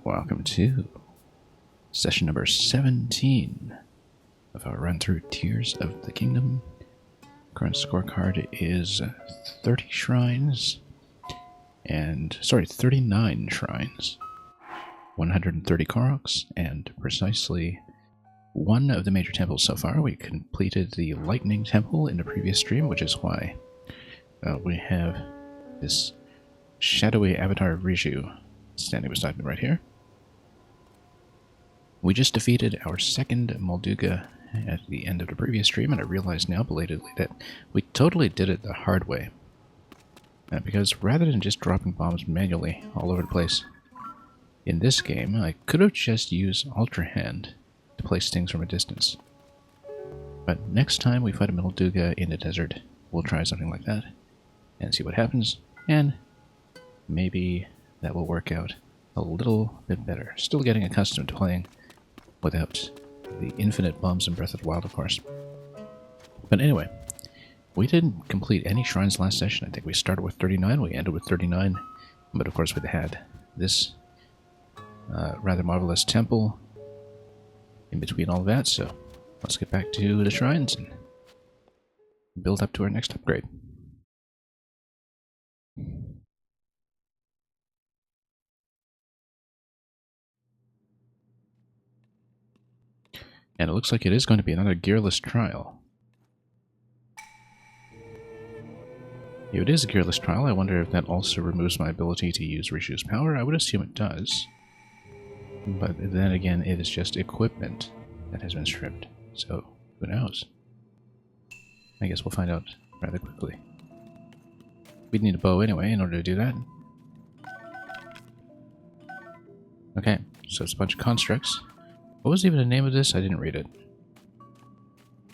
Welcome to session number 17 of our run through Tears of the Kingdom. Current scorecard is 30 shrines, 39 shrines, 130 Koroks, and precisely one of the major temples so far. We completed the Lightning Temple in the previous stream, which is why we have this shadowy avatar of Riju standing beside me right here. We just defeated our second Molduga at the end of the previous stream, and I realize now, belatedly, that we totally did it the hard way. Because rather than just dropping bombs manually all over the place, in this game, I could have just used Ultra Hand to place things from a distance. But next time we fight a Molduga in the desert, we'll try something like that, and see what happens, and maybe that will work out a little bit better. Still getting accustomed to playing without the infinite bombs in Breath of the Wild, of course. But anyway, we didn't complete any shrines last session. I think we started with 39, we ended with 39, but of course we had this rather marvelous temple in between all of that, so let's get back to the shrines and build up to our next upgrade. And it looks like it is going to be another gearless trial. If it is a gearless trial, I wonder if that also removes my ability to use Rishu's power. I would assume it does. But then again, it is just equipment that has been stripped. So, who knows? I guess we'll find out rather quickly. We'd need a bow anyway in order to do that. Okay, so it's a bunch of constructs. What was even the name of this? I didn't read it.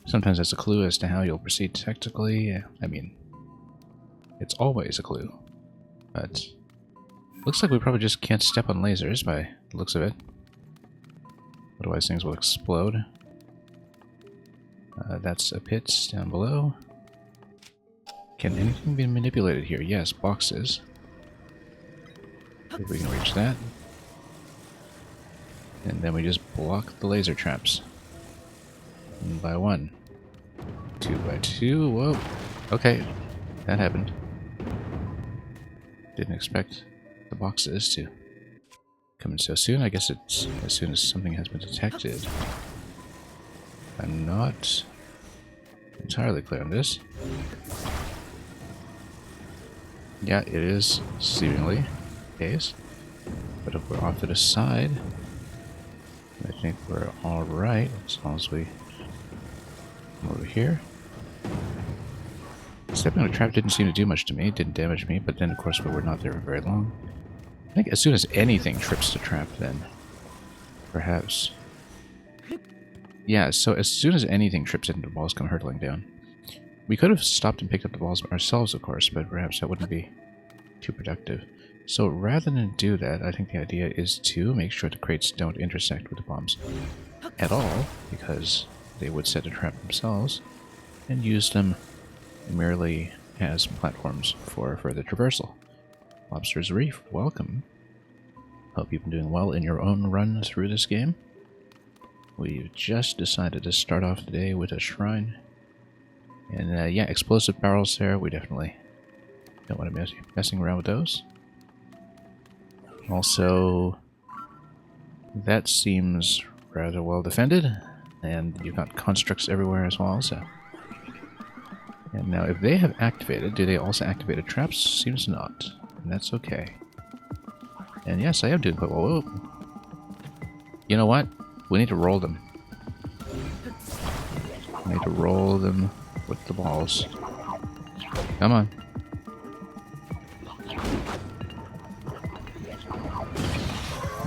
Sometimes that's a clue as to how you'll proceed tactically. I mean, it's always a clue. But looks like we probably just can't step on lasers by the looks of it. Otherwise things will explode. That's a pit down below. Can anything be manipulated here? Yes, boxes. If we can reach that. And then we just block the laser traps. 1 by 1. 2 by 2. Whoa. Okay. That happened. Didn't expect the boxes to come in so soon. I guess it's as soon as something has been detected. I'm not entirely clear on this. Yeah, it is seemingly the case. But if we're off to the side, I think we're alright, as long as we come over here. Stepping on a trap didn't seem to do much to me, it didn't damage me, but then of course we were not there for very long. I think as soon as anything trips the trap, then perhaps. Yeah, so as soon as anything trips into the balls come hurtling down. We could have stopped and picked up the balls ourselves, of course, but perhaps that wouldn't be too productive. So rather than do that, I think the idea is to make sure the crates don't intersect with the bombs at all, because they would set a trap themselves, and use them merely as platforms for further traversal. Lobster's Reef, welcome. Hope you've been doing well in your own run through this game. We've just decided to start off today with a shrine. And yeah, explosive barrels there, we definitely don't want to be messing around with those. Also, that seems rather well defended, and you've got constructs everywhere as well, so. And now, if they have activated, do they also activate traps? Seems not, and that's okay. And yes, I am doing quite well. Whoa. You know what? We need to roll them. We need to roll them with the balls. Come on.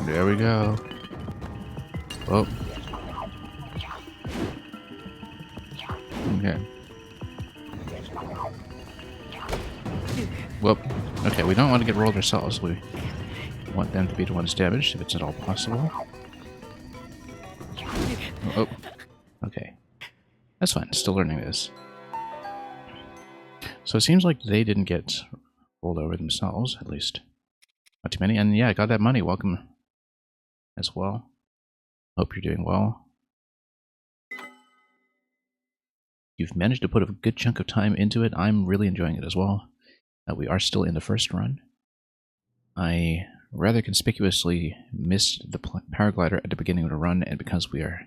There we go. Whoa. Okay. Whoop. Okay, we don't want to get rolled ourselves. We want them to be the ones damaged, if it's at all possible. Oh. Okay. That's fine. Still learning this. So it seems like they didn't get rolled over themselves, at least. Not too many. And yeah, I got that money. Welcome as well. Hope you're doing well. You've managed to put a good chunk of time into it. I'm really enjoying it as well. We are still in the first run. I rather conspicuously missed the paraglider at the beginning of the run, and because we are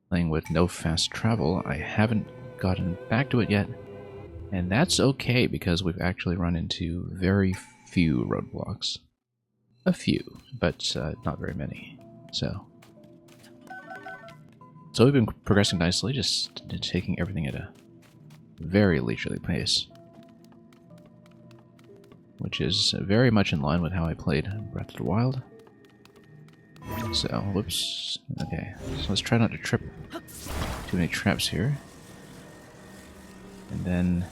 playing with no fast travel, I haven't gotten back to it yet. And that's okay, because we've actually run into very few roadblocks. A few, but not very many. So we've been progressing nicely, just taking everything at a very leisurely pace. Which is very much in line with how I played Breath of the Wild. So, whoops. Okay, so let's try not to trip too many traps here. And then,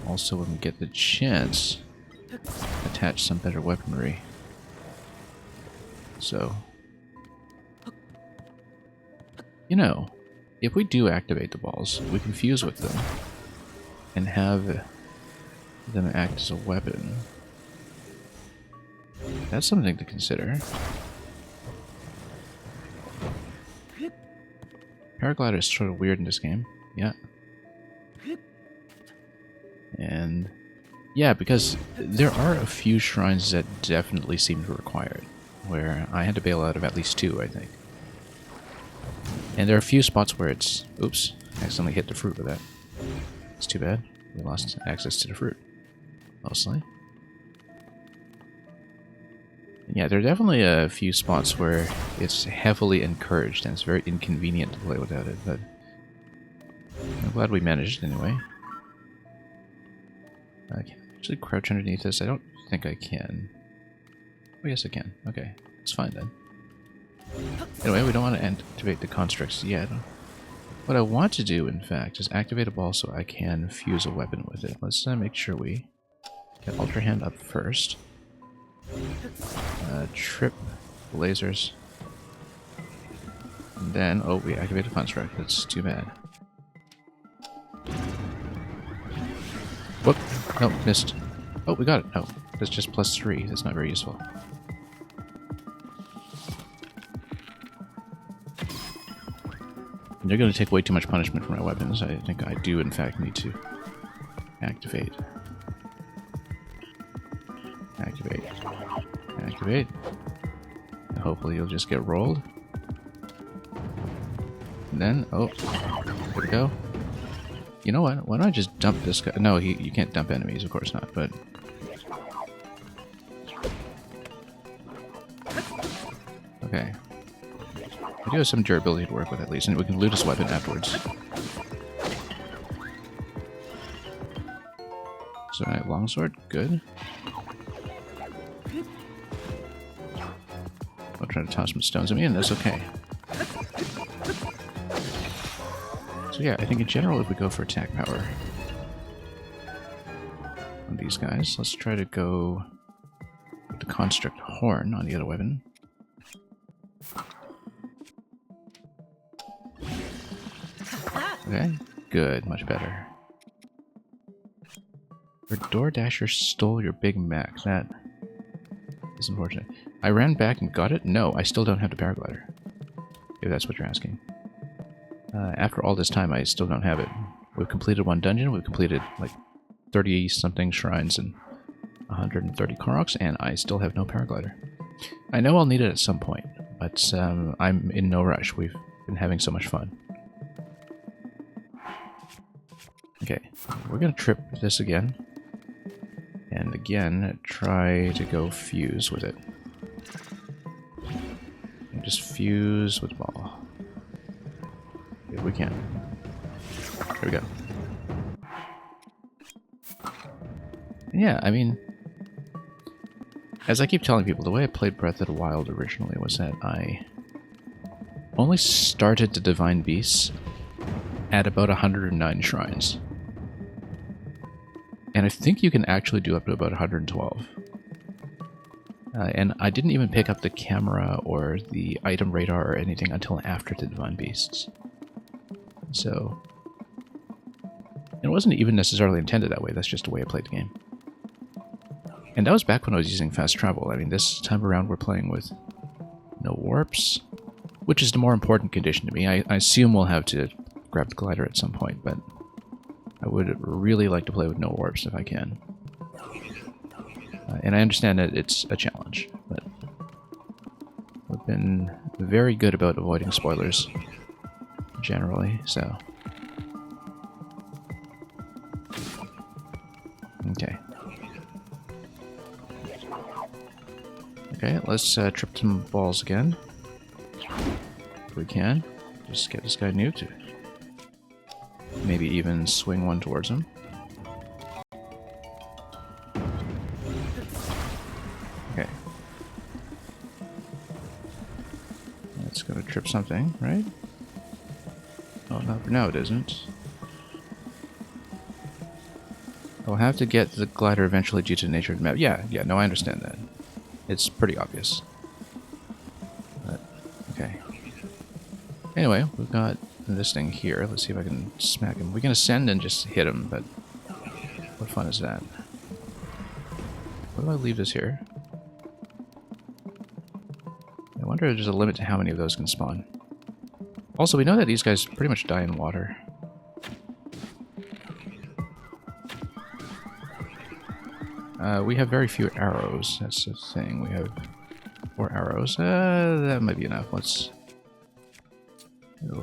also when we get the chance, attach some better weaponry. So, you know, if we do activate the balls, we can fuse with them and have them act as a weapon. That's something to consider. Paraglider is sort of weird in this game. Yeah. And yeah, because there are a few shrines that definitely seem to require it, where I had to bail out of at least 2, I think. And there are a few spots where it's... Oops, I accidentally hit the fruit with that. It's too bad. We lost access to the fruit. Mostly. Yeah, there are definitely a few spots where it's heavily encouraged and it's very inconvenient to play without it, but I'm glad we managed anyway. I can actually crouch underneath this. I don't think I can. Oh, yes I can. Okay, it's fine then. Anyway, we don't want to activate the constructs yet. What I want to do, in fact, is activate a ball so I can fuse a weapon with it. Let's make sure we get Ultra Hand up first. Trip lasers. And then, oh, we activated construct. That's too bad. Whoop! No, missed. Oh, we got it. Oh, that's just +3. That's not very useful. They're going to take way too much punishment from my weapons. I think I do, in fact, need to activate. Activate. Activate. Hopefully you'll just get rolled. And then, oh, there we go. You know what? Why don't I just dump this guy? No, you can't dump enemies, of course not, but... Okay. We do have some durability to work with at least, and we can loot his weapon afterwards. So, alright, longsword, good. I'll try to toss some stones at me, and that's okay. So yeah, I think in general if we go for attack power on these guys, let's try to go with the construct horn on the other weapon. Okay, good, much better. Your DoorDasher stole your Big Mac. That is unfortunate. I ran back and got it? No, I still don't have the paraglider. If that's what you're asking. After all this time, I still don't have it. We've completed 1 dungeon, we've completed like 30-something shrines and 130 Koroks, and I still have no paraglider. I know I'll need it at some point, but I'm in no rush. We've been having so much fun. Okay, we're gonna trip this again. And again, try to go fuse with it. And just fuse with ball. If we can. There we go. Yeah, I mean, as I keep telling people, the way I played Breath of the Wild originally was that I only started the Divine Beasts at about 109 shrines. And I think you can actually do up to about 112. And I didn't even pick up the camera or the item radar or anything until after the Divine Beasts. So, it wasn't even necessarily intended that way, that's just the way I played the game. And that was back when I was using fast travel. I mean, this time around we're playing with No warps, which is the more important condition to me. I assume we'll have to grab the glider at some point, but I would really like to play with no warps if I can. And I understand that it's a challenge, but we've been very good about avoiding spoilers, generally, so... Okay. Okay, let's trip some balls again. If we can. Just get this guy nuked. Maybe even swing one towards him. Okay. That's gonna trip something, right? Oh, no, for now it isn't. I'll have to get the glider eventually due to the nature of the map. Yeah, no, I understand that. It's pretty obvious. But, okay. Anyway, we've got this thing here. Let's see if I can smack him. We can ascend and just hit him, but what fun is that? What do I leave this here? I wonder if there's a limit to how many of those can spawn. Also, we know that these guys pretty much die in water. We have very few arrows. That's the thing. We have 4 arrows. That might be enough. Let's... Oh.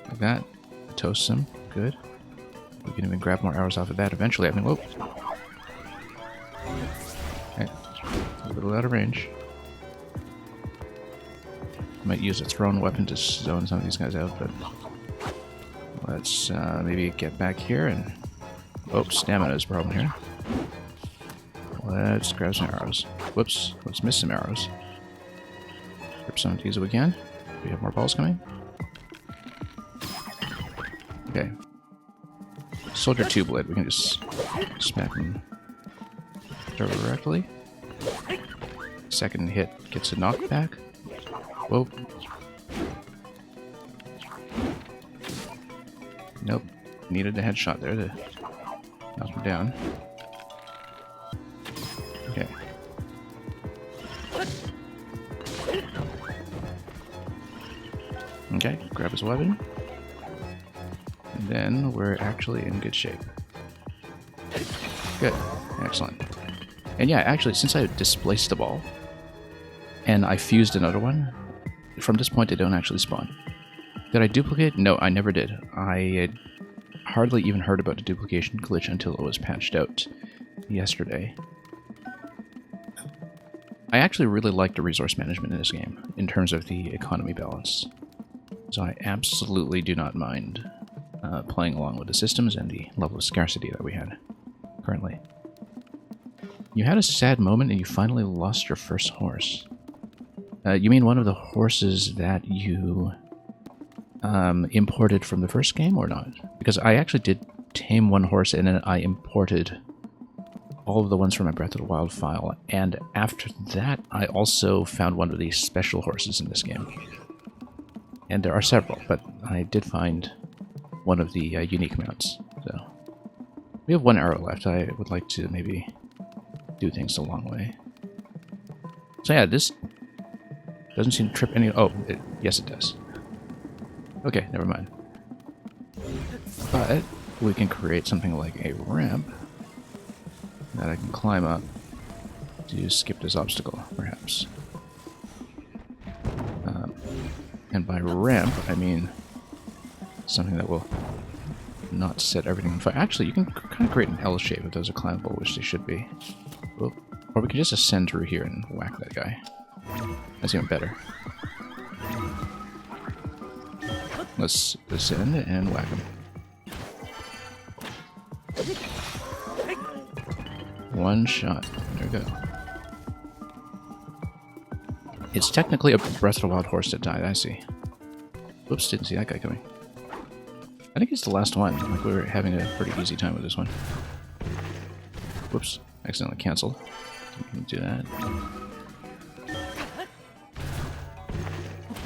Like that. Toast them. Good. We can even grab more arrows off of that eventually. I mean, whoa. Okay. A little out of range. Might use a thrown weapon to zone some of these guys out, but... Let's maybe get back here and... Oh, stamina is a problem here. Let's grab some arrows. Whoops, let's miss some arrows. Grab some of these if we can. We have more balls coming. Okay. Soldier 2 blade, we can just smack him directly. Second hit gets a knockback. Whoa. Nope. Needed a headshot there to knock him down. Okay. Okay, grab his weapon. And then we're actually in good shape. Good. Excellent. And yeah, actually, since I displaced the ball, and I fused another one, from this point they don't actually spawn. Did I duplicate? No, I never did. I had hardly even heard about the duplication glitch until it was patched out yesterday. I actually really like the resource management in this game, in terms of the economy balance. So I absolutely do not mind playing along with the systems and the level of scarcity that we had currently. You had a sad moment and you finally lost your first horse. You mean one of the horses that you imported from the first game or not? Because I actually did tame one horse and then I imported all of the ones from my Breath of the Wild file, and after that I also found one of these special horses in this game. And there are several, but I did find one of the unique mounts. So we have 1 arrow left. I would like to maybe do things the long way. So yeah, this doesn't seem to trip any... Oh, yes it does. Okay, never mind. But we can create something like a ramp that I can climb up to skip this obstacle, perhaps. And by ramp, I mean something that will not set everything on fire. Actually, you can kind of create an L shape if those are climbable, which they should be. Whoop. Or we can just ascend through here and whack that guy. That's even better. Let's ascend and whack him. One shot. There we go. It's technically a Breath of the Wild horse that died, I see. Whoops, didn't see that guy coming. I think he's the last one. Like, we were having a pretty easy time with this one. Whoops, accidentally canceled. Didn't do that.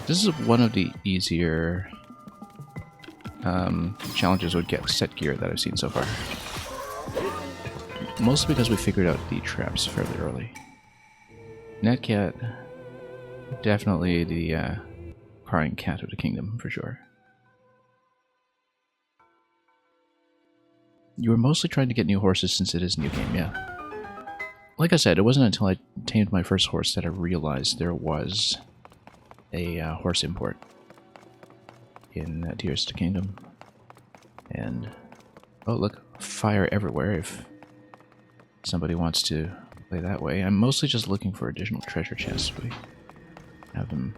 This is one of the easier challenges with get set gear that I've seen so far. Mostly because we figured out the traps fairly early. Netcat, definitely the crying cat of the kingdom, for sure. You were mostly trying to get new horses since it is a new game, yeah. Like I said, it wasn't until I tamed my first horse that I realized there was a horse import in Tears of the Kingdom. And, oh look, fire everywhere if somebody wants to play that way. I'm mostly just looking for additional treasure chests. We have them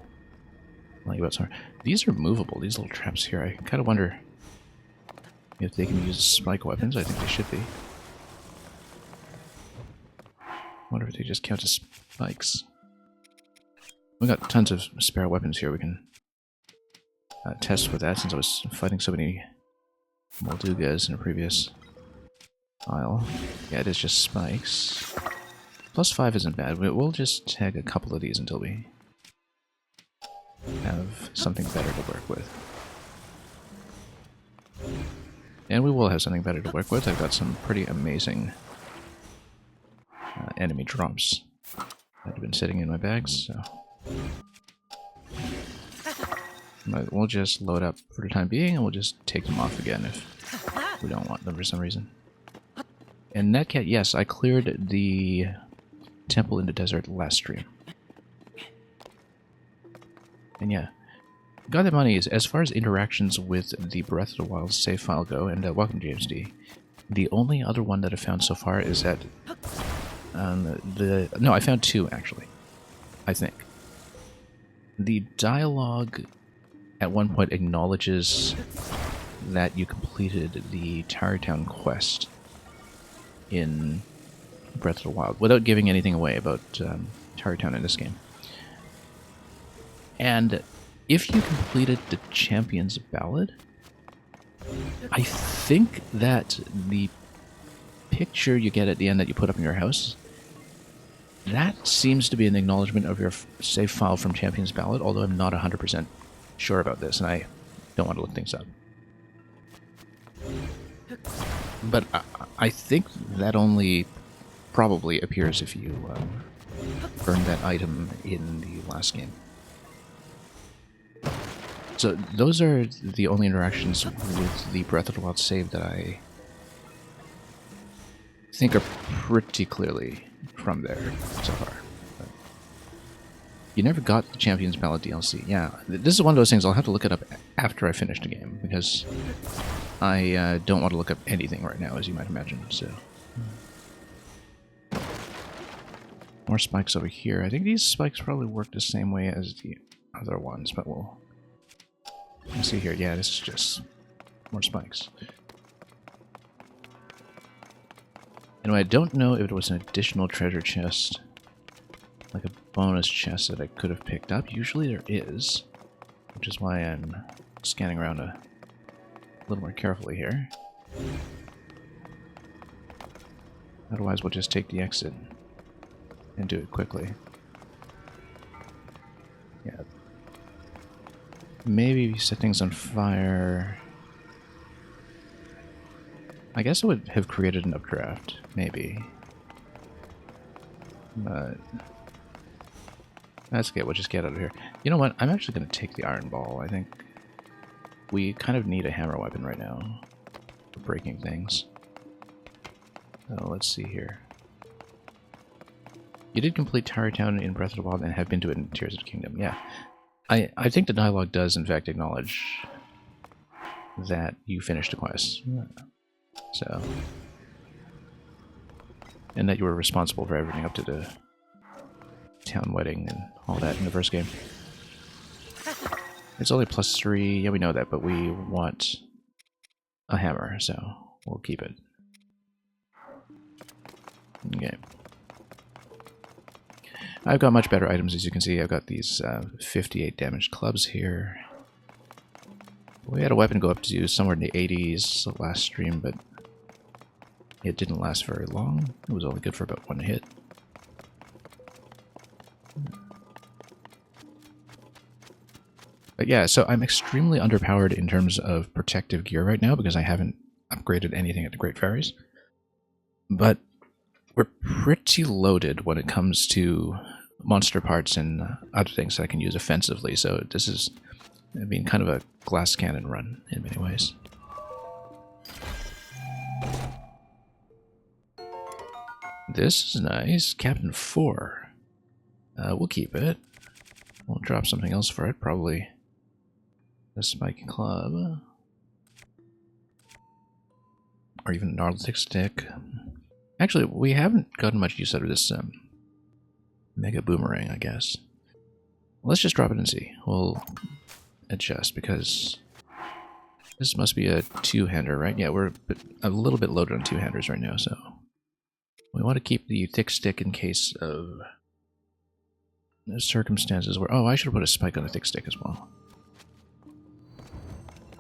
lying about somewhere. These are movable, these little traps here. I kind of wonder if they can use spike weapons. I think they should be. Wonder if they just count as spikes. We got tons of spare weapons here we can test with that, since I was fighting so many Moldugas in a previous aisle. Yeah, it is just spikes. +5 isn't bad. We'll just tag a couple of these until we have something better to work with. And we will have something better to work with. I've got some pretty amazing enemy drops that have been sitting in my bags, so we'll just load up for the time being, and we'll just take them off again if we don't want them for some reason. And Netcat, yes, I cleared the temple in the desert last stream. And yeah, got the money. Is as far as interactions with the Breath of the Wild save file go, and welcome James D. The only other one that I've found so far is that no, I found two actually, I think. The dialogue at one point acknowledges that you completed the Tower Town quest in Breath of the Wild, without giving anything away about Tower Town in this game. And if you completed the Champion's Ballad, I think that the picture you get at the end that you put up in your house, that seems to be an acknowledgement of your save file from Champion's Ballad, although I'm not 100% sure about this, and I don't want to look things up. But I think that only probably appears if you burn that item in the last game. So those are the only interactions with the Breath of the Wild save that I think are pretty clearly from there so far. But you never got the Champion's Ballad DLC. Yeah, this is one of those things I'll have to look it up after I finish the game, because I don't want to look up anything right now, as you might imagine. So more spikes over here. I think these spikes probably work the same way as the other ones, but we'll see here. Yeah, this is just more spikes. Anyway, I don't know if it was an additional treasure chest, like a bonus chest that I could have picked up. Usually there is, which is why I'm scanning around a little more carefully here. Otherwise, we'll just take the exit and do it quickly. Yeah. Maybe set things on fire. I guess it would have created an updraft, maybe. But that's okay, we'll just get out of here. You know what? I'm actually going to take the iron ball. I think we kind of need a hammer weapon right now for breaking things. So let's see here. You did complete Tower Town in Breath of the Wild and have been to it in Tears of the Kingdom. Yeah. I think the dialogue does in fact acknowledge that you finished the quest. So, and that you were responsible for everything up to the town wedding and all that in the first game. It's only +3, yeah, we know that, but we want a hammer, so we'll keep it. Okay. I've got much better items, as you can see. I've got these 58 damaged clubs here. We had a weapon go up to somewhere in the 80s last stream, but it didn't last very long. It was only good for about one hit. But yeah, so I'm extremely underpowered in terms of protective gear right now because I haven't upgraded anything at the Great Fairies. But we're pretty loaded when it comes to monster parts and other things that I can use offensively. So this is, I mean, kind of a glass cannon run in many ways. This is nice. Captain 4. We'll keep it. We'll drop something else for it, probably a spiky club. Or even a gnarled thick stick. Actually, we haven't gotten much use out of this mega boomerang, I guess. Let's just drop it and see. We'll adjust, because this must be a two-hander, right? Yeah, we're a little bit loaded on two-handers right now, so we want to keep the thick stick in case of circumstances where... Oh, I should have put a spike on the thick stick as well.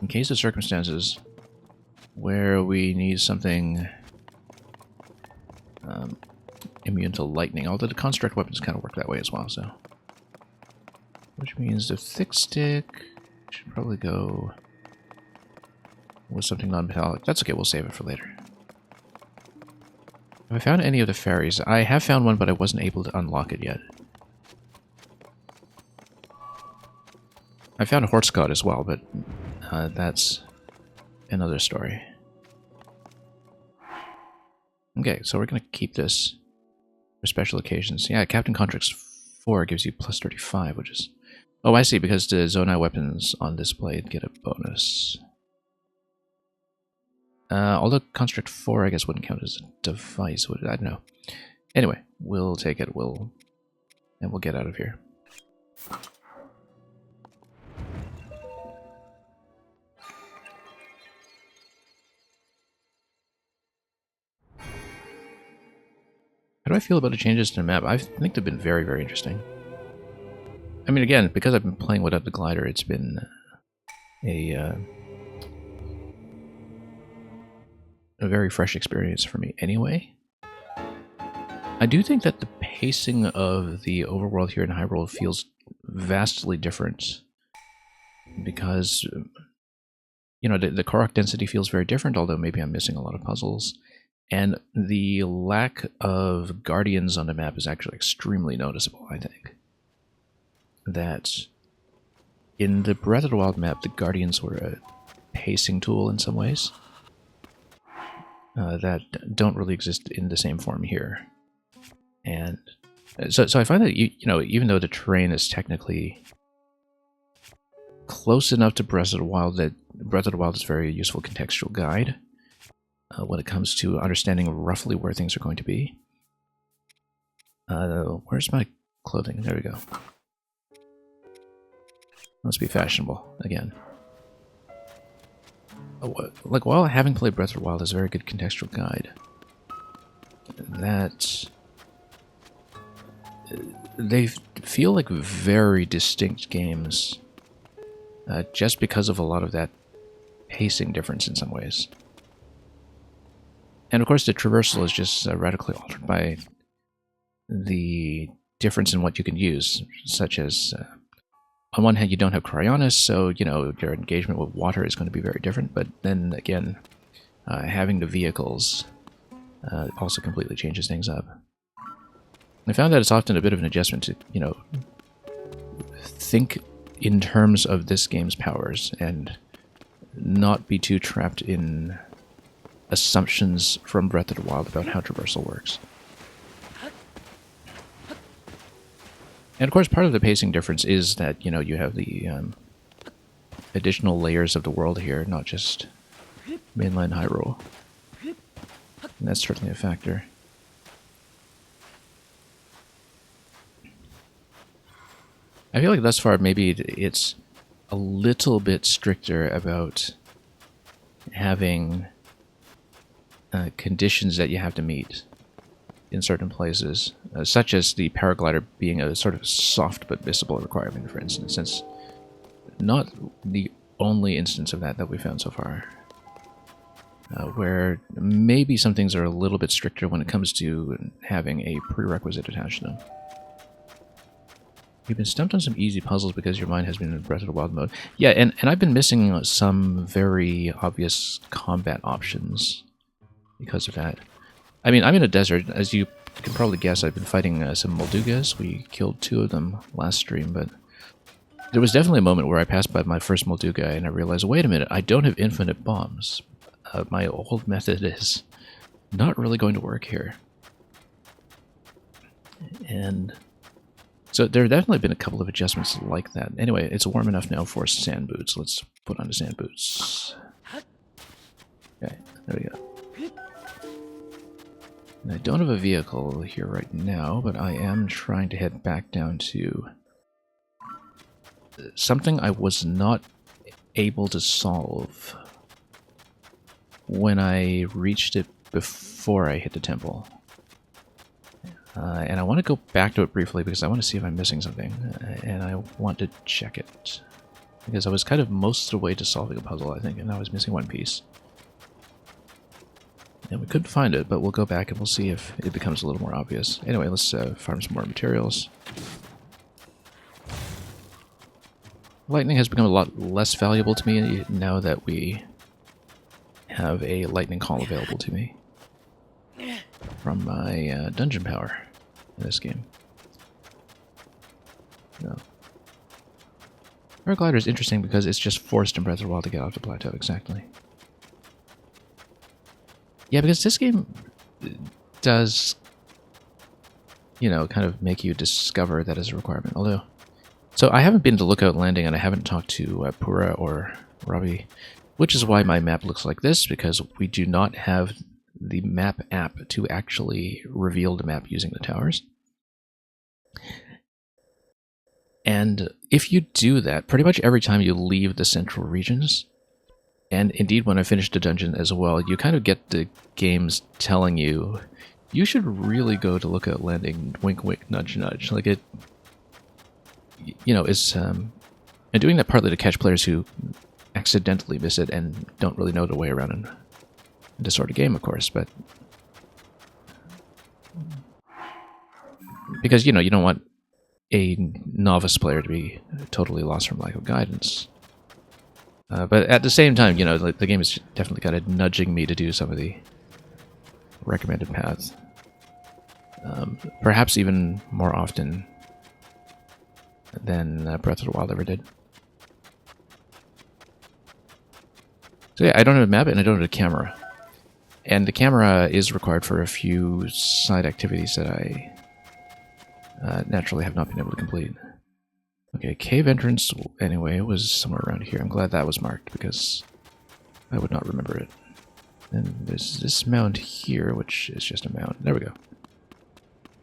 In case of circumstances where we need something immune to lightning, although the construct weapons kind of work that way as well, so... Which means the thick stick should probably go with something non-metallic. That's okay, we'll save it for later. Have I found any of the fairies? I have found one, but I wasn't able to unlock it yet. I found a horse god as well, but that's another story. Okay, so we're going to keep this for special occasions. Yeah, Captain Contracts 4 gives you plus 35, which is... Oh, I see, because the Zonai weapons on display get a bonus. Although Construct 4, I guess, wouldn't count as a device, would it? I don't know. Anyway, we'll take it, and we'll get out of here. How do I feel about the changes to the map? I think they've been very, very interesting. I mean, again, because I've been playing without the glider, it's been a very fresh experience for me anyway. I do think that the pacing of the overworld here in Hyrule feels vastly different because, you know, the Korok density feels very different, although maybe I'm missing a lot of puzzles. And the lack of guardians on the map is actually extremely noticeable, I think. That in the Breath of the Wild map, the guardians were a pacing tool in some ways that don't really exist in the same form here. And so I find that, you know, even though the terrain is technically close enough to Breath of the Wild, that Breath of the Wild is a very useful contextual guide when it comes to understanding roughly where things are going to be. Where's my clothing? There we go. Let's be fashionable again. Like, while having played Breath of the Wild is a very good contextual guide, that they feel like very distinct games just because of a lot of that pacing difference in some ways. And of course the traversal is just radically altered by the difference in what you can use, such as on one hand you don't have Cryonis, so you know your engagement with water is going to be very different, but then again having the vehicles also completely changes things up. I found that it's often a bit of an adjustment to, you know, think in terms of this game's powers and not be too trapped in assumptions from Breath of the Wild about how traversal works. And of course, part of the pacing difference is that, you know, you have the additional layers of the world here, not just mainland Hyrule. And that's certainly a factor. I feel like thus far maybe it's a little bit stricter about having conditions that you have to meet in certain places, such as the paraglider being a sort of soft but visible requirement, for instance. It's not the only instance of that we found so far, where maybe some things are a little bit stricter when it comes to having a prerequisite attached to them. You've been stumped on some easy puzzles because your mind has been in Breath of the Wild mode. Yeah, and I've been missing some very obvious combat options because of that. I mean, I'm in a desert, as you you can probably guess I've been fighting some Moldugas. We killed 2 of them last stream, but there was definitely a moment where I passed by my first Molduga and I realized, wait a minute, I don't have infinite bombs. My old method is not really going to work here. And so there have definitely been a couple of adjustments like that. Anyway, it's warm enough now for sand boots. Let's put on the sand boots. Okay, there we go. And I don't have a vehicle here right now, but I am trying to head back down to something I was not able to solve when I reached it before I hit the temple. And I want to go back to it briefly because I want to see if I'm missing something, and I want to check it. Because I was kind of most of the way to solving a puzzle, I think, and I was missing one piece. And we couldn't find it, but we'll go back and we'll see if it becomes a little more obvious. Anyway, let's farm some more materials. Lightning has become a lot less valuable to me now that we have a lightning call available to me from my dungeon power in this game. No. Paraglider is interesting because it's just forced in Breath of the Wild to get off the plateau, exactly. Yeah, because this game does, you know, kind of make you discover that as a requirement. Although, so I haven't been to Lookout Landing and I haven't talked to Pura or Robbie, which is why my map looks like this, because we do not have the map app to actually reveal the map using the towers. And if you do that, pretty much every time you leave the central regions, and indeed when I finish the dungeon as well, you kind of get the games telling you, you should really go to Lookout Landing, wink wink, nudge nudge. Like it, you know, is, and doing that partly to catch players who accidentally miss it and don't really know the way around in this sort of game, of course, but because, you know, you don't want a novice player to be totally lost from lack of guidance. But at the same time, you know, the game is definitely kind of nudging me to do some of the recommended paths. Perhaps even more often than Breath of the Wild ever did. So yeah, I don't have a map and I don't have a camera. And the camera is required for a few side activities that I naturally have not been able to complete. Okay, cave entrance, anyway, was somewhere around here. I'm glad that was marked, because I would not remember it. And there's this mound here, which is just a mound. There we go.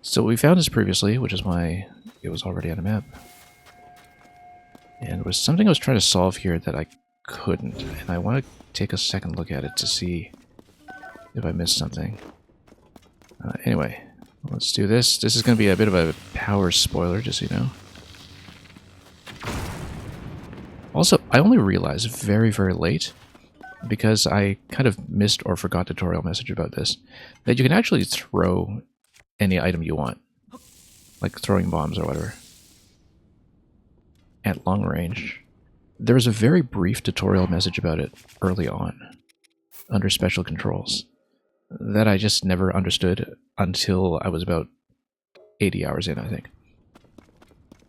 So we found this previously, which is why it was already on a map. And it was something I was trying to solve here that I couldn't. And I want to take a second look at it to see if I missed something. Anyway, let's do this. This is going to be a bit of a power spoiler, just so you know. Also, I only realized very, very late, because I kind of missed or forgot the tutorial message about this, that you can actually throw any item you want, like throwing bombs or whatever, at long range. There was a very brief tutorial message about it early on, under special controls, that I just never understood until I was about 80 hours in, I think.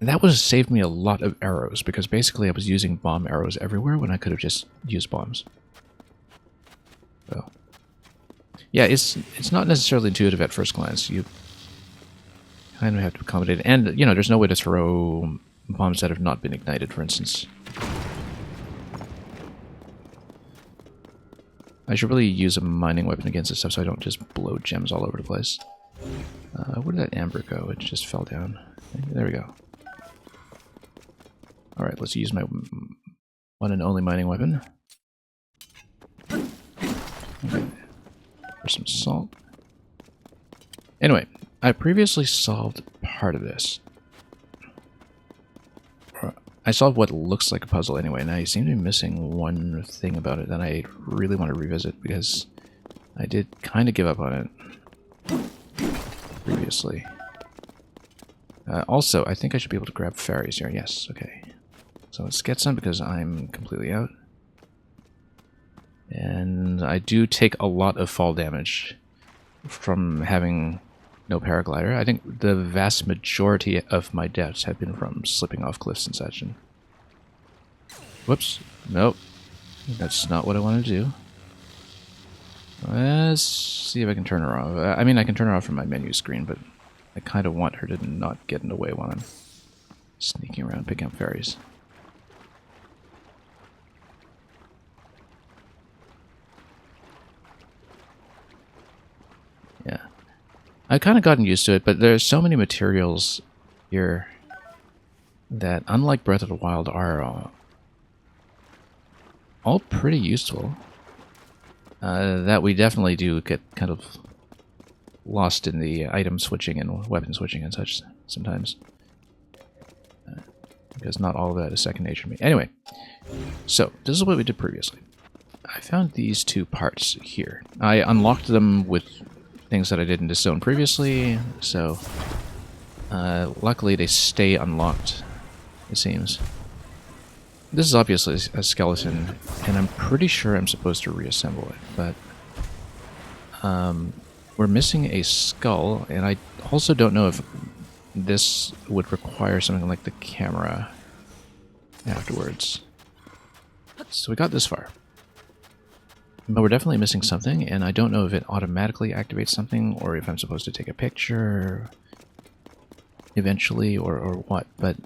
And that would have saved me a lot of arrows, because basically I was using bomb arrows everywhere when I could have just used bombs. So, yeah, it's not necessarily intuitive at first glance. You kind of have to accommodate it. And, you know, there's no way to throw bombs that have not been ignited, for instance. I should really use a mining weapon against this stuff so I don't just blow gems all over the place. Where did that amber go? It just fell down. There we go. Alright, let's use my one and only mining weapon. Okay. For some salt. Anyway, I previously solved part of this. I solved what looks like a puzzle anyway, and I seem to be missing one thing about it that I really want to revisit, because I did kind of give up on it previously. Also, I think I should be able to grab fairies here. Yes, okay. So let's get some, because I'm completely out. And I do take a lot of fall damage from having No paraglider. I think the vast majority of my deaths have been from slipping off cliffs and such. And whoops. Nope. That's not what I want to do. Let's see if I can turn her off. I mean, I can turn her off from my menu screen, but I kind of want her to not get in the way while I'm sneaking around picking up fairies. Yeah. I've kind of gotten used to it, but there's so many materials here that, unlike Breath of the Wild, are all pretty useful. That we definitely do get kind of lost in the item switching and weapon switching and such sometimes. Because not all of that is second nature to me. Anyway, so this is what we did previously. I found these two parts here. I unlocked them with things that I did in this zone previously, so luckily they stay unlocked, it seems. This is obviously a skeleton, and I'm pretty sure I'm supposed to reassemble it, but we're missing a skull, and I also don't know if this would require something like the camera afterwards. So we got this far. But we're definitely missing something, and I don't know if it automatically activates something, or if I'm supposed to take a picture eventually, or what. But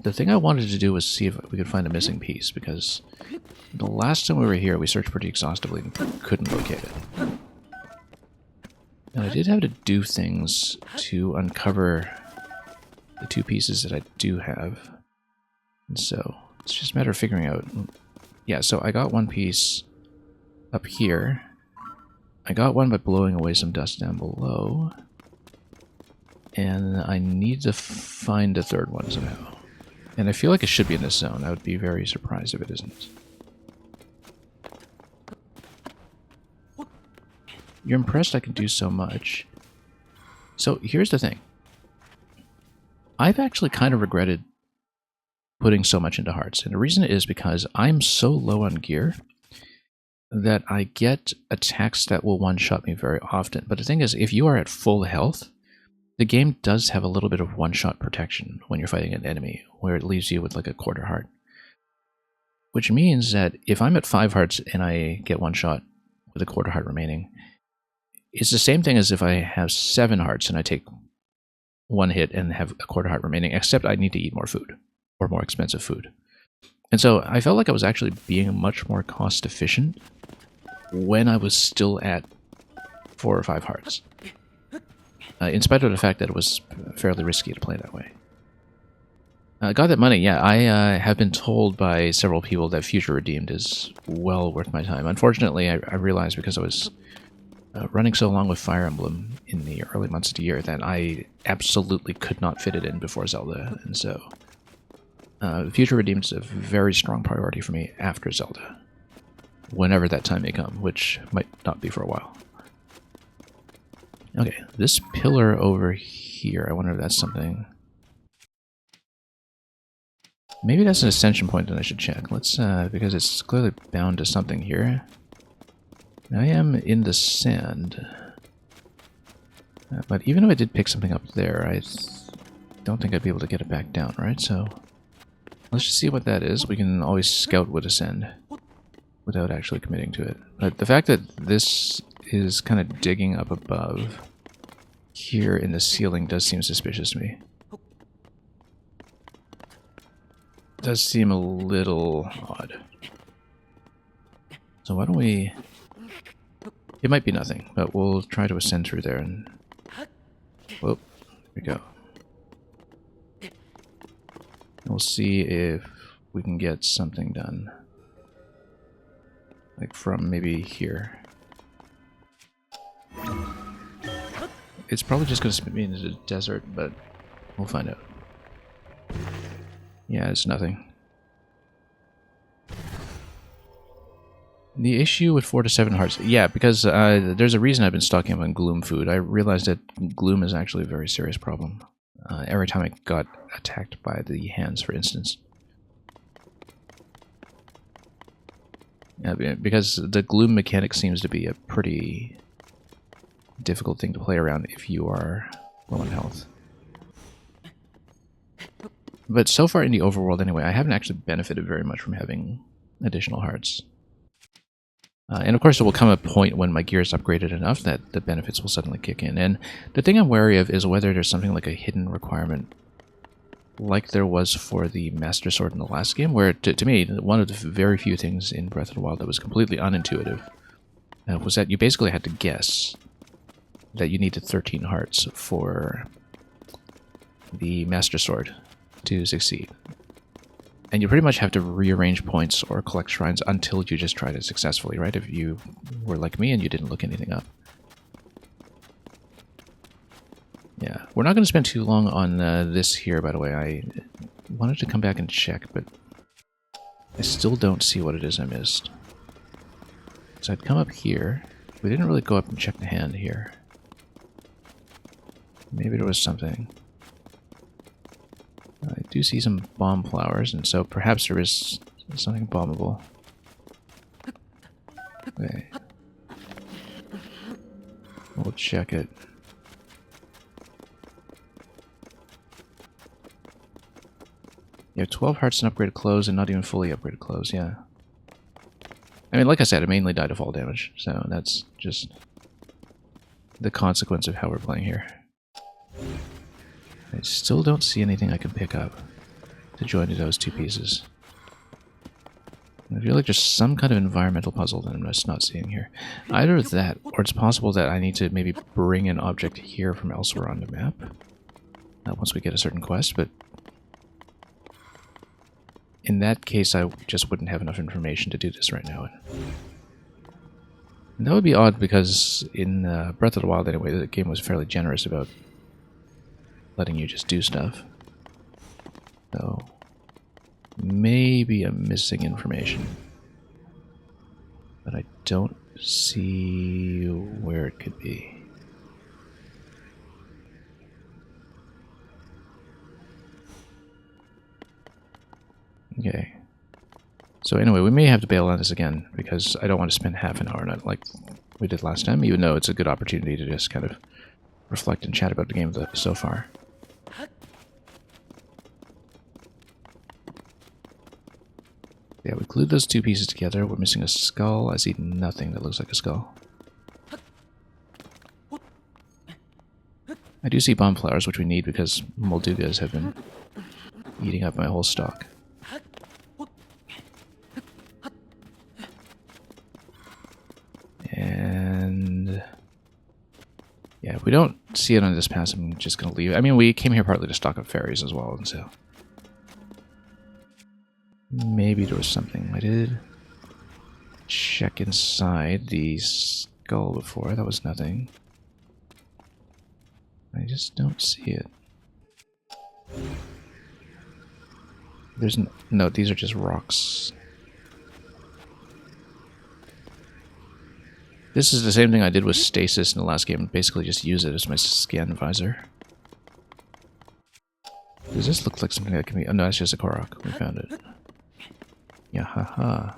the thing I wanted to do was see if we could find a missing piece, because the last time we were here, we searched pretty exhaustively and couldn't locate it. And I did have to do things to uncover the two pieces that I do have. And so it's just a matter of figuring out. Yeah, so I got one piece up here. I got one by blowing away some dust down below. And I need to find a third one somehow. And I feel like it should be in this zone. I would be very surprised if it isn't. You're impressed I can do so much. So here's the thing. I've actually kind of regretted putting so much into hearts. And the reason is because I'm so low on gear that I get attacks that will one-shot me very often. But the thing is, if you are at full health, the game does have a little bit of one-shot protection when you're fighting an enemy, where it leaves you with like a quarter heart. Which means that if I'm at 5 hearts and I get one shot with a quarter heart remaining, it's the same thing as if I have 7 hearts and I take one hit and have a quarter heart remaining, except I need to eat more food, or more expensive food. And so I felt like I was actually being much more cost efficient when I was still at 4 or 5 hearts. In spite of the fact that it was fairly risky to play that way. Got that money, yeah. I have been told by several people that Future Redeemed is well worth my time. Unfortunately, I realized because I was running so long with Fire Emblem in the early months of the year that I absolutely could not fit it in before Zelda. And so Future Redeemed is a very strong priority for me after Zelda. Whenever that time may come, which might not be for a while. Okay, this pillar over here, I wonder if that's something. Maybe that's an ascension point that I should check. Let's, because it's clearly bound to something here. I am in the sand. But even if I did pick something up there, I don't think I'd be able to get it back down, right? So, let's just see what that is. We can always scout with ascend without actually committing to it. But the fact that this is kind of digging up above here in the ceiling does seem suspicious to me. Does seem a little odd. So why don't we... It might be nothing, but we'll try to ascend through there and... Whoop, here we go. And we'll see if we can get something done. Like from maybe here. It's probably just going to spit me into the desert, but we'll find out. Yeah, it's nothing. The issue with 4 to 7 hearts... Yeah, because there's a reason I've been stocking up on gloom food. I realized that gloom is actually a very serious problem. Every time I got attacked by the hands, for instance. Yeah, because the gloom mechanic seems to be a pretty difficult thing to play around if you are low on health. But so far in the overworld anyway, I haven't actually benefited very much from having additional hearts. And of course, there will come a point when my gear is upgraded enough that the benefits will suddenly kick in. And the thing I'm wary of is whether there's something like a hidden requirement, like there was for the Master Sword in the last game, where, to me, one of the very few things in Breath of the Wild that was completely unintuitive was that you basically had to guess that you needed 13 hearts for the Master Sword to succeed. And you pretty much have to rearrange points or collect shrines until you just tried it successfully, right? If you were like me and you didn't look anything up. Yeah, we're not going to spend too long on this here, by the way. I wanted to come back and check, but I still don't see what it is I missed. So I'd come up here. We didn't really go up and check the hand here. Maybe there was something. I do see some bomb flowers, and so perhaps there is something bombable. Okay. We'll check it. You have 12 hearts and upgraded clothes, and not even fully upgraded clothes, yeah. I mean, like I said, I mainly died to fall damage, so that's just the consequence of how we're playing here. I still don't see anything I can pick up to join to those two pieces. I feel like there's some kind of environmental puzzle that I'm just not seeing here. Either that, or it's possible that I need to maybe bring an object here from elsewhere on the map once we get a certain quest, but in that case I just wouldn't have enough information to do this right now. And that would be odd because in Breath of the Wild anyway, the game was fairly generous about letting you just do stuff. So maybe I'm missing information, but I don't see where it could be. Okay. So anyway, we may have to bail on this again because I don't want to spend half an hour on it like we did last time, even though it's a good opportunity to just kind of reflect and chat about the game so far. Yeah, we glued those two pieces together. We're missing a skull. I see nothing that looks like a skull. I do see bomb flowers, which we need because Moldugas have been eating up my whole stock. And yeah, if we don't see it on this pass, I'm just going to leave. I mean, we came here partly to stock up fairies as well, and so maybe there was something. I did check inside the skull before. That was nothing. I just don't see it. There's no, these are just rocks. This is the same thing I did with stasis in the last game. Basically just use it as my scan visor. Does this look like something that can be... Oh no, it's just a Korok. We found it. Yeah, haha.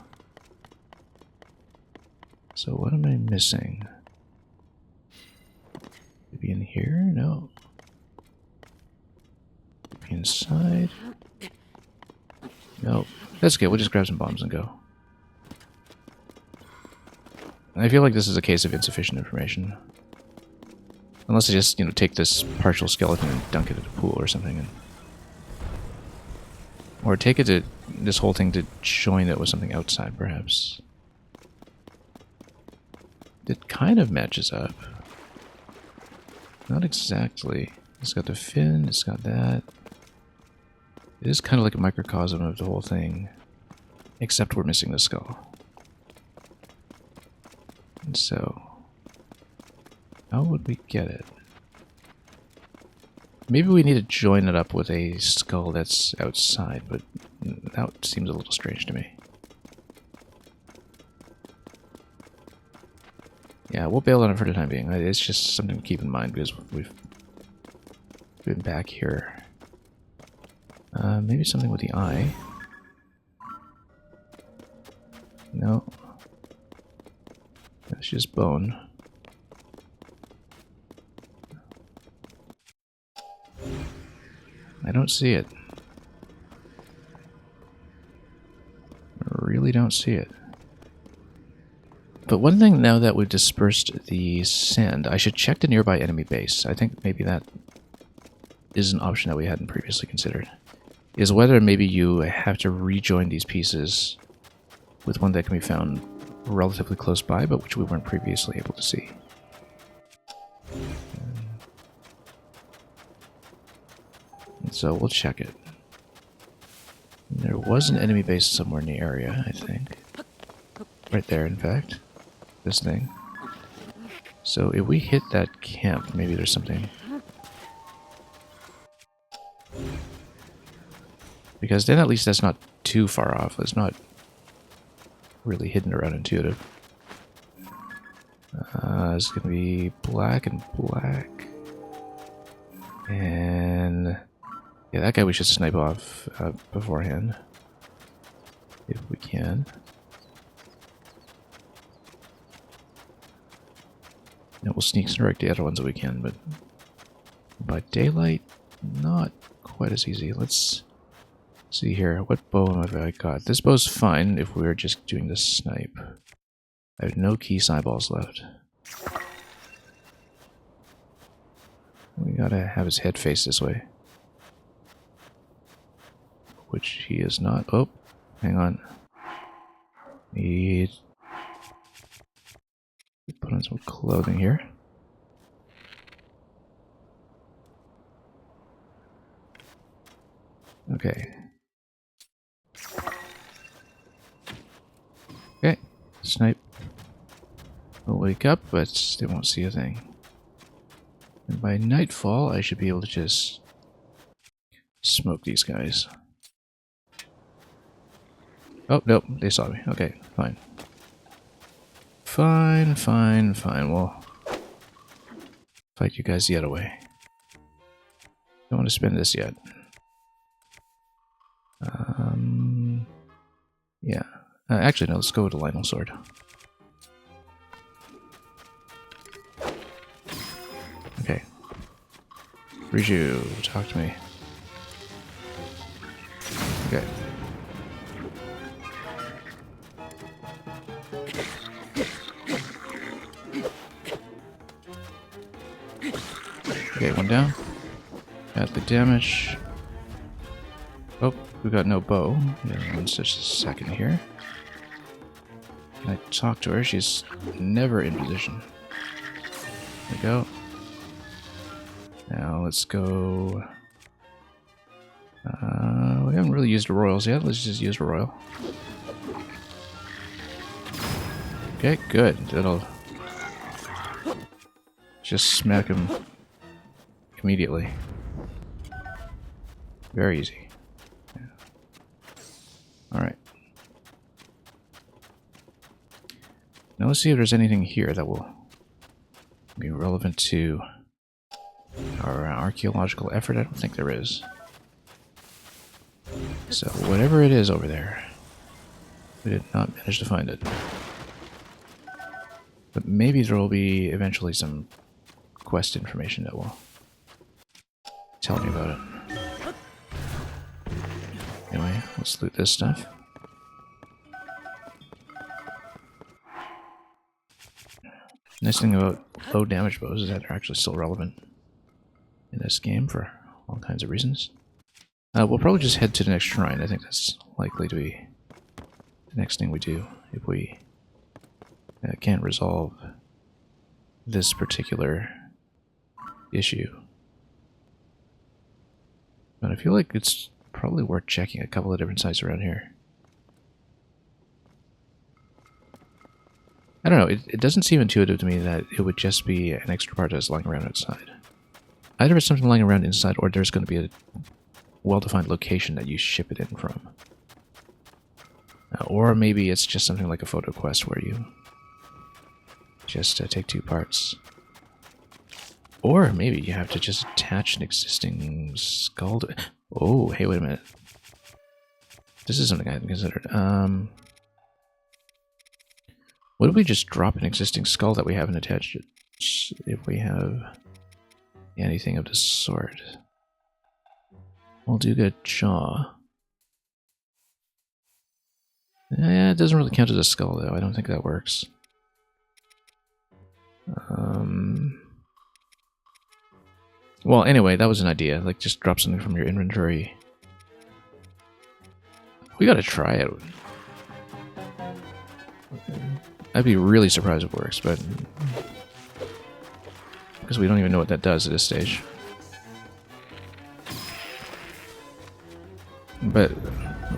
So what am I missing? Maybe in here? No. Maybe inside? Nope. That's okay, we'll just grab some bombs and go. I feel like this is a case of insufficient information. Unless I just, take this partial skeleton and dunk it in a pool or something. Or take it to this whole thing to join it with something outside, perhaps. It kind of matches up. Not exactly. It's got the fin, it's got that. It is kind of like a microcosm of the whole thing. Except we're missing the skull. And so, how would we get it? Maybe we need to join it up with a skull that's outside, but that seems a little strange to me. Yeah, we'll bail on it for the time being. It's just something to keep in mind because we've been back here. Maybe something with the eye. No. That's just bone. I don't see it. I really don't see it. But one thing, now that we've dispersed the sand, I should check the nearby enemy base. I think maybe that is an option that we hadn't previously considered. Is whether maybe you have to rejoin these pieces with one that can be found relatively close by, but which we weren't previously able to see. And so we'll check it. There was an enemy base somewhere in the area, I think. Right there, in fact. This thing. So if we hit that camp, maybe there's something. Because then at least that's not too far off. It's not really hidden around intuitive. It's going to be black and black. And yeah, that guy we should snipe off beforehand. If we can. And we'll sneak strike the other ones that we can, but by daylight, not quite as easy. Let's see here. What bow have I got? This bow's fine if we're just doing the snipe. I have no key eyeballs left. We gotta have his head face this way. Which he is not. Oh, hang on. Need to put on some clothing here. Okay. Okay, snipe. We'll wake up, but they won't see a thing. And by nightfall, I should be able to just smoke these guys. Oh, nope, they saw me. Okay, fine. Fine, fine, fine. We'll fight you guys the other way. Don't want to spend this yet. Yeah. Actually, no, let's go with the Lionel Sword. Okay. Riju, talk to me. Okay. Okay, one down. Got the damage. Oh, we got no bow. In just a second here. Can I talk to her? She's never in position. There we go. Now let's go. We haven't really used the royals yet. Let's just use a royal. Okay, good. That'll just smack him immediately. Very easy. Yeah. Alright. Now let's see if there's anything here that will be relevant to our archaeological effort. I don't think there is. So whatever it is over there, we did not manage to find it. But maybe there will be eventually some quest information that will tell me about it. Anyway, let's loot this stuff. Nice thing about low damage bows is that they're actually still relevant in this game for all kinds of reasons. We'll probably just head to the next shrine. I think that's likely to be the next thing we do if we can't resolve this particular issue. But I feel like it's probably worth checking a couple of different sites around here. I don't know, it doesn't seem intuitive to me that it would just be an extra part that's lying around outside. Either it's something lying around inside, or there's going to be a well-defined location that you ship it in from. Or maybe it's just something like a photo quest where you just take two parts. Or maybe you have to just attach an existing skull to... Oh, hey, wait a minute. This is something I hadn't considered. What if we just drop an existing skull that we haven't attached it? If we have anything of the sort. Molduga jaw. Yeah, it doesn't really count as a skull, though. I don't think that works. Well, anyway, that was an idea. Like, just drop something from your inventory. We gotta try it. I'd be really surprised if it works, but... because we don't even know what that does at this stage. But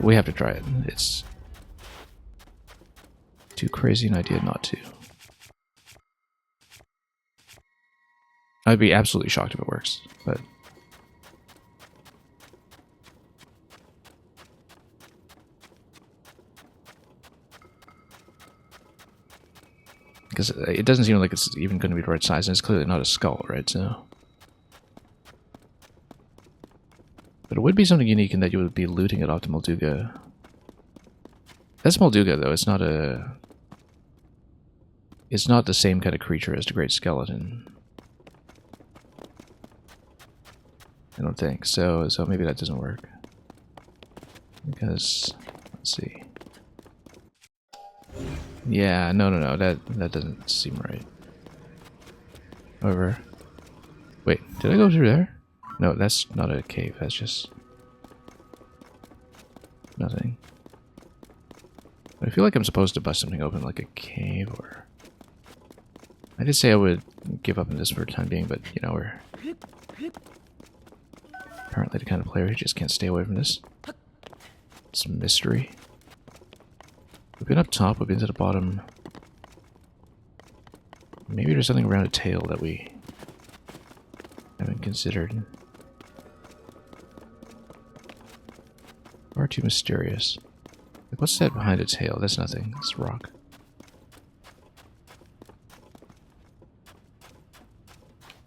we have to try it. It's too crazy an idea not to. I'd be absolutely shocked if it works, but... because it doesn't seem like it's even going to be the right size, and it's clearly not a skull, right? So, but it would be something unique in that you would be looting it off the Molduga. That's Molduga, though. It's not a... it's not the same kind of creature as the Great Skeleton. I don't think so. So maybe that doesn't work. Because, let's see. Yeah, no. That doesn't seem right. However, wait, did I go through there? No, that's not a cave. That's just nothing. But I feel like I'm supposed to bust something open, like a cave, or... I did say I would give up on this for the time being, but you know, we're apparently the kind of player who just can't stay away from this. It's a mystery. We've been up top, we've been to the bottom. Maybe there's something around a tail that we haven't considered. Far too mysterious. Like, what's that behind a tail? That's nothing. It's rock.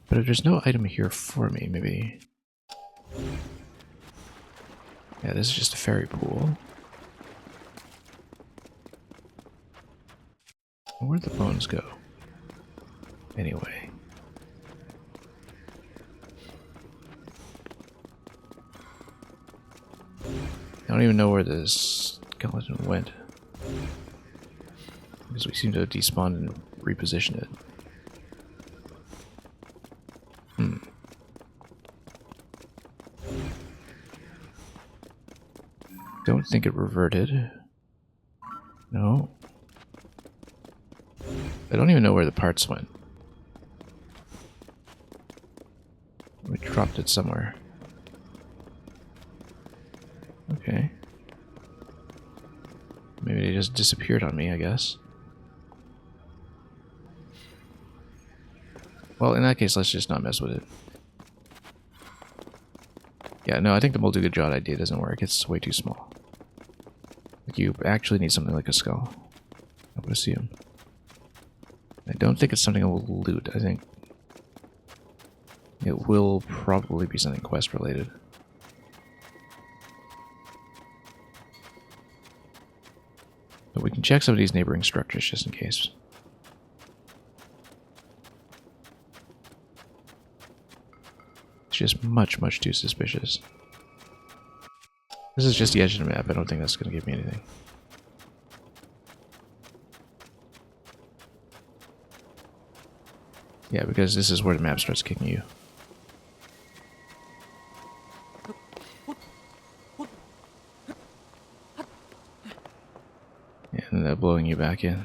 But if there's no item here for me, maybe... yeah, this is just a fairy pool. Where'd the bones go? Anyway. I don't even know where the skeleton went. Because we seem to have despawned and repositioned it. Don't think it reverted. No. I don't even know where the parts went. We dropped it somewhere. Okay. Maybe they just disappeared on me, I guess. Well, in that case, let's just not mess with it. Yeah, no, I think the Molduga jaw idea doesn't work. It's way too small. Like, you actually need something like a skull, I would assume. I don't think it's something I will loot. I think it will probably be something quest related. But we can check some of these neighboring structures just in case. It's just much too suspicious. This is just the edge of the map. I don't think that's going to give me anything. Yeah, because this is where the map starts kicking you. Yeah, and then blowing you back in.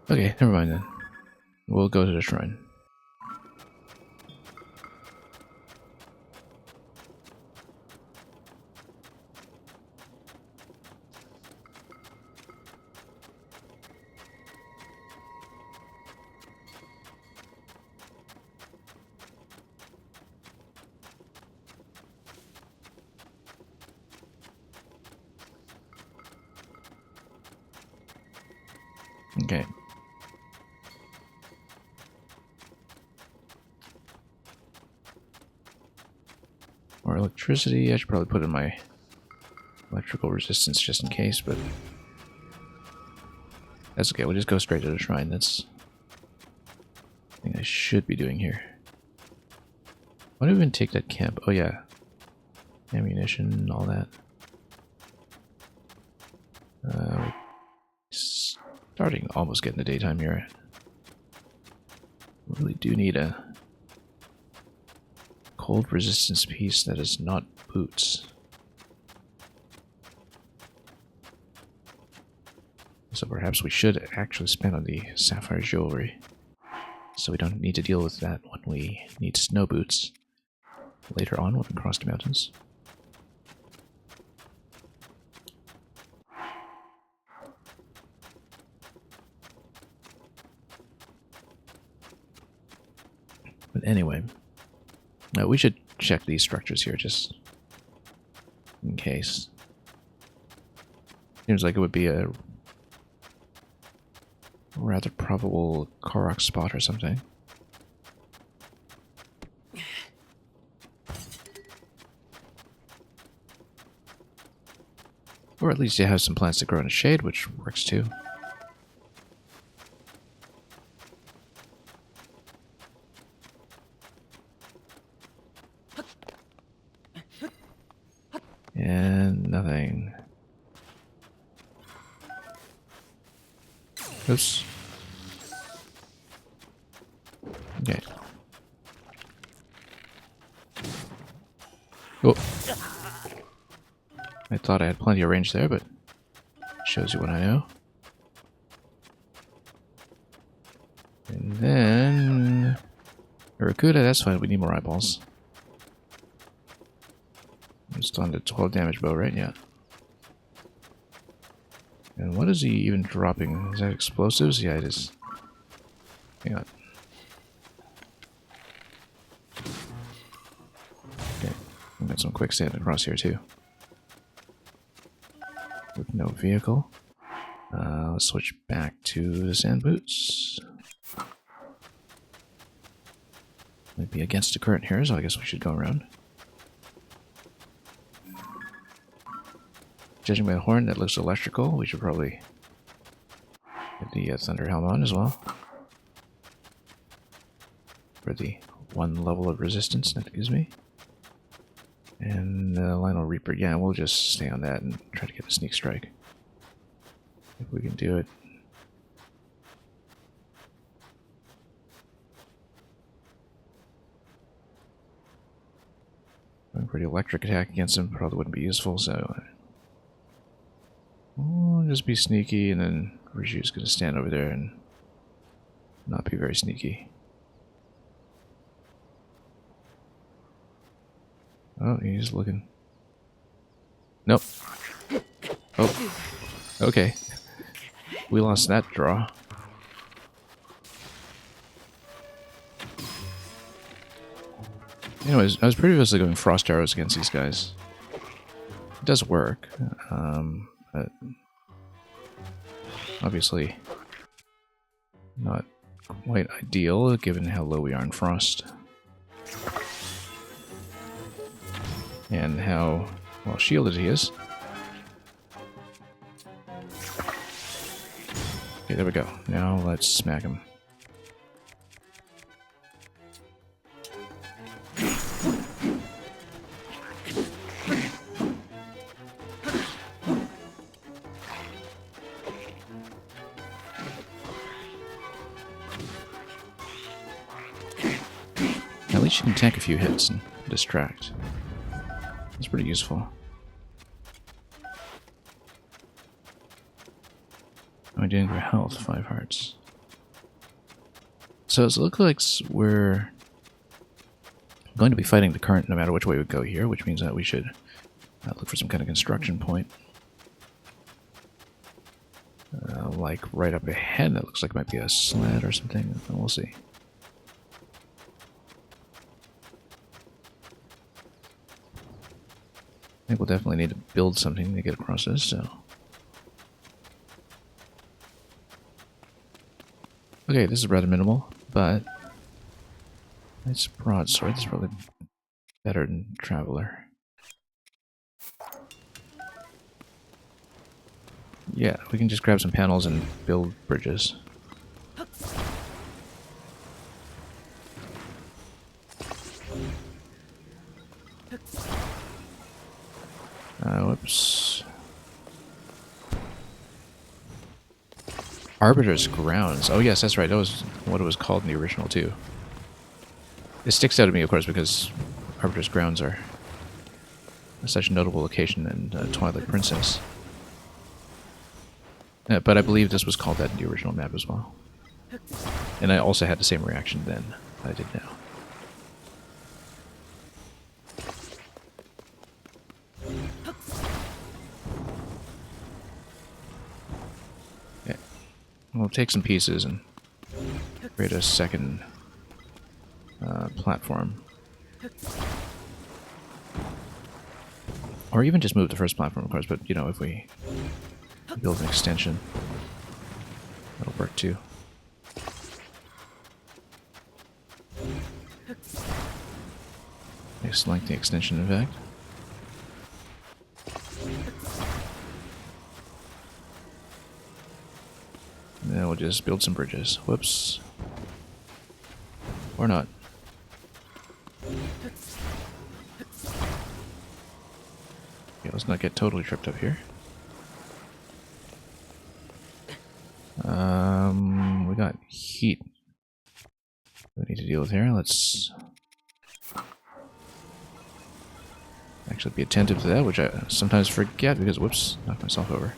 Okay, never mind then. We'll go to the shrine. Okay. More electricity. I should probably put in my electrical resistance just in case, but that's okay. We'll just go straight to the shrine. That's the thing I should be doing here. Why did we even take that camp? Oh yeah. Ammunition and all that. Starting almost getting the daytime here. We really do need a cold resistance piece that is not boots. So perhaps we should actually spend on the sapphire jewelry, so we don't need to deal with that when we need snow boots later on when we cross the mountains. But anyway, we should check these structures here just in case. Seems like it would be a rather probable Korok spot or something. Or at least you have some plants that grow in the shade, which works too. And nothing. Oops. Okay. Oh. I thought I had plenty of range there, but shows you what I know. And then Barracuda, that's fine, we need more eyeballs. Just on the 12 damage bow, right? Yeah. And what is he even dropping? Is that explosives? Yeah, it is. Hang on. Okay. I've got some quicksand across here too. With no vehicle. Let's switch back to the sand boots. Might be against the current here, so I guess we should go around. Judging by the horn, that looks electrical. We should probably get the thunder helm on as well. For the one level of resistance that gives me. And Lionel Reaper, yeah, we'll just stay on that and try to get a sneak strike. If we can do it. Going for the electric attack against him probably wouldn't be useful, so we'll just be sneaky, and then Riju's going to stand over there and not be very sneaky. Oh, he's looking. Nope. Oh. Okay. We lost that draw. Anyways, I was previously going frost arrows against these guys. It does work. But obviously not quite ideal given how low we are in frost. And how well shielded he is. Okay, there we go. Now let's smack him. At least you can tank a few hits and distract. That's pretty useful. How am I doing for health? 5 hearts. So it looks like we're going to be fighting the current no matter which way we go here, which means that we should look for some kind of construction point. Like right up ahead, that looks like it might be a sled or something. We'll see. I think we'll definitely need to build something to get across this, so. Okay, this is rather minimal, but it's broadsword. This is probably better than Traveler. Yeah, we can just grab some panels and build bridges. Whoops. Arbiter's Grounds. Oh yes, that's right. That was what it was called in the original too. It sticks out to me, of course, because Arbiter's Grounds are such a notable location in Twilight Princess. But I believe this was called that in the original map as well. And I also had the same reaction then that I did now. Yeah. We'll take some pieces and create a second platform. Or even just move the first platform, of course, but, you know, if we build an extension, that'll work too. Nice lengthy extension, in fact. And then we'll just build some bridges. Whoops. Or not. Okay, let's not get totally tripped up here. We got heat we need to deal with here. Let's actually be attentive to that, which I sometimes forget because, whoops, knocked myself over.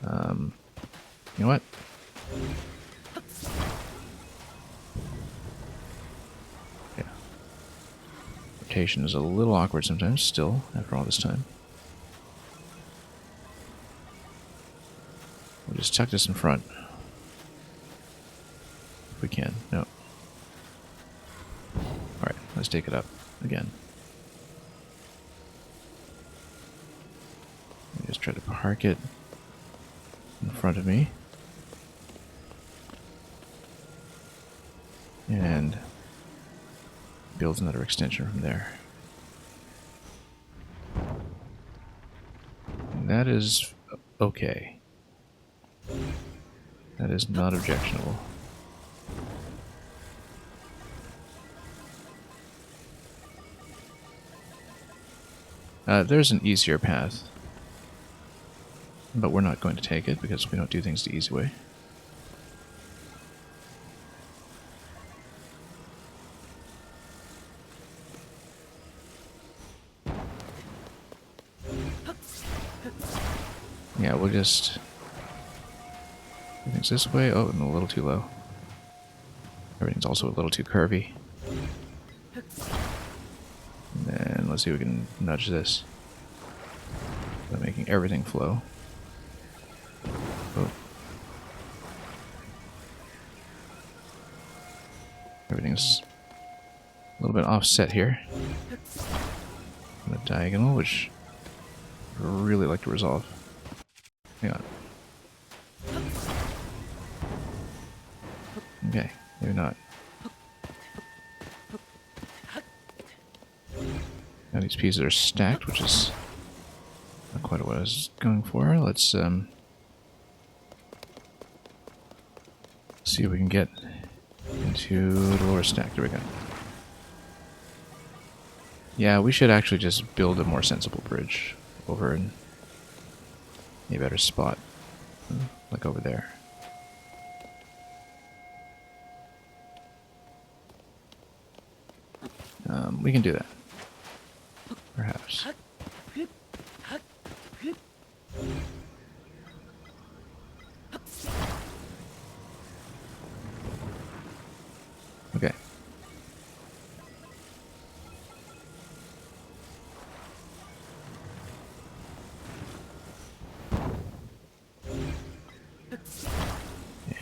You know what? Yeah. Rotation is a little awkward sometimes, still, after all this time. We'll just tuck this in front. If we can. No. Alright, let's take it up again. Just try to park it in front of me. And build another extension from there. And that is okay. That is not objectionable. There's an easier path. But we're not going to take it because we don't do things the easy way. Yeah, we'll just do things this way. Oh, and a little too low. Everything's also a little too curvy. And then let's see if we can nudge this by making everything flow. Oh. Everything's a little bit offset here. On the diagonal, which I really like to resolve. Hang on. Okay, maybe not. Now these pieces are stacked, which is not quite what I was going for. Let's see if we can get into the lower stack. There we go. Yeah, we should actually just build a more sensible bridge over in a better spot, like over there. We can do that, perhaps. Okay.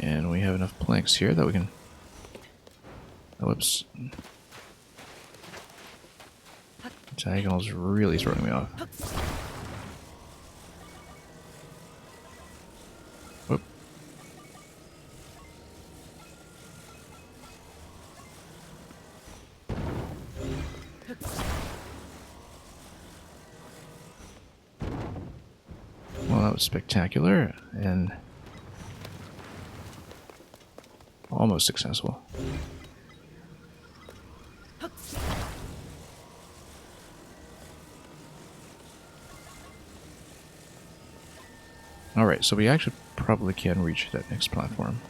And we have enough planks here that we can... Oh, whoops. Diagonal's really throwing me off. Whoop. Well, that was spectacular and almost successful. Alright, so we actually probably can reach that next platform.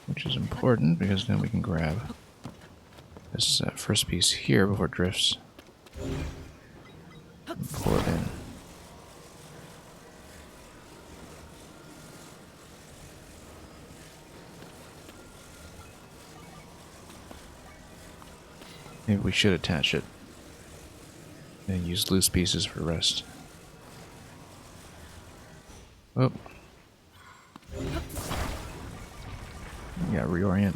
Which is important, because then we can grab this first piece here before it drifts. And pull it in. Maybe we should attach it. And use loose pieces for the rest. Oh. Yeah, reorient.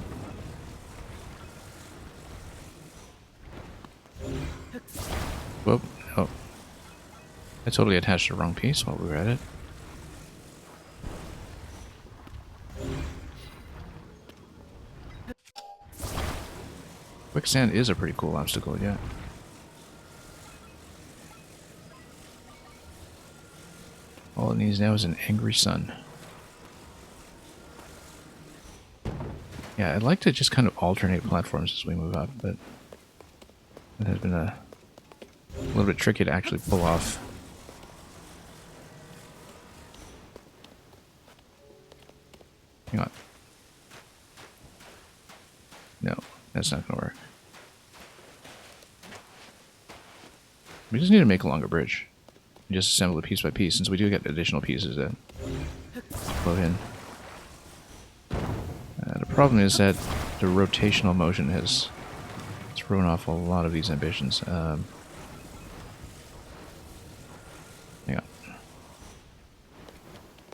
Whoop. Oh. I totally attached the wrong piece while we were at it. Quicksand is a pretty cool obstacle, yeah. All it needs now is an angry sun. Yeah, I'd like to just kind of alternate platforms as we move up, but it has been a little bit tricky to actually pull off. Hang on. No, that's not going to work. We just need to make a longer bridge. And just assemble it piece by piece, since we do get additional pieces that float in. The problem is that the rotational motion has thrown off a lot of these ambitions. Hang on.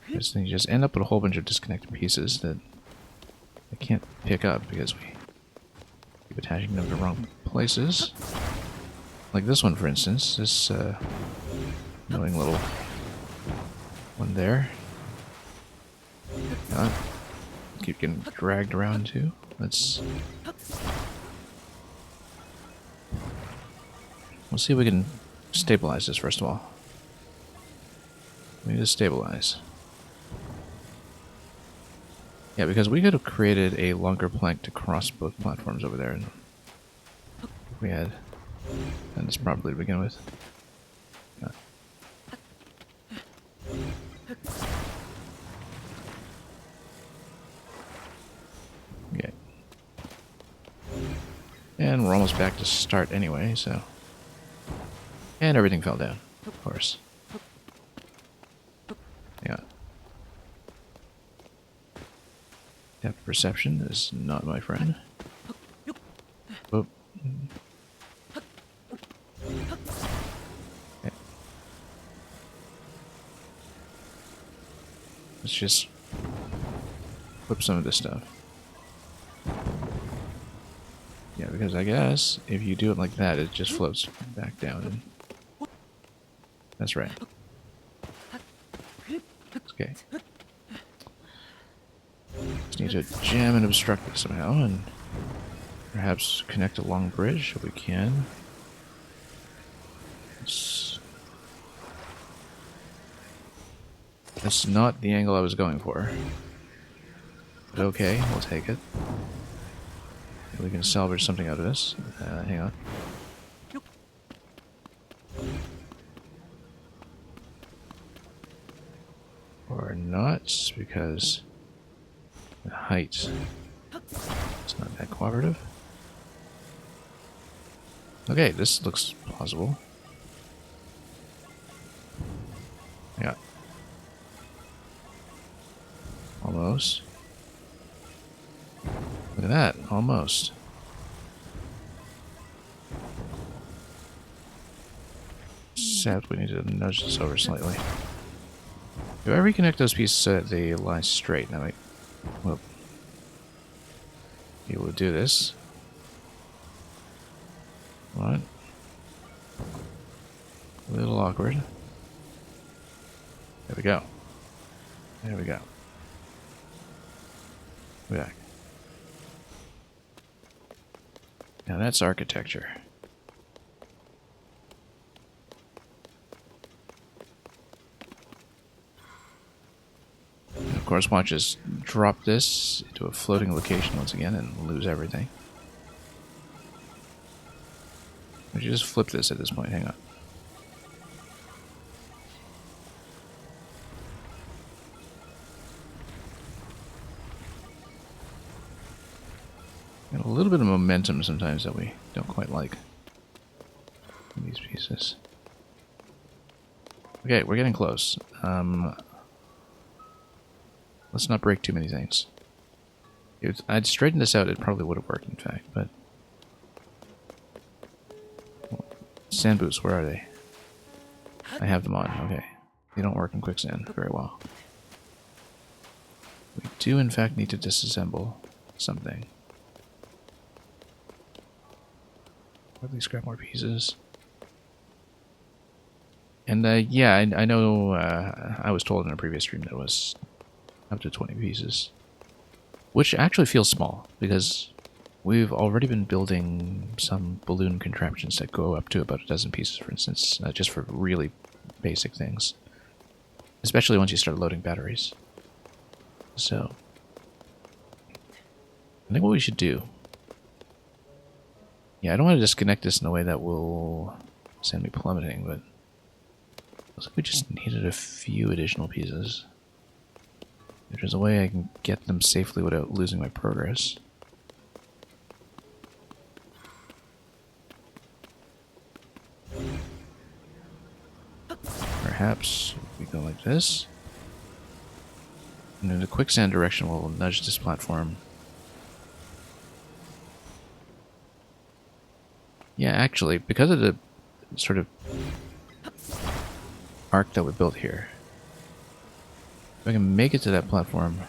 This thing, you just end up with a whole bunch of disconnected pieces that I can't pick up because we keep attaching them to the wrong places. Like this one, for instance. This annoying little one there. Hang on. Keep getting dragged around too. Let's see if we can stabilize this first of all. We need to stabilize. Yeah, because we could have created a longer plank to cross both platforms over there. If we had done this properly to begin with. Yeah. Okay. And we're almost back to start anyway, so... And everything fell down, of course. Yeah. Depth perception is not my friend. Oh. Okay. Let's just flip some of this stuff. Yeah, because I guess if you do it like that, it just floats back down. And that's right. Okay. Just need to jam and obstruct it somehow, and perhaps connect a long bridge if we can. That's not the angle I was going for. But okay, we'll take it. We can salvage something out of this. Hang on. Or not, because the height is not that cooperative. Okay, this looks plausible. Yeah. Almost. Look at that, almost. Except we need to nudge this over slightly. Do I reconnect those pieces so that they lie straight? Now, well, be able to do this. What? A little awkward. There we go. There we go. Back. Now that's architecture. And of course, watch us drop this into a floating location once again and lose everything. We should just flip this at this point. Hang on. little bit of momentum sometimes that we don't quite like in these pieces. Okay, we're getting close. Let's not break too many things. If I'd straightened this out, it probably would have worked, in fact, but... Sand boots, where are they? I have them on, okay. They don't work in quicksand very well. We do, in fact, need to disassemble something. Or at least grab more pieces. And, yeah, I know I was told in a previous stream that it was up to 20 pieces. Which actually feels small, because we've already been building some balloon contraptions that go up to about a dozen pieces, for instance, just for really basic things. Especially once you start loading batteries. So, I think what we should do... Yeah, I don't want to disconnect this in a way that will send me plummeting, but... Looks like we just needed a few additional pieces. If there's a way I can get them safely without losing my progress. Perhaps we go like this. And in the quicksand direction, we'll nudge this platform. Yeah, actually, because of the sort of arc that we built here, if I can make it to that platform...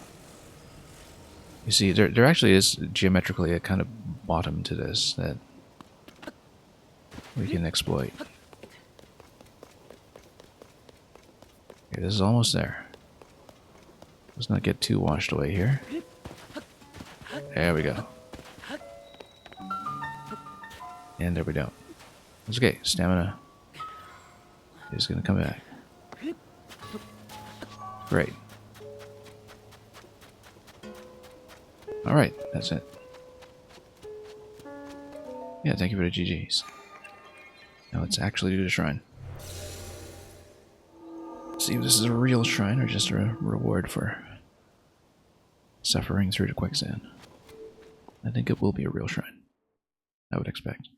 You see, there actually is geometrically a kind of bottom to this that we can exploit. Okay, this is almost there. Let's not get too washed away here. There we go. And there we go. It's okay, stamina is going to come back. Great. Alright, that's it. Yeah, thank you for the GGs. Now let's actually do the shrine. See if this is a real shrine or just a reward for suffering through the quicksand. I think it will be a real shrine. I would expect.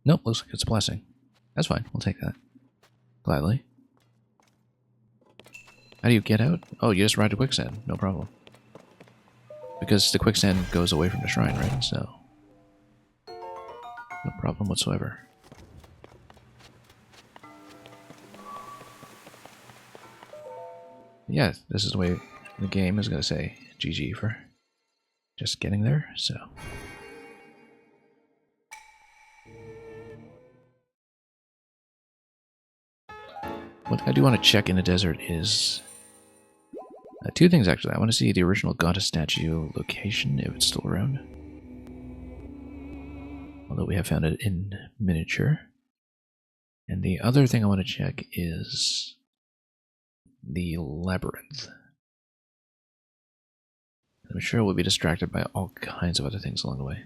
Nope, looks like it's a blessing. That's fine, we'll take that. Gladly. How do you get out? Oh, you just ride to quicksand, no problem. Because the quicksand goes away from the shrine, right? So, no problem whatsoever. Yeah, this is the way the game is going to say GG for just getting there, so... What I do want to check in the desert is... two things, actually. I want to see the original goddess statue location, if it's still around. Although we have found it in miniature. And the other thing I want to check is... the labyrinth. I'm sure we'll be distracted by all kinds of other things along the way.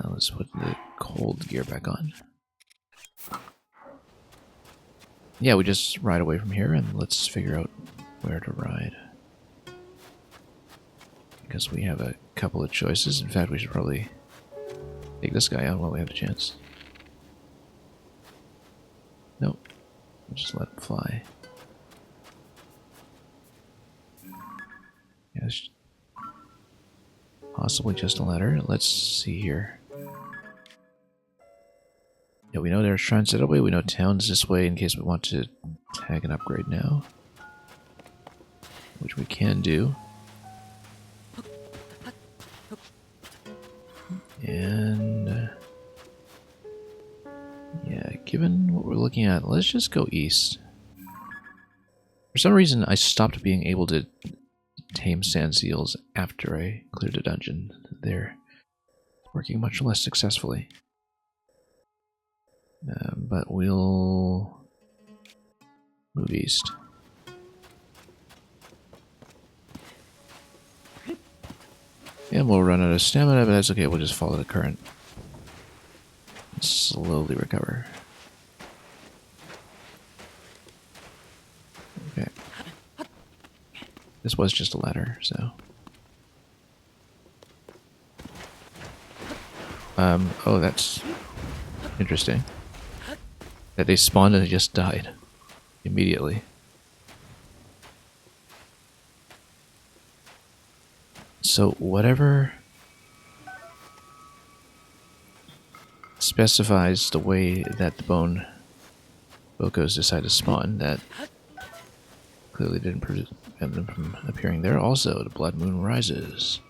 Let's put the cold gear back on. Yeah, we just ride away from here, and let's figure out where to ride. Because we have a couple of choices. In fact, we should probably take this guy out while we have the chance. Nope. We'll just let him fly. Yes. Possibly just a ladder. Let's see here. Yeah, we know there's shrines that way. We know town's this way in case we want to tag an upgrade now. Which we can do. And... yeah, given what we're looking at, let's just go east. For some reason, I stopped being able to tame sand seals after I cleared the dungeon. They're working much less successfully. But we'll move east. And we'll run out of stamina, but that's okay. We'll just follow the current. And slowly recover. Okay. This was just a ladder, so... oh, that's interesting. That they spawned and they just died immediately. So whatever specifies the way that the bone Bocos decide to spawn, that clearly didn't prevent them from appearing there. Also, the blood moon rises.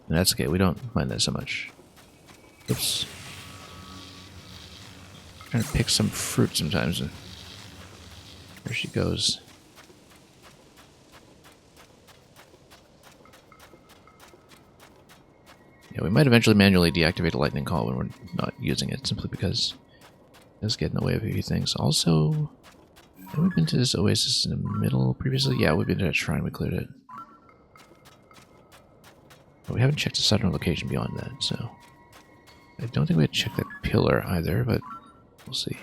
And that's okay, we don't mind that so much. Oops. Trying to pick some fruit sometimes, and there she goes. Yeah, we might eventually manually deactivate a lightning call when we're not using it, simply because it does get in the way of a few things. Also, have we been to this oasis in the middle previously? Yeah, we've been to that shrine, we cleared it. But we haven't checked the southern location beyond that, so... I don't think we had checked that pillar either, but we'll see.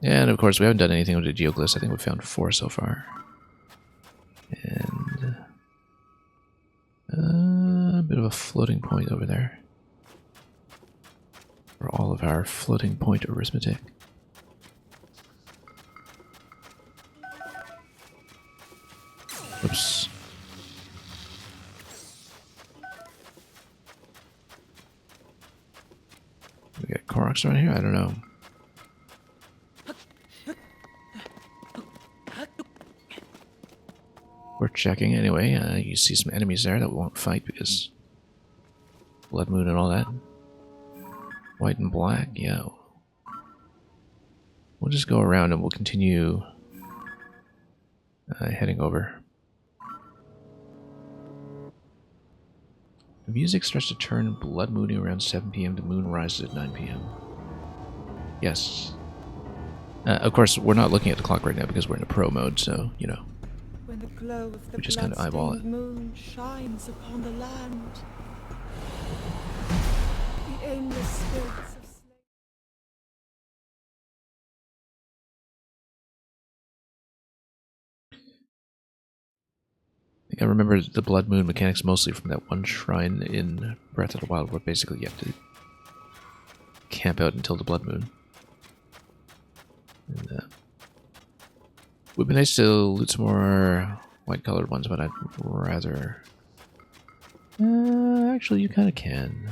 Yeah, and of course we haven't done anything with the geoglyphs. I think we've found 4 so far. And... a bit of a floating point over there. For all of our floating point arithmetic. Oops. We got Koroks around here? I don't know. We're checking anyway. You see some enemies there that we won't fight because blood moon and all that. White and black, yeah. We'll just go around and we'll continue heading over. The music starts to turn blood moony around 7 p.m. The moon rises at 9 p.m. Yes. Of course, we're not looking at the clock right now because we're in a pro mode, so, you know. When the glow of the we just kind of eyeball it. Moon shines upon the land. The aimless spirits of slavery. I think I remember the blood moon mechanics mostly from that one shrine in Breath of the Wild where basically you have to camp out until the blood moon. And, would be nice to loot some more white-colored ones, but I'd rather... actually, you kind of can.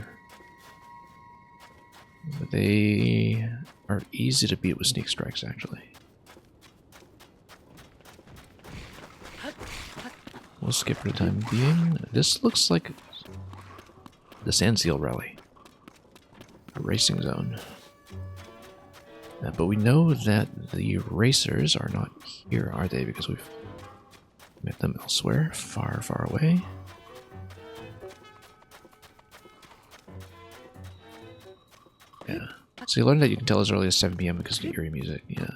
But they are easy to beat with sneak strikes, actually. We'll skip for the time being. This looks like the Sand Seal Rally. A racing zone. But we know that the racers are not here, are they? Because we've met them elsewhere, far, far away. Yeah. So you learned that you can tell as early as 7 p.m. because of the eerie music, yeah.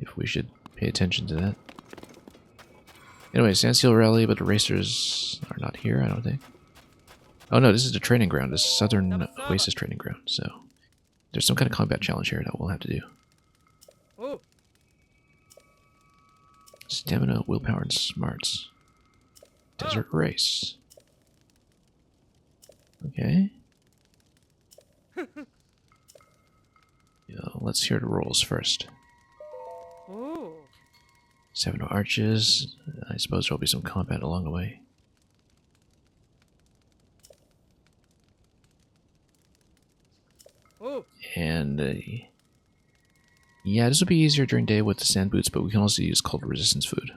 If we should pay attention to that. Anyway, Sand Seal Rally, but the racers are not here, I don't think. Oh no, this is the training ground, this is Southern Oasis training ground, so... There's some kind of combat challenge here that we'll have to do. Oh. Stamina, willpower, and smarts. Desert race. Okay. Yeah, let's hear the rolls first. Oh. 7 arches. I suppose there'll be some combat along the way. Oh. And, yeah, this will be easier during day with the sand boots, but we can also use cold resistance food.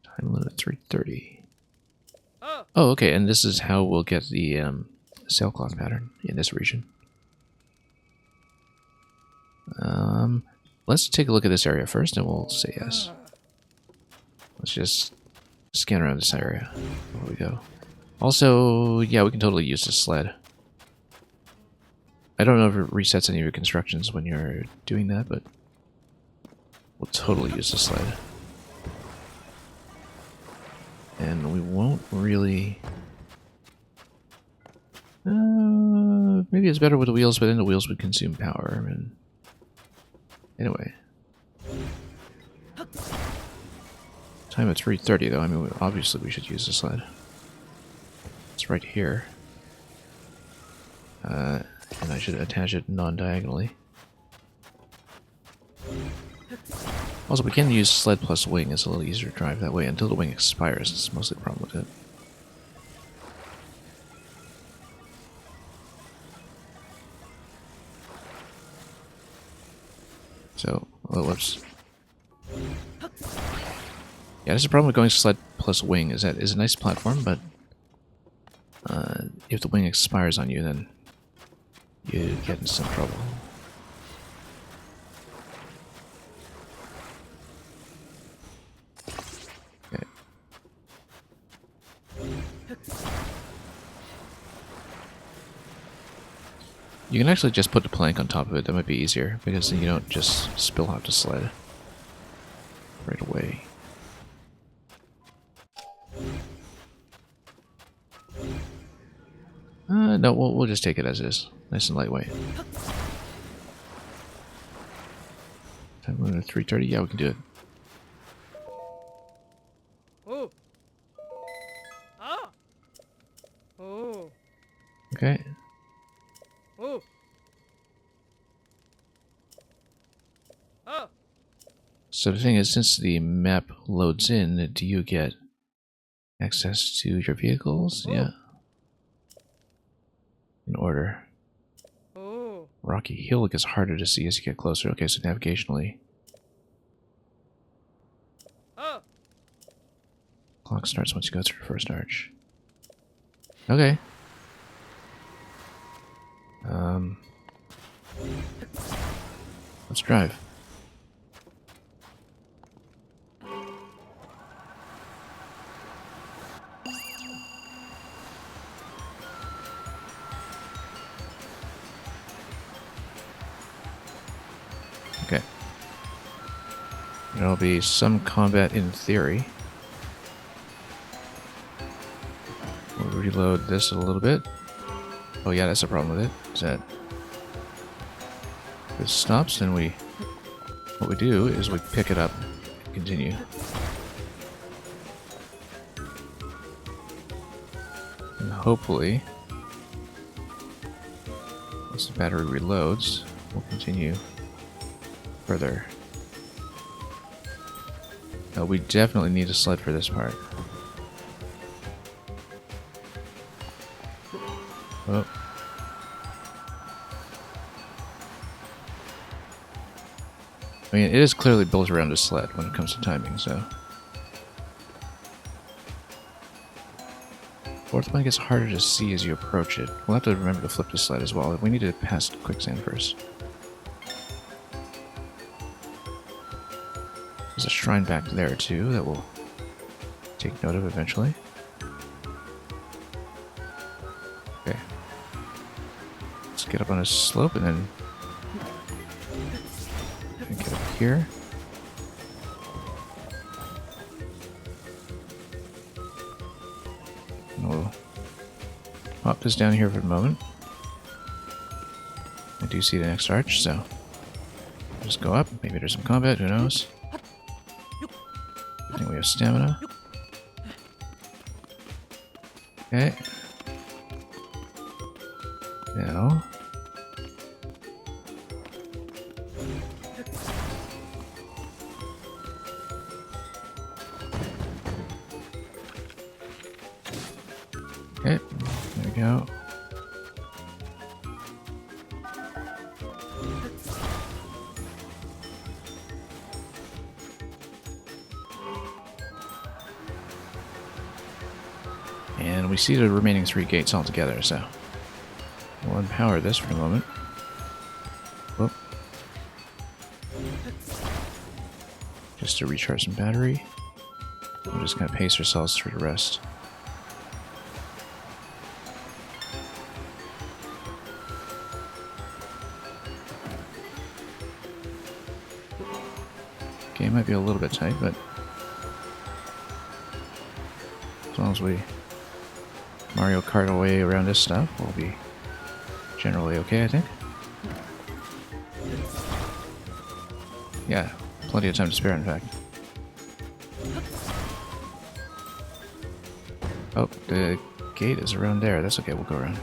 Time limit 3:30. Oh, okay, and this is how we'll get the sailcloth pattern in this region. Let's take a look at this area first, and we'll say yes. Let's just scan around this area. There we go. Also, yeah, we can totally use this sled. I don't know if it resets any of your constructions when you're doing that, but we'll totally use the sled. And we won't really... maybe it's better with the wheels, but then the wheels would consume power. And anyway. Time at 3:30 though. I mean, obviously we should use the sled. It's right here. And I should attach it non-diagonally. Also, we can use sled plus wing. It's a little easier to drive that way until the wing expires. It's mostly the problem with it. So, oh, whoops. Yeah, that's the problem with going sled plus wing, is that it's a nice platform, but if the wing expires on you, then you get in some trouble. Okay. You can actually just put the plank on top of it. That might be easier, because then you don't just spill out the sled right away. No, we'll just take it as is. Nice and lightweight. Time limit 3:30? Yeah, we can do it. Oh. Ah. Oh. Okay. Oh. Oh. So the thing is, since the map loads in, do you get access to your vehicles? Oh. Yeah. In order. Oh. Rocky Hill gets harder to see as you get closer. Okay, so navigationally. Oh. Clock starts once you go through the first arch. Okay. Let's drive. Okay. There'll be some combat in theory. We'll reload this a little bit. Oh yeah, that's the problem with it. Is that if it stops, then what we do is we pick it up and continue. And hopefully, once the battery reloads, we'll continue further. We definitely need a sled for this part. Oh. I mean, it is clearly built around a sled when it comes to timing, so... Fourth one gets harder to see as you approach it. We'll have to remember to flip the sled as well. We need to pass quicksand first. There's a shrine back there, too, that we'll take note of eventually. Okay. Let's get up on a slope and then get up here. And we'll pop this down here for a moment. I do see the next arch, so just go up. Maybe there's some combat, who knows? I think we have stamina. Okay. Now. Okay, there we go. And we see the remaining 3 gates altogether, so we'll unpower this for a moment. Whoop. Just to recharge some battery. We'll just kind of pace ourselves through the rest. Okay, it might be a little bit tight, but long as we Mario Kart our way around this stuff, we'll be generally okay, I think. Yeah, plenty of time to spare, in fact. Oh, the gate is around there. That's okay, we'll go around.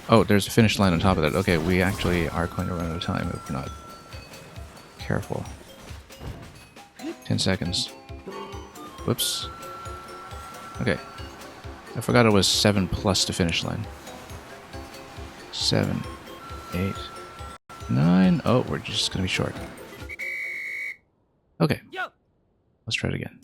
Oh, there's a finish line on top of that. Okay, we actually are going to run out of time if we're not careful. 10 seconds. Whoops. Okay. I forgot it was 7 plus the finish line. 7, 8, 9. Oh, we're just going to be short. Okay. Let's try it again.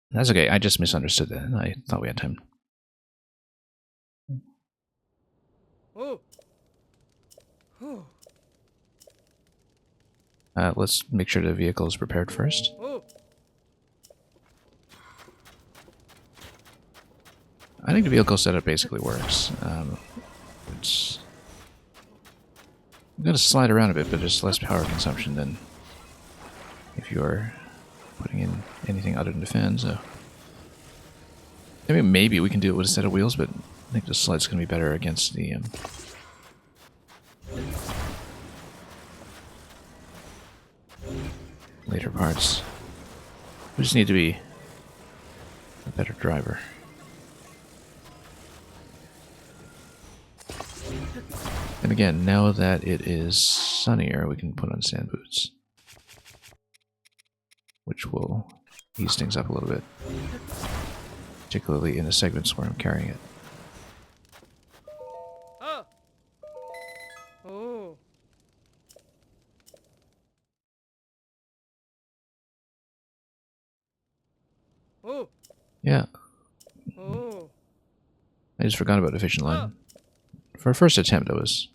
That's okay. I just misunderstood that. I thought we had time. Oh. Oh. Let's make sure the vehicle is prepared first. Oh. I think the vehicle setup basically works. It's going to slide around a bit, but there's less power consumption than if you're putting in anything other than the fan, so... I mean, maybe we can do it with a set of wheels, but I think the slide's going to be better against the... later parts. We just need to be a better driver. And again, now that it is sunnier, we can put on sand boots, which will ease things up a little bit, particularly in the segments where I'm carrying it. Oh. Oh. Oh. Yeah, Oh. I just forgot about efficient line. For a first attempt, it was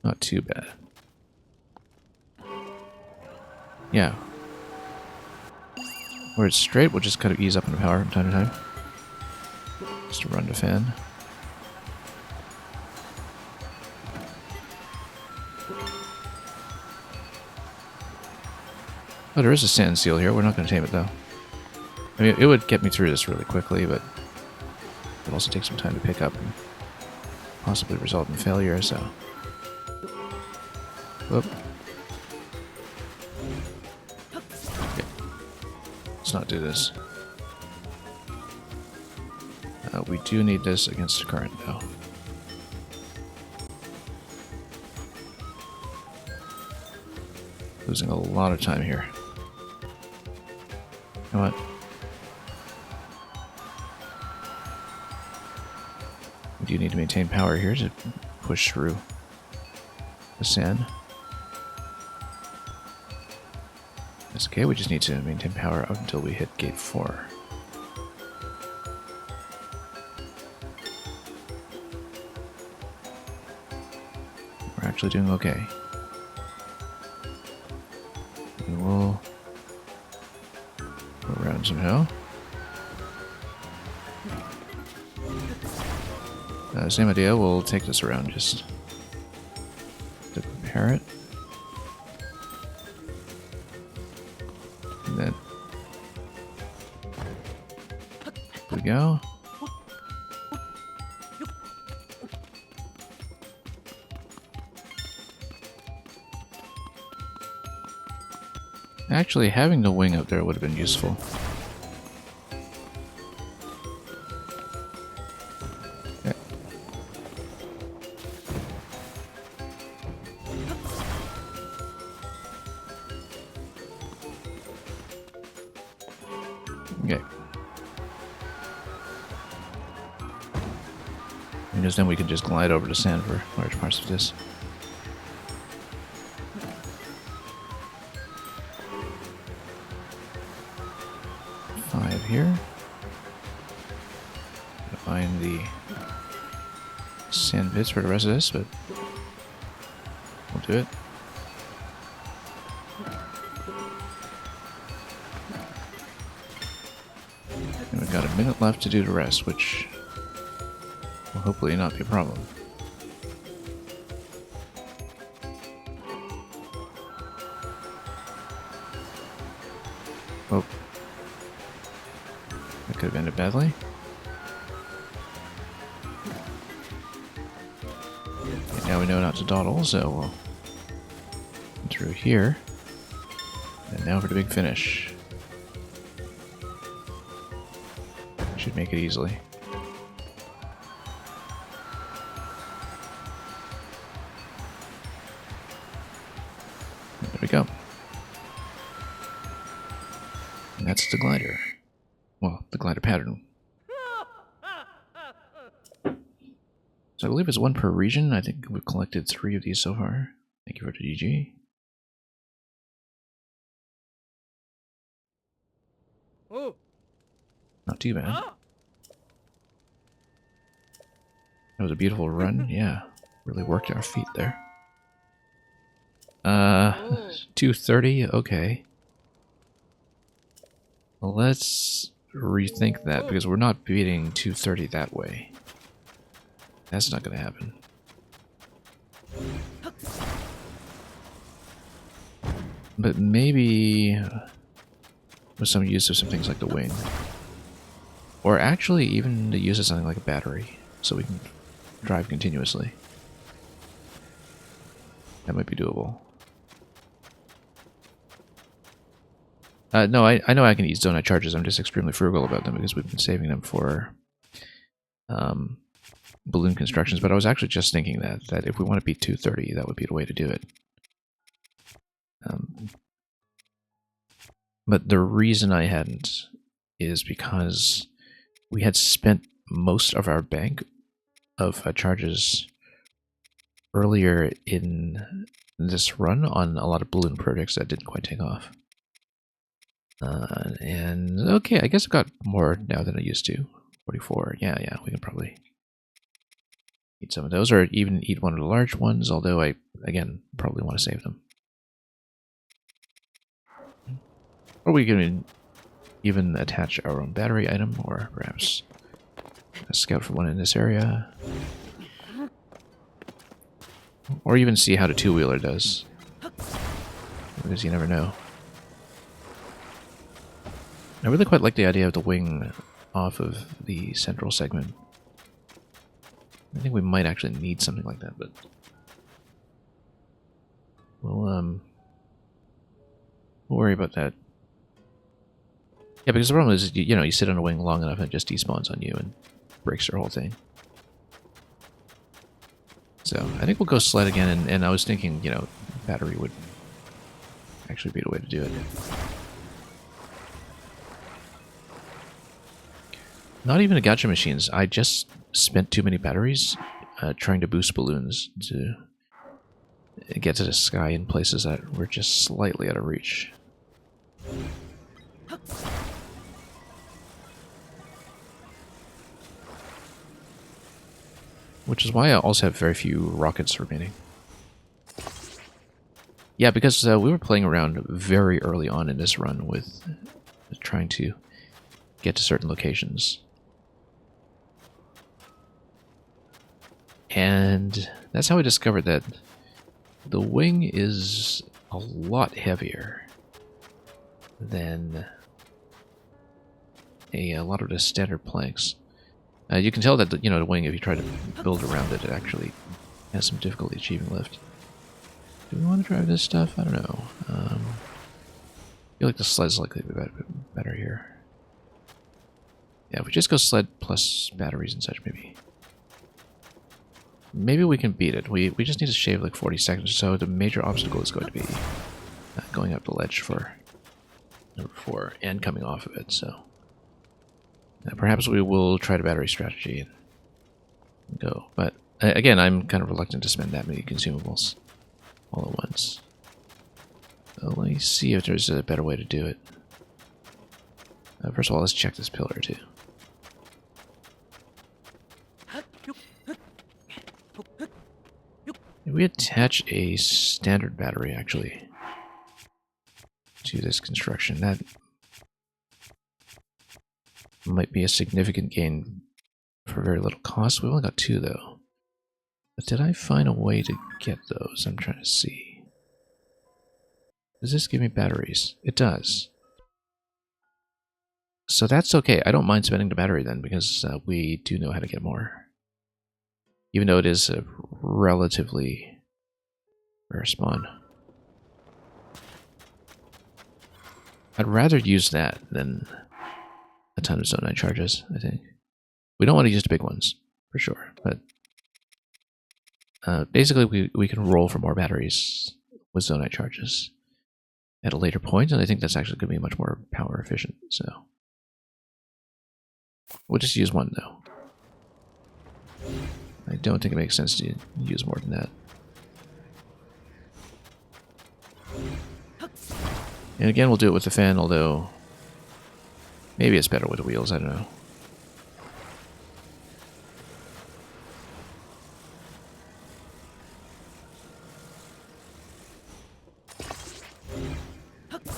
not too bad. Yeah. Where it's straight, we'll just kind of ease up on the power from time to time. Just to run the fan. Oh, there is a sand seal here. We're not going to tame it, though. I mean, it would get me through this really quickly, but it would also take some time to pick up and possibly result in failure, so... Whoop. Okay. Let's not do this. We do need this against the current, though. Losing a lot of time here. Come on. We do need to maintain power here to push through the sand. That's okay, we just need to maintain power up until we hit gate 4. We're actually doing okay. We will go around somehow. Same idea, we'll take this around just to prepare it. And then here we go. Actually, having the wing up there would have been useful. Okay. Okay. Because then we can just glide over the sand for large parts of this. Here. Find the sand pits for the rest of this, but we'll do it. And we've got a minute left to do the rest, which will hopefully not be a problem. Oh. That could have ended badly. Okay, now we know not to dawdle, so we'll go through here. And now for the big finish. Should make it easily. There we go. And that's the glider. Well, the glider pattern. So I believe it's one per region. I think we've collected 3 of these so far. Thank you for the GG. Ooh. Not too bad. Ah. That was a beautiful run. Yeah, really worked our feet there. Ooh. 230. Okay. Well, let's rethink that because we're not beating 230 that way. That's not going to happen. But maybe with some use of some things like the wing. Or actually even the use of something like a battery, so we can drive continuously. That might be doable. No, I know I can eat donut charges. I'm just extremely frugal about them because we've been saving them for balloon constructions. But I was actually just thinking that if we want to beat 230, that would be the way to do it. But the reason I hadn't is because we had spent most of our bank of charges earlier in this run on a lot of balloon projects that didn't quite take off. And okay, I guess I've got more now than I used to. 44, yeah, we can probably eat some of those, or even eat one of the large ones, although I, again, probably want to save them. Or we can even attach our own battery item, or perhaps a scout for one in this area. Or even see how the two-wheeler does. Because you never know. I really quite like the idea of the wing off of the central segment. I think we might actually need something like that, but we'll worry about that. Yeah, because the problem is, you know, you sit on a wing long enough and it just despawns on you and breaks your whole thing. So, I think we'll go sled again, and I was thinking, you know, battery would actually be the way to do it. Not even the gacha machines. I just spent too many batteries trying to boost balloons to get to the sky in places that were just slightly out of reach. Which is why I also have very few rockets remaining. Yeah, because we were playing around very early on in this run with trying to get to certain locations. And that's how I discovered that the wing is a lot heavier than a lot of the standard planks. You can tell that the wing, if you try to build around it, it actually has some difficulty achieving lift. Do we want to drive this stuff? I don't know. I feel like the sled's likely to be better here. Yeah, if we just go sled plus batteries and such, maybe. Maybe we can beat it. We just need to shave like 40 seconds or so. The major obstacle is going to be going up the ledge for number 4 and coming off of it, so... perhaps we will try the battery strategy and go. But, again, I'm kind of reluctant to spend that many consumables all at once. So let me see if there's a better way to do it. First of all, let's check this pillar, too. If we attach a standard battery, actually, to this construction, that might be a significant gain for very little cost. We only got 2, though. But did I find a way to get those? I'm trying to see. Does this give me batteries? It does. So that's okay. I don't mind spending the battery then, because we do know how to get more. Even though it is a relatively rare spawn. I'd rather use that than a ton of zonite charges, I think. We don't want to use the big ones, for sure. But basically, we can roll for more batteries with zonite charges at a later point, and I think that's actually going to be much more power efficient. So we'll just use one, though. I don't think it makes sense to use more than that. And again, we'll do it with the fan, although maybe it's better with the wheels, I don't know.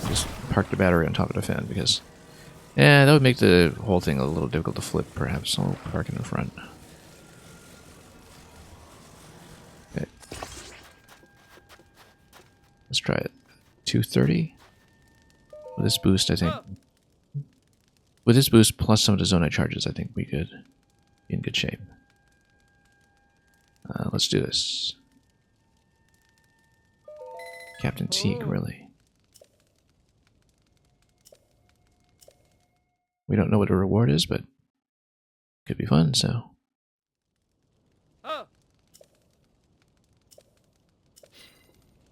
Just park the battery on top of the fan because, that would make the whole thing a little difficult to flip, perhaps. I'll park it in front. Okay. Let's try it. 230. With this boost, I think. With this boost plus some of the zonite charges, I think we could be in good shape. Let's do this. Captain Teague, really. We don't know what the reward is, but could be fun, so.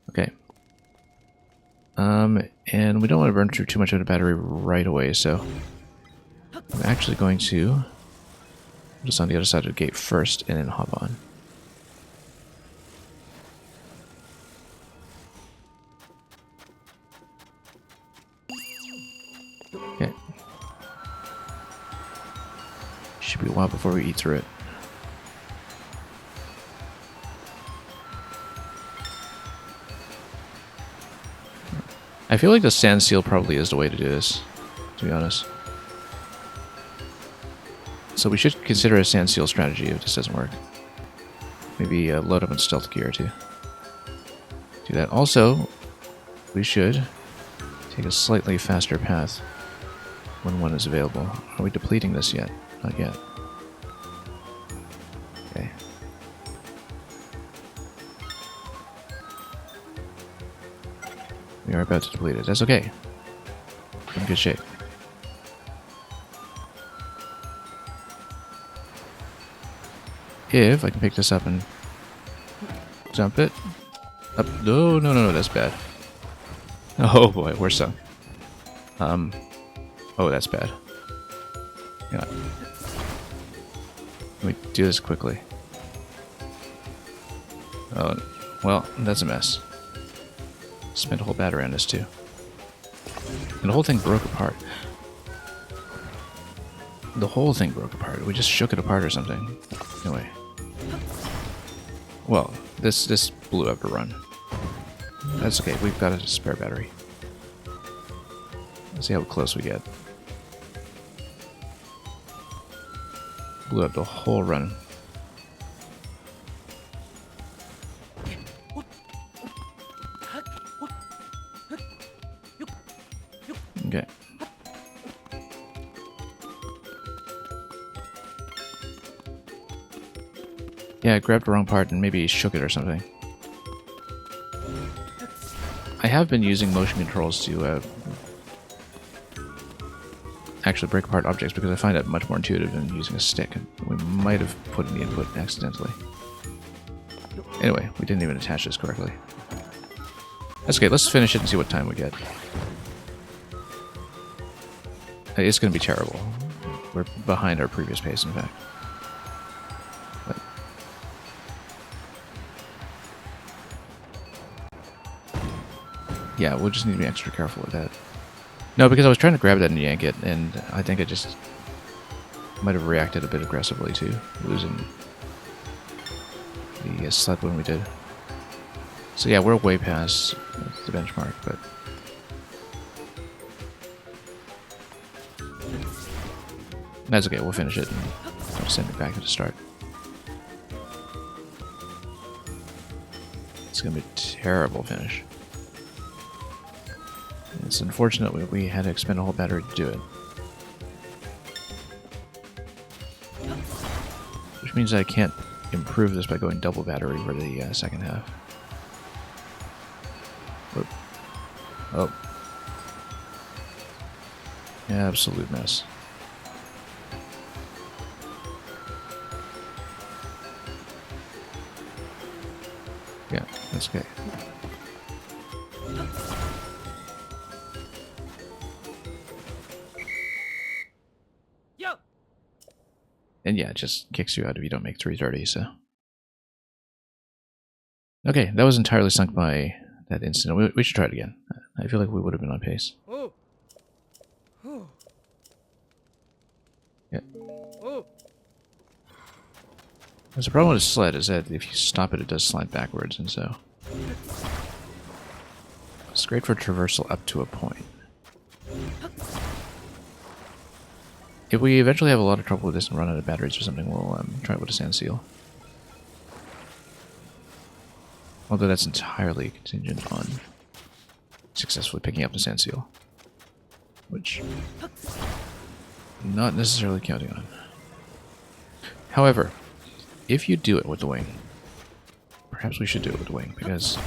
Okay. And we don't want to burn through too much of the battery right away, so I'm actually going to just on the other side of the gate first and then hop on. Okay. Should be a while before we eat through it. I feel like the sand seal probably is the way to do this, to be honest. So we should consider a sand seal strategy if this doesn't work. Maybe load up on stealth gear to do that. Also, we should take a slightly faster path when one is available. Are we depleting this yet? Not yet. Okay. We are about to deplete it. That's okay. We're in good shape. If I can pick this up and jump it. Up. No, no, no, no, that's bad. Oh boy, we're sunk. Oh, that's bad. Yeah. Let me do this quickly. Oh, well, that's a mess. Spent a whole battery on this too. And the whole thing broke apart. The whole thing broke apart. We just shook it apart or something. Anyway. Well, this blew up a run. That's okay, we've got a spare battery. Let's see how close we get. Blew up the whole run. Okay. Yeah, I grabbed the wrong part and maybe shook it or something. I have been using motion controls to actually break apart objects because I find it much more intuitive than using a stick. We might have put in the input accidentally. Anyway, we didn't even attach this correctly. That's okay, let's finish it and see what time we get. It's going to be terrible. We're behind our previous pace, in fact. But yeah, we'll just need to be extra careful with that. No, because I was trying to grab that and yank it, and I think I just might have reacted a bit aggressively to losing the sled when we did. So yeah, we're way past the benchmark, but that's okay, we'll finish it and I'll send it back to the start. It's gonna be a terrible finish. It's unfortunate we had to expend a whole battery to do it. Which means I can't improve this by going double battery for the second half. Whoop. Oh. Absolute mess. Yeah, that's okay. Yo. And yeah, it just kicks you out if you don't make 330, so. Okay, that was entirely sunk by that incident. We should try it again. I feel like we would have been on pace. Ooh. Ooh. Yeah. Ooh. There's a problem with a sled is that if you stop it, it does slide backwards, and so. It's great for traversal up to a point. If we eventually have a lot of trouble with this and run out of batteries or something, we'll try it with a sand seal. Although that's entirely contingent on successfully picking up the sand seal. Which I'm not necessarily counting on. However, if you do it with the wing, perhaps we should do it with the wing, because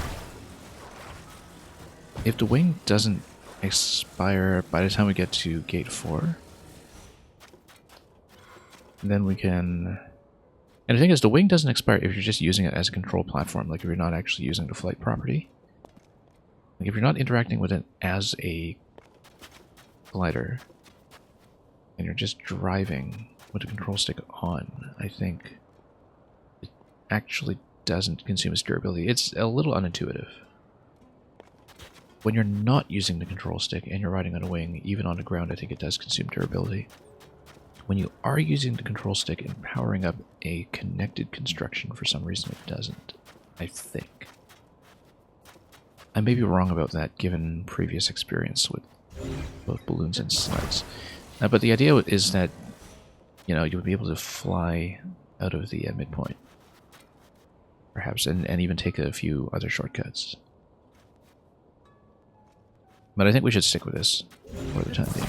if the wing doesn't expire by the time we get to gate 4, then we can... And the thing is, the wing doesn't expire if you're just using it as a control platform, like if you're not actually using the flight property. Like if you're not interacting with it as a glider, and you're just driving with the control stick on, I think it actually doesn't consume its durability. It's a little unintuitive. When you're not using the control stick and you're riding on a wing, even on the ground, I think it does consume durability. When you are using the control stick and powering up a connected construction, for some reason it doesn't, I think. I may be wrong about that, given previous experience with both balloons and sleds. But the idea is that, you know, you would be able to fly out of the midpoint. Perhaps, and even take a few other shortcuts. But I think we should stick with this for the time being.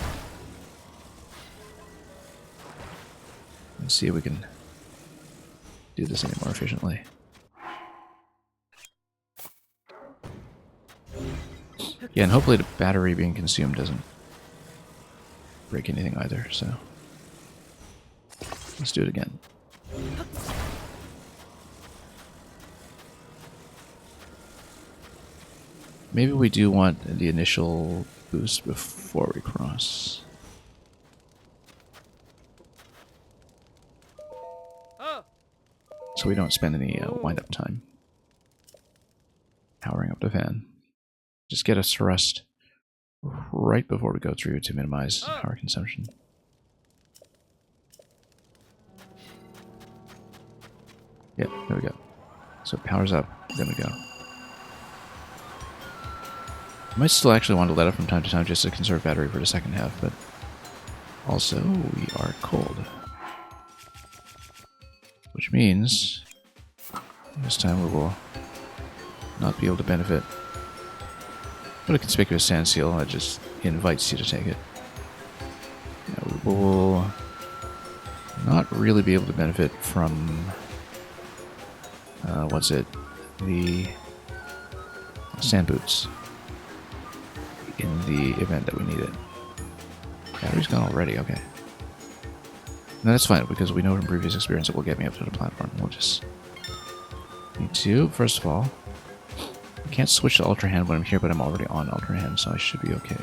And see if we can do this any more efficiently. Yeah, and hopefully the battery being consumed doesn't break anything either, so let's do it again. Maybe we do want the initial boost before we cross. So we don't spend any wind-up time powering up the fan. Just get a thrust right before we go through to minimize power consumption. Yep, there we go. So it powers up, then we go. I might still actually want to let it from time to time just to conserve battery for the second half, but also we are cold. Which means this time we will not be able to benefit. What a conspicuous sand seal that just invites you to take it. Yeah, we will not really be able to benefit from the sand boots in the event that we need it. Battery's gone already, okay. No, that's fine, because we know from previous experience it will get me up to the platform. We'll just need to, first of all, I can't switch to Ultra Hand when I'm here, but I'm already on Ultra Hand, so I should be okay.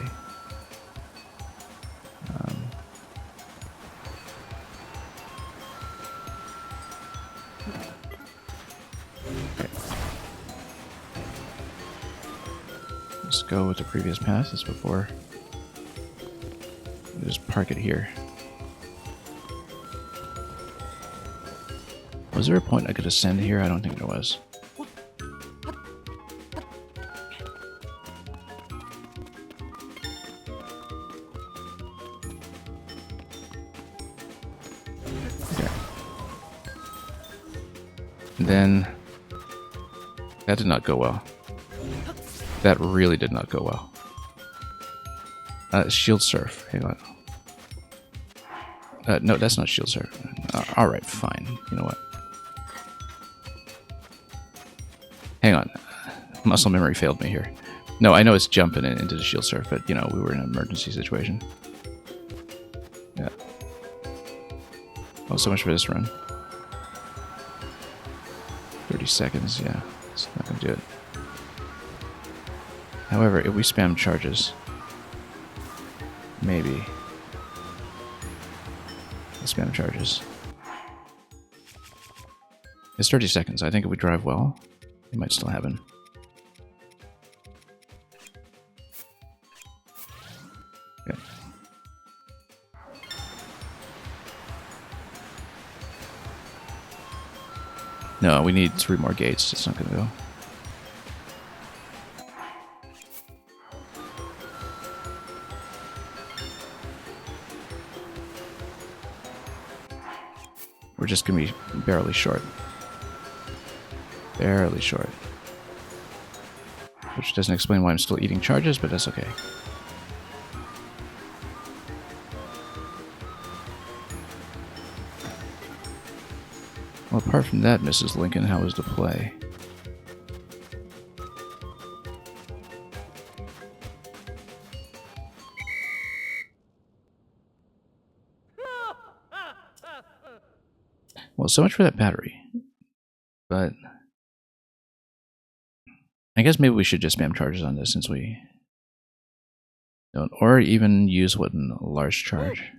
Okay. Let's go with the previous path, as before. Just park it here. Was there a point I could ascend here? I don't think there was. Okay. And then that did not go well. That really did not go well. Shield surf. Hang on. No, that's not shield surf. Alright, fine. You know what? Hang on. Muscle memory failed me here. No, I know it's jumping into the shield surf, but, you know, we were in an emergency situation. Yeah. Oh, so much for this run. 30 seconds, yeah. It's not going to do it. However, if we spam charges... Maybe. Let's spam charges. It's 30 seconds. I think if we drive well, it might still happen. Okay. No, we need 3 more gates. It's not going to go. We're just going to be barely short. Barely short. Which doesn't explain why I'm still eating charges, but that's okay. Well, apart from that, Mrs. Lincoln, how was the play? Well, so much for that battery. But I guess maybe we should just spam charges on this since we don't, or even use one large charge.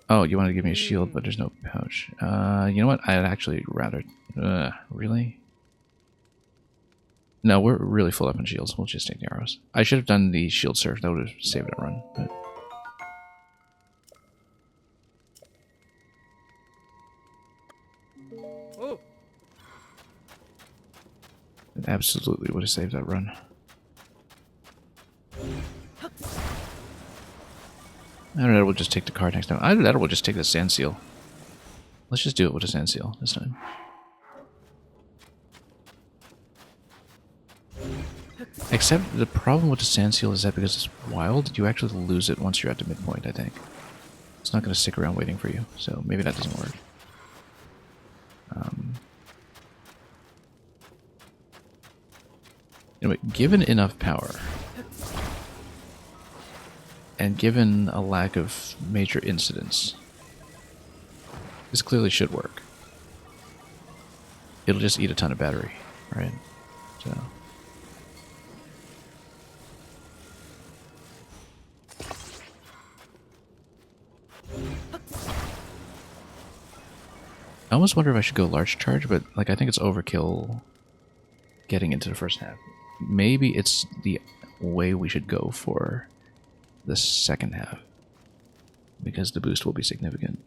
Oh, you want to give me a shield, but there's no pouch. You know what? I'd actually rather... really? No, we're really full up in shields. We'll just take the arrows. I should have done the shield surf. That would have saved that run. But... it absolutely would have saved that run. Either that, we'll just take the card next time. Either that, or we'll just take the sand seal. Let's just do it with a sand seal this time. Except the problem with the sand seal is that because it's wild, you actually lose it once you're at the midpoint, I think. It's not going to stick around waiting for you, so maybe that doesn't work. Anyway, given enough power, and given a lack of major incidents, this clearly should work. It'll just eat a ton of battery, right? So... I almost wonder if I should go large charge, but like I think it's overkill getting into the first half. Maybe it's the way we should go for the second half, because the boost will be significant.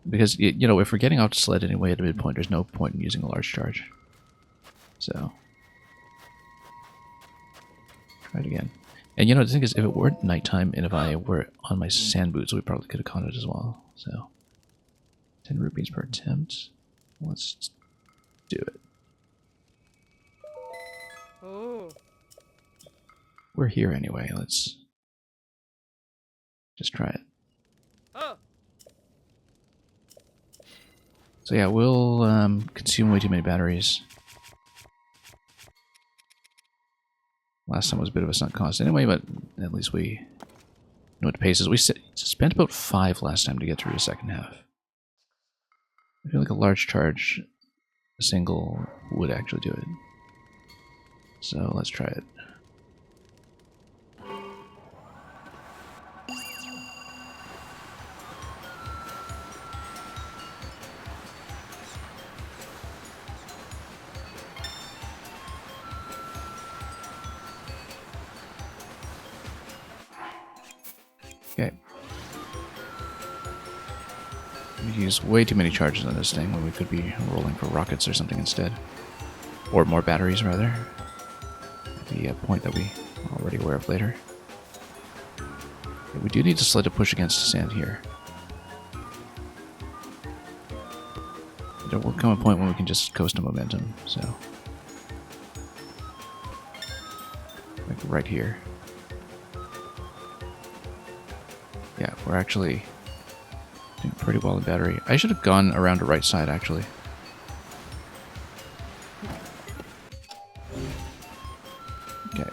Because, you know, if we're getting off the sled anyway at the midpoint, there's no point in using a large charge. So, try it again. And you know, the thing is, if it weren't nighttime and if I were on my sand boots, we probably could have caught it as well. So, 10 rupees per attempt. Let's do it. Oh. We're here anyway. Let's just try it. Oh. So yeah, we'll consume way too many batteries. Last time was a bit of a sunk cost anyway, but at least we know what the pace is. We spent about 5 last time to get through the second half. I feel like a large charge, a single, would actually do it. So let's try it. Okay. We use way too many charges on this thing when we could be rolling for rockets or something instead. Or more batteries, rather. The point that we are already aware of later. Okay, we do need to sled to push against the sand here. There will come a point when we can just coast to momentum, so... like right here. Yeah, we're actually doing pretty well in battery. I should have gone around the right side, actually. Okay.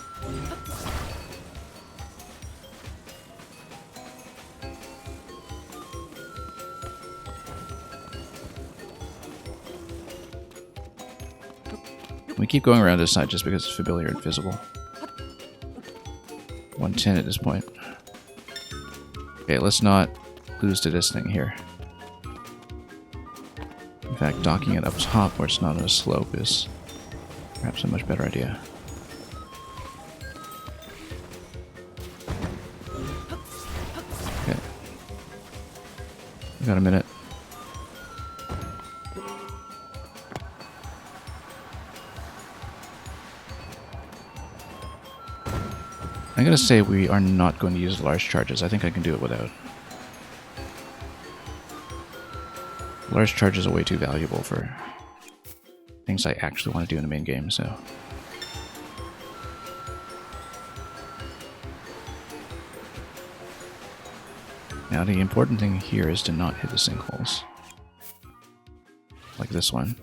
We keep going around this side just because it's familiar and visible. 110 at this point. Okay, let's not lose to this thing here. In fact, docking it up top where it's not on a slope is perhaps a much better idea. Okay. We got a minute. I'm gonna say we are not going to use large charges. I think I can do it without. Large charges are way too valuable for things I actually want to do in the main game, so. Now the important thing here is to not hit the sinkholes. Like this one.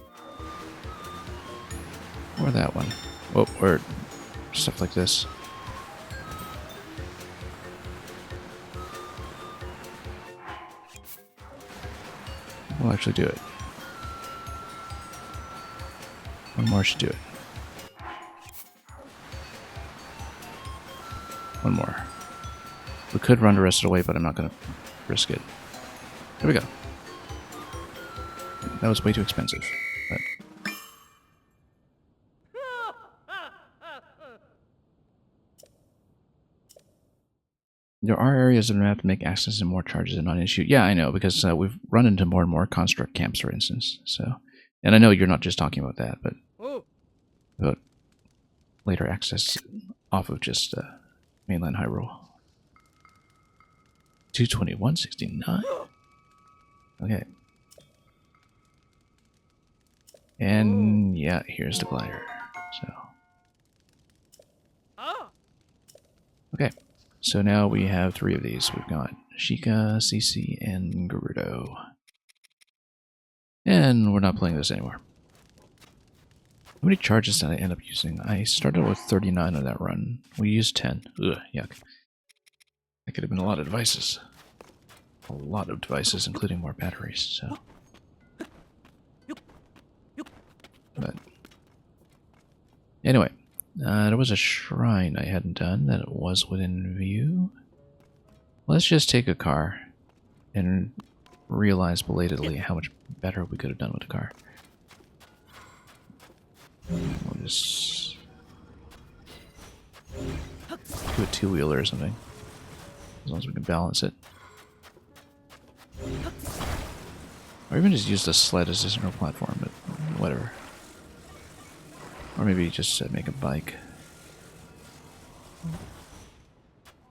Or that one. Oh, or stuff like this. We'll actually do it. One more should do it. One more. We could run the rest of the way, but I'm not going to risk it. There we go. That was way too expensive. But there are areas that are going to have to make access and more charges and not an issue. Yeah, I know, because we've run into more and more construct camps, for instance. So, and I know you're not just talking about that, but about later access off of just mainland Hyrule. 221.69. Okay. And yeah, here's the glider. So. Okay. So now we have 3 of these. We've got Sheikah, CC, and Gerudo. And we're not playing this anymore. How many charges did I end up using? I started with 39 on that run. We used 10. Ugh, yuck. That could have been a lot of devices. A lot of devices, including more batteries, so. But anyway, there was a shrine I hadn't done that it was within view. Let's just take a car and realize belatedly how much better we could have done with the car. We'll just do a two-wheeler or something, as long as we can balance it. Or even just use the sled as a center platform, but whatever. Or maybe just make a bike.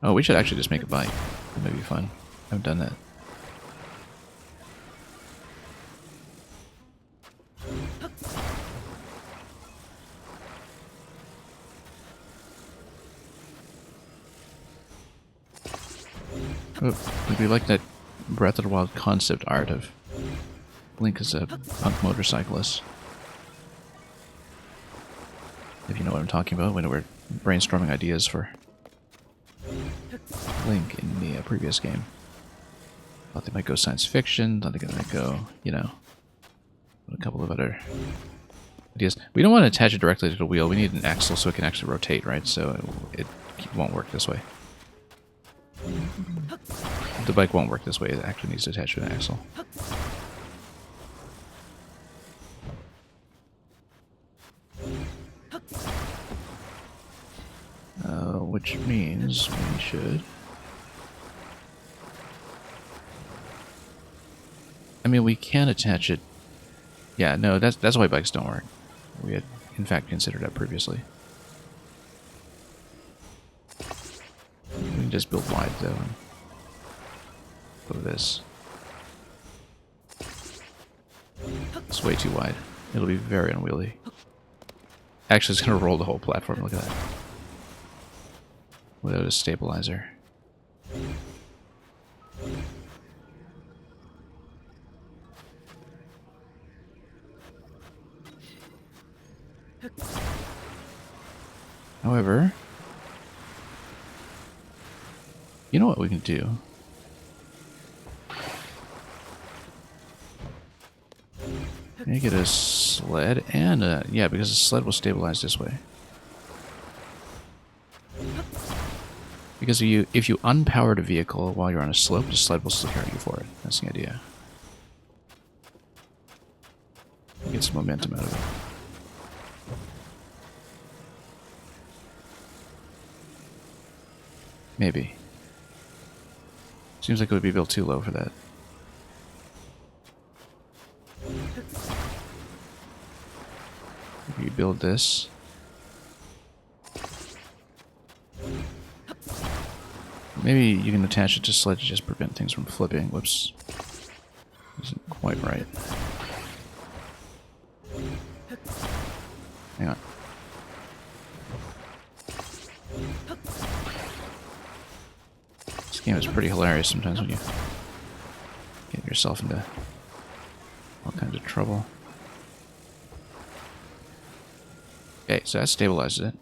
Oh, we should actually just make a bike. That might be fun. I haven't done that. Oh, we like that Breath of the Wild concept art of Link as a punk motorcyclist. If you know what I'm talking about, when we're brainstorming ideas for Link in the previous game. Thought they might go science fiction, thought they might go, you know, a couple of other ideas. We don't want to attach it directly to the wheel, we need an axle so it can actually rotate, right? So it won't work this way. The bike won't work this way, it actually needs to attach to an axle. Which means we should... I mean, we can attach it... Yeah, no, that's why bikes don't work. We had, in fact, considered that previously. We can just build wide, though, and go with this. It's way too wide. It'll be very unwieldy. Actually, it's going to roll the whole platform, look at that. Without a stabilizer. However, you know what we can do? Make it a sled and yeah, because the sled will stabilize this way. Because if you unpowered a vehicle while you're on a slope, the sled will still carry you for it. That's the idea. Get some momentum out of it. Maybe. Seems like it would be built too low for that. If you build this. Maybe you can attach it to sled to just prevent things from flipping. Whoops. Isn't quite right. Hang on. This game is pretty hilarious sometimes when you get yourself into all kinds of trouble. Okay, so that stabilizes it.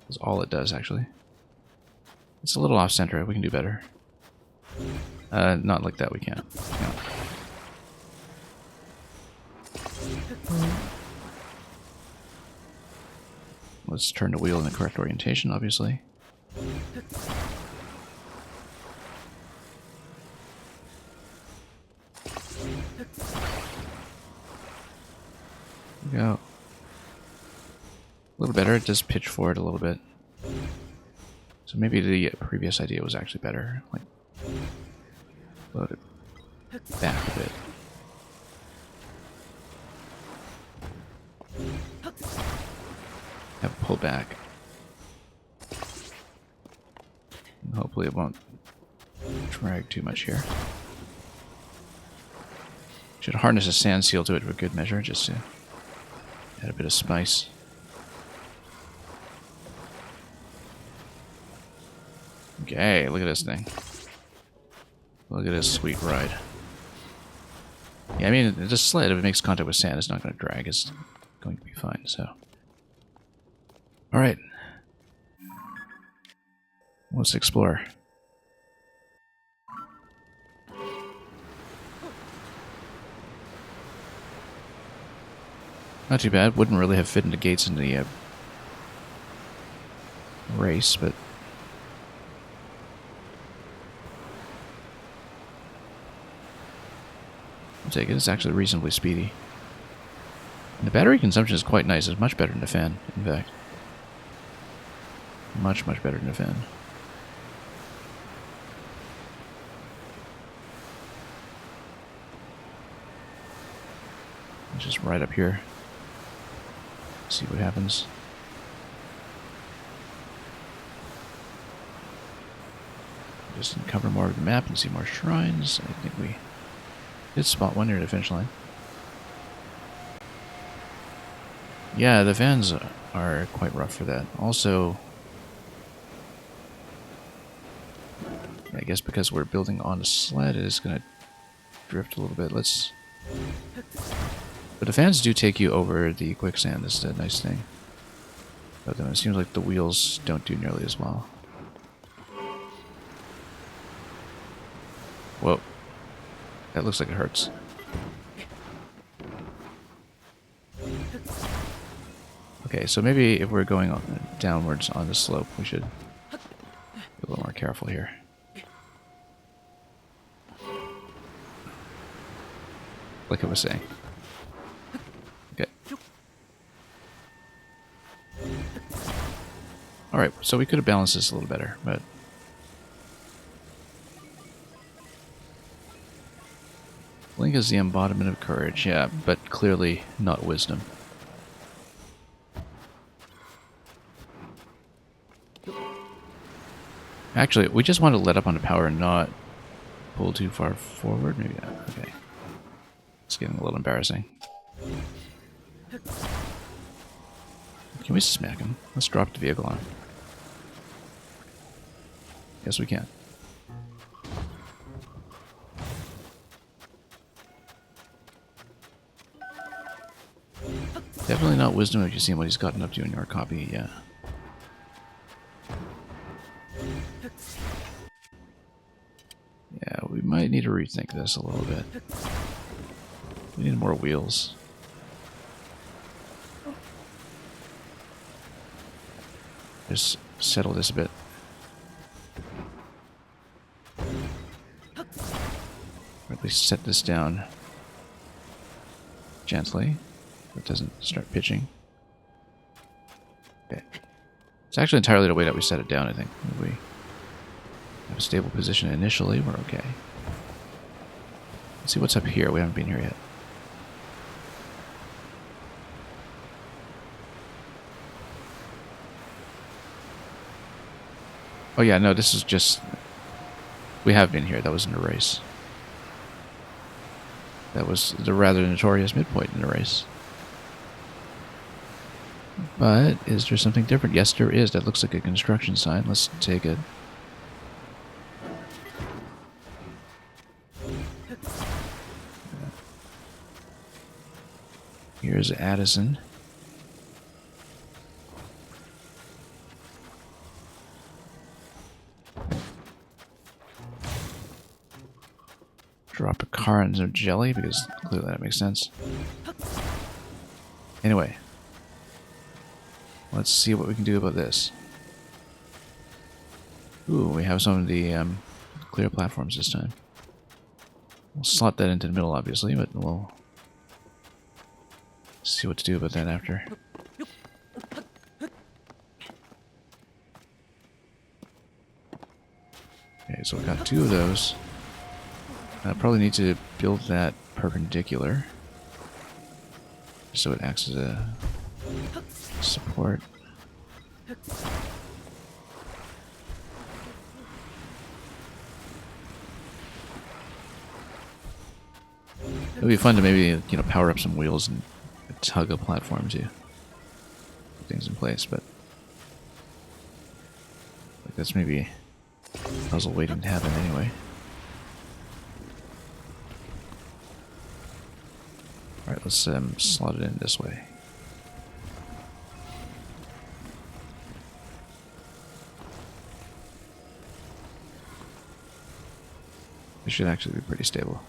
That's all it does, actually. It's a little off-center. We can do better. Not like that, we can't. No. Let's turn the wheel in the correct orientation, obviously. There we go. A little better. It does pitch forward a little bit. So maybe the previous idea was actually better. Like, load it back a bit. Have it pull back. And hopefully it won't drag too much here. Should harness a sand seal to it for good measure, just to add a bit of spice. Okay, look at this thing. Look at this sweet ride. Yeah, I mean, the sled, if it makes contact with sand, it's not going to drag. It's going to be fine, so. Alright. Let's explore. Not too bad. Wouldn't really have fit into gates in the race, but I'll take it. It's actually reasonably speedy. And the battery consumption is quite nice. It's much better than the fan, in fact. Much, much better than the fan. Let's just ride up here. See what happens. Just cover more of the map and see more shrines. I think we did spot one near the finish line. Yeah, the fans are quite rough for that. Also, I guess because we're building on a sled, it is going to drift a little bit. Let's... But the fans do take you over the quicksand. That's the nice thing. But then it seems like the wheels don't do nearly as well. Whoa. That looks like it hurts. Okay, so maybe if we're going downwards on the slope, we should be a little more careful here. Like I was saying. Okay. Alright, so we could have balanced this a little better, but... Link is the embodiment of courage, yeah, but clearly not wisdom. Actually, we just want to let up on the power and not pull too far forward. Maybe, okay. It's getting a little embarrassing. Can we smack him? Let's drop the vehicle on him. Yes, we can. Definitely not wisdom if you've seen what he's gotten up to in your copy, yeah. Yeah, we might need to rethink this a little bit. We need more wheels. Just settle this a bit. Or at least set this down gently so it doesn't start pitching. Okay. It's actually entirely the way that we set it down, I think. If we have a stable position initially, we're okay. Let's see what's up here. We haven't been here yet. Oh yeah, no, this is just... We have been here. That was in a race. That was the rather notorious midpoint in the race. But is there something different? Yes, there is. That looks like a construction sign. Let's take it. Here's Addison. Drop a car in some jelly, because clearly that makes sense. Anyway. Let's see what we can do about this. Ooh, we have some of the clear platforms this time. We'll slot that into the middle, obviously, but we'll see what to do about that after. Okay, so we've got two of those. I probably need to build that perpendicular so it acts as a support. It'd be fun to maybe, you know, power up some wheels and tug a platform to put things in place, but like that's maybe a puzzle waiting to happen anyway. Alright, let's slot it in this way. It should actually be pretty stable.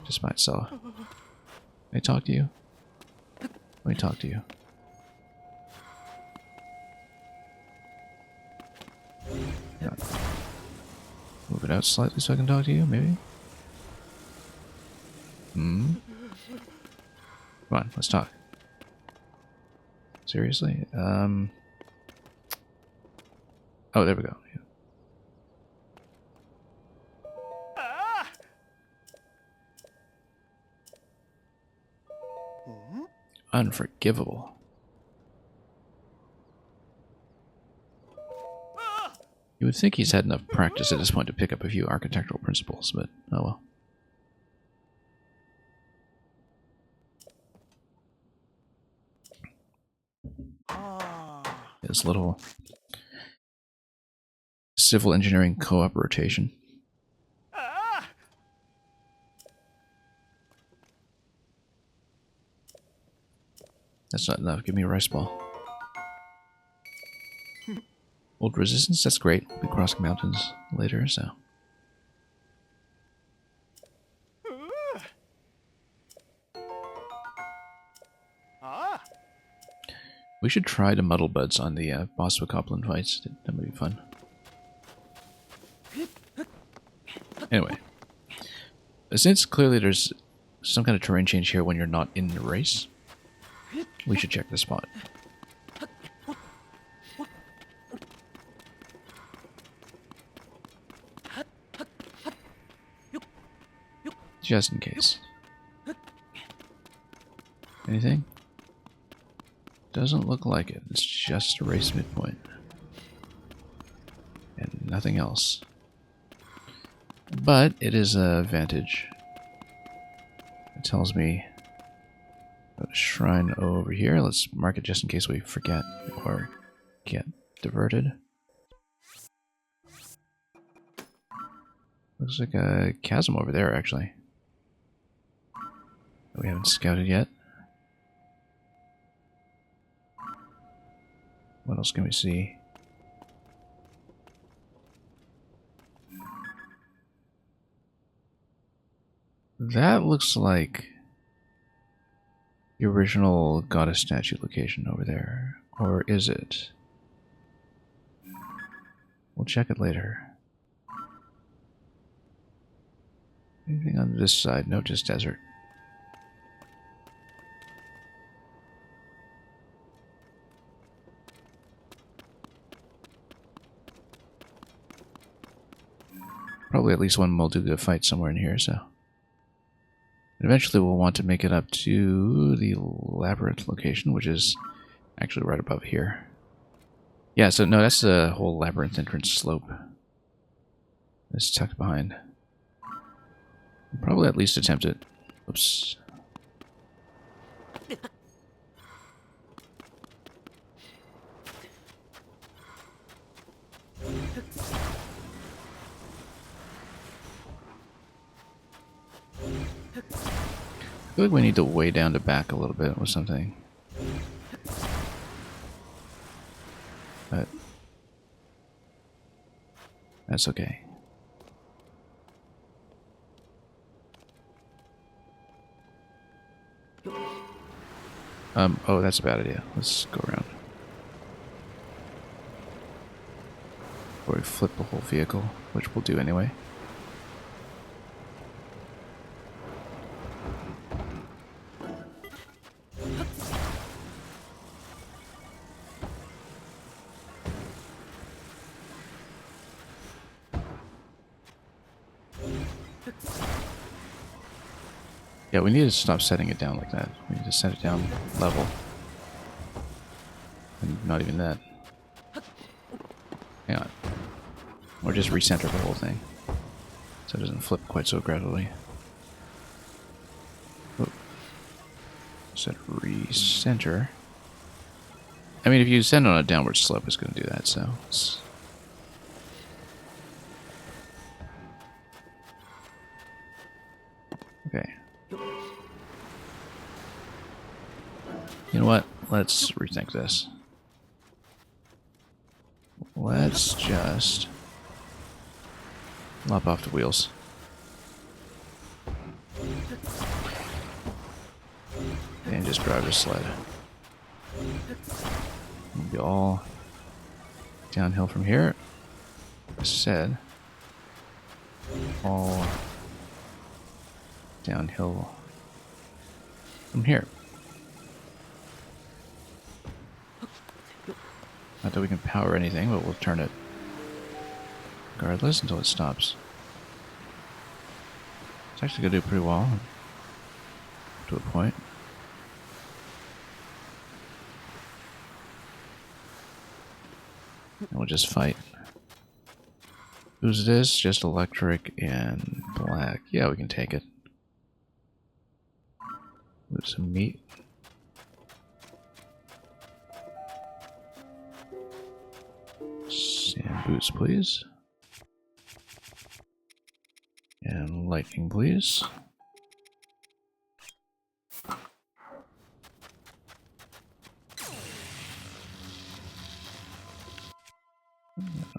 Just by itself. Let me talk to you. Let me talk to you. Yeah. Move it out slightly so I can talk to you, maybe? Hmm? Come on, let's talk. Seriously? Oh, there we go. Yeah. Unforgivable. You would think he's had enough practice at this point to pick up a few architectural principles, but oh well. This little civil engineering co-op rotation. That's not enough. Give me a rice ball. Old resistance, that's great. We'll be crossing mountains later, so. We should try to muddle buds on the boss Coplin fights. That might be fun. Anyway. Since clearly there's some kind of terrain change here when you're not in the race, we should check the spot. Just in case. Anything? Doesn't look like it. It's just a race midpoint. And nothing else. But it is a vantage. It tells me about a shrine over here. Let's mark it just in case we forget or get diverted. Looks like a chasm over there, actually. That we haven't scouted yet. What else can we see? That looks like the original goddess statue location over there. Or is it? We'll check it later. Anything on this side? No, just desert. Probably at least one Molduga fight somewhere in here, so. Eventually we'll want to make it up to the labyrinth location, which is actually right above here. Yeah, so no, that's the whole labyrinth entrance slope. It's tucked behind. We'll probably at least attempt it. Oops. I feel like we need to weigh down the back a little bit with something. But that's okay. Oh, that's a bad idea. Let's go around. Or we flip the whole vehicle, which we'll do anyway. Yeah, we need to stop setting it down like that. We need to set it down level. And not even that. Hang on. Or just recenter the whole thing. So it doesn't flip quite so gradually. Oh. Set recenter. I mean, if you send on a downward slope, it's going to do that, so... Okay. You know what? Let's rethink this. Let's just lop off the wheels. And just drive the sled. We'll be all downhill from here. Like I said, all downhill from here. Not that we can power anything, but we'll turn it regardless until it stops. It's actually going to do pretty well to a point. And we'll just fight. Who's this? Just electric and black. Yeah, we can take it. With some meat. Sand boots, please. And lightning, please.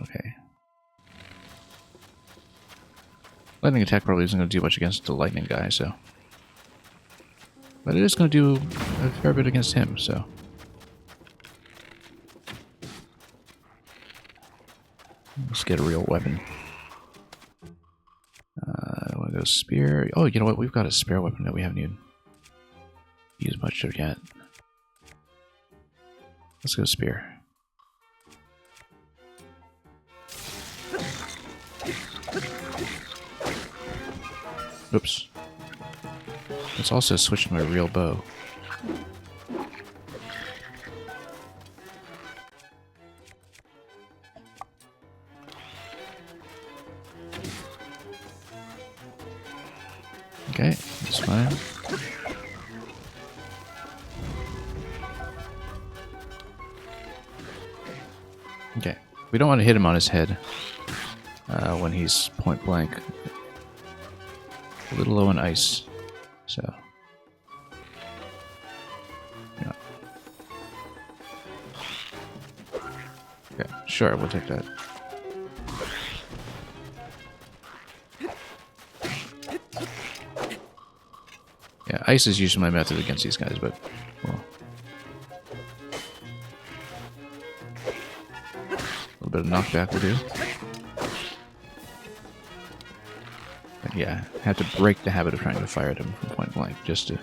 Okay. Lightning attack probably isn't going to do much against the lightning guy, so. But it is going to do a fair bit against him, so. Let's get a real weapon. I want to go spear. Oh, you know what? We've got a spare weapon that we haven't even used much of yet. Let's go spear. Oops. Let's also switch to my real bow. Okay, that's fine. Okay, we don't want to hit him on his head when he's point blank. A little low on ice, so. Yeah. Sure, we'll take that. Yeah, ice is usually my method against these guys, but well, a little bit of knockback will do. But yeah, I have to break the habit of trying to fire at him from point blank just to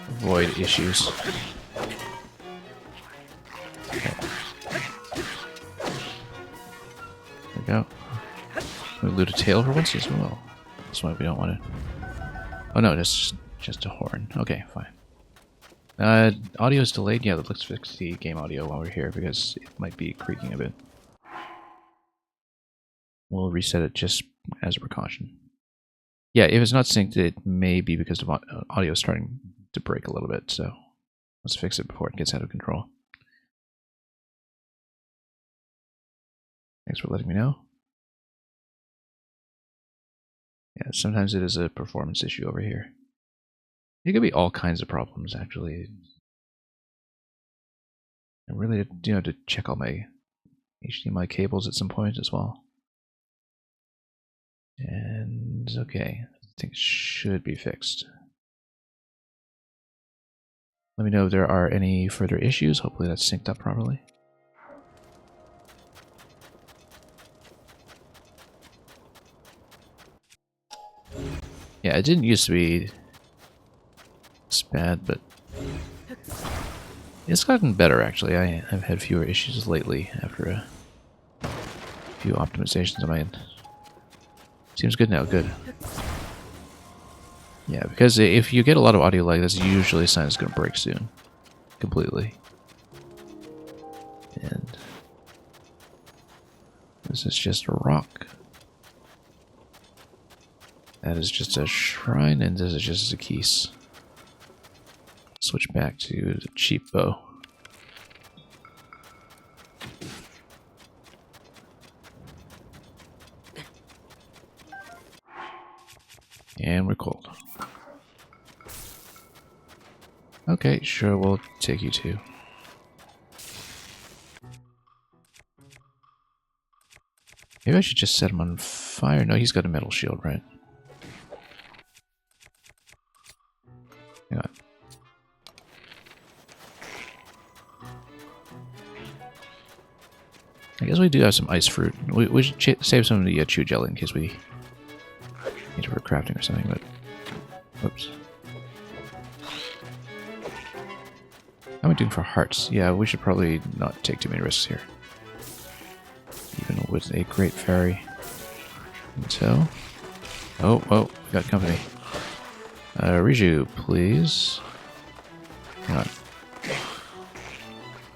avoid issues. Okay. There we go. We loot a tail for once as well. That's why we don't want it. Oh no, that's just a horn. Okay, fine. Audio is delayed. Yeah, let's fix the game audio while we're here because it might be creaking a bit. We'll reset it just as a precaution. Yeah, if it's not synced, it may be because of audio starting to break a little bit, so let's fix it before it gets out of control. Thanks for letting me know. Yeah, sometimes it is a performance issue over here. It could be all kinds of problems, actually. I really have to check all my HDMI cables at some point as well. And okay, I think it should be fixed. Let me know if there are any further issues. Hopefully that's synced up properly. Yeah, it didn't used to be this bad, but it's gotten better actually. I've had fewer issues lately after a few optimizations I made. Seems good now, good. Yeah, because if you get a lot of audio lag, that's usually a sign it's going to break soon. Completely. And this is just a rock. That is just a shrine, and this is just a keys. Switch back to the cheap bow. And we're cold. Okay, sure, we'll take you too. Maybe I should just set him on fire. No, he's got a metal shield, right? Hang on. I guess we do have some ice fruit. We should save some of the chew jelly in case we need it for crafting or something, but... Whoops. How am I doing for hearts? Yeah, we should probably not take too many risks here. Even with a great fairy. And so... Oh, we got company. Riju, please. Hang on.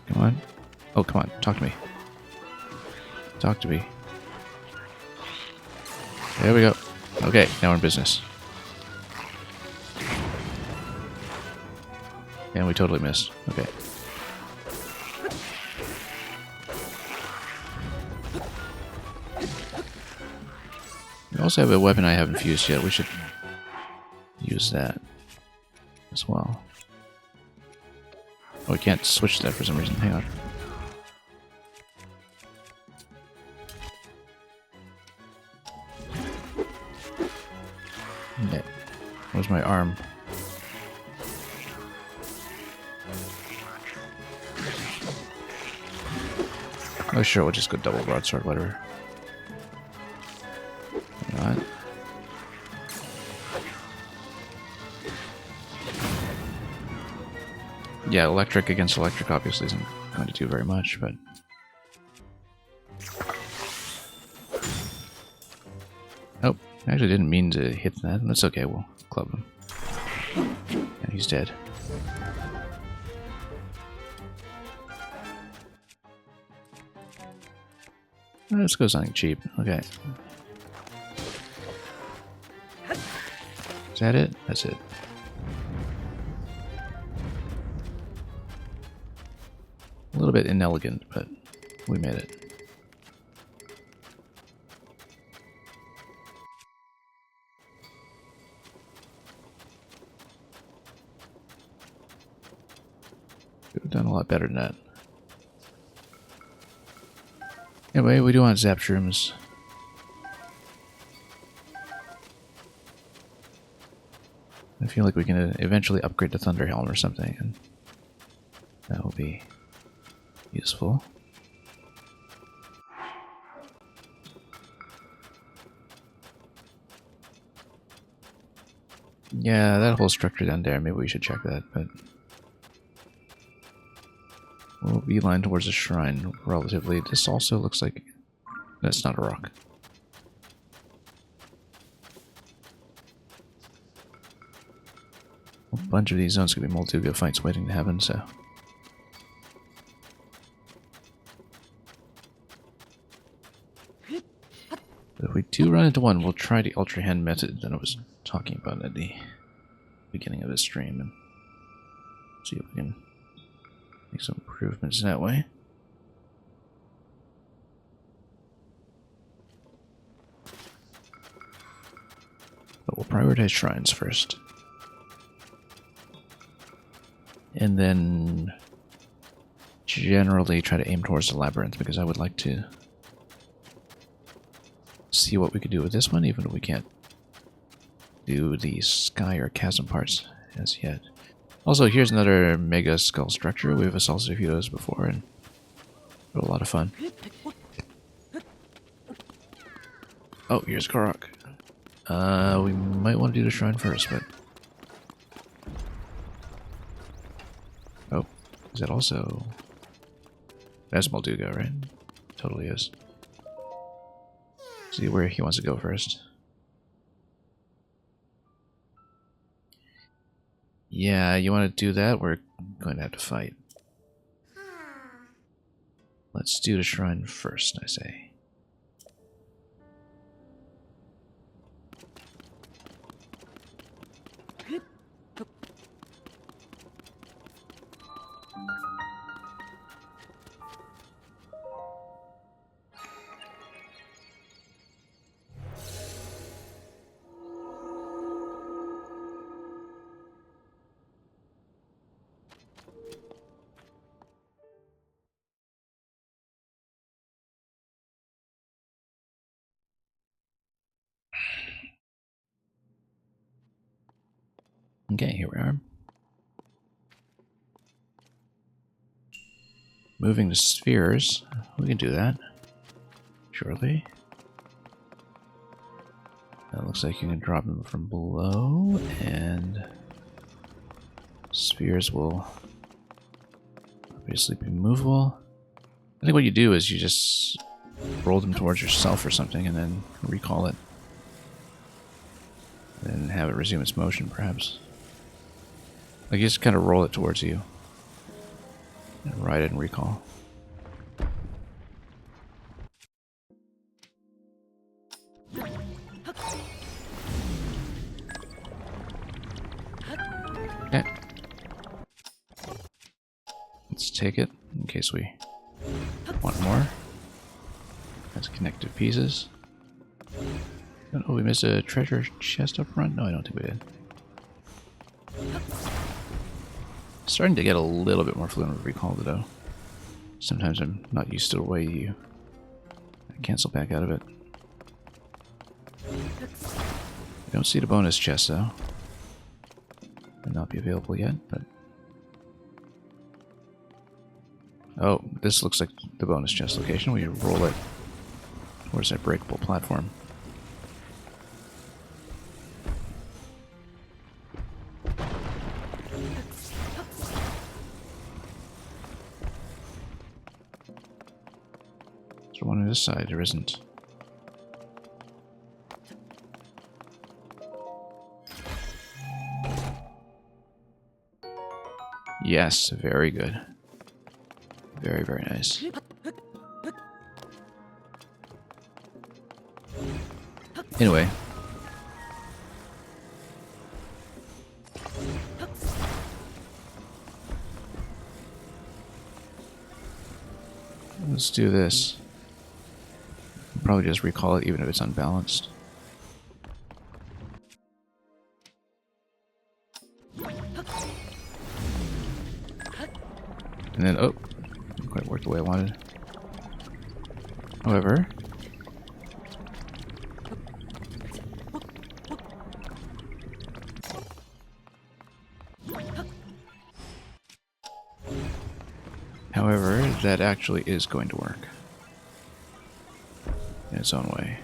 Come on. Oh, come on. Talk to me. Talk to me. There we go. Okay, now we're in business. And we totally missed. Okay. We also have a weapon I haven't fused yet. We should use that as well. Oh, we can't switch that for some reason. Hang on. Okay. Where's my arm? Oh, sure, we'll just go double broadsword, whatever. Hang on. Yeah, electric against electric obviously isn't going to do very much, but... Oh, I actually didn't mean to hit that. That's okay, we'll club him. And he's dead. Let's go something cheap. Okay. Is that it? That's it. A little bit inelegant, but we made it. Could have done a lot better than that. Anyway, we do want zap shrooms. I feel like we can eventually upgrade to Thunder Helm or something, and that will be useful. Yeah, that whole structure down there, maybe we should check that, but we'll beeline towards the shrine relatively. This also looks like that's not a rock. A bunch of these zones could be Molduga fights waiting to happen, so. But if we do run into one, we'll try the Ultra Hand method that I was talking about at the beginning of this stream and see if we can make some improvements that way. But we'll prioritize shrines first. And then generally try to aim towards the labyrinth, because I would like to see what we could do with this one, even if we can't do the sky or chasm parts as yet. Also, here's another mega skull structure. We've assaulted a few of those before, and had a lot of fun. Oh, here's Korok. We might want to do the shrine first, but... Oh, is that also... That's Molduga, right? Totally is. See where he wants to go first. Yeah, you want to do that? We're going to have to fight. Let's do the shrine first, I say. Okay, here we are. Moving the spheres. We can do that. Surely. That looks like you can drop them from below, and spheres will obviously be movable. I think what you do is you just roll them towards yourself or something, and then recall it. And have it resume its motion, perhaps. Like, you just kind of roll it towards you. And ride it and recall. Okay. Let's take it, in case we want more. That's connective pieces. Oh, we missed a treasure chest up front? No, I don't think we did. Starting to get a little bit more fluent with recall, though. Sometimes I'm not used to the way you cancel back out of it. I don't see the bonus chest, though. Might not be available yet, but... Oh, this looks like the bonus chest location. We roll it towards that breakable platform. Is there one on this side? There isn't. Yes, very good. Very, very nice. Anyway. Let's do this. Probably just recall it even if it's unbalanced. And then, oh, didn't quite work the way I wanted. However, that actually is going to work in its own way.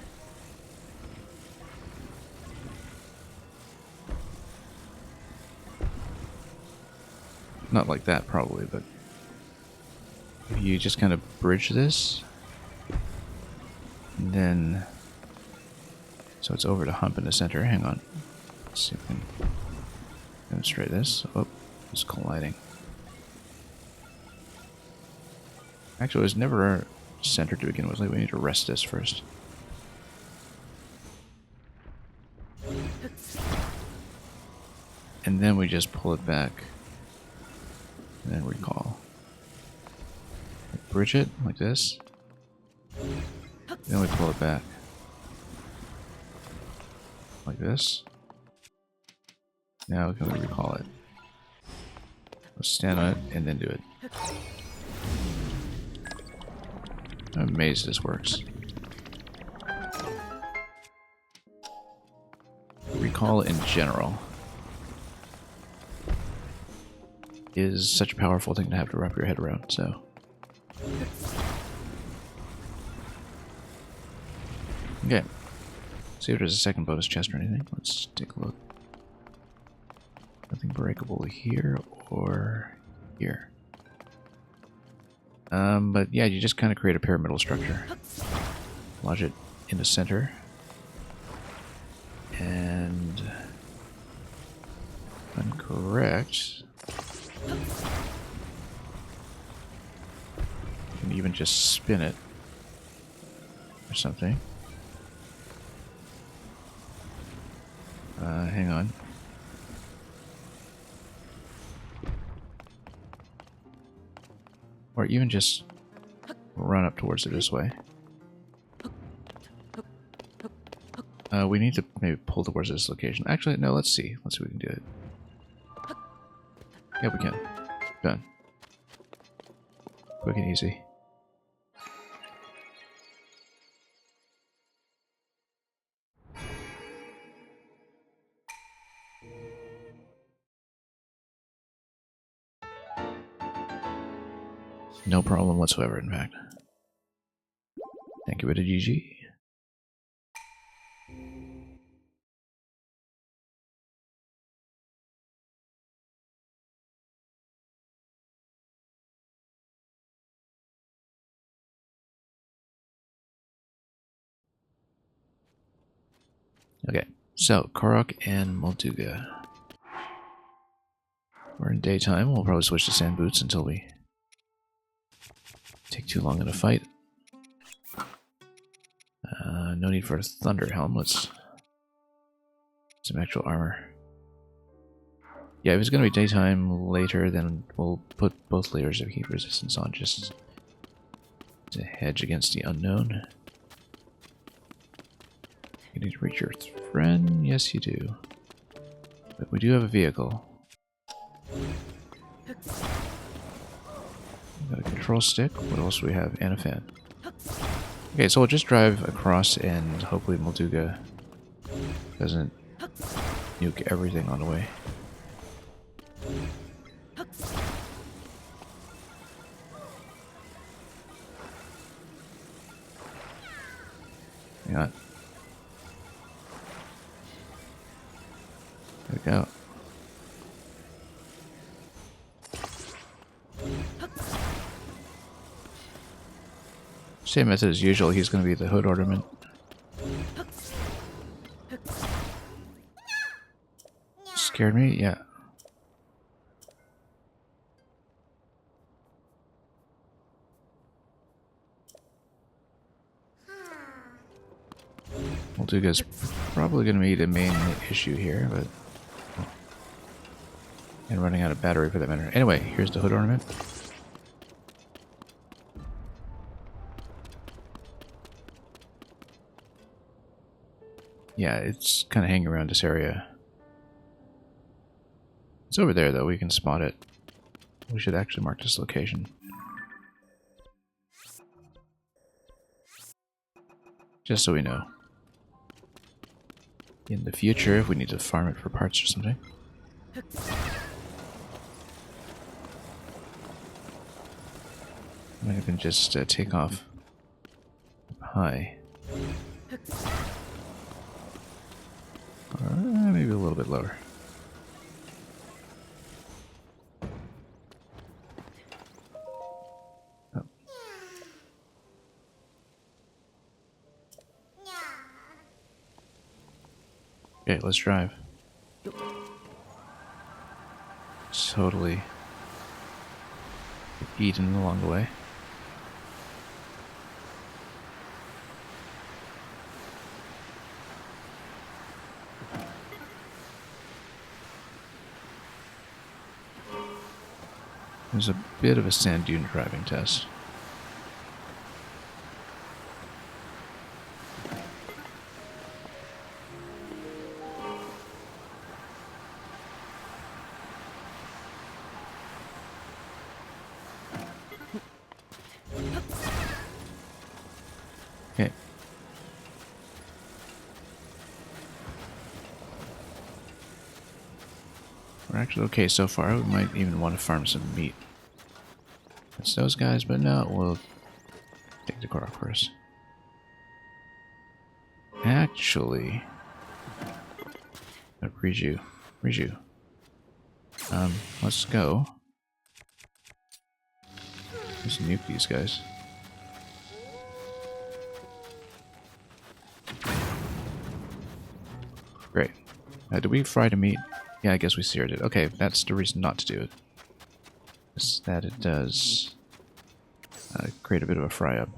Not like that, probably, but if you just kind of bridge this, and then so it's over to hump in the center. Hang on. Let's see if we can demonstrate this. Oh, it's colliding. Actually, it was never centered to begin with. Like, we need to rest this first. And then we just pull it back. And then recall. Bridge it like this. Then we pull it back. Like this. Now we can recall it. Let's stand on it and then do it. I'm amazed this works. Recall in general is such a powerful thing to have to wrap your head around, so. Okay. See if there's a second bonus chest or anything. Let's take a look. Nothing breakable here or here. But yeah, you just kind of create a pyramidal structure. Lodge it in the center. And if I'm correct, you can even just spin it or something. Hang on. Or even just run up towards it this way. We need to maybe pull towards this location. Actually, no, let's see. Let's see if we can do it. Yeah, we can. Done. Quick and easy. No problem whatsoever, in fact. Thank you, bit of GG. Okay, so Korok and Molduga. We're in daytime. We'll probably switch to sand boots until we take too long in a fight. No need for a thunder helm. Let's some actual armor. Yeah, if it's going to be daytime later, then we'll put both layers of heat resistance on just to hedge against the unknown. You need to reach your friend? Yes, you do. But we do have a vehicle. Got a control stick. What else do we have? And a fan. Okay, so we'll just drive across and hopefully Molduga doesn't nuke everything on the way. Hang on. There we go. Same method as usual, he's going to be the hood ornament. Scared me? Yeah. Molduga's probably going to be the main issue here, but... and running out of battery for that matter. Anyway, here's the hood ornament. Yeah, it's kind of hanging around this area. It's over there, though. We can spot it. We should actually mark this location. Just so we know. In the future, if we need to farm it for parts or something. I can just take off high. Maybe a little bit lower. Oh. Okay, let's drive. Totally eaten along the way. There's a bit of a sand dune driving test. Okay. We're actually okay so far. We might even want to farm some meat. It's those guys, but no, we'll take the Korok first. Actually, Riju. Let's go. Let's nuke these guys. Great. Did we fry the meat? Yeah, I guess we seared it. Okay, that's the reason not to do it. Is that it does create a bit of a fry up.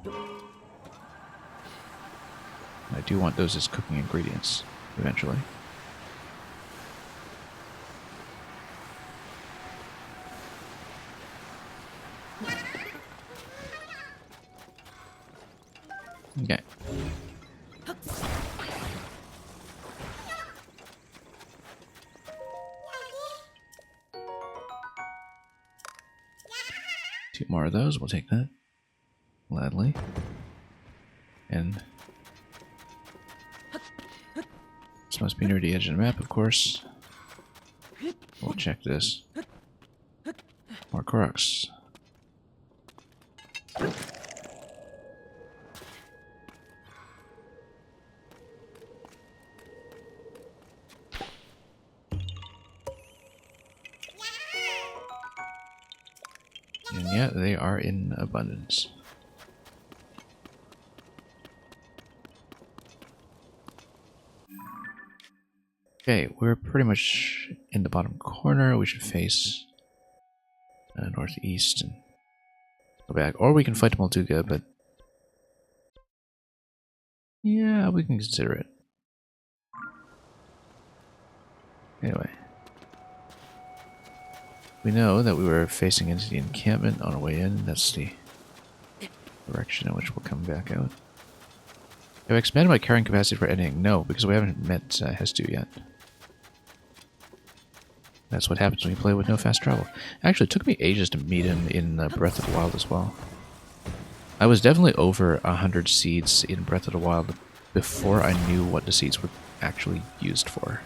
I do want those as cooking ingredients eventually. Okay. Two more of those, we'll take that. Gladly. And this must be near the edge of the map, of course. We'll check this. More Koroks. And yeah, they are in abundance. Okay, we're pretty much in the bottom corner. We should face northeast and go back. Or we can fight the Molduga, but yeah, we can consider it. Anyway. We know that we were facing into the encampment on our way in. That's the direction in which we'll come back out. Have I expanded my carrying capacity for editing? No, because we haven't met Hestu yet. That's what happens when you play with no fast travel. Actually, it took me ages to meet him in Breath of the Wild as well. I was definitely over 100 seeds in Breath of the Wild before I knew what the seeds were actually used for.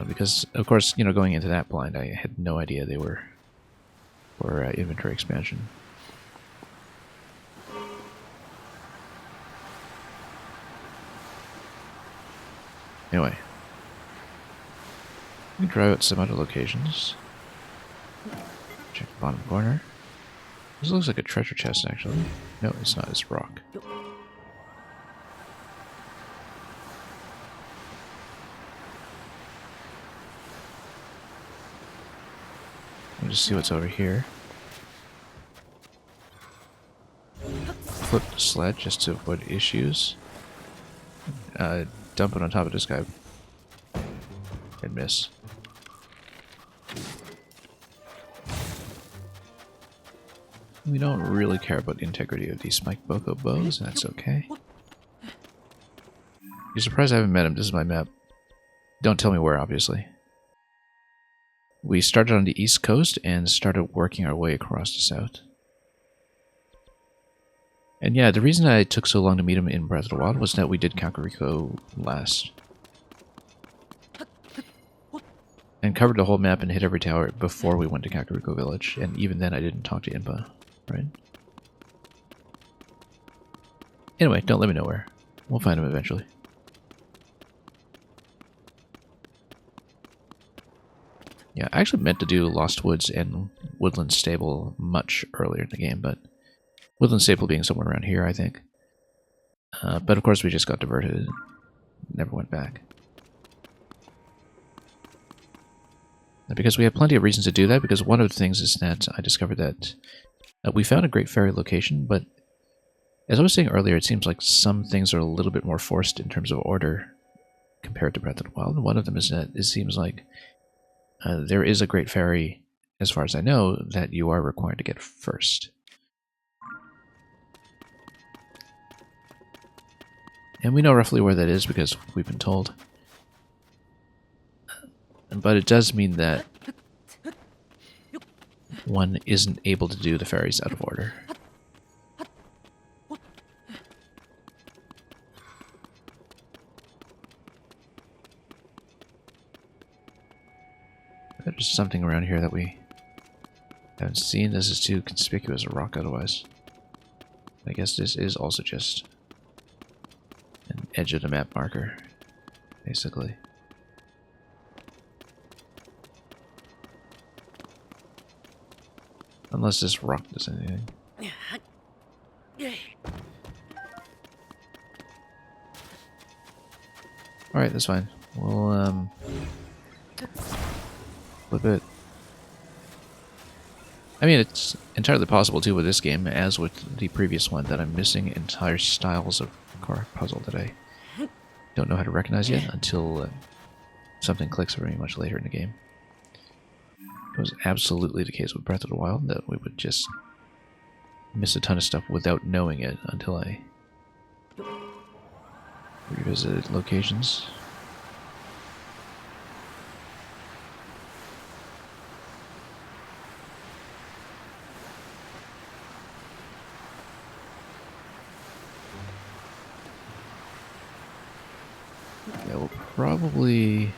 Because, of course, you know, going into that blind, I had no idea they were for inventory expansion. Anyway, we can try out some other locations. Check the bottom corner. This looks like a treasure chest, actually. No, it's not. It's rock. Let me just see what's over here. Flip the sled just to avoid issues. Dump it on top of this guy. And miss. We don't really care about the integrity of these Spike Boko bows, and that's okay. You're surprised I haven't met him. This is my map. Don't tell me where, obviously. we started on the east coast and started working our way across the south. And yeah, the reason I took so long to meet him in Breath of the Wild was that we did Kakariko last. And covered the whole map and hit every tower before we went to Kakariko Village. And even then I didn't talk to Impa, right? Anyway, don't let me know where. We'll find him eventually. Yeah, I actually meant to do Lost Woods and Woodland Stable much earlier in the game, but Woodland Stable being somewhere around here, I think. But of course we just got diverted and never went back. Because we have plenty of reasons to do that, because one of the things is that I discovered that we found a great fairy location, but as I was saying earlier, it seems like some things are a little bit more forced in terms of order compared to Breath of the Wild. And one of them is that it seems like there is a great fairy, as far as I know, that you are required to get first. And we know roughly where that is because we've been told. But it does mean that one isn't able to do the fairies out of order. There's something around here that we haven't seen. This is too conspicuous a rock otherwise. I guess this is also just an edge of the map marker, basically. Unless this rock does anything. Alright, that's fine. We'll, flip it. I mean, it's entirely possible, too, with this game, as with the previous one, that I'm missing entire styles of car puzzle that I don't know how to recognize yet until something clicks for me much later in the game. It was absolutely the case with Breath of the Wild, that we would just miss a ton of stuff without knowing it until I revisited locations. Yeah, we'll probably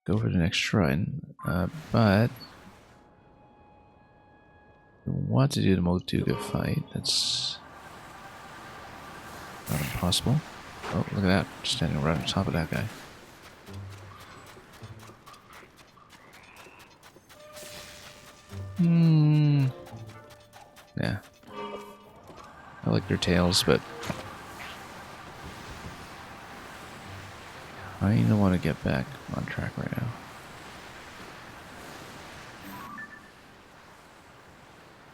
go for the next shrine, but we want to do the Molduga fight. That's not impossible. Oh, look at that, standing right on top of that guy. Yeah. I like their tails, but I don't want to get back on track right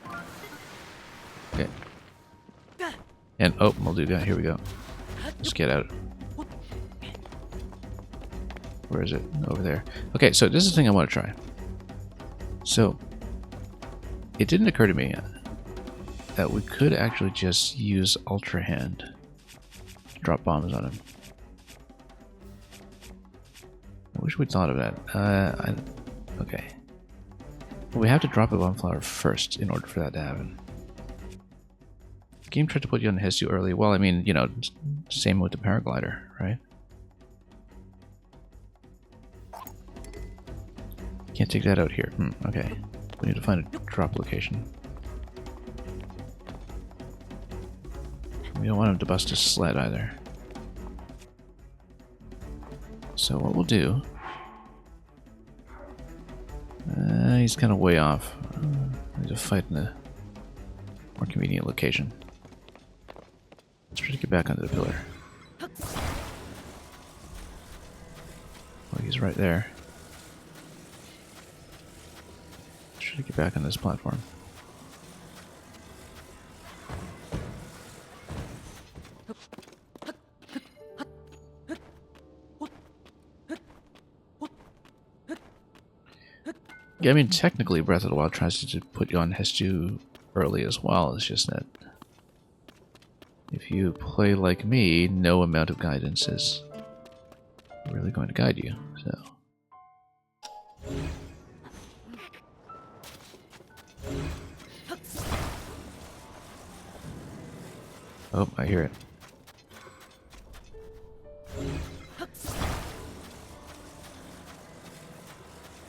now. Okay. And, oh, Molduga, here we go. Let's get out. Where is it? Over there. Okay, so this is the thing I want to try. So, it didn't occur to me that we could actually just use Ultra Hand to drop bombs on him. I wish we'd thought of that. Okay. Well, we have to drop a bomb flower first in order for that to happen. The game tried to put you on the Hestu early. Well, I mean, you know, same with the paraglider, right? Can't take that out here. Okay. We need to find a drop location. We don't want him to bust his sled either. So what we'll do... he's kind of way off. I need to fight in a more convenient location. Let's try to get back onto the pillar. Oh, he's right there. Let's try to get back on this platform. Yeah, I mean, technically Breath of the Wild tries to put you on Hestu early as well. It's just that if you play like me, no amount of guidance is really going to guide you. So. Oh, I hear it.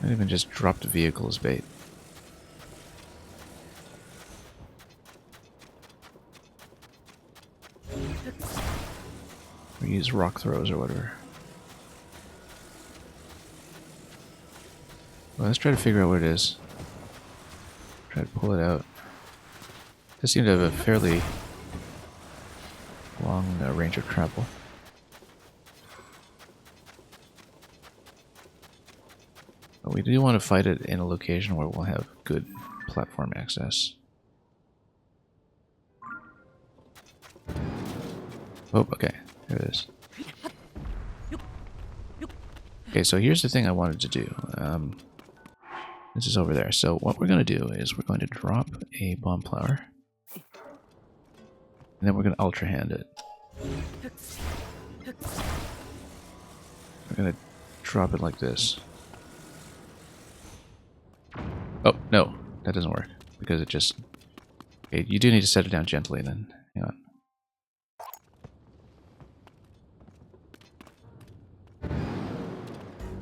I even just dropped a vehicle as bait. Or use rock throws or whatever. Well, let's try to figure out what it is. Try to pull it out. Does seem to have a fairly long range of travel. But we do want to fight it in a location where we'll have good platform access. Oh, okay. There it is. Okay, so here's the thing I wanted to do. This is over there. So what we're going to do is we're going to drop a bomb plower. And then we're going to ultra hand it. We're going to drop it like this. Oh, no. That doesn't work. Because it just... Okay, you do need to set it down gently then. Hang on.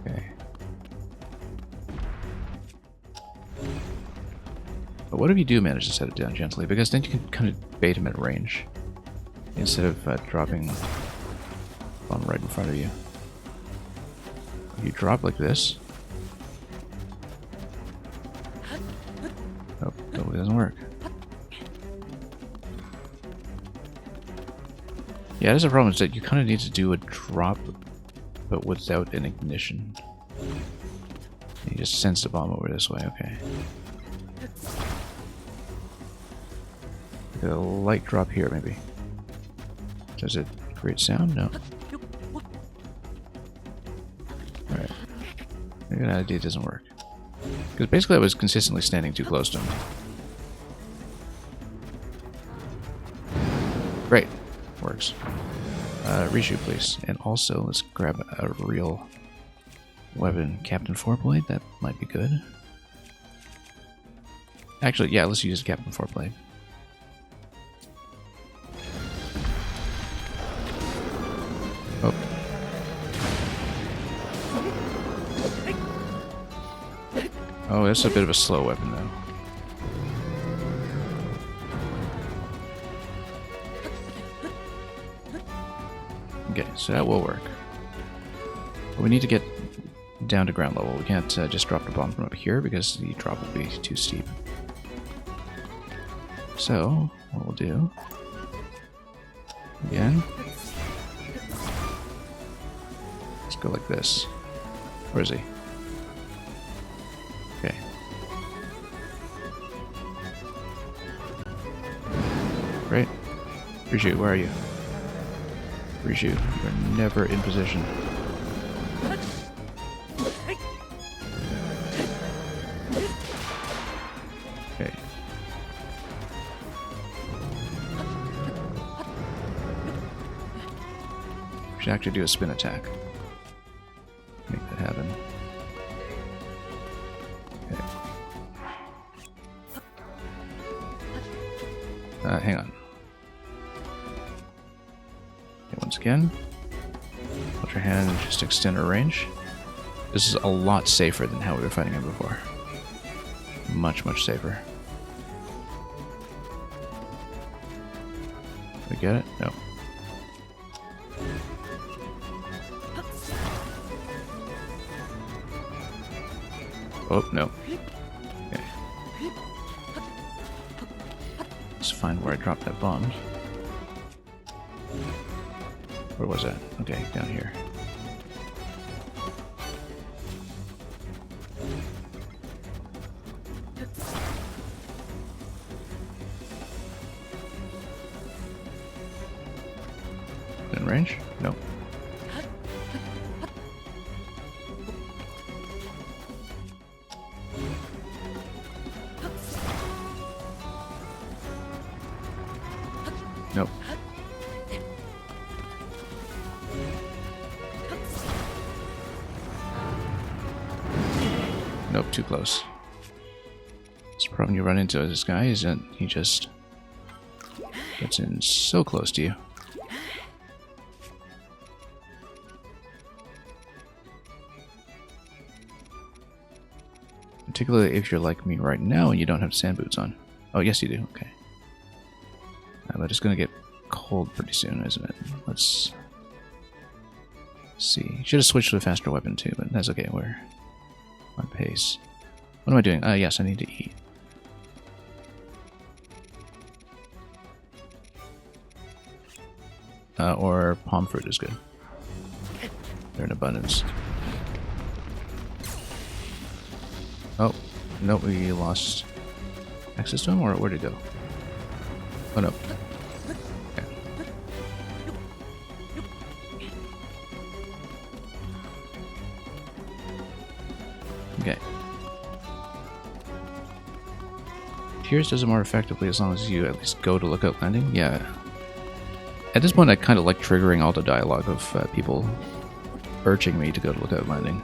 Okay. But what if you do manage to set it down gently? Because then you can kind of bait him at range. Instead of dropping bomb right in front of you. If you drop like this... Oh, totally doesn't work. Yeah, there's a problem, is that you kind of need to do a drop, but without an ignition. You just sense the bomb over this way, okay. Like a light drop here, maybe. Does it create sound? No. Alright. Maybe that idea doesn't work. Because basically I was consistently standing too close to him. Great. Works. Reshoot, please. And also, let's grab a real weapon. Captain Fourblade, that might be good. Actually, yeah, let's use Captain Fourblade. Oh. Oh, that's a bit of a slow weapon, though. Okay, so that will work. But we need to get down to ground level. We can't just drop the bomb from up here because the drop will be too steep. So, what we'll do... Again... Let's go like this. Where is he? Okay. Great. Reshoot, where are you? Reshoot, you're never in position. Okay. We should actually do a spin attack. Make that happen. Okay. Hang on. Okay, once again. Put your hand and just extend our range. This is a lot safer than how we were fighting him before. Much, much safer. Did we get it? No. Oh, no. Okay. Let's find where I dropped that bomb. Where was that? Okay, down here. In range? No. Nope. Nope, too close. It's the problem you run into this guy is that he just gets in so close to you. Particularly if you're like me right now and you don't have sand boots on. Oh, yes you do. Okay. But it's going to get cold pretty soon, isn't it? Let's see. Should have switched to a faster weapon too, but that's okay. We're on pace. What am I doing? Yes, I need to eat. Or palm fruit is good. They're in abundance. Oh, no, we lost access to him, or where'd it go? Oh no. Okay. Okay. Tears does it more effectively as long as you at least go to Lookout Landing. Yeah. At this point, I kind of like triggering all the dialogue of people urging me to go to Lookout Landing.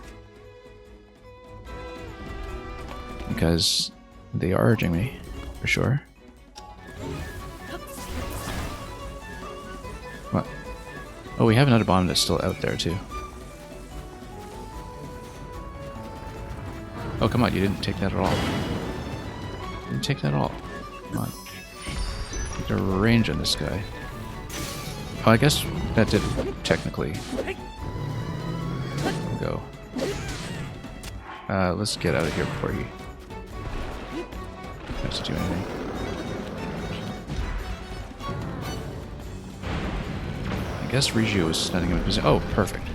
Because they are urging me, for sure. What? Oh, we have another bomb that's still out there, too. Oh, come on, you didn't take that at all. You didn't take that at all. Come on. Get a range on this guy. Oh, I guess that did technically go. Let's get out of here before you have to do anything. I guess Riju is standing in position. Oh, perfect.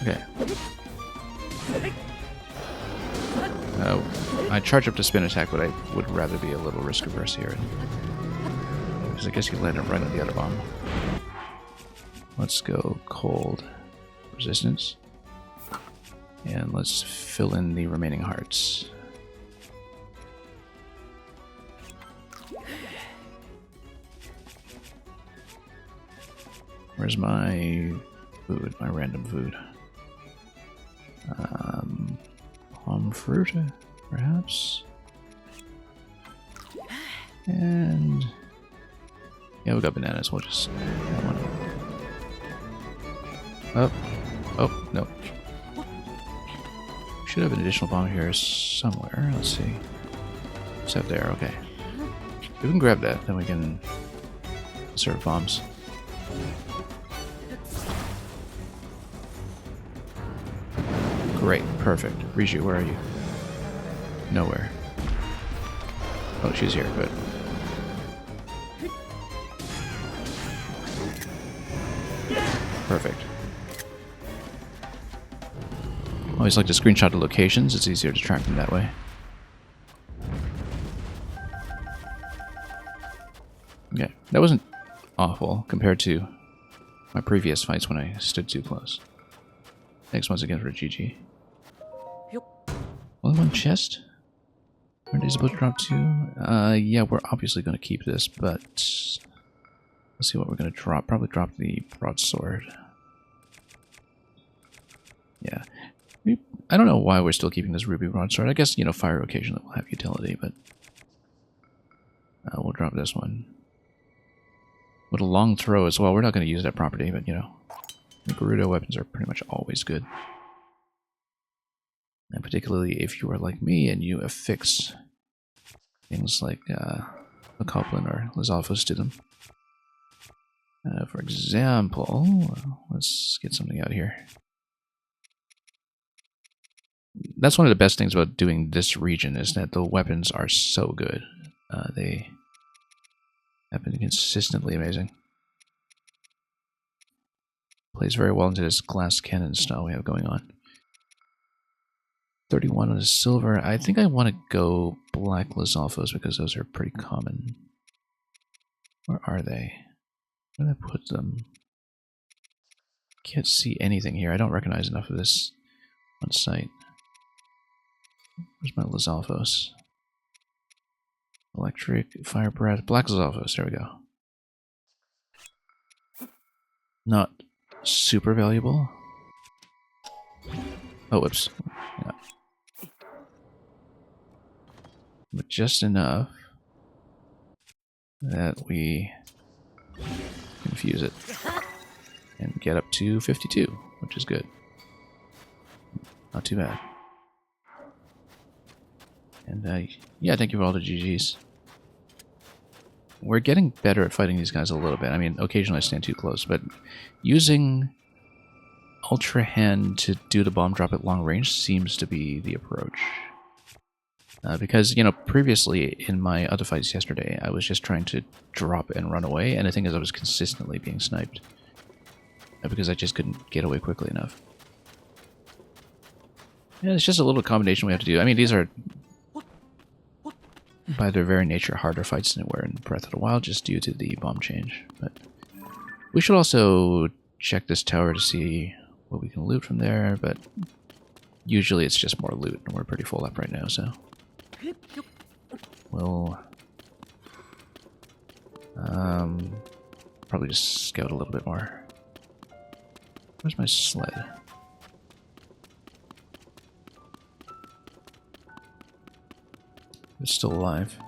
Okay. I charge up to spin attack, but I would rather be a little risk averse here. Because I guess you land it right on the other bomb. Let's go cold resistance. And let's fill in the remaining hearts. Where's my food? My random food. Palm fruit, perhaps? And... yeah, we got bananas. We'll just have one. Oh. Oh, no. Should have an additional bomb here somewhere. Let's see. It's out there, okay. If we can grab that, then we can insert bombs. Great, perfect. Riju, where are you? Nowhere. Oh, she's here, good. Perfect. Always like to screenshot the locations, it's easier to track them that way. Okay, that wasn't awful compared to my previous fights when I stood too close. Thanks once again for GG. Only one chest? Aren't they supposed to drop two? Yeah, we're obviously going to keep this, but let's see what we're going to drop. Probably drop the broadsword. Yeah. I don't know why we're still keeping this ruby broadsword. I guess, you know, fire occasionally will have utility, but we'll drop this one. With a long throw as well. We're not going to use that property, but, you know, the Gerudo weapons are pretty much always good. And particularly if you are like me and you affix things like a Coplin or Lizalfos to them. For example, let's get something out here. That's one of the best things about doing this region is that the weapons are so good. They have been consistently amazing. Plays very well into this glass cannon style we have going on. 31 on the silver. I think I want to go black Lizalfos because those are pretty common. Where are they? Where did I put them? Can't see anything here. I don't recognize enough of this on site. Where's my Lizalfos? Electric, fire breath, black Lizalfos. There we go. Not super valuable. Oh, whoops. Yeah. But just enough that we can fuse it and get up to 52, which is good. Not too bad. And yeah, thank you for all the GGs. We're getting better at fighting these guys a little bit. I mean, occasionally I stand too close, but using Ultra Hand to do the bomb drop at long range seems to be the approach. Because, you know, previously in my other fights yesterday, I was just trying to drop and run away, and the thing is I was consistently being sniped. Because I just couldn't get away quickly enough. Yeah, it's just a little combination we have to do. I mean, these are, by their very nature, harder fights than were in Breath of the Wild, just due to the bomb change. But we should also check this tower to see what we can loot from there, but usually it's just more loot, and we're pretty full up right now, so we'll probably just scout a little bit more. Where's my sled? It's still alive.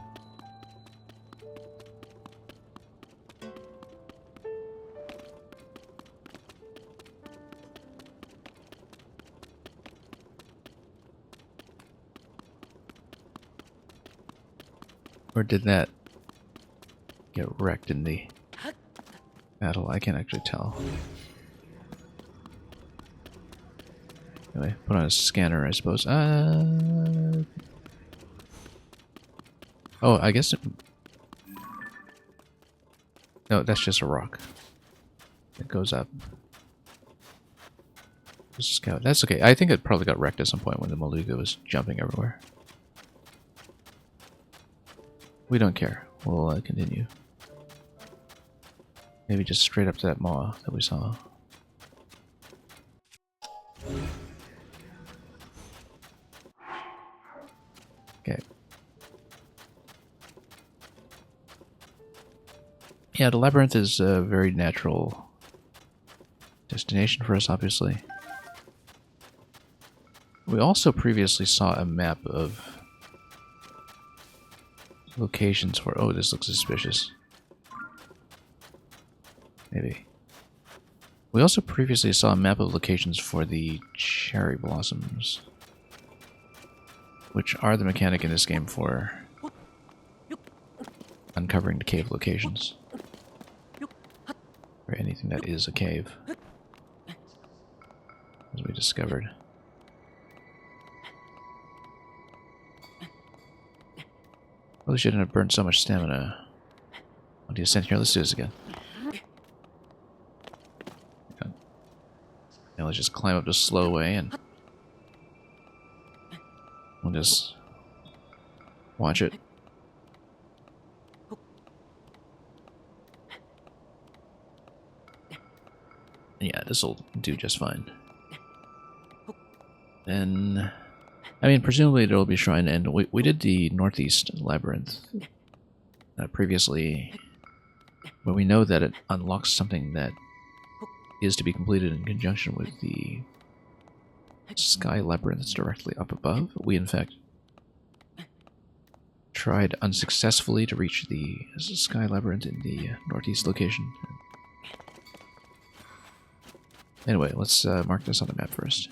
Or did that get wrecked in the battle? I can't actually tell. Anyway, put on a scanner, I suppose. Oh, I guess it... No, that's just a rock. It goes up. Just scout. That's okay. I think it probably got wrecked at some point when the Maluga was jumping everywhere. We don't care. We'll continue. Maybe just straight up to that maw that we saw. Okay. Yeah, the labyrinth is a very natural destination for us, obviously. We also previously saw a map of locations for... Oh, this looks suspicious. Maybe. We also previously saw a map of locations for the cherry blossoms, which are the mechanic in this game for uncovering the cave locations. Or anything that is a cave, as we discovered. Probably shouldn't have burned so much stamina on the ascent here. Let's do this again. Now let's just climb up the slow way and we'll just watch it. Yeah, this'll do just fine. Then, I mean, presumably there'll be shrine, and we did the northeast labyrinth previously, but we know that it unlocks something that is to be completed in conjunction with the sky labyrinth that's directly up above. We, in fact, tried unsuccessfully to reach the sky labyrinth in the northeast location. Anyway, let's mark this on the map first.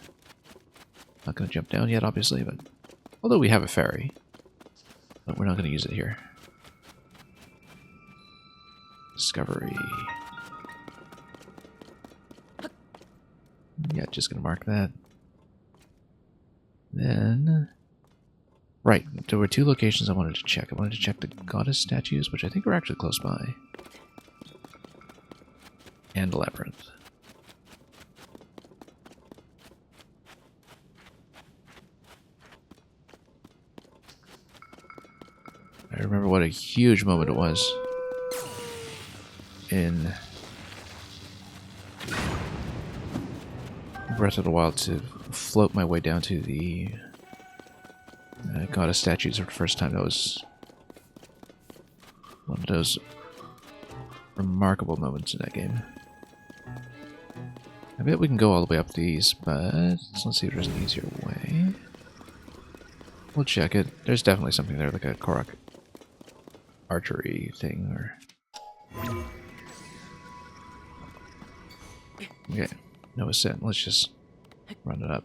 Not going to jump down yet, obviously, but... Although we have a ferry. But we're not going to use it here. Discovery. Yeah, just going to mark that. Then... Right, there were two locations I wanted to check. I wanted to check the goddess statues, which I think are actually close by. And the labyrinth. I remember what a huge moment it was in Breath of the Wild to float my way down to the goddess statues for the first time. That was one of those remarkable moments in that game. I bet we can go all the way up these, but let's see if there's an easier way. We'll check it. There's definitely something there, like a Korok archery thing, or... Okay, no ascent. Let's just run it up.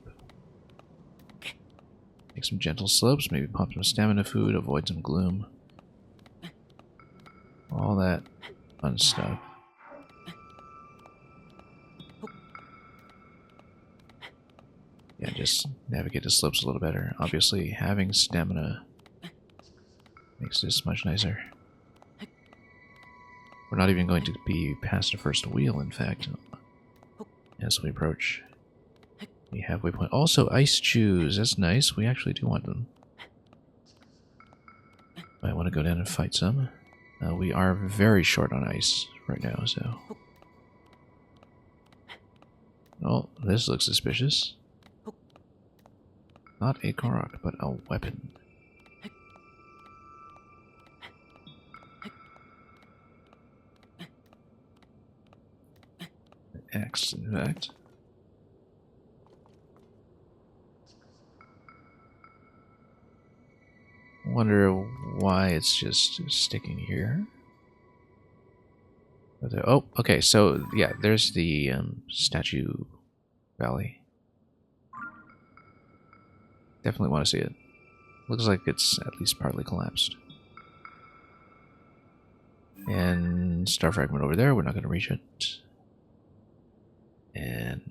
Make some gentle slopes, maybe pop some stamina food, avoid some gloom. All that fun stuff. Yeah, just navigate the slopes a little better. Obviously, having stamina makes this much nicer. We're not even going to be past the first wheel, in fact, as we approach the halfway point. Also, ice chews. That's nice. We actually do want them. Might want to go down and fight some. We are very short on ice right now, so... Oh, this looks suspicious. Not a Korok, but a weapon. An axe, in fact. Wonder why it's just sticking here. Oh, okay, so yeah, there's the statue valley. Definitely want to see it. Looks like it's at least partly collapsed. And star fragment over there, we're not going to reach it. And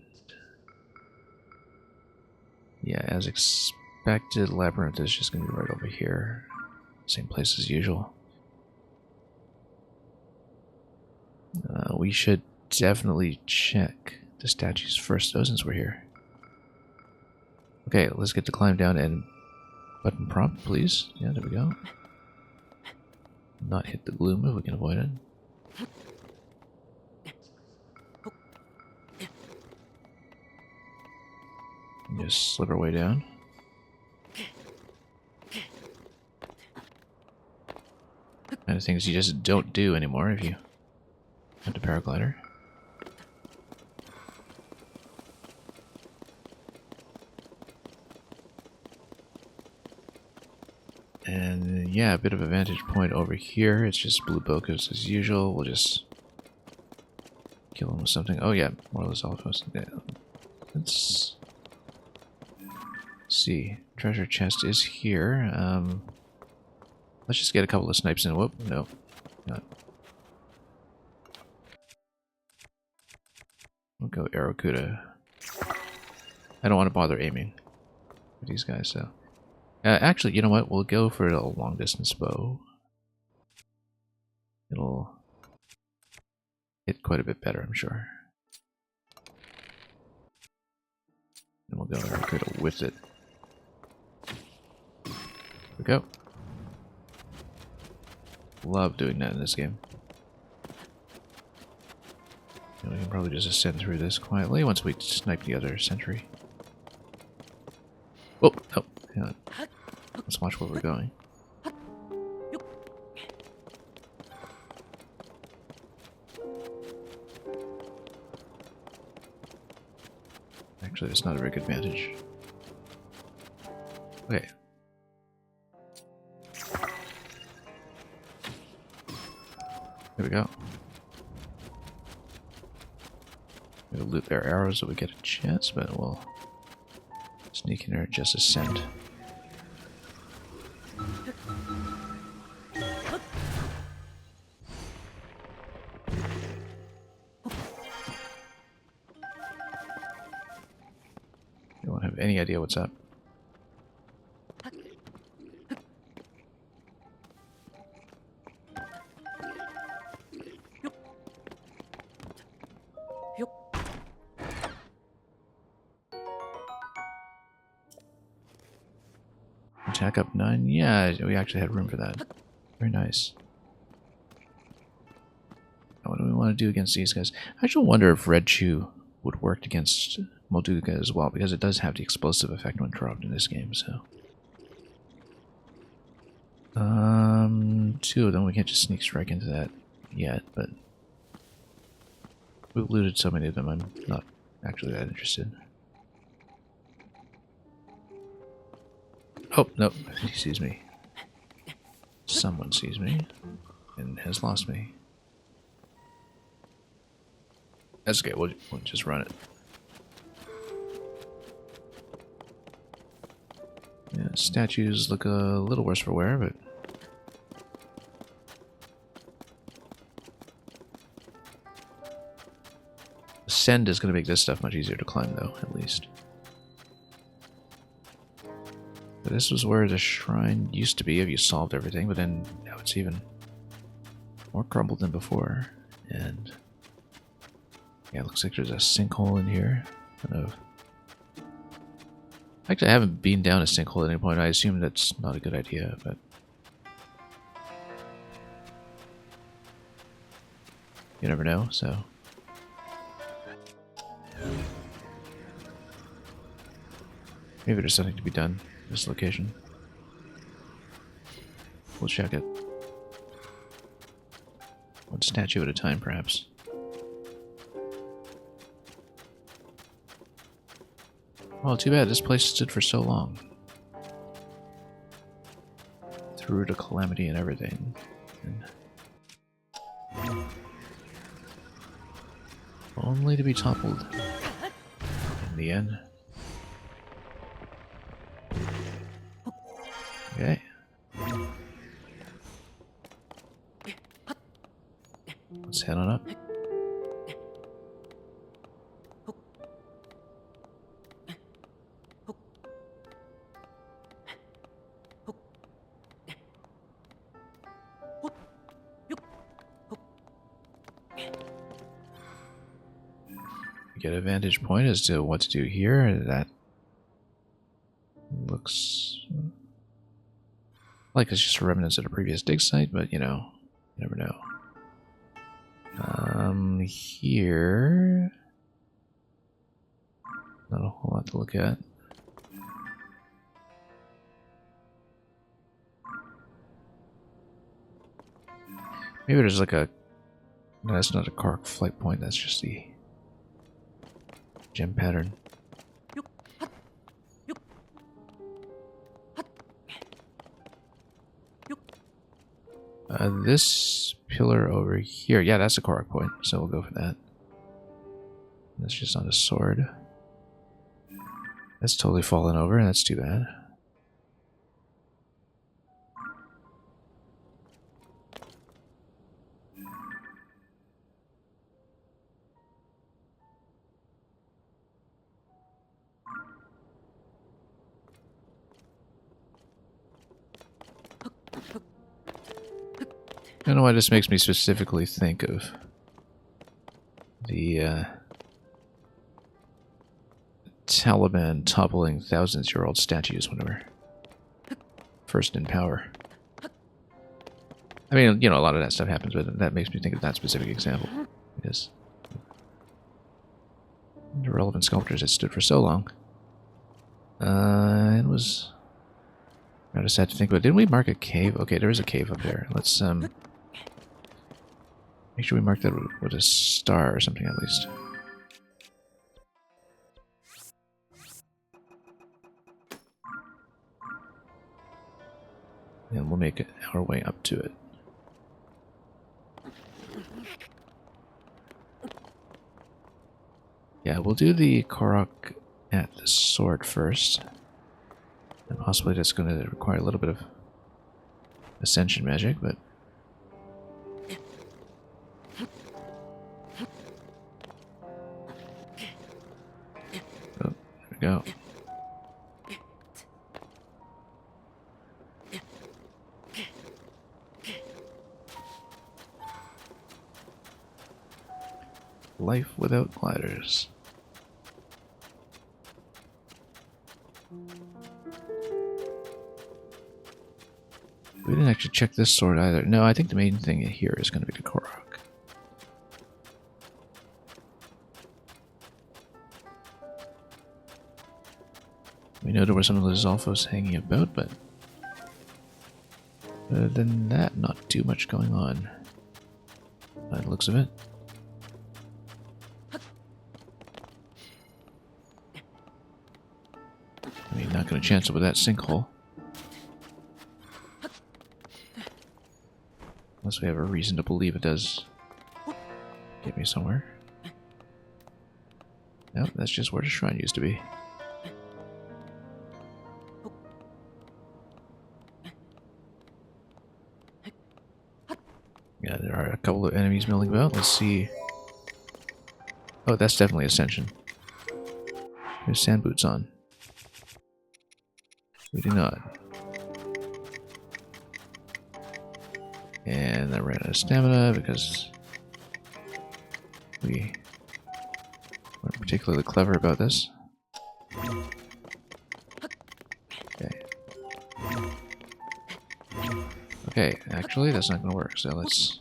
yeah, as expected, labyrinth is just going to be right over here. Same place as usual. We should definitely check the statues first, though, since we're here. Okay, let's get to climb down and button prompt, please. Yeah, there we go. Not hit the gloom if we can avoid it. And just slip our way down. Kind of things you just don't do anymore if you have the paraglider. And yeah, a bit of a vantage point over here. It's just blue bokehs as usual. We'll just kill them with something. Oh yeah, more of those alphas. Yeah. Let's see. Treasure chest is here. Let's just get a couple of snipes in. Whoop, no. Not. We'll go Arakuda. I don't want to bother aiming for these guys, so... actually, you know what? We'll go for a long-distance bow. It'll hit quite a bit better, I'm sure. And we'll go Arakuda with it. There we go. Love doing that in this game. And we can probably just ascend through this quietly once we snipe the other sentry. Oh, oh, hang on. Let's watch where we're going. Actually, that's not a very good vantage. Okay. There we go. We'll loot their arrows so we get a chance, but we'll sneak in there and just ascend. You won't have any idea what's up. Attack up 9. Yeah, we actually had room for that. Very nice. What do we want to do against these guys? I actually wonder if Red Chew would work against Molduga as well, because it does have the explosive effect when dropped in this game, so... 2 of them, we can't just sneak strike into that yet, but... We've looted so many of them, I'm not actually that interested. Oh, no, he sees me. Someone sees me and has lost me. That's okay, we'll just run it. Yeah, statues look a little worse for wear, but... Ascend is going to make this stuff much easier to climb, though, at least. But this was where the shrine used to be if you solved everything, but then now it's even more crumbled than before. And yeah, it looks like there's a sinkhole in here. Kind of. Actually, I haven't been down a sinkhole at any point. I assume that's not a good idea, but you never know, so. Maybe there's something to be done in this location. We'll check it. One statue at a time, perhaps. Well, too bad. This place stood for so long. Through the calamity and everything. And only to be toppled in the end. Okay. Let's head on up. Get a vantage point as to what to do here. That looks like it's just a remnants of a previous dig site, but you know, you never know. Here, not a whole lot to look at. Maybe there's like a... No, that's not a Korok flight point, that's just the gem pattern. This pillar over here, yeah, that's a Korok point, so we'll go for that. That's just on a sword. That's totally fallen over, that's too bad. I don't know why this makes me specifically think of the Taliban toppling thousands-year-old statues whenever first in power. I mean, you know, a lot of that stuff happens, but that makes me think of that specific example. Because the relevant sculptures that stood for so long. It was... I just had to think about it. Didn't we mark a cave? Okay, there is a cave up there. Let's make sure we mark that with a star or something at least. And we'll make our way up to it. Yeah, we'll do the Korok at the sword first. And possibly that's going to require a little bit of ascension magic, but... Oh, there we go. Life without gliders. We didn't actually check this sword either. No, I think the main thing here is going to be the Korok. We know there were some of the Zolfos hanging about, but other than that, not too much going on by the looks of it. Not going to chance it with that sinkhole. Unless we have a reason to believe it does get me somewhere. No, that's just where the shrine used to be. Yeah, there are a couple of enemies milling about. Let's see. Oh, that's definitely Ascension. There's sand boots on. We do not. And I ran out of stamina because we weren't particularly clever about this. Okay. Okay, actually that's not going to work, so let's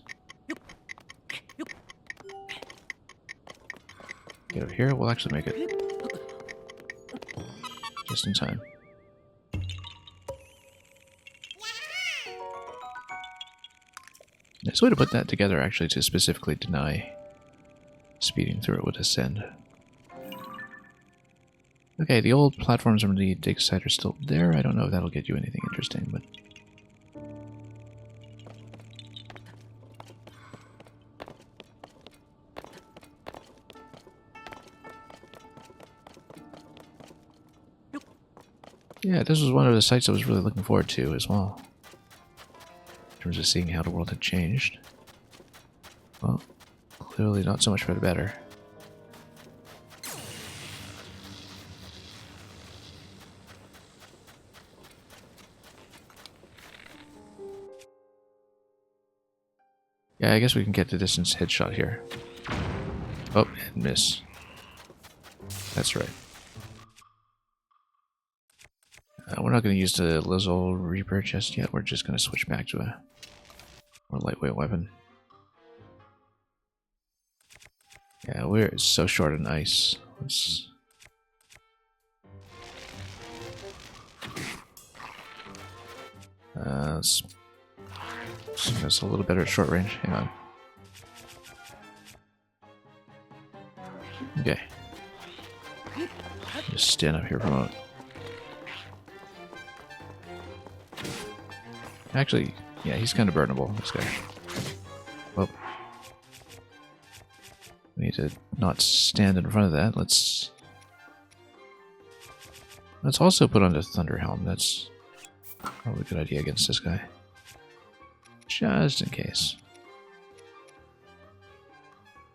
get over here. We'll actually make it just in time. There's a way to put that together actually to specifically deny speeding through it with Ascend. Okay, the old platforms from the dig site are still there. I don't know if that'll get you anything interesting, but... yeah, this was one of the sites I was really looking forward to as well. In terms of seeing how the world had changed. Well, clearly not so much for the better. Yeah, I guess we can get the distance headshot here. Oh, and miss. That's right. We're not going to use the Lizzle Reaper just yet. We're just going to switch back to a more lightweight weapon. Yeah, we're so short on ice. Let's... let's make us a little better at short range. Hang on. Okay. Just stand up here for a moment. Actually, yeah, he's kind of burnable, this guy. Well, we need to not stand in front of that. Let's also put on the Thunder Helm. That's probably a good idea against this guy. Just in case.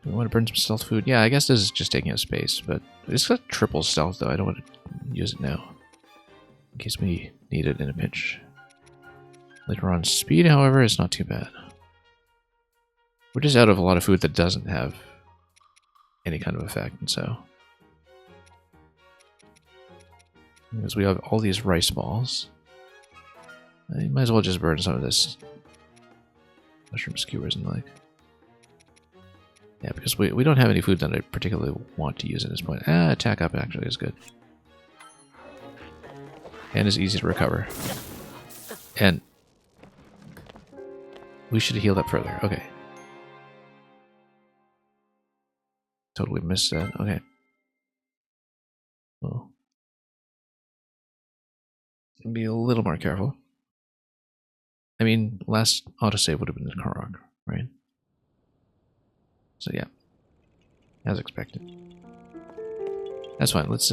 Do we want to burn some stealth food? Yeah, I guess this is just taking up space, but it's got triple stealth, though. I don't want to use it now. In case we need it in a pinch. Later on, speed, however, is not too bad. We're just out of a lot of food that doesn't have any kind of effect, and so... because we have all these rice balls, I might as well just burn some of this mushroom skewers and the like. Yeah, because we don't have any food that I particularly want to use at this point. Attack up actually is good. And is easy to recover. And we should have healed up further. Okay. Totally missed that. Okay. Well. Be a little more careful. I mean, last autosave would have been the Korok, right? So yeah. As expected. That's fine. Let's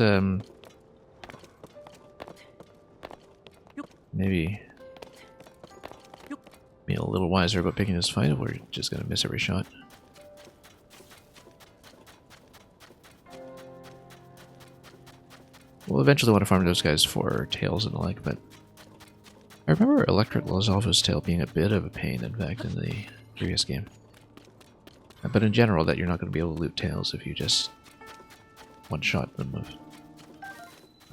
maybe be a little wiser about picking this fight if we're just gonna miss every shot. We'll eventually want to farm those guys for tails and the like, but I remember Electric Lozalfa's tail being a bit of a pain, in fact, in the previous game. But in general, that you're not going to be able to loot tails if you just one-shot them with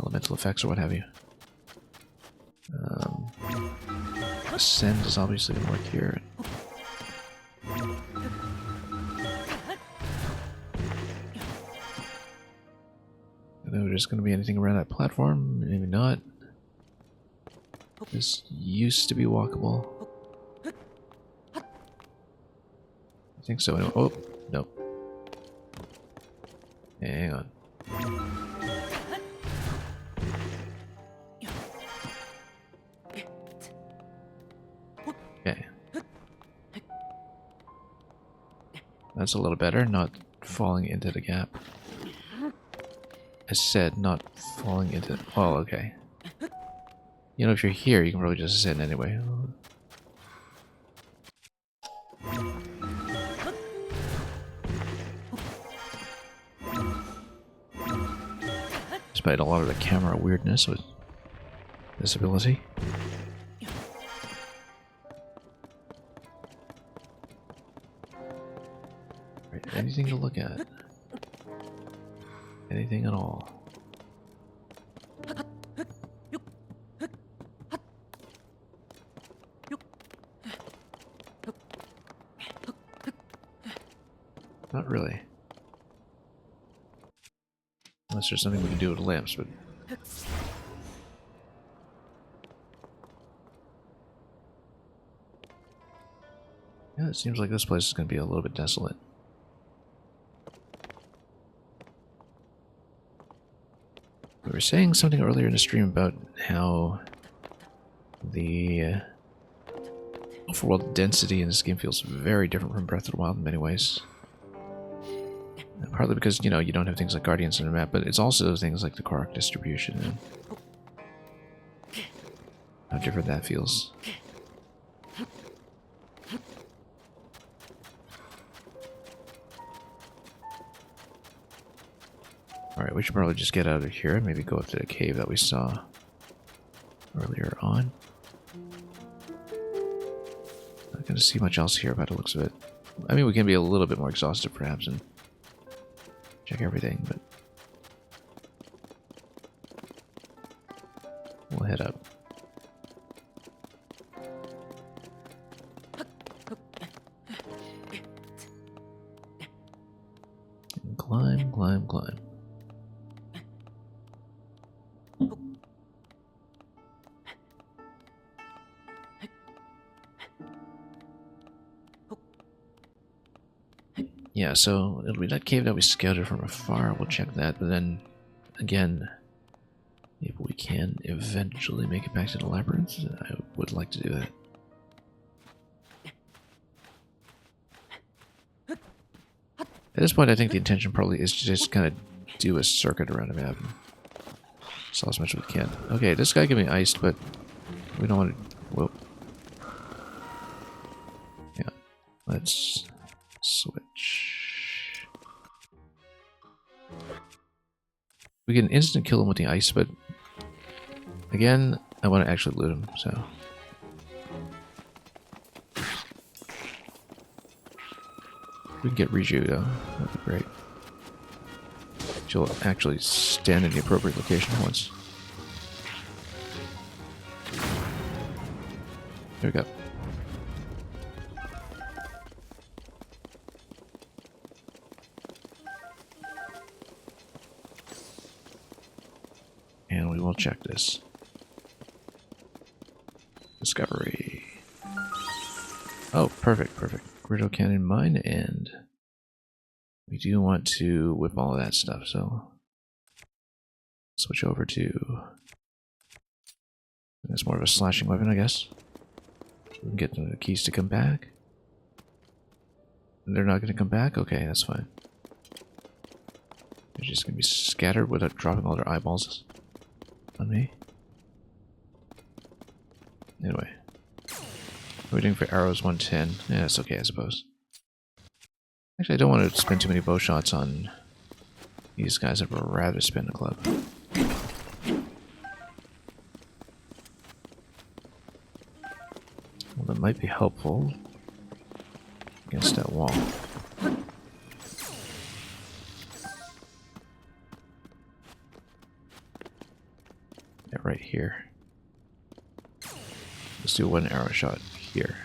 elemental effects or what have you. Ascend is obviously going to work here. I don't know if there's going to be anything around that platform, maybe not. This used to be walkable. I think so. Anyway. Oh, no. Hang on. That's a little better, not falling into the gap. I said not falling into... Oh, okay. You know, if you're here, you can probably just sit anyway. Despite a lot of the camera weirdness with this ability. Right, anything to look at? Anything at all? Not really. Unless there's something we can do with lamps, but... Yeah, it seems like this place is going to be a little bit desolate. We were saying something earlier in the stream about how the overall density in this game feels very different from Breath of the Wild in many ways. Partly because, you know, you don't have things like Guardians on the map, but it's also things like the Korok distribution and how different that feels. Alright, we should probably just get out of here and maybe go up to the cave that we saw earlier on. Not gonna see much else here by the looks of it. I mean, we can be a little bit more exhaustive perhaps and check everything, but we'll head up. And climb, climb, climb. Yeah, so it'll be that cave that we scouted from afar. We'll check that, but then again, if we can eventually make it back to the labyrinth, I would like to do that. At this point, I think the intention probably is to just kind of do a circuit around the map and saw as much as we can. Okay, this guy can be iced, but we don't want to... Whoa. Yeah, let's switch. We can instant kill him with the ice, but again, I want to actually loot him, so... We can get Riju though, that'd be great. She'll actually stand in the appropriate location once. There we go. And we will check this. Discovery. Oh, perfect, perfect. Griddle Cannon Mine, and we do want to whip all of that stuff, so switch over to... That's more of a slashing weapon, I guess. We can get the keys to come back. They're not going to come back? Okay, that's fine. They're just going to be scattered without dropping all their eyeballs on me. Anyway. What are we doing for arrows? 110. Yeah, that's okay, I suppose. Actually, I don't want to spend too many bow shots on these guys. I'd rather spin the club. Well, that might be helpful against that wall. Yeah, right here. Let's do one arrow shot here.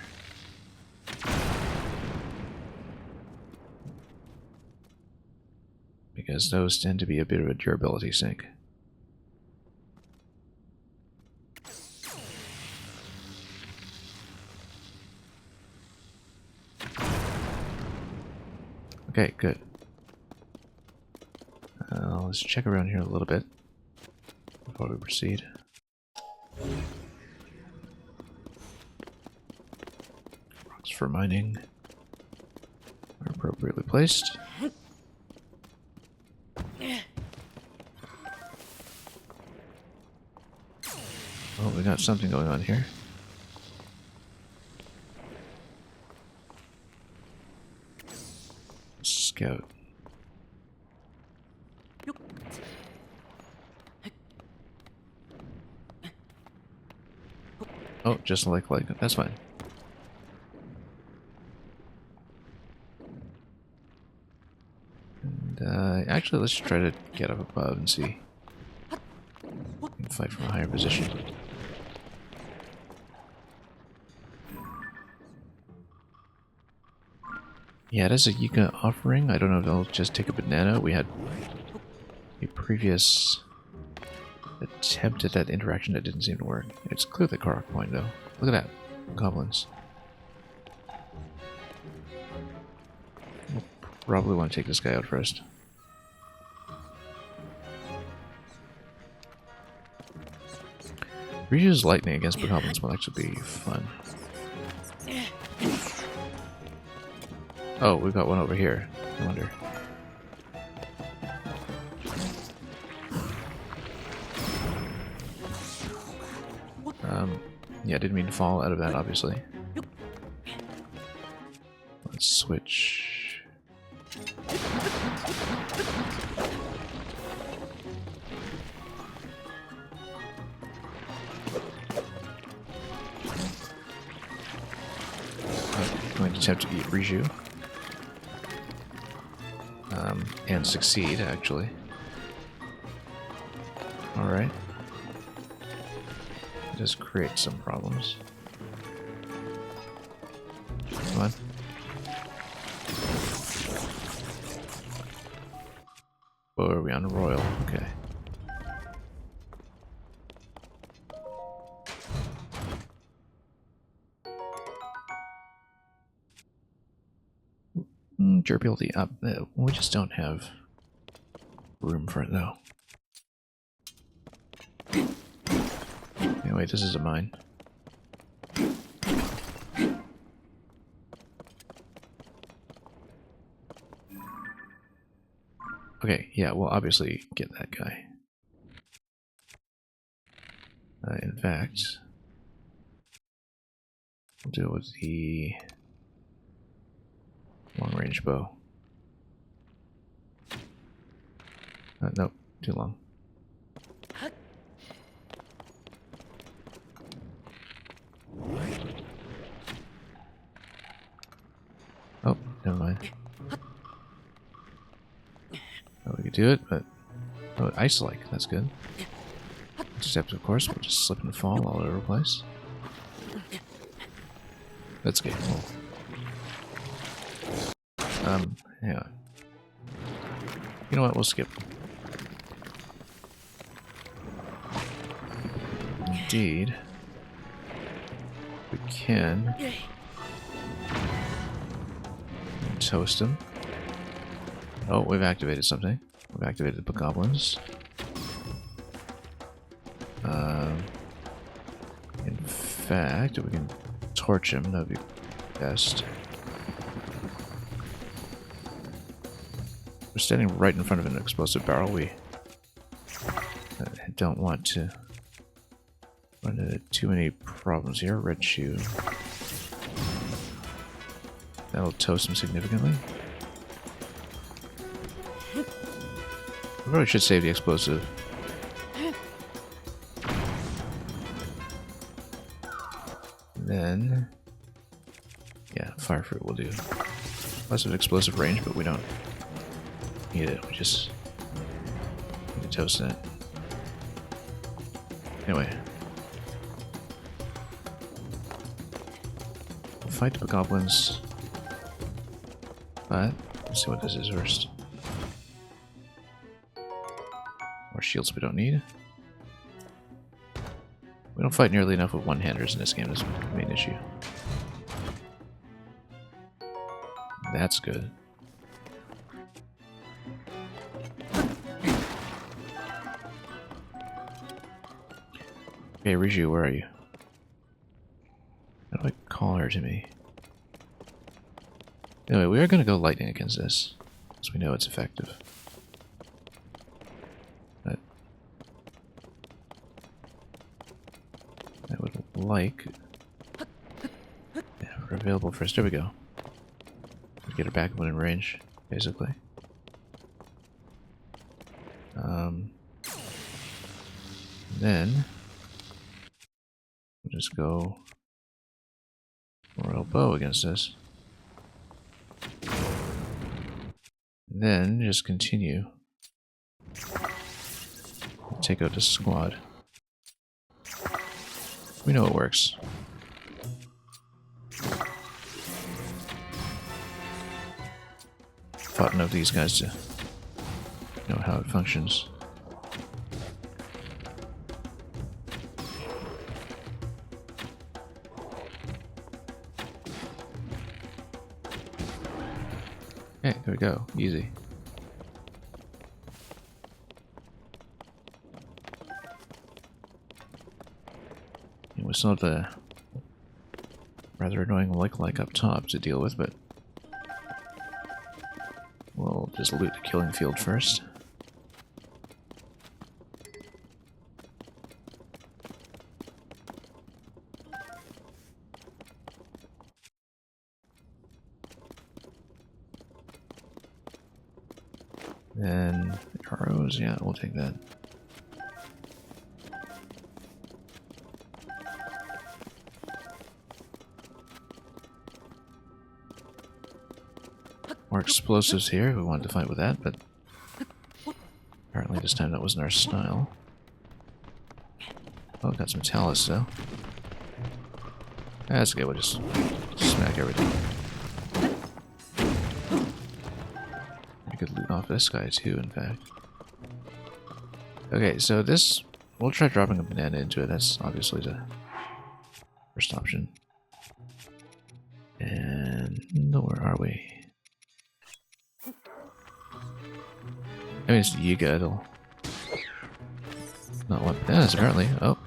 Because those tend to be a bit of a durability sink. Okay, good. Let's check around here a little bit before we proceed. Rocks for mining are appropriately placed. replaced. Oh, we got something going on here. Scout. Oh, just like that's fine. And actually, let's try to get up above and see. We can fight from a higher position. Yeah, it is a Yika offering. I don't know if they'll just take a banana. We had a previous attempt at that interaction that didn't seem to work. It's clearly Korok Point, though. Look at that. Goblins. We'll probably want to take this guy out first. Ryu's lightning against goblins will actually be fun. Oh, we've got one over here. I wonder. Yeah, didn't mean to fall out of that, obviously. Let's switch. I'm going to attempt to eat Riju. And succeed, actually. Alright. It does create some problems. Come on. Oh, are we on Royal? Okay. Durability up. We just don't have room for it, though. Anyway, this is a mine. Okay, yeah, we'll obviously get that guy. In fact, we'll deal with the long-range bow. Nope, too long. Oh, never mind. Oh, we could do it, but... Oh, ice-like, that's good. Except, of course, we'll just slip and fall all over the place. That's good. Oh. Yeah. You know what, we'll skip. Indeed. We can... toast him. Oh, we've activated something. We've activated the goblins. In fact, if we can torch him, that would be best. We're standing right in front of an explosive barrel. We don't want to run into too many problems here. Red shoe. That'll toast him significantly. We probably should save the explosive. Then, yeah, fire fruit will do. Less of explosive range, but we don't need it. We just need to toast in it. Anyway, we'll fight the goblins, but let's see what this is first. More shields we don't need. We don't fight nearly enough with one-handers in this game. That's the main issue. That's good. Okay, Riju, where are you? How do I call her to me? Anyway, we are going to go lightning against this, because we know it's effective. But I would like... Yeah, we're available first. There we go. Get her back when in range, basically. Then we'll just go Royal Bow against this. Then just continue. Take out this squad. We know it works. Fought enough of these guys to know how it functions. Okay, there we go. Easy. And we still have the rather annoying like up top to deal with, but we'll just loot the killing field first. Then arrows, yeah, we'll take that. More explosives here. We wanted to fight with that, but apparently this time that wasn't our style. Oh, got some talus though. That's okay, we'll just smack everything. I could loot off this guy too, in fact. Okay, so this... We'll try dropping a banana into it. That's obviously the first option. And... no, where are we? I mean, it's Yiga, it'll... not want bananas, apparently. Oh.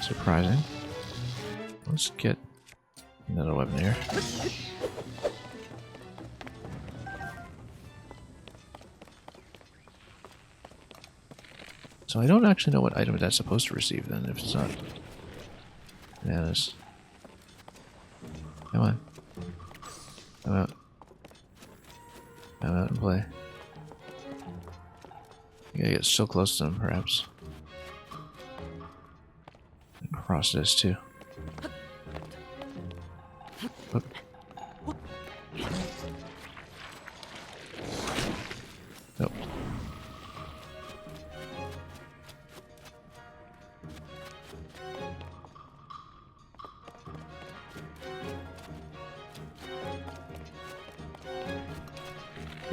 Surprising. Let's get another weapon here. So I don't actually know what item that's supposed to receive then, if it's not bananas. Come on. Come out. Come out and play. You gotta get so close to them, perhaps. And cross this too. Oop. Nope.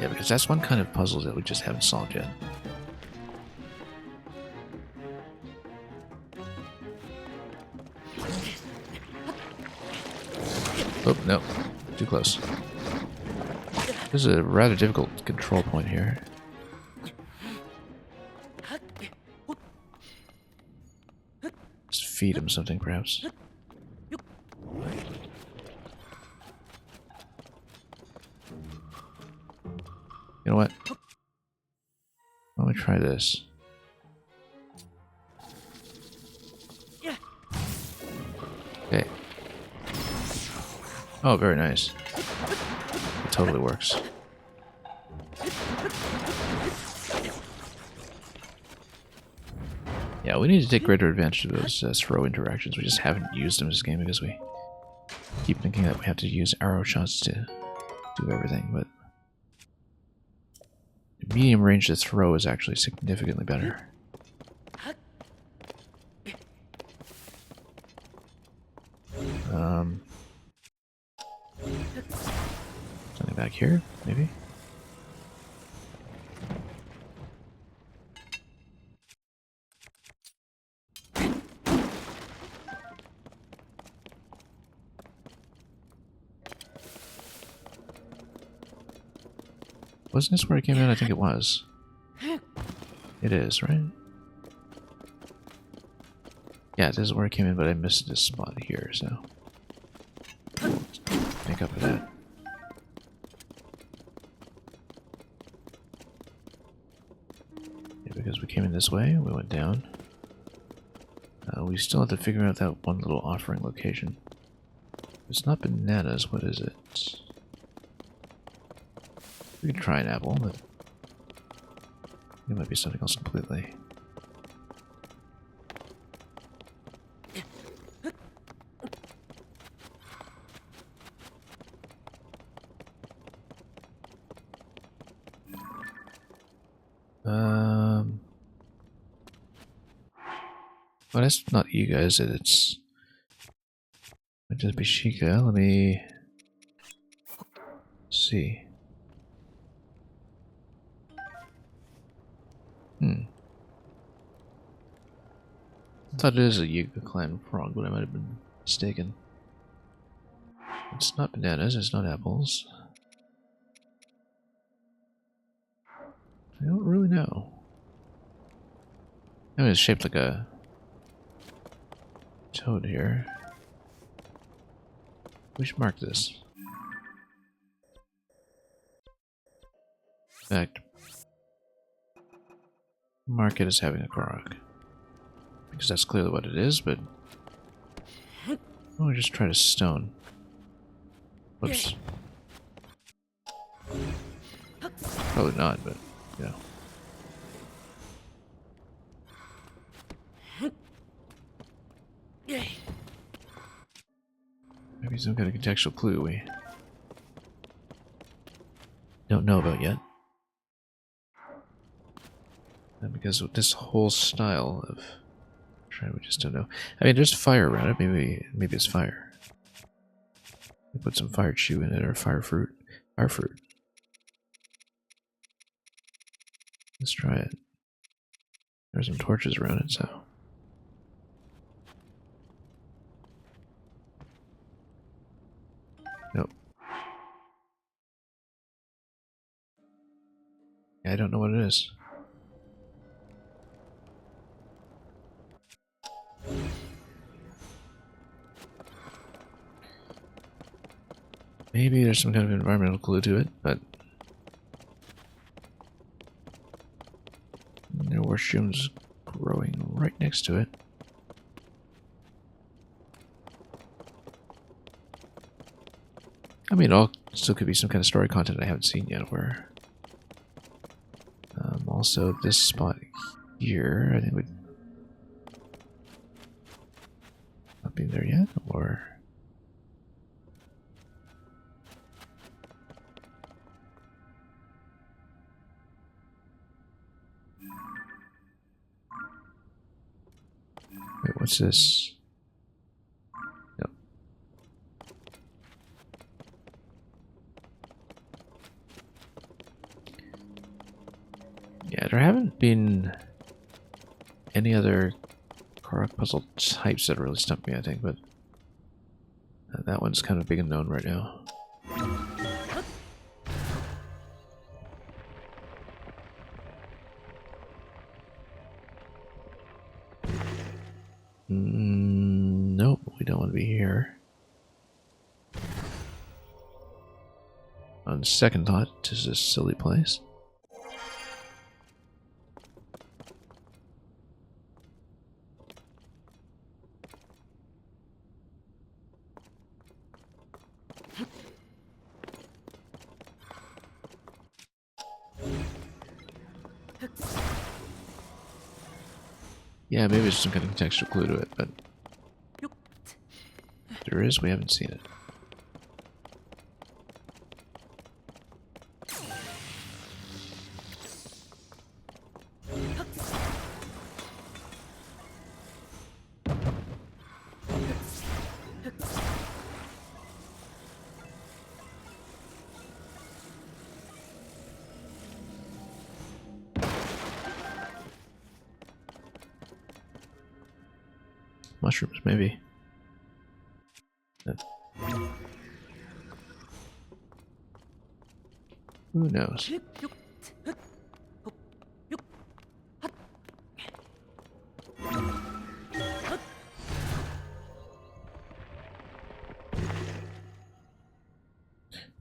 Yeah, because that's one kind of puzzle that we just haven't solved yet. Oh, no. Too close. This is a rather difficult control point here. Just feed him something, perhaps. You know what? Why don't we try this? Okay. Oh, very nice. It totally works. Yeah, we need to take greater advantage of those throw interactions. We just haven't used them this game because we keep thinking that we have to use arrow shots to do everything, but medium range to throw is actually significantly better. Something back here, maybe? Wasn't this where it came in? I think it was. It is, right? Yeah, this is where I came in, but I missed this spot here, so make up for that. Yeah, because we came in this way, we went down. We still have to figure out that one little offering location. It's not bananas, what is it? We could try an apple, but it might be something else completely. Well, that's not you guys, it's... Might just be Sheikah. Let me... see. I thought it is a Yiga clan frog, but I might have been mistaken. It's not bananas, it's not apples. I don't really know. I mean, it's shaped like a toad here. We should mark this. In fact, mark it as having a Korok. Because that's clearly what it is, but... we'll just try to stone. Whoops. Probably not, but, you know. Maybe some kind of contextual clue we don't know about yet. And because of this whole style of shrine, we just don't know. I mean, there's fire around it. Maybe it's fire. We put some fire chew in it, or fire fruit. Fire fruit. Let's try it. There's some torches around it, so. Nope. Yeah, I don't know what it is. Maybe there's some kind of environmental clue to it, but there were mushrooms growing right next to it. I mean, it still could be some kind of story content I haven't seen yet, where... also, this spot here, I think would not be there yet, or... wait, what's this? Nope. Yeah, there haven't been any other Korok puzzle types that really stumped me, I think, but that one's kind of big and known right now. Nope, we don't want to be here. On second thought, this is a silly place. Yeah, maybe there's some kind of contextual clue to it, but if there is, we haven't seen it. Mushrooms, maybe. Who knows?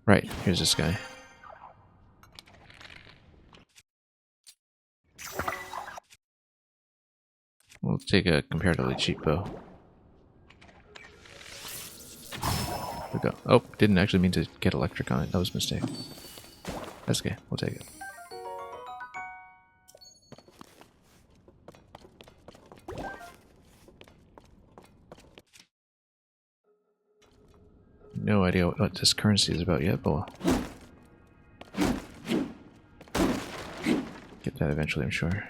Right, here's this guy. We'll take a comparatively cheap bow. We go. Oh, didn't actually mean to get electric on it. That was a mistake. That's okay. We'll take it. No idea what this currency is about yet, but we'll get that eventually, I'm sure.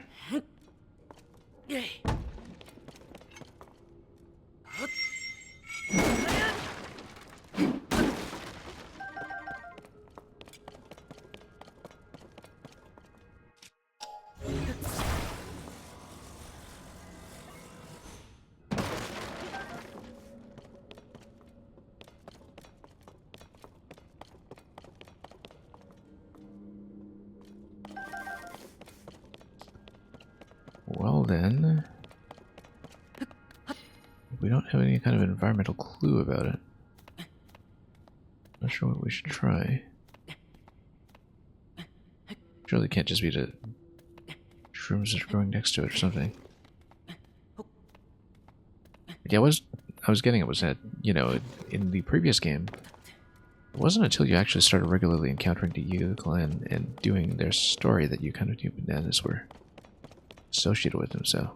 Well then, we don't have any kind of environmental clue about it. Not sure what we should try. Surely it can't just be the shrooms that are growing next to it or something. Yeah, I was getting it was that, you know, in the previous game, it wasn't until you actually started regularly encountering the Yu clan and doing their story that you kind of knew bananas were associated with them, so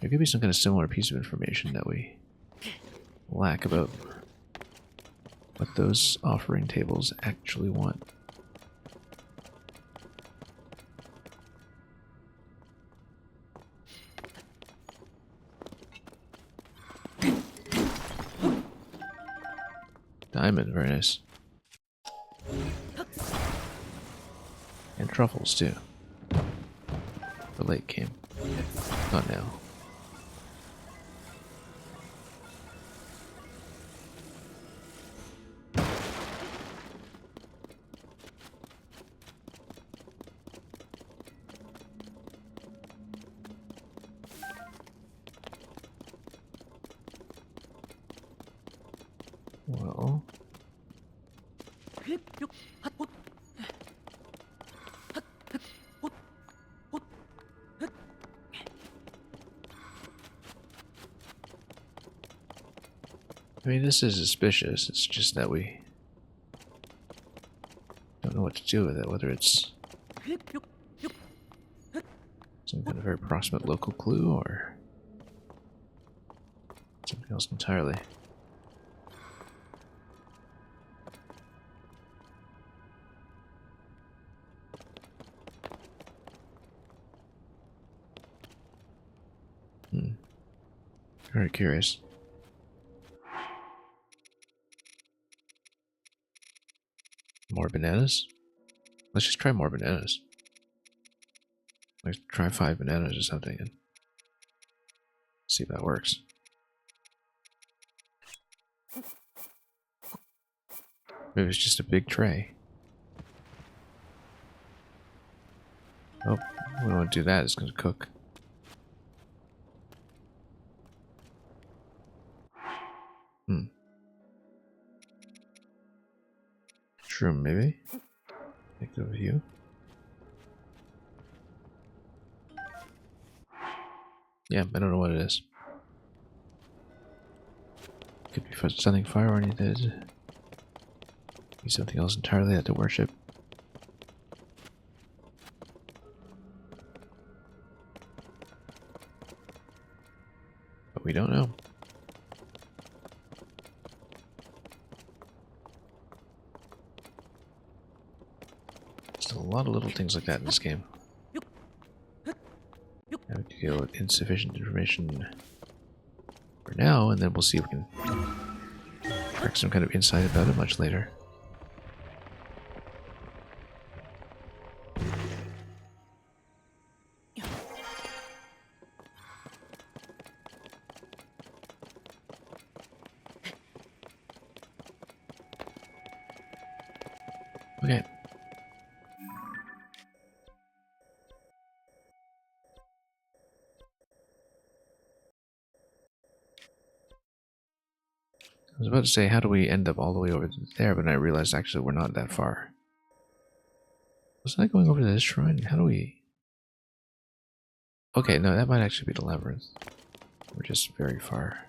there could be some kind of similar piece of information that we lack about what those offering tables actually want. Diamond, very nice. And truffles, too. The late game. Not now. Well... I mean, this is suspicious. It's just that we don't know what to do with it, whether it's some kind of very proximate local clue or something else entirely. Very curious. More bananas? Let's just try more bananas. Let's try 5 bananas or something and see if that works. Maybe it's just a big tray. Oh, we don't want to do that. It's going to cook. Shroom, maybe? Take the view. Yeah, I don't know what it is. Could be setting fire on it. Be something else entirely that to worship. But we don't know. Still a lot of little things like that in this game. Having to deal with insufficient information for now, and then we'll see if we can track some kind of insight about it much later. Okay. was about to say, how do we end up all the way over there? But I realized actually we're not that far. Wasn't I going over to this shrine? How do we... Okay, no, that might actually be the labyrinth. We're just very far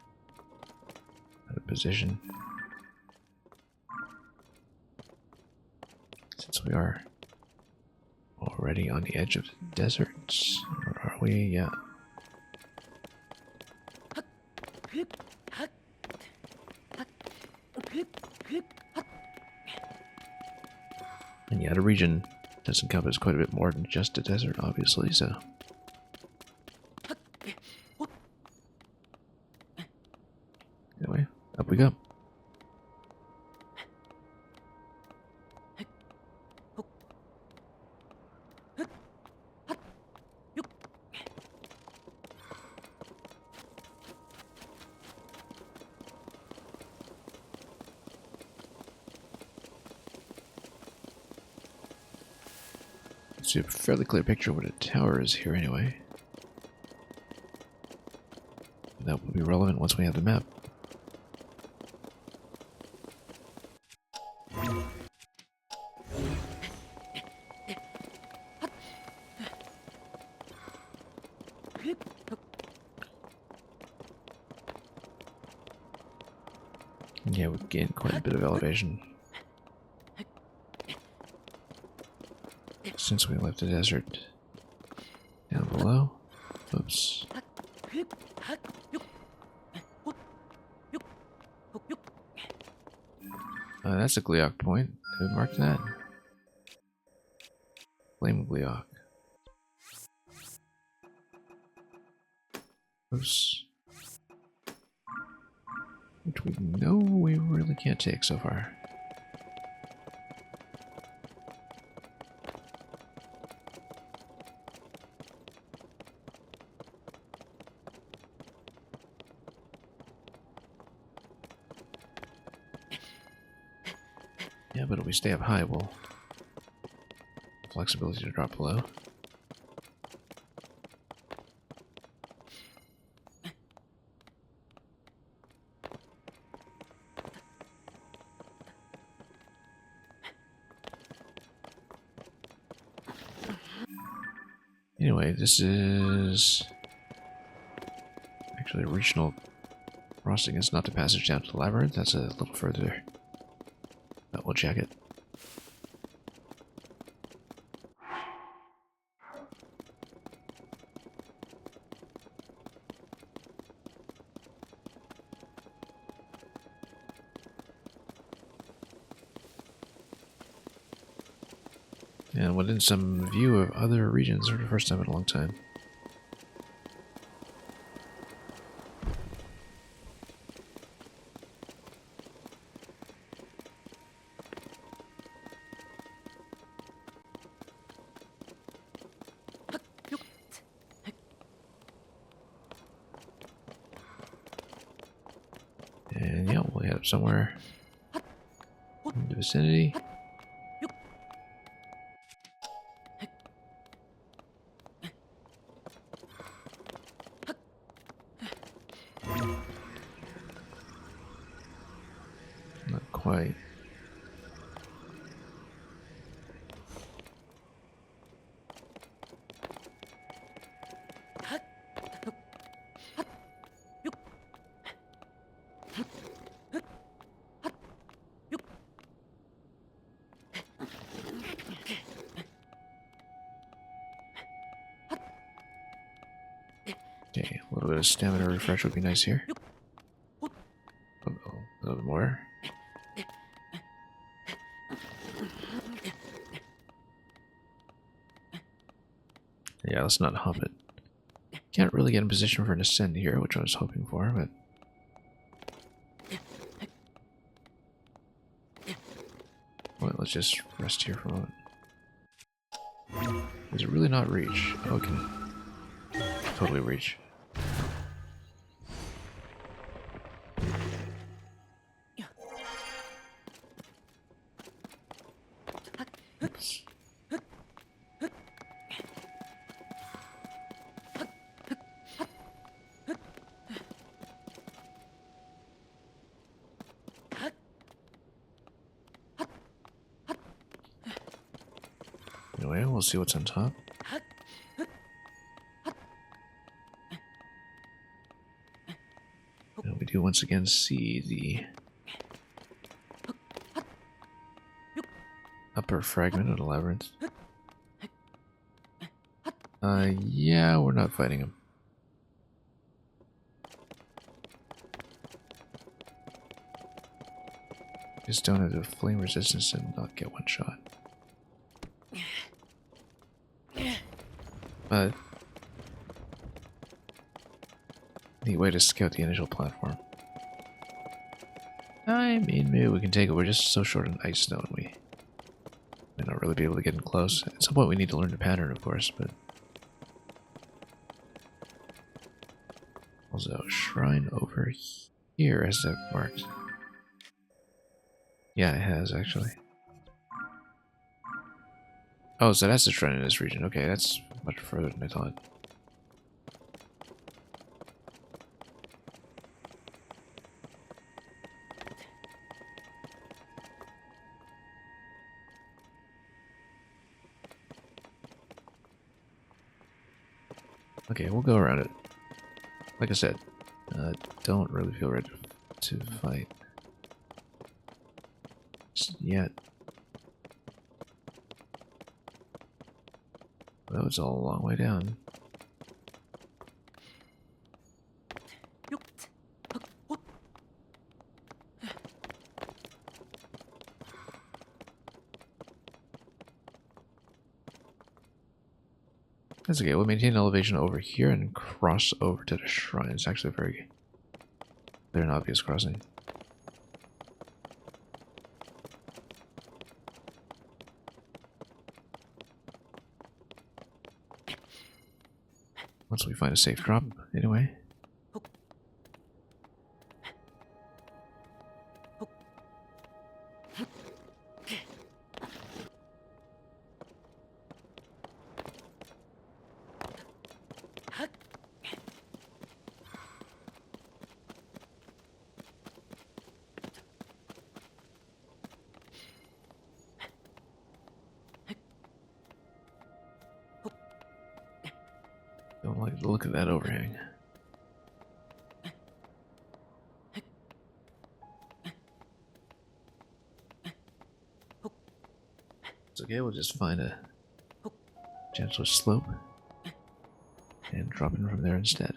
out of position. Since we are already on the edge of the desert. Or are we? Yeah. And yeah, the region does encompass quite a bit more than just a desert, obviously, so... Anyway, up we go. See a fairly clear picture of what a tower is here anyway. That will be relevant once we have the map. Yeah, we gained quite a bit of elevation since we left the desert. Down below. Oops. That's a Gleok point. Who marked that? Flame Gleok. Oops. Which we know we really can't take so far. Yeah, but if we stay up high, we'll have flexibility to drop below. Anyway, this is actually a regional crossing. It's not the passage down to the labyrinth. That's a little further. But we'll check it. And within some view of other regions for the first time in a long time. And yeah, we'll head up somewhere in the vicinity. Not quite. Okay, a little bit of stamina refresh would be nice here. Uh-oh, a little bit more. Yeah, let's not hump it. Can't really get in position for an ascent here, which I was hoping for, but... Well, let's just rest here for a moment. Does it really not reach? Oh, it can totally reach. Oops. anyway. We'll see what's on top. And we do once again see the upper fragment of the labyrinth. Yeah, we're not fighting him. Just don't have the flame resistance and not get one shot. But neat way to scout the initial platform. I mean, maybe we can take it. We're just so short on ice stone, we may not really be able to get in close. At some point we need to learn the pattern, of course, but... Also, shrine over here, has that marked? Yeah, it has, actually. Oh, so that's the shrine in this region. Okay, that's much further than I thought. Okay, we'll go around it. Like I said, don't really feel ready to fight just yet. That was all a long way down. That's okay, we'll maintain elevation over here and cross over to the shrine. It's actually a very clear and obvious crossing. Once we find a safe drop, anyway. Don't like the look of that overhang. It's okay, we'll just find a gentler slope and drop in from there instead.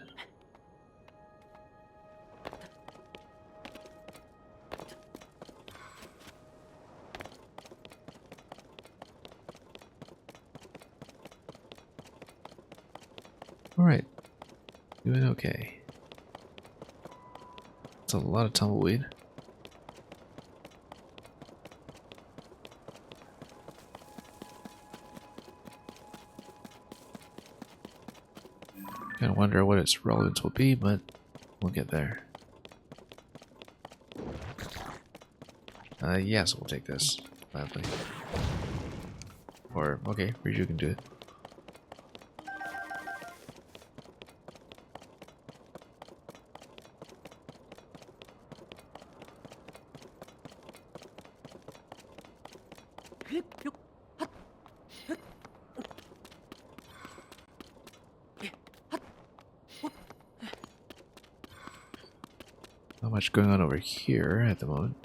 Alright, doing okay. It's a lot of tumbleweed. Kind of wonder what its relevance will be, but we'll get there. Yes, we'll take this, gladly. Or, okay, Riju can do it. Not much going on over here at the moment.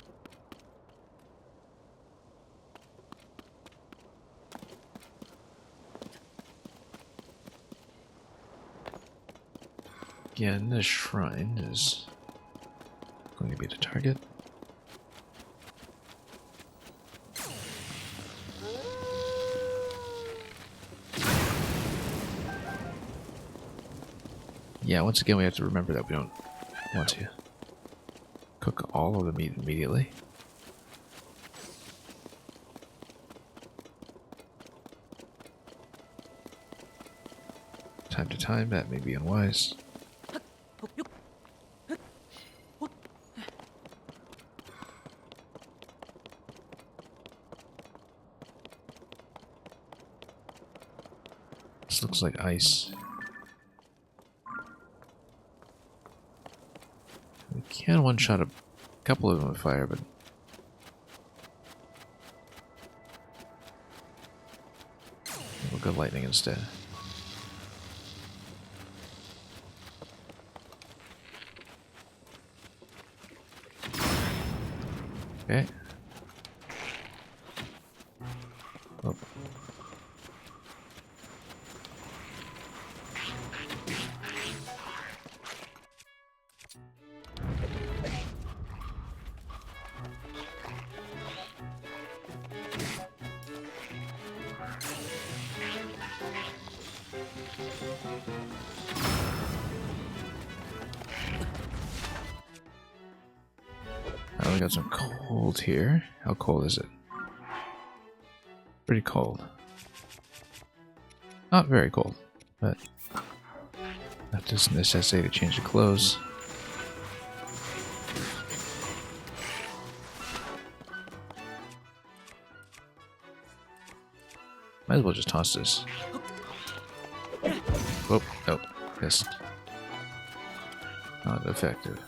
Again, this shrine is going to be the target. Yeah, once again we have to remember that we don't want to cook all of the meat immediately. Time to time, that may be unwise. This looks like ice. We can one-shot a couple of them with fire, but go lightning instead. Okay. Oh. We got some cold here. How cold is it? Pretty cold. Not very cold, but that doesn't necessitate to change the clothes. Might as well just toss this. Whoop, nope, missed. Not effective.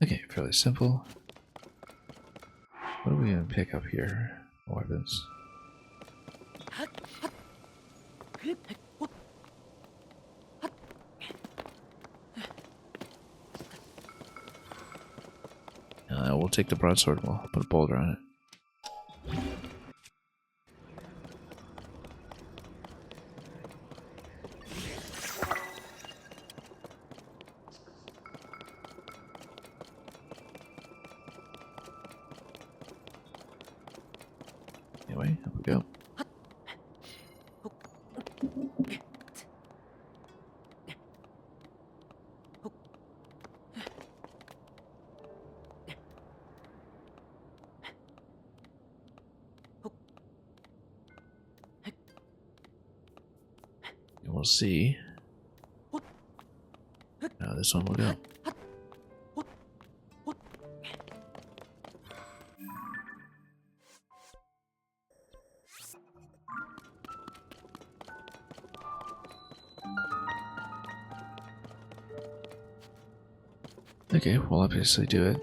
Okay, fairly simple. What are we gonna pick up here? Weapons. We'll take the broadsword and we'll put a boulder on it. Anyway, up we go. And we'll see. Now this one will go. Okay, we'll obviously do it.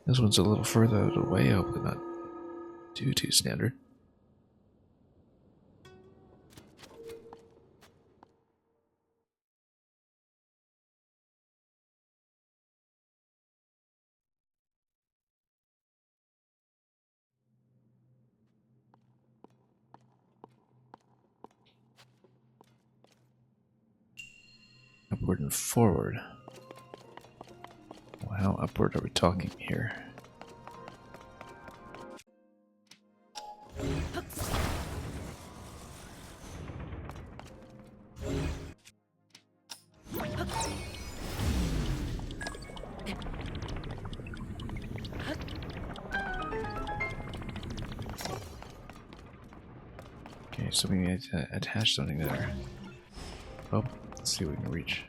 This one's a little further out of the way, hopefully not too standard. Upward and forward. Well, how upward are we talking here? Okay, so we need to attach something there. Oh, let's see what we can reach.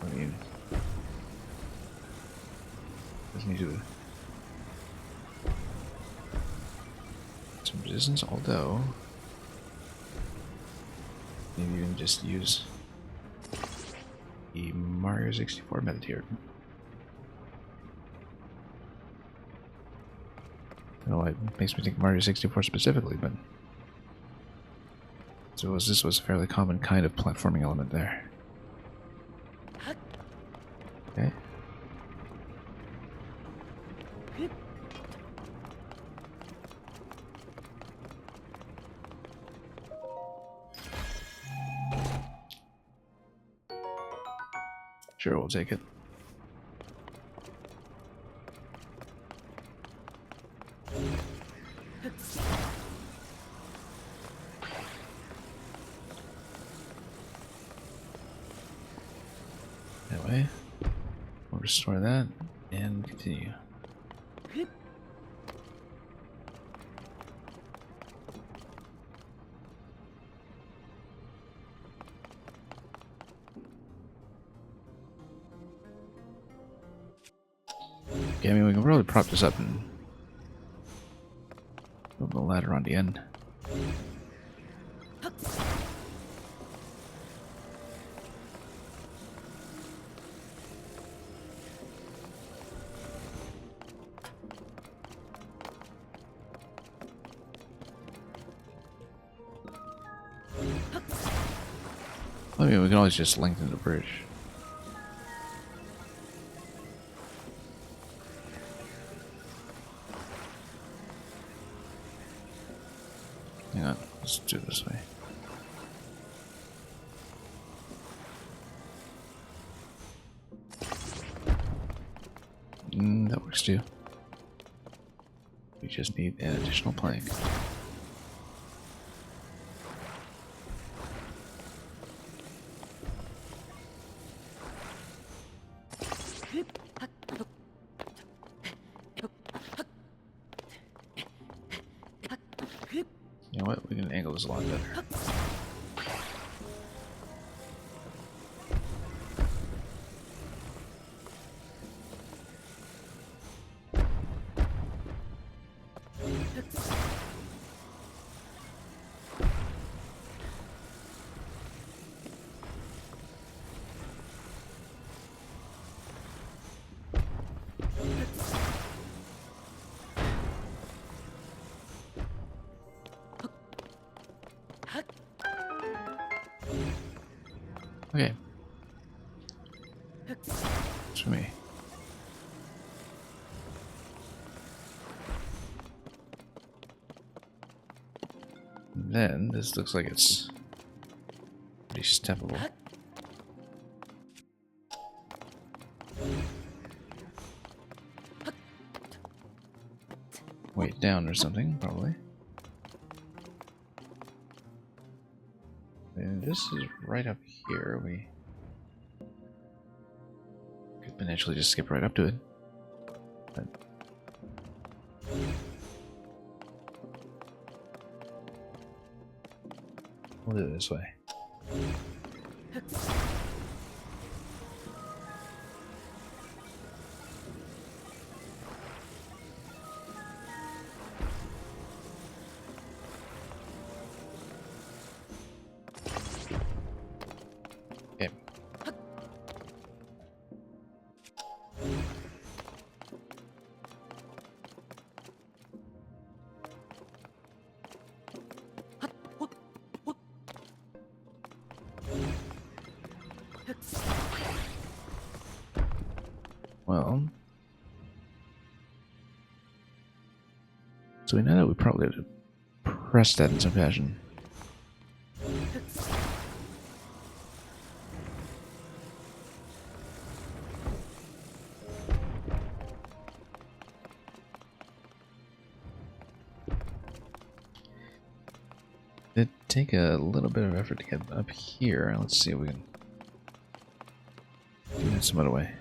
I mean, doesn't need to some resistance, although maybe even just use the Mario 64 method here. I don't know why it makes me think Mario 64 specifically, but so this was a fairly common kind of platforming element there. Okay. Sure, we'll take it. That way. We'll restore that and continue. Okay, I mean, we can probably prop this up and build the ladder on the end. I mean, we can always just lengthen the bridge. Hang on, let's do it this way. That works too. We just need an additional plank. You know what? We can angle this a lot better. Okay. It's for me. And then this looks like it's pretty steppable. Weight down or something, probably. And this is right up here. We could potentially just skip right up to it. But we'll do it this way. Okay. Well, so we know that we probably have to press that in some fashion. It'd take a little bit of effort to get up here. Let's see if we can do it some other way.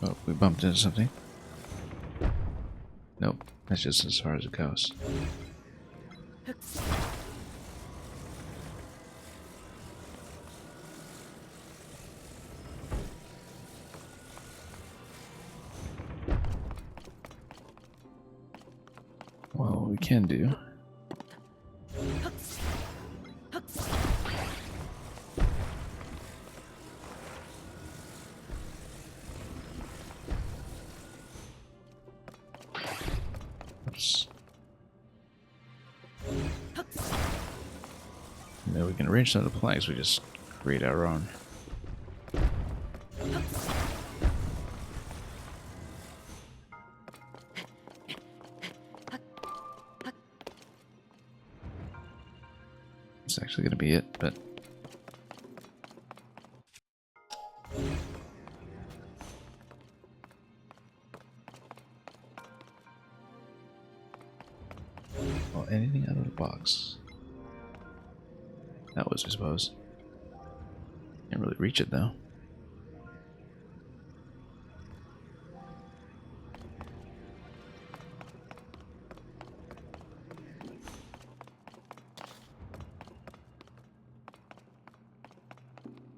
Oh, we bumped into something. Nope, that's just as far as it goes. Well, what we can do. Oops. And then we can arrange some of the planks, we just create our own. It's actually going to be it, but well, anything out of the box. That was, I suppose. Can't really reach it though.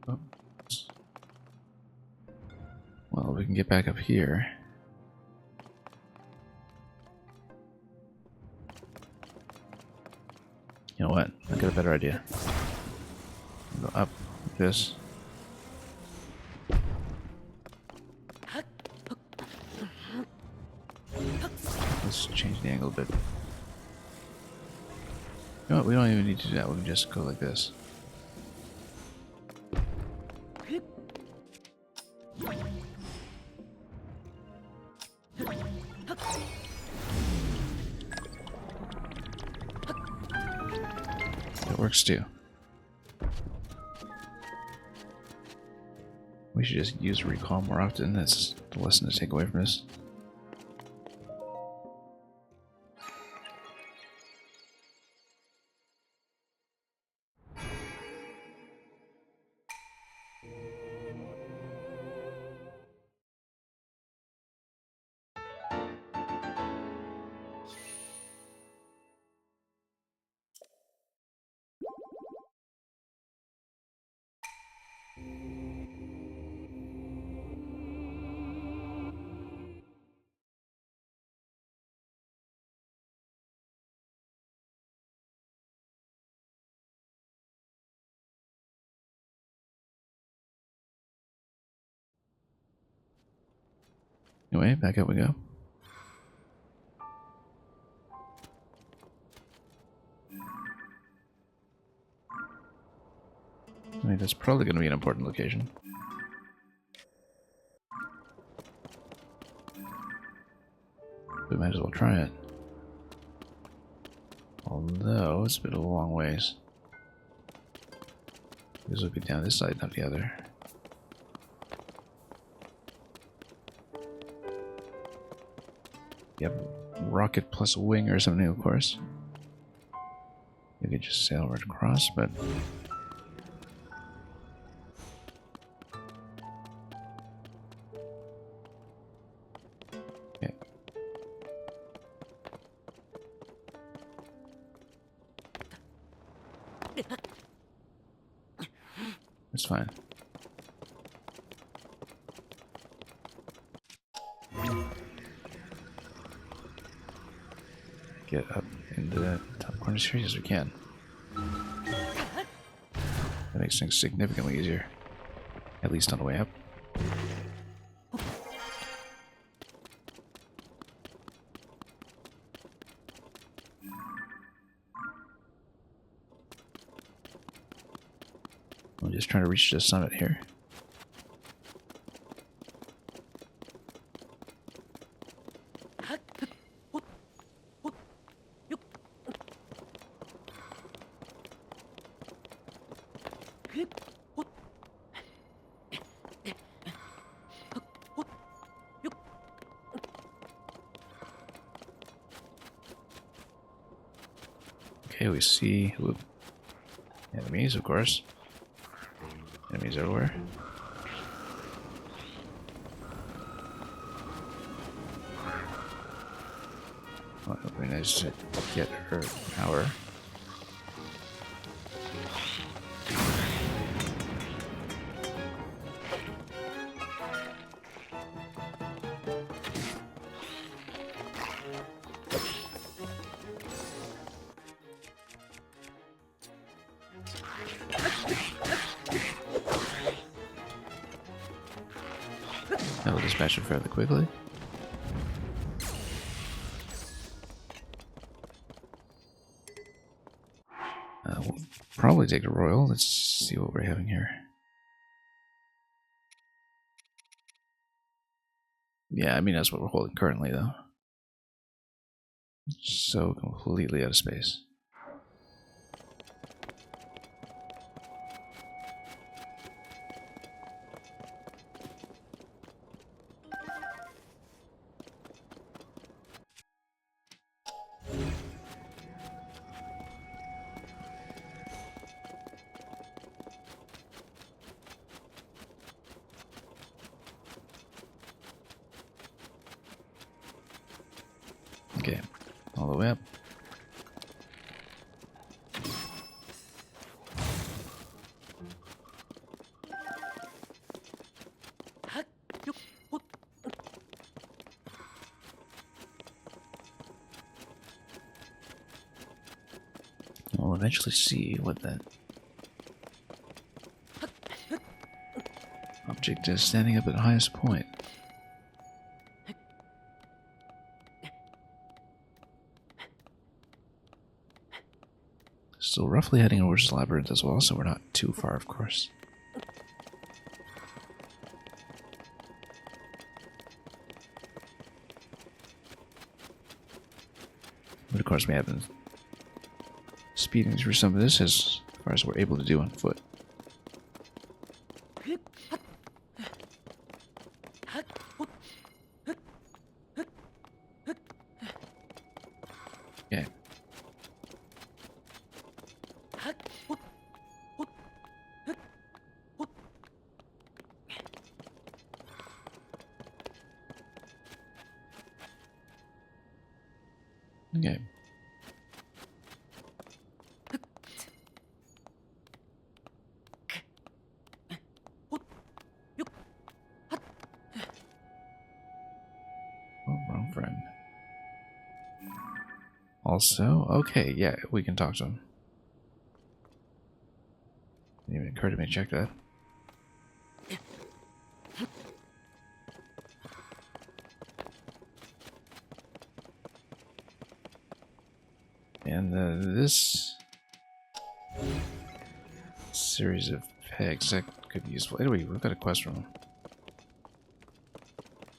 Oh. Well, we can get back up here. You know what? I got a better idea. Go up like this. Let's change the angle a bit. You know what? We don't even need to do that. We can just go like this. That works too. We should just use recall more often. That's the lesson to take away from this. Anyway, back up we go. I mean, that's probably going to be an important location. We might as well try it. Although, it's a bit of a long ways. This would be down this side, not the other. Yep, rocket plus wing or something, of course. You could just sail right across, but okay. It's fine. Get up into the top corners here as we can. That makes things significantly easier. At least on the way up. I'm just trying to reach the summit here. Okay, we see enemies, of course. Enemies everywhere. Well, it would be nice to get her power. That will dispatch it fairly quickly. We'll probably take the Royal. Let's see what we're having here. Yeah, I mean, that's what we're holding currently, though. So completely out of space. Okay, all the way up. We'll eventually see what that object is standing up at the highest point. Still roughly heading towards the labyrinth as well, so we're not too far, of course. But of course we have been speeding through some of this as far as we're able to do on foot. Okay. Okay. Oh, wrong friend. Also, okay, yeah, we can talk to him. Didn't even occur to me to check that. And this series of pegs that could be useful. Anyway, we've got a quest from him.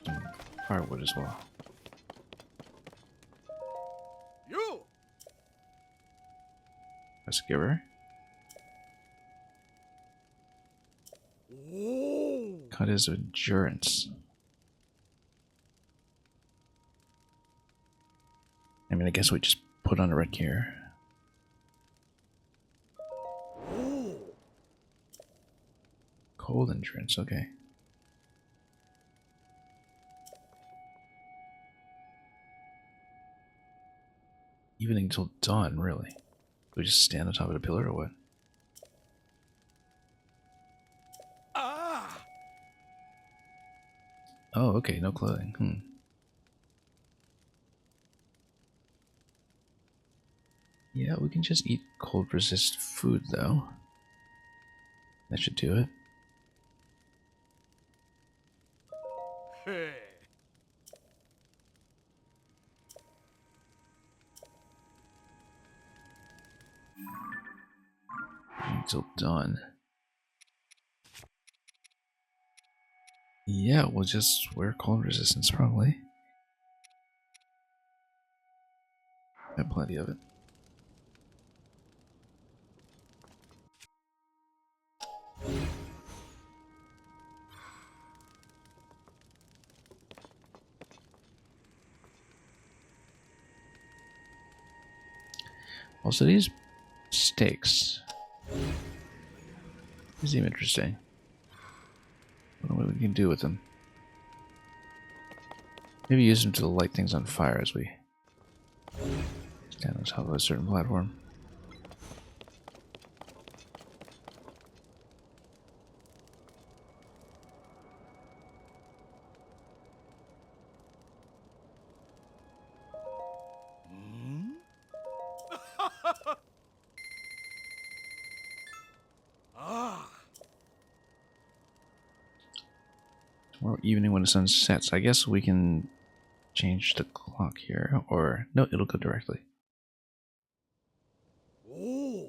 Some firewood as well. You. Quest giver. Oh. Cut his endurance. I mean, I guess we just put on a red gear. Cold endurance, okay. Evening till dawn, really. We just stand on top of the pillar or what? Ah. Oh, okay, no clothing. Yeah, we can just eat cold resist food though. That should do it. Hey. Until dawn. Yeah, we'll just wear cold resistance probably. Got plenty of it. Also, these stakes. They seem interesting. I don't know what we can do with them. Maybe use them to light things on fire as we stand on top of a certain platform. Ah. Tomorrow evening when the sun sets. I guess we can change the clock here, or no, it'll go directly. Oh.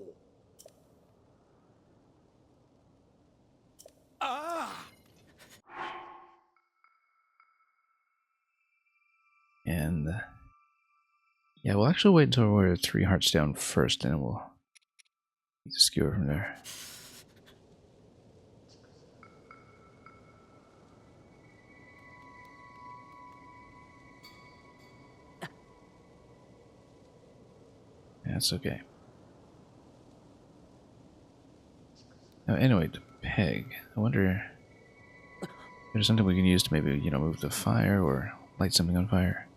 And yeah, we'll actually wait until we're 3 hearts down first, and we'll skewer from there. That's okay. Now, anyway, the peg. I wonder if there's something we can use to maybe, move the fire or light something on fire.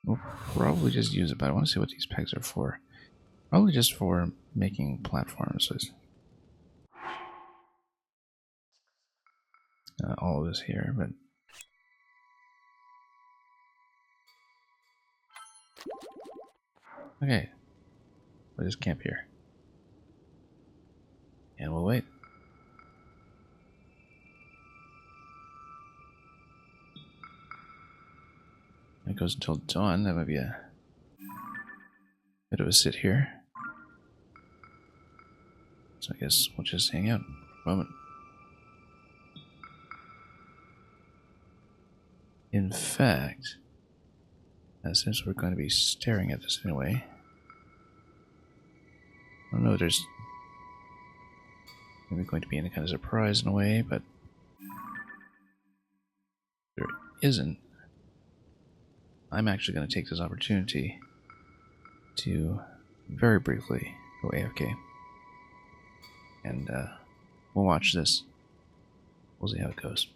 We'll probably just use it, but I want to see what these pegs are for. Probably just for making platforms. All of this here, but okay. We'll just camp here. And we'll wait. It goes until dawn. That might be a bit of a sit here. So I guess we'll just hang out for a moment. In fact, since we're going to be staring at this anyway, I don't know if there's maybe going to be any kind of surprise in a way, but there isn't. I'm actually going to take this opportunity to very briefly go AFK. And we'll watch this. We'll see how it goes.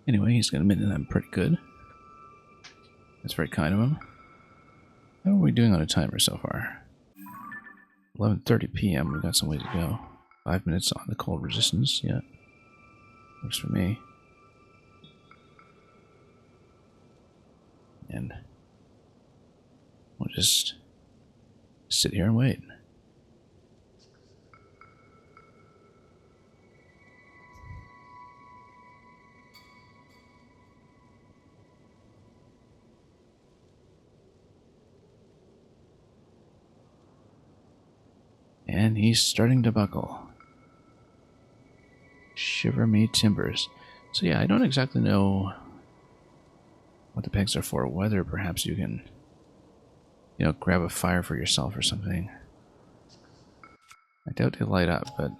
Anyway, he's going to admit that I'm pretty good. That's very kind of him. How are we doing on a timer so far? 11:30 p.m. We've got some way to go. 5 minutes on the cold resistance. Yeah. Works for me. And we'll just sit here and wait. And he's starting to buckle. Shiver me timbers. So yeah, I don't exactly know what the pegs are for. Whether perhaps you can, grab a fire for yourself or something. I doubt they light up, but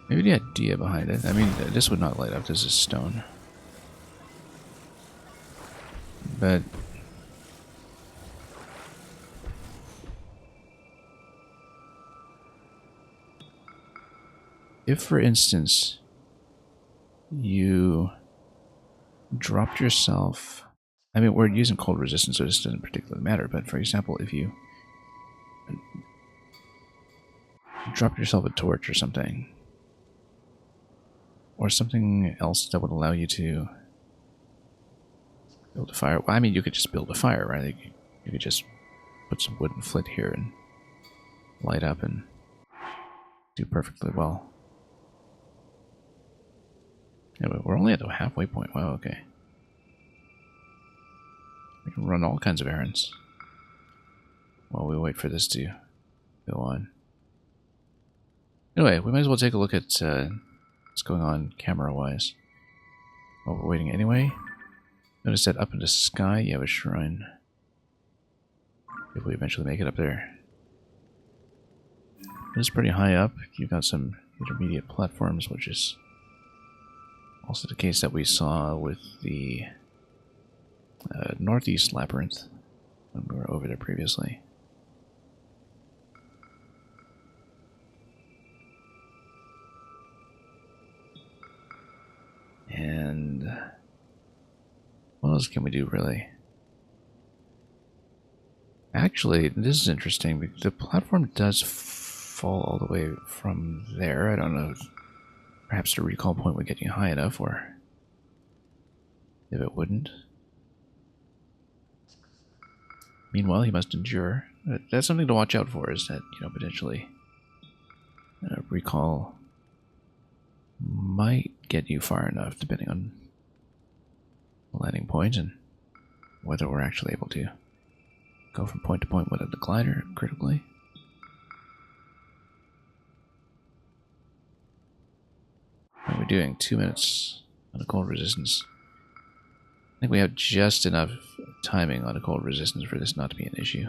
maybe the idea behind it. I mean, this would not light up. This is stone. But if, for instance, you dropped yourself... I mean, we're using cold resistance, so this doesn't particularly matter, but for example, if you dropped yourself a torch or something else that would allow you to build a fire... Well, I mean, you could just build a fire, right? You could just put some wooden flint here and light up and do perfectly well. Anyway, we're only at the halfway point. Wow, okay. We can run all kinds of errands while we wait for this to go on. Anyway, we might as well take a look at what's going on camera-wise while we're waiting anyway. Notice that up in the sky you have a shrine. If we eventually make it up there. It's pretty high up. You've got some intermediate platforms, which is also the case that we saw with the Northeast Labyrinth when we were over there previously. And what else can we do, really? Actually, this is interesting because the platform does fall all the way from there. I don't know. Perhaps the recall point would get you high enough, or if it wouldn't. Meanwhile, he must endure. That's something to watch out for, is that, potentially recall might get you far enough, depending on the landing point and whether we're actually able to go from point to point without the glider critically. What are we doing? 2 minutes on a cold resistance. I think we have just enough timing on a cold resistance for this not to be an issue.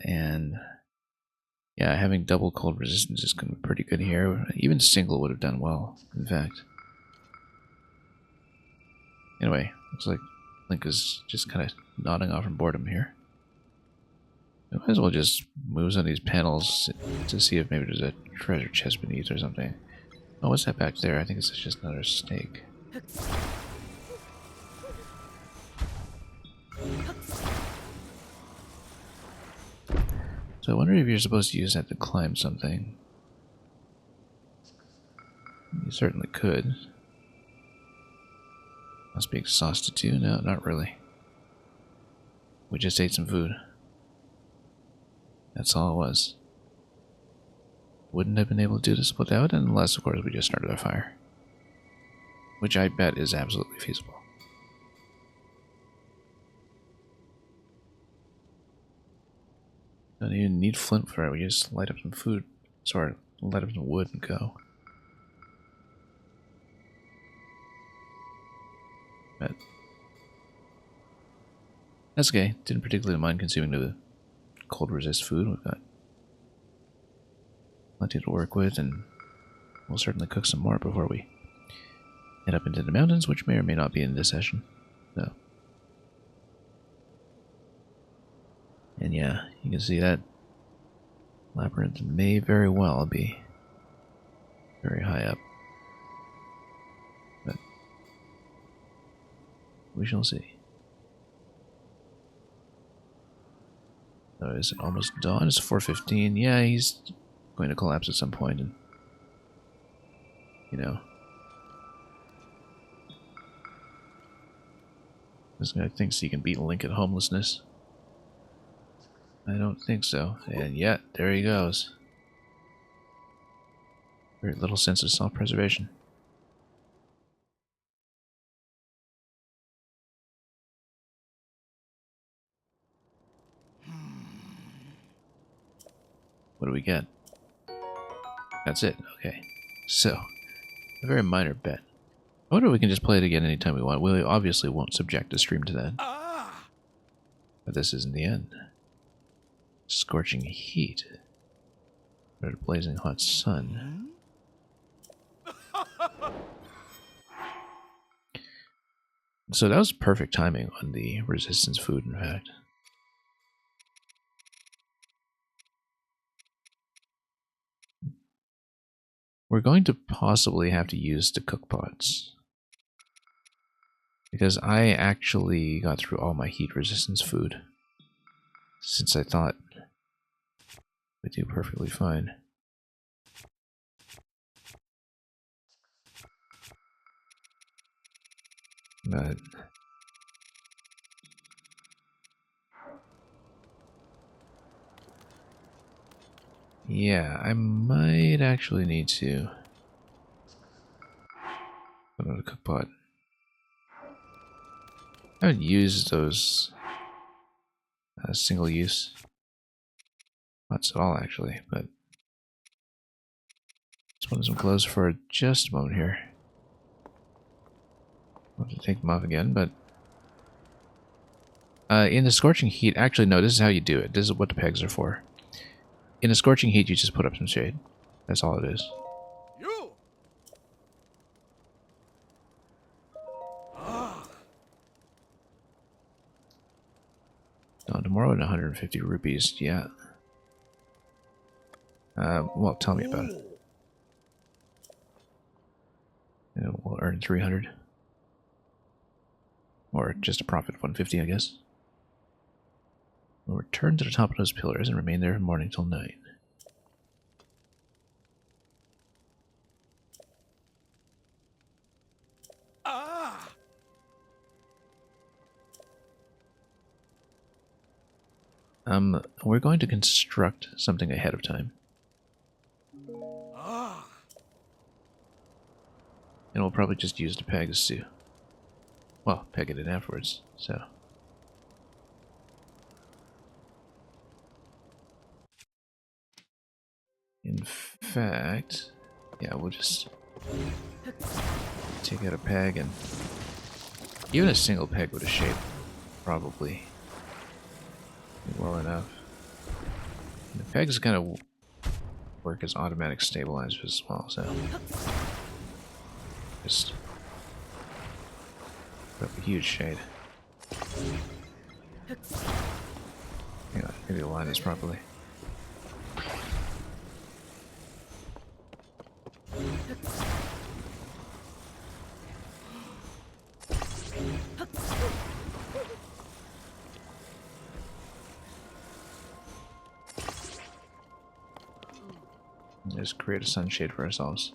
And yeah, having double cold resistance is going to be pretty good here. Even single would have done well, in fact. Anyway, looks like Link is just kind of nodding off from boredom here. We might as well just move some of these panels to see if maybe there's a treasure chest beneath or something. Oh, what's that back there? I think it's just another snake. So I wonder if you're supposed to use that to climb something. You certainly could. Must be exhausted too? No, not really. We just ate some food. That's all it was. Wouldn't have been able to do this without, unless, of course, we just started a fire. Which I bet is absolutely feasible. Don't even need flint for it, we just light up some food. Sorry, light up some wood and go. But that's okay. Didn't particularly mind consuming the cold resist food. We've got plenty to work with, and we'll certainly cook some more before we head up into the mountains, which may or may not be in this session. So, and yeah, you can see that labyrinth may very well be very high up, but we shall see. So is it almost dawn? It's 4:15. Yeah, he's going to collapse at some point, and this guy thinks he can beat Link at homelessness. I don't think so. And yet, there he goes. Very little sense of self-preservation. What do we get? That's it. Okay. So, a very minor bet. I wonder if we can just play it again anytime we want. We obviously won't subject the stream to that. But this isn't the end. Scorching heat. Or a blazing hot sun. So that was perfect timing on the resistance food, in fact. We're going to possibly have to use the cook pots. Because I actually got through all my heat resistance food. Since I thought we'd do perfectly fine. But Yeah, I might actually need to put on a cook pot. I haven't used those single use pots at all, actually, but just put some clothes for just a moment here. I'll have to take them off again, but in the scorching heat, actually, no, this is how you do it. This is what the pegs are for. In the scorching heat, you just put up some shade. That's all it is. You. Ah. Oh, tomorrow at 150 rupees, yeah. Well, tell me about it. And we'll earn 300. Or just a profit of 150, I guess. We'll return to the top of those pillars and remain there from morning till night. Ah. We're going to construct something ahead of time. Ah. And we'll probably just use the pegs to, well, peg it in afterwards, so. In fact, yeah, we'll just take out a peg, and even a single peg with a shape probably be well enough. And the pegs kind of work as automatic stabilizers as well, so just put up a huge shade. Hang on, maybe align this properly. Just create a sunshade for ourselves.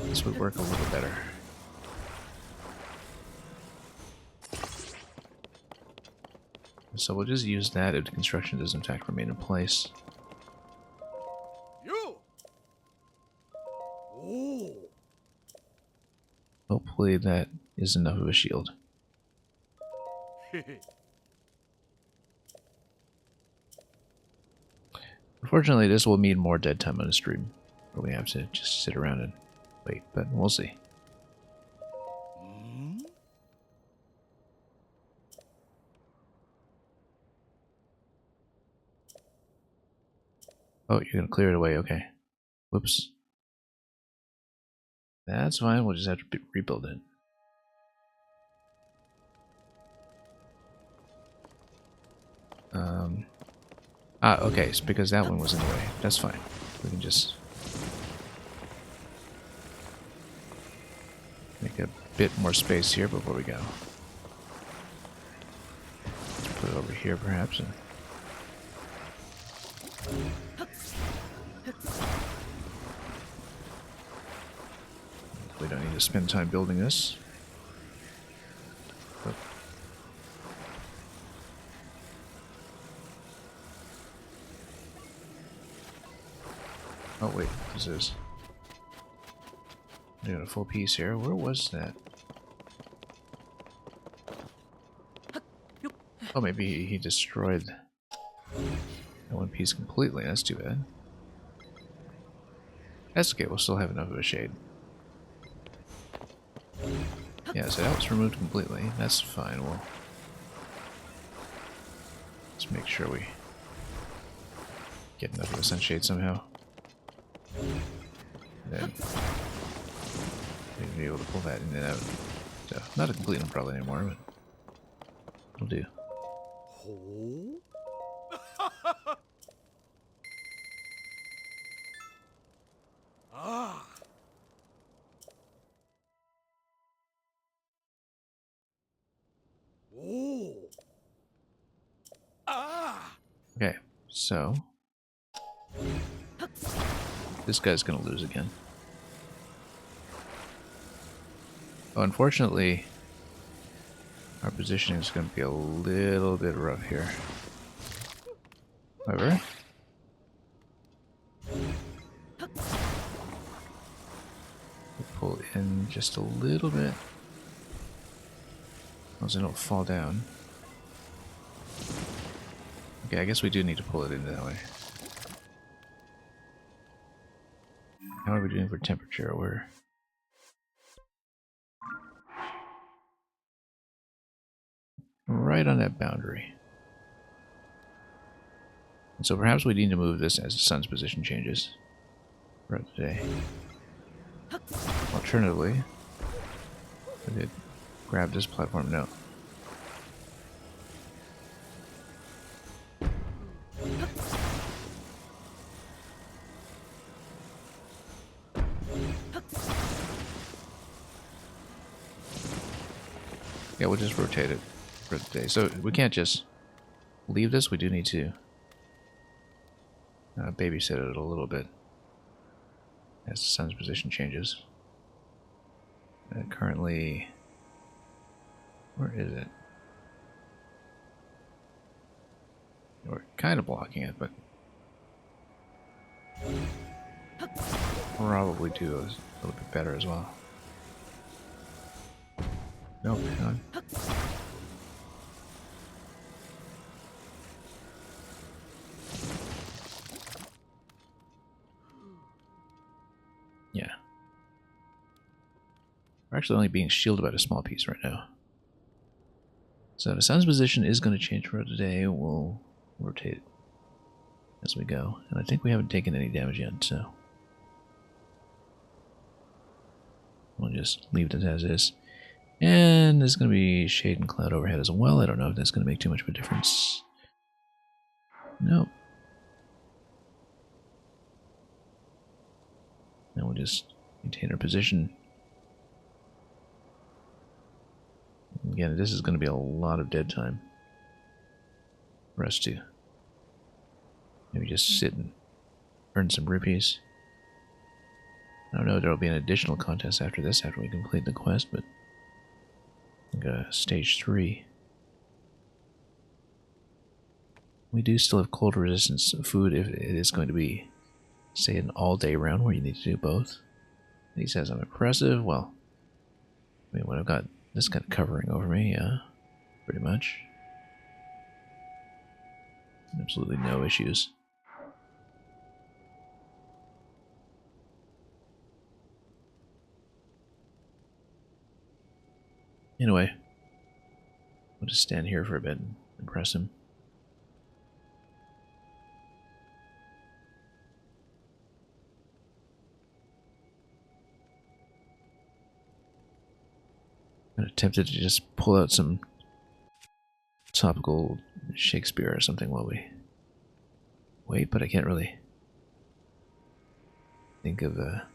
This would work a little better. So we'll just use that if the construction does in fact remain in place. You. Oh. Hopefully that is enough of a shield. Unfortunately, this will mean more dead time on the stream, where we have to just sit around and wait, but we'll see. Oh, you're gonna clear it away, okay. Whoops. That's fine, we'll just have to rebuild it. Okay, it's because that one was in the way. That's fine. We can just make a bit more space here before we go. Put it over here, perhaps. And we don't need to spend time building this. But oh wait, this is doing a full piece here. Where was that? Oh, maybe he destroyed that one piece completely. That's too bad. That's okay, we'll still have enough of a shade. Yeah, so that was removed completely. That's fine. We'll just make sure we get enough of a sunshade somehow. Then we'll be able to pull that in and out. So, not a complete umbrella anymore, but it'll do. Oh. Ah. Oh. Ah. Okay, so this guy's gonna lose again. Oh, unfortunately, Our positioning is going to be a little bit rough here. However, we'll pull in just a little bit, as I don't fall down. Okay, I guess we do need to pull it in that way. How are we doing for temperature? We're right on that boundary. And so perhaps we need to move this as the sun's position changes throughout the day. Alternatively, we could grab this platform. No. Yeah, we'll just rotate it for the day. So we can't just leave this. We do need to babysit it a little bit as the sun's position changes. Currently, where is it? We're kind of blocking it, but probably do a little bit better as well. No, hang on. Yeah. We're actually only being shielded by a small piece right now. So the sun's position is going to change for today. We'll rotate as we go. And I think we haven't taken any damage yet, so we'll just leave it as is. And there's going to be shade and cloud overhead as well. I don't know if that's going to make too much of a difference. Nope. Now we'll just maintain our position. Again, this is going to be a lot of dead time for us to maybe just sit and earn some rupees. I don't know if there will be an additional contest after this, after we complete the quest, but I think stage 3. We do still have cold resistance food if it is going to be, say, an all-day round where you need to do both. He says I'm impressive. Well, I mean, when I've got this kind of covering over me, yeah, pretty much. Absolutely no issues. Anyway, we'll just stand here for a bit and impress him. I'm tempted to just pull out some topical Shakespeare or something while we wait, but I can't really think of a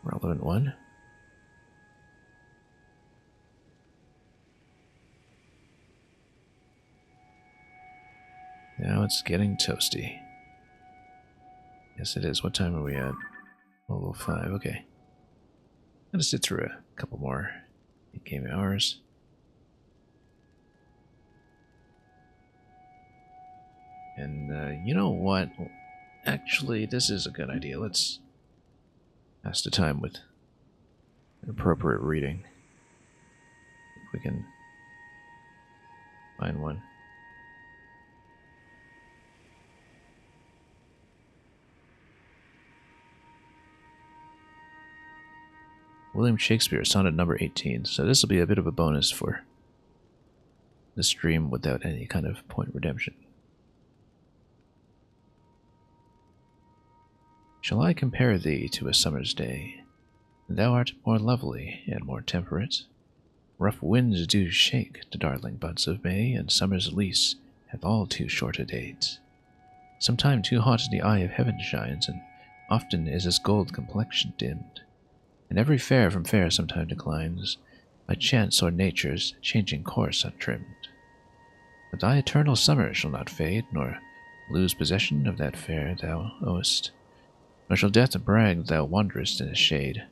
relevant one. Now it's getting toasty. Yes, it is. What time are we at? Level 5, okay. I'm gonna sit through a couple more game hours. And you know what? Actually, this is a good idea. Let's pass the time with an appropriate reading. If we can find one. William Shakespeare, sonnet number 18. So this will be a bit of a bonus for the stream without any kind of point redemption. Shall I compare thee to a summer's day? Thou art more lovely and more temperate. Rough winds do shake the darling buds of May, and summer's lease hath all too short a date. Sometime too hot the eye of heaven shines, and often is his gold complexion dimmed. And every fair from fair sometime declines, by chance or nature's changing course untrimmed. But thy eternal summer shall not fade, nor lose possession of that fair thou owest. Nor shall death brag thou wanderest in his shade,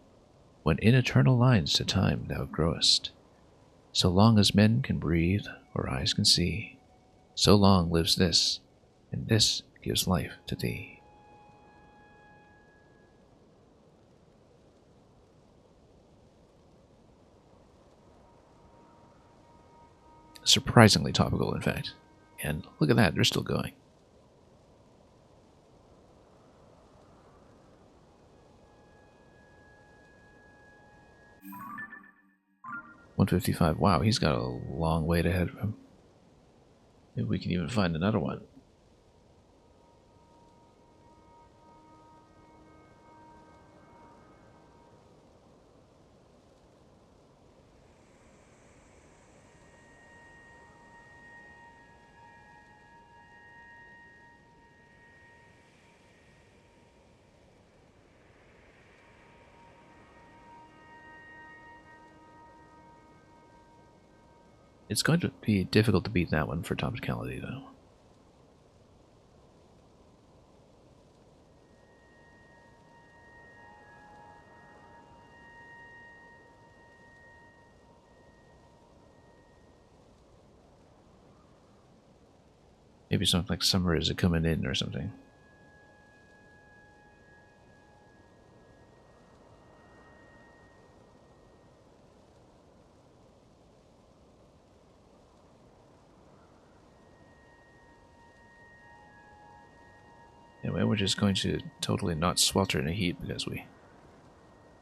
when in eternal lines to time thou growest. So long as men can breathe or eyes can see, so long lives this, and this gives life to thee. Surprisingly topical, in fact. And look at that, they're still going. $155. Wow, he's got a long wait ahead of him. Maybe we can even find another one. It's going to be difficult to beat that one for topicality, though. Maybe something like Summer Is Coming In or something. Anyway, we're just going to totally not swelter in the heat because we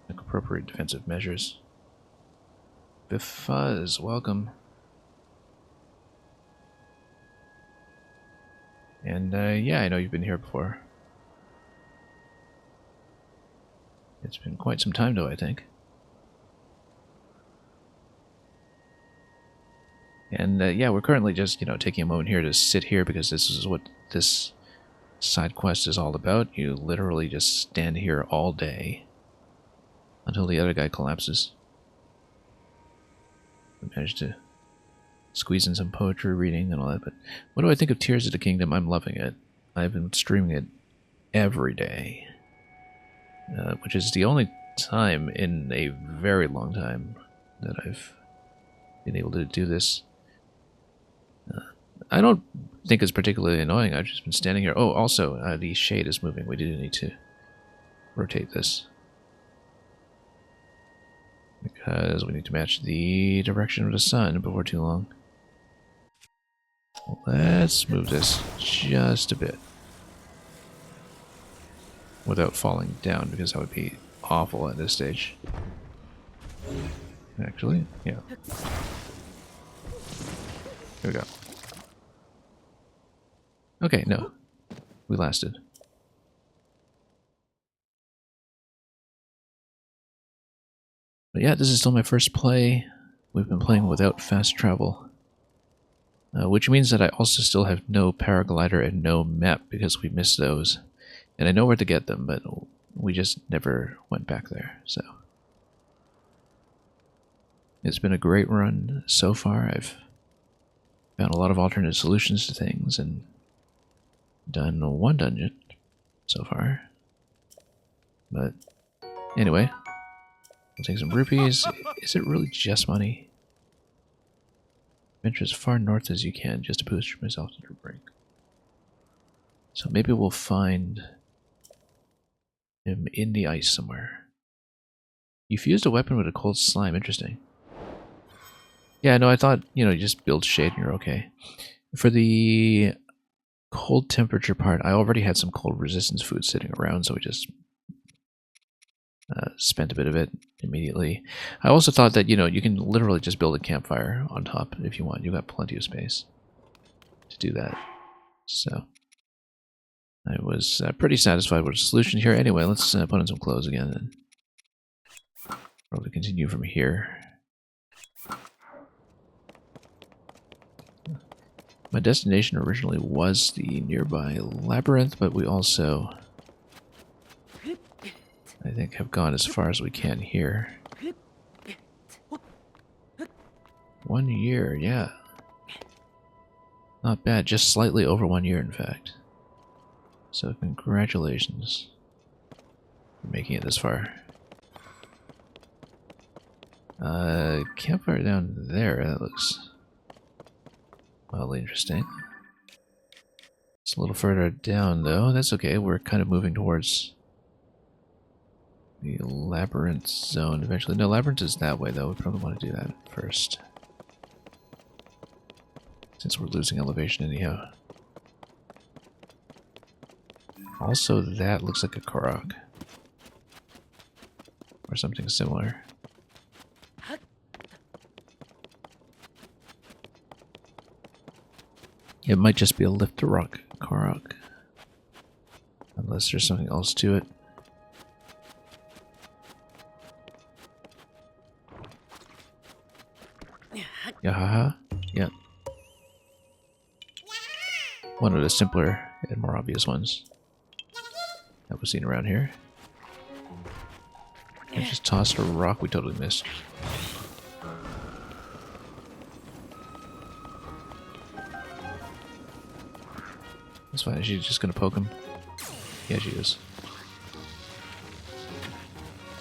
took appropriate defensive measures. Biff Fuzz, welcome. And yeah, I know you've been here before. It's been quite some time, though, I think. And yeah, we're currently just, taking a moment here to sit here because this is what this side quest is all about. You literally just stand here all day until the other guy collapses. We managed to squeeze in some poetry reading and all that, but what do I think of Tears of the Kingdom? I'm loving it. I've been streaming it every day, which is the only time in a very long time that I've been able to do this. I don't think it's particularly annoying. I've just been standing here. Oh, also, the shade is moving. We do need to rotate this, because we need to match the direction of the sun before too long. Let's move this just a bit without falling down, because that would be awful at this stage. Actually, yeah. Here we go. Okay, no. We lasted. But yeah, this is still my first play. We've been playing without fast travel. Which means that I also still have no paraglider and no map because we missed those. And I know where to get them, but we just never went back there, so. It's been a great run so far. I've found a lot of alternate solutions to things and done one dungeon so far. But anyway, we'll take some rupees. Is it really just money? Venture as far north as you can just to push myself to the brink. So maybe we'll find him in the ice somewhere. You fused a weapon with a cold slime. Interesting. Yeah, no, I thought, you just build shade and you're okay. For the cold temperature part, I already had some cold resistance food sitting around, so we just spent a bit of it immediately. I also thought that, you can literally just build a campfire on top if you want. You've got plenty of space to do that. So I was pretty satisfied with the solution here. Anyway, let's put on some clothes again and probably continue from here. My destination originally was the nearby labyrinth, but we also, I think, have gone as far as we can here. 1 year, yeah. Not bad, just slightly over 1 year, in fact. So congratulations for making it this far. Campfire down there. That looks mildly interesting. It's a little further down, though. That's okay. We're kind of moving towards the labyrinth zone eventually. No, labyrinth is that way, though. We probably want to do that first, since we're losing elevation anyhow. Also, that looks like a Korok. Or something similar. It might just be a lift to rock Korok. Unless there's something else to it. Yahaha. Yep. One of the simpler and more obvious ones that was seen around here. I just tossed a rock we totally missed. That's fine. Is she just gonna poke him? Yeah, she is.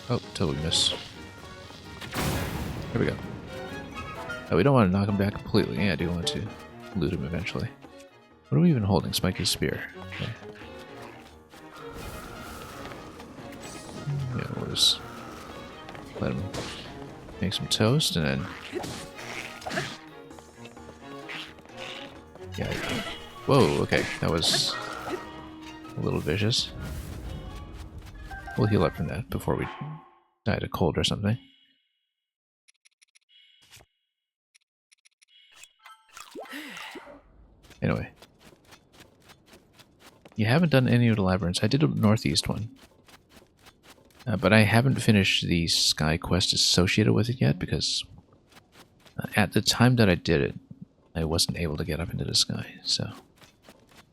Oh, totally miss. There we go. Oh, we don't want to knock him back completely. Yeah, I do want to loot him eventually. What are we even holding? Spiky's spear. Okay. Yeah, we'll just let him make some toast and then... Yeah. Whoa, okay. That was a little vicious. We'll heal up from that before we die to cold or something. Anyway. You haven't done any of the labyrinths. I did a northeast one. But I haven't finished the sky quest associated with it yet because at the time that I did it, I wasn't able to get up into the sky, so...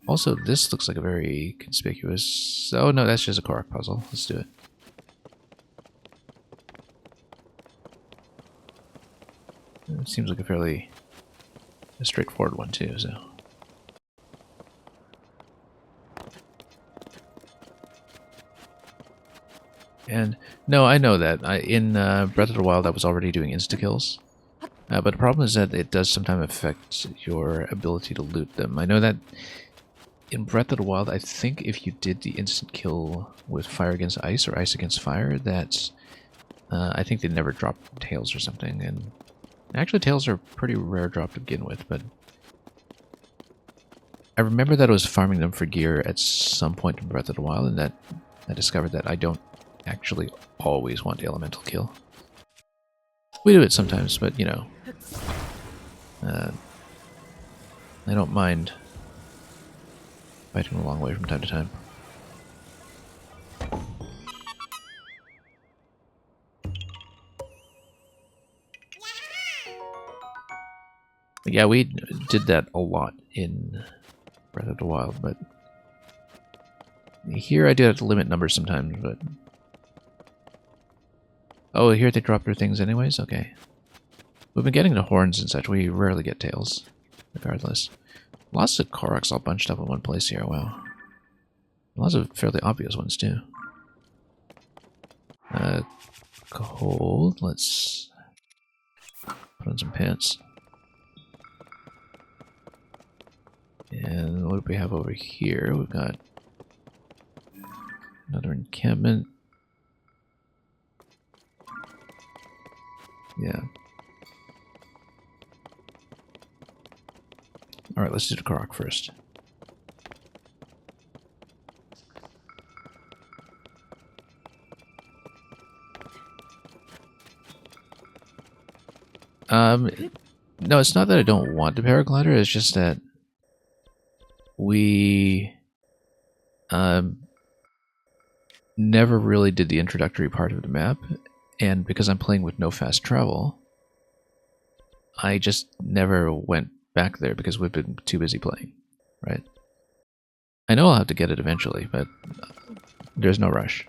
Also, this looks like a very conspicuous... Oh no, that's just a Korok puzzle. Let's do it. It seems like a fairly straightforward one too, so... And, no, I know that. In Breath of the Wild, I was already doing insta-kills. But the problem is that it does sometimes affect your ability to loot them. I know that in Breath of the Wild, I think if you did the instant kill with fire against ice or ice against fire, that I think they never dropped tails or something. And actually, tails are pretty rare drop to begin with, but I remember that I was farming them for gear at some point in Breath of the Wild, and that I discovered that I don't actually always want the elemental kill. We do it sometimes, but you know, I don't mind fighting a long way from time to time. But yeah, we did that a lot in Breath of the Wild, but here I do have to limit numbers sometimes, but... Oh, here they drop their things anyways? Okay. We've been getting the horns and such, we rarely get tails, regardless. Lots of Koroks all bunched up in one place here, wow. Lots of fairly obvious ones, too. Cold, let's put on some pants. And what do we have over here? We've got another encampment. Yeah. Alright, let's do the Korok first. No, it's not that I don't want the paraglider, it's just that we never really did the introductory part of the map, and because I'm playing with no fast travel, I just never went back there because we've been too busy playing, right? I know I'll have to get it eventually, but there's no rush.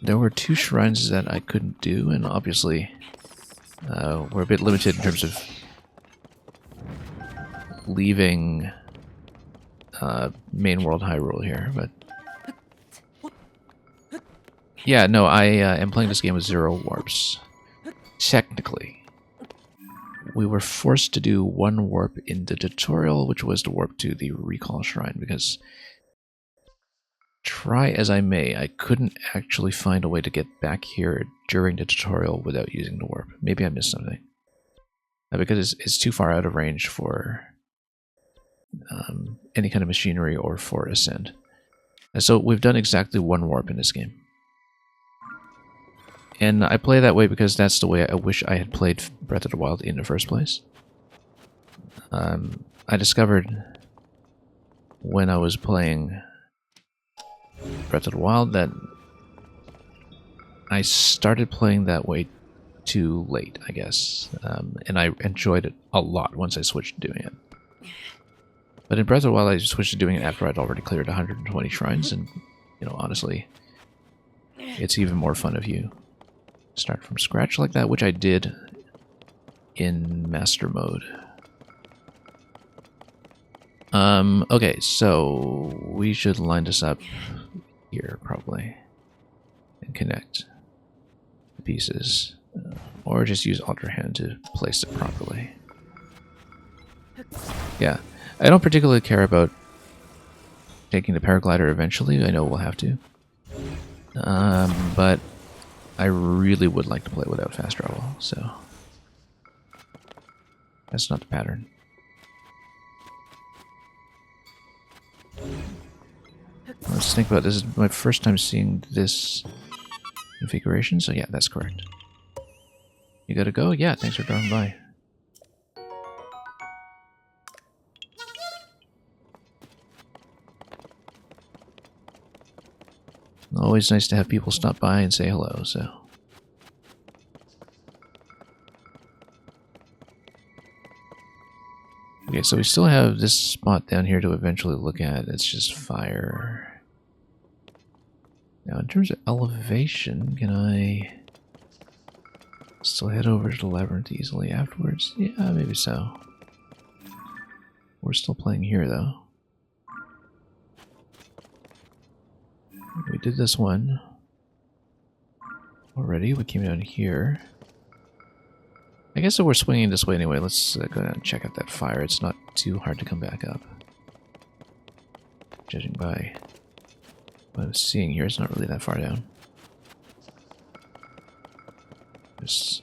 There were 2 shrines that I couldn't do, and obviously we're a bit limited in terms of leaving main world Hyrule here, but Yeah, no, I am playing this game with 0 warps. Technically. We were forced to do 1 warp in the tutorial, which was to warp to the recall shrine, because try as I may, I couldn't actually find a way to get back here during the tutorial without using the warp. Maybe I missed something. Because it's too far out of range for any kind of machinery or for ascend. And so we've done exactly 1 warp in this game. And I play that way because that's the way I wish I had played Breath of the Wild in the first place. I discovered when I was playing Breath of the Wild that I started playing that way too late, I guess. And I enjoyed it a lot once I switched to doing it. But in Breath of the Wild, I switched to doing it after I'd already cleared 120 shrines, and, you know, honestly, it's even more fun if you start from scratch like that, which I did in Master Mode. Okay, so we should line this up here, probably, and connect the pieces. Or just use Ultra Hand to place it properly. Yeah. I don't particularly care about taking the paraglider eventually. I know we'll have to. But I really would like to play without fast travel, so that's not the pattern. Let's think about this. This is my first time seeing this configuration, so yeah, that's correct. You gotta go? Yeah, thanks for dropping by. Always nice to have people stop by and say hello, so. Okay, so we still have this spot down here to eventually look at. It's just fire. Now, in terms of elevation, can I still head over to the labyrinth easily afterwards? Yeah, maybe so. We're still playing here, though. We did this one already. We came down here. I guess if we're swinging this way anyway, let's go down and check out that fire. It's not too hard to come back up. Judging by what I'm seeing here, it's not really that far down. There's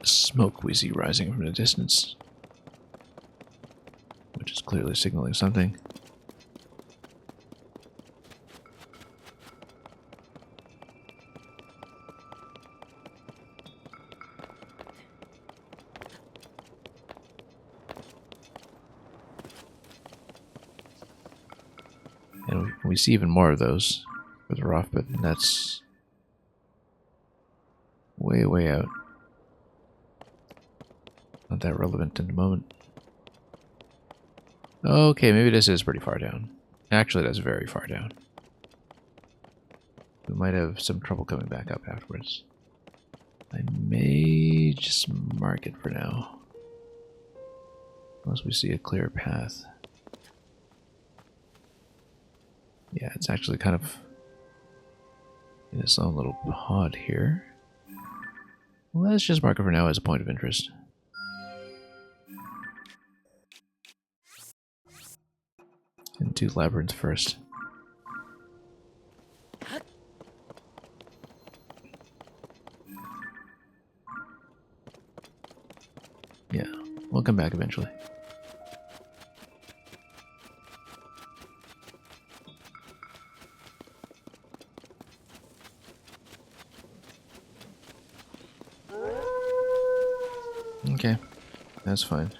smoke we see rising from the distance, which is clearly signaling something. And we see even more of those further off, but that's way, way out. Not that relevant in the moment. Okay, maybe this is pretty far down. Actually, that's very far down. We might have some trouble coming back up afterwards. I may just mark it for now. Unless we see a clear path. Yeah, it's actually kind of in its own little pod here. Let's just mark it for now as a point of interest. And do labyrinth first. Yeah, we'll come back eventually. Okay, that's fine.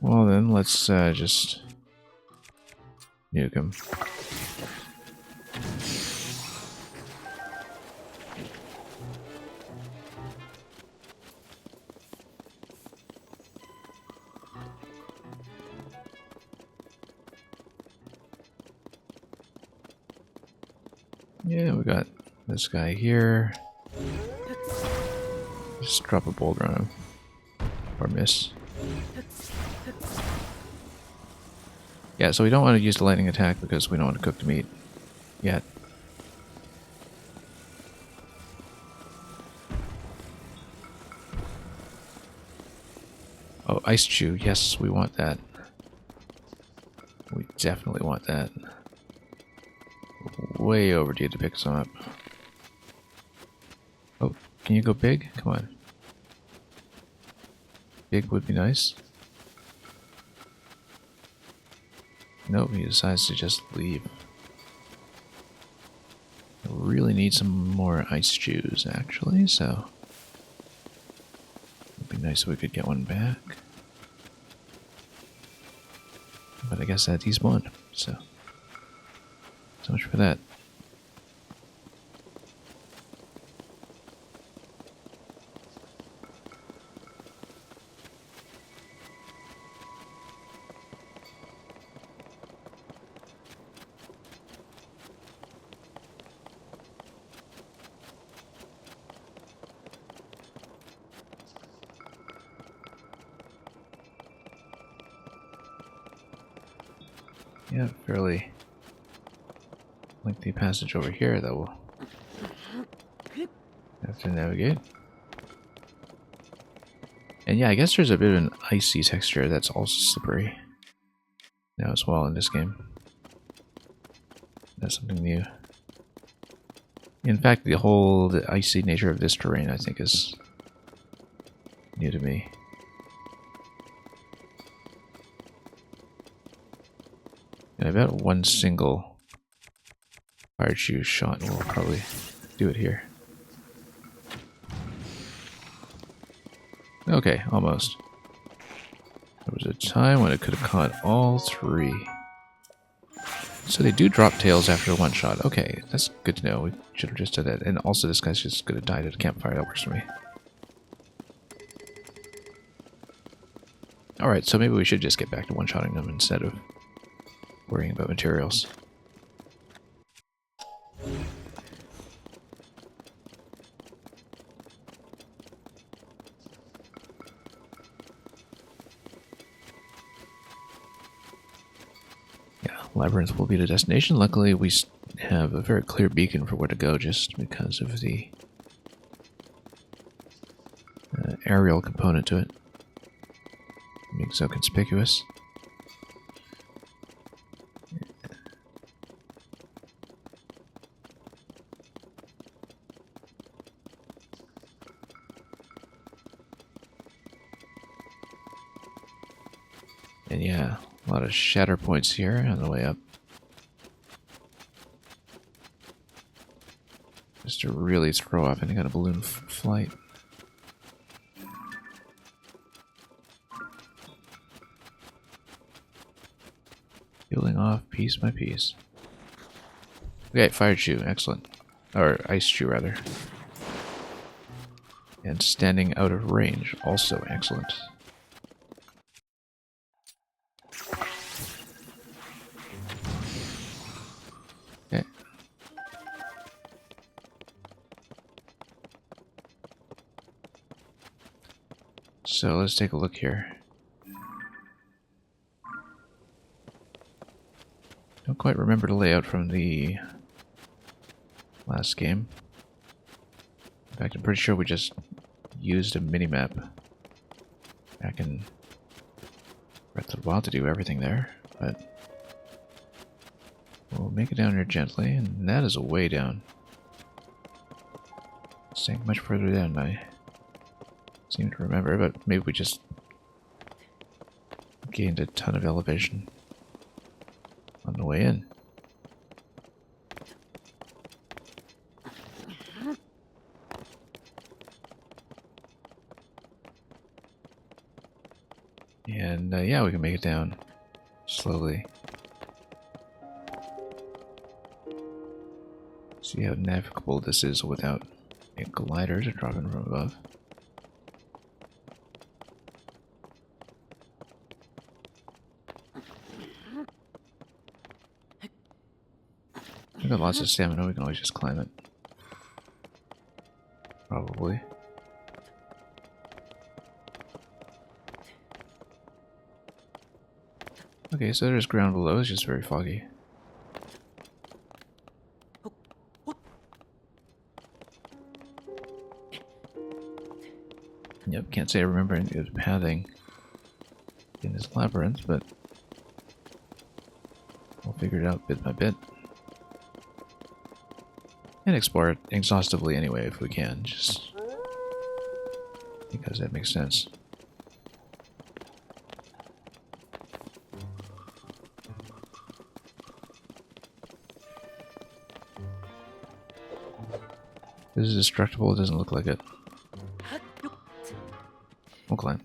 Well then, let's just nuke him. Yeah, we got this guy here. Just drop a boulder on him. Or miss. Yeah, so we don't want to use the lightning attack because we don't want to cook the meat yet. Oh, ice chew. Yes, we want that. We definitely want that. Way overdue to pick some up. Oh, can you go big? Come on. Big would be nice. Nope, he decides to just leave. I really need some more ice chews, actually, so... it'd be nice if we could get one back. But I guess that he's one, so... so much for that. Yeah, fairly lengthy passage over here that we'll have to navigate. And yeah, I guess there's a bit of an icy texture that's also slippery now as well in this game. That's something new. In fact, the icy nature of this terrain, I think, is new to me. And I bet one single fire chew shot will probably do it here. Okay, almost. There was a time when it could have caught all three. So they do drop tails after one shot. Okay, that's good to know. We should have just done that. And also this guy's just gonna die at a campfire. That works for me. Alright, so maybe we should just get back to one-shotting them instead of worrying about materials. Yeah, Labyrinth will be the destination. Luckily, we have a very clear beacon for where to go just because of the aerial component to it. Being so conspicuous. And yeah, a lot of shatter points here on the way up. Just to really throw off any kind of balloon flight. Peeling off piece by piece. Okay, fire chew, excellent. Or ice chew, rather. And standing out of range, also excellent. Okay. So let's take a look here. Don't quite remember the layout from the last game. In fact, I'm pretty sure we just used a minimap back in Breath of the Wild to do everything there, but we'll make it down here gently, and that is a way down. Sank much further down than I seem to remember, but maybe we just gained a ton of elevation on the way in. And yeah, we can make it down slowly. See how navigable this is without a glider to drop in from above. We've got lots of stamina, we can always just climb it. Probably. Okay, so there's ground below, it's just very foggy. Yep, can't say I remember any of the pathing in this labyrinth, but we'll figure it out bit by bit. And explore it exhaustively anyway if we can, just because that makes sense. This is destructible, it doesn't look like it. We'll climb.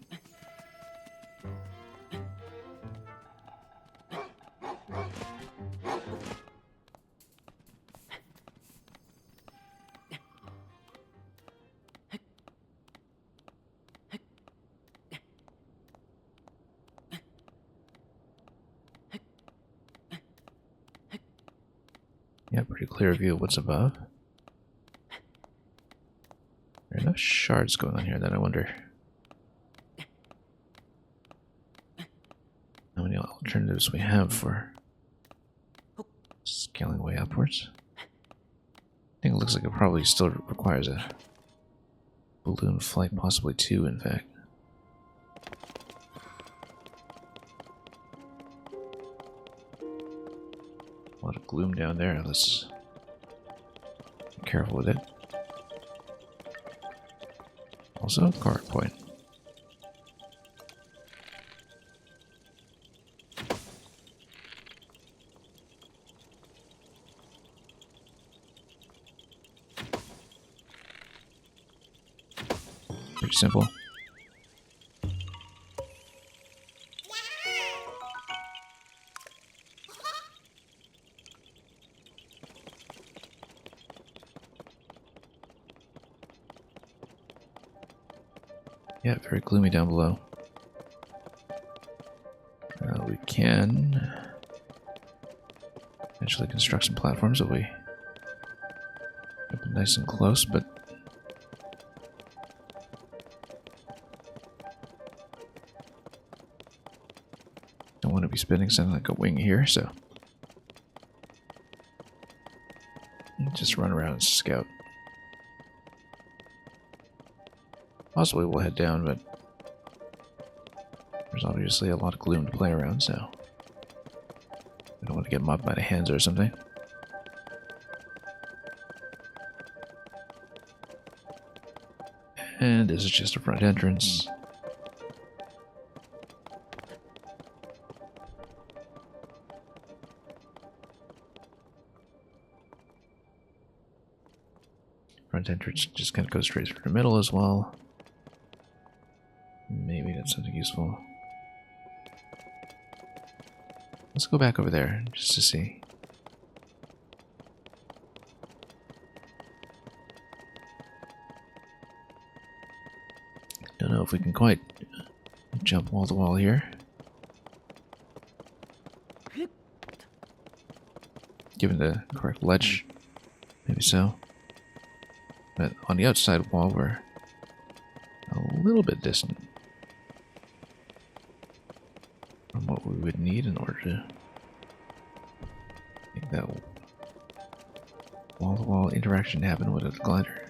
Yeah, pretty clear view of what's above. There are enough shards going on here that I wonder how many alternatives we have for scaling way upwards. I think it looks like it probably still requires a balloon flight, possibly two, in fact. A lot of gloom down there. Let's be careful with it. Also, card point. Pretty simple. Yeah, very gloomy down below. We can actually construct some platforms that we keep nice and close, but don't want to be spinning something like a wing here, so just run around and scout. Possibly we'll head down, but there's obviously a lot of gloom to play around, so I don't want to get mobbed by the hands or something. And this is just a front entrance. Front entrance just kind of goes straight through the middle as well. Maybe that's something useful. Let's go back over there just to see. Don't know if we can quite jump wall to wall here. Given the correct ledge, maybe so. But on the outside wall, we're a little bit distant from what we would need in order to make that wall-to-wall interaction happen with a glider.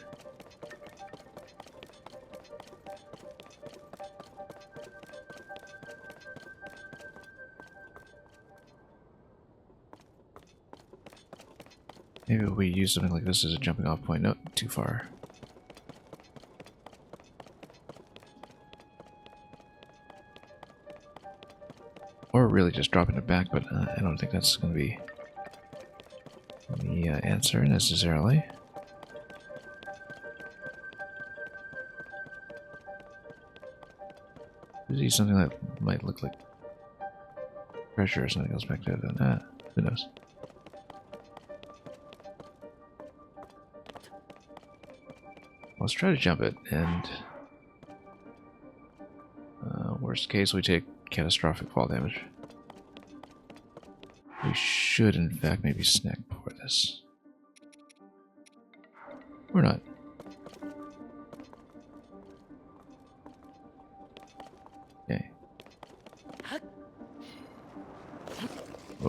Maybe we use something like this as a jumping off point. No, too far. Or really just dropping it back, but I don't think that's going to be the answer necessarily. See something that might look like pressure or something else back there than that. Who knows? Let's try to jump it, and worst case we take catastrophic fall damage. We should in fact maybe snack before this. Or not. Okay.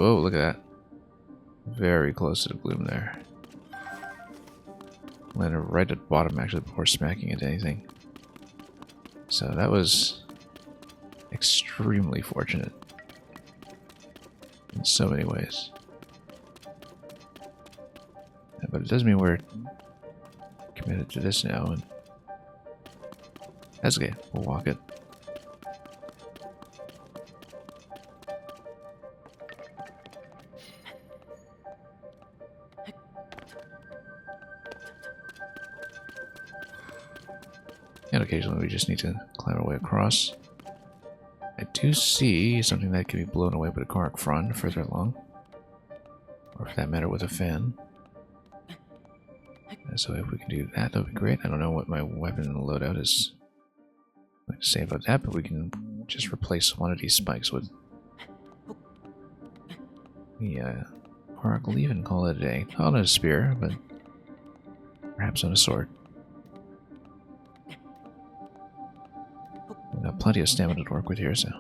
Whoa, look at that. Very close to the gloom there. Landed right at the bottom actually before smacking into anything. So that was extremely fortunate in so many ways. Yeah, but it does mean we're committed to this now, and that's okay. We'll walk it. And occasionally we just need to climb our way across. I do see something that can be blown away by the Korok front further along. Or for that matter with a fan. And so if we can do that, that would be great. I don't know what my weapon loadout is going to say about that, but we can just replace one of these spikes with the Korok leaf and call it a day. Not on a spear, but perhaps on a sword. We've got plenty of stamina to work with here, so.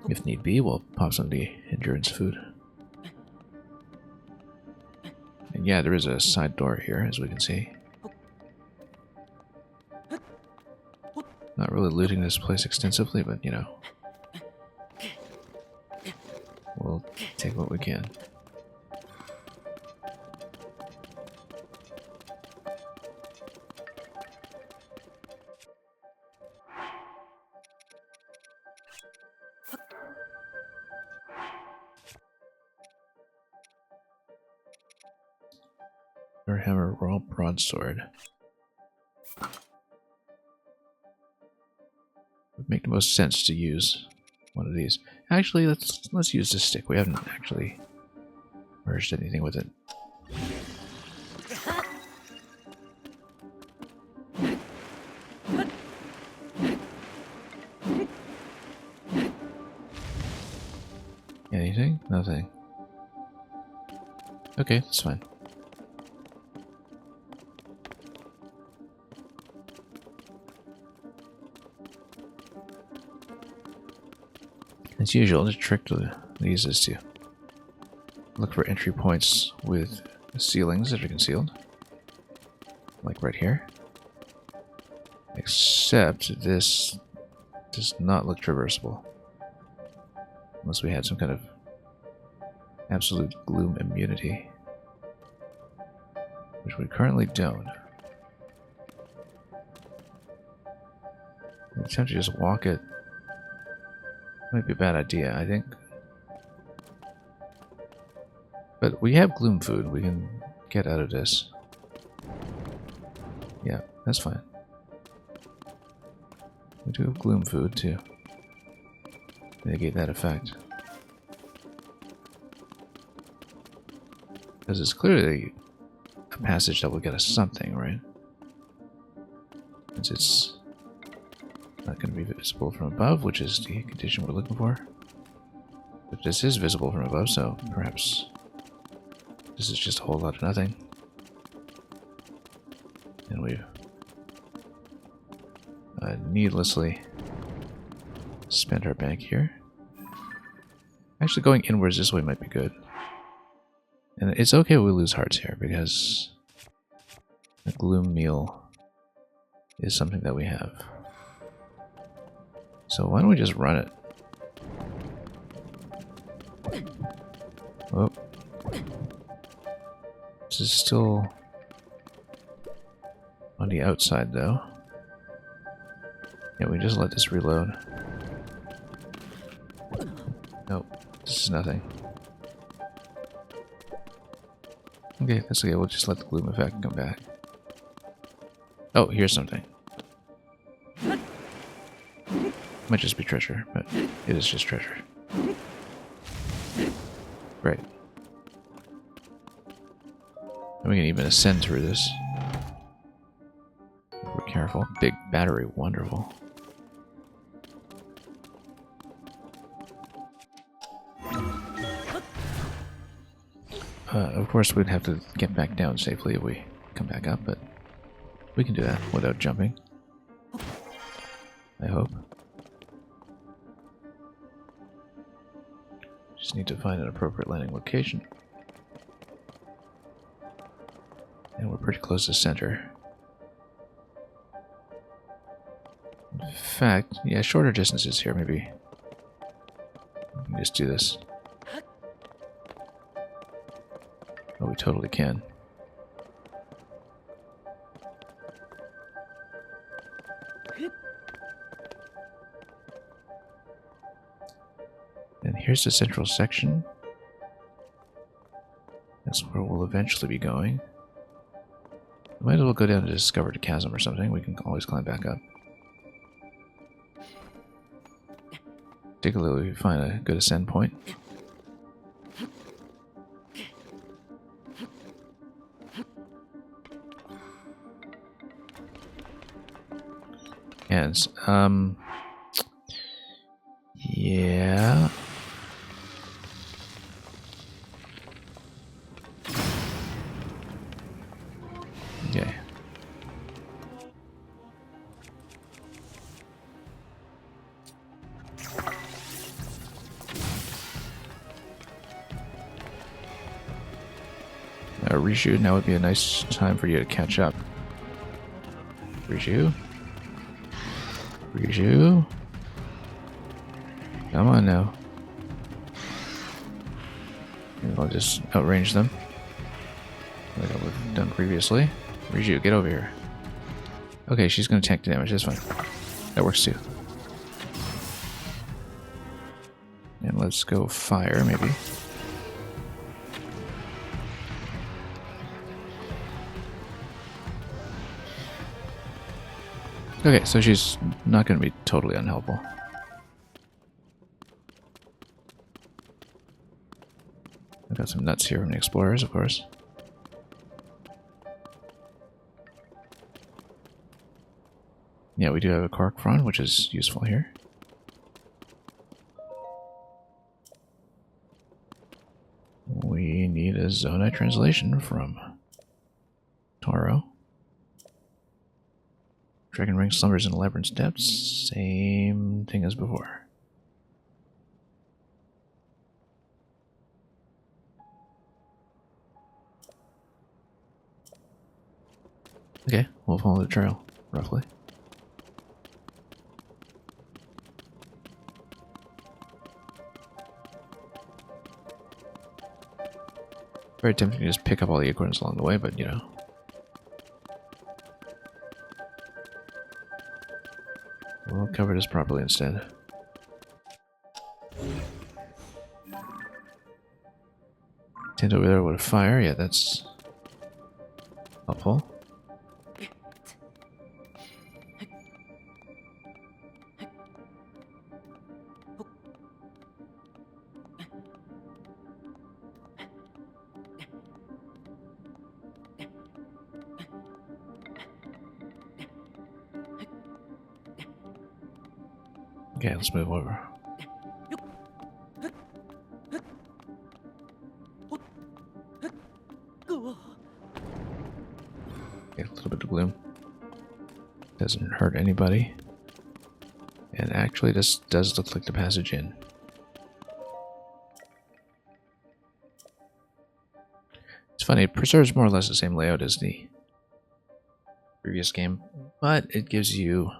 If need be, we'll pop some of the endurance food. And yeah, there is a side door here, as we can see. Not really looting this place extensively, but you know. We'll take what we can. Hammer, raw broadsword. Would make the most sense to use one of these. Actually, let's use this stick. We haven't actually merged anything with it. Anything? Nothing. Okay, that's fine. As usual, the trick to these is to look for entry points with ceilings that are concealed. Like right here. Except this does not look traversable. Unless we had some kind of absolute gloom immunity. Which we currently don't. We attempt to just walk it. Might be a bad idea, I think. But we have gloom food. We can get out of this. Yeah, that's fine. We do have gloom food to mitigate that effect. Because it's clearly a passage that will get us something, right? Since it's not going to be visible from above, which is the condition we're looking for. But this is visible from above, so perhaps this is just a whole lot of nothing. And we've needlessly spent our bank here. Actually, going inwards this way might be good. And it's okay if we lose hearts here, because the gloom meal is something that we have. So why don't we just run it? Oh. This is still on the outside though. Yeah, we just let this reload. Nope, this is nothing. Okay, that's okay, we'll just let the gloom effect come back. Oh, here's something. Might just be treasure, but it is just treasure. Great. And we can even ascend through this. If we're careful. Big battery, wonderful. Of course, we'd have to get back down safely if we come back up, but we can do that without jumping. I hope. Just need to find an appropriate landing location. And we're pretty close to center. In fact, yeah, shorter distances here, maybe. We can just do this. Oh, we totally can. And here's the central section. That's where we'll eventually be going. We might as well go down to discover the chasm or something. We can always climb back up. Particularly if we find a good ascend point. Hands. Yeah. Okay. Rishu, now would be a nice time for you to catch up. Rishu? Rishu? Come on now. Maybe I'll just outrange them. Like I've done previously. Rishu, get over here. Okay, she's gonna tank the damage, that's fine. That works too. And let's go fire, maybe. Okay, so she's not going to be totally unhelpful. I've got some nuts here from the explorers, of course. Yeah, we do have a cork front, which is useful here. We need a Zonite translation from Toro. Dragon Ring slumbers in the labyrinth's depths. Same thing as before. Okay, we'll follow the trail, roughly. Very tempting to just pick up all the acorns along the way, but you know. We'll cover this properly instead. Tent over there with a fire, yeah, that's helpful. Okay, let's move over. Okay, a little bit of gloom. Doesn't hurt anybody. And actually, this does look like the passage in. It's funny, it preserves more or less the same layout as the previous game, but it gives you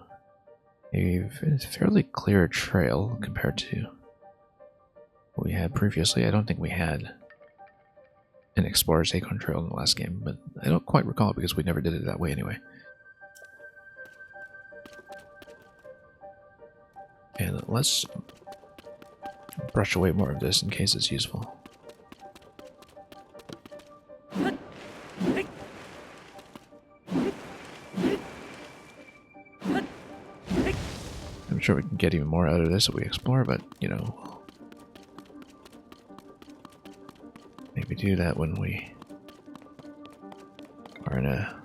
a fairly clear trail compared to what we had previously. I don't think we had an Explorer's Acorn Trail in the last game, but I don't quite recall it because we never did it that way anyway. And let's brush away more of this in case it's useful. I'm sure we can get even more out of this if we explore, but, you know, maybe do that when we are in a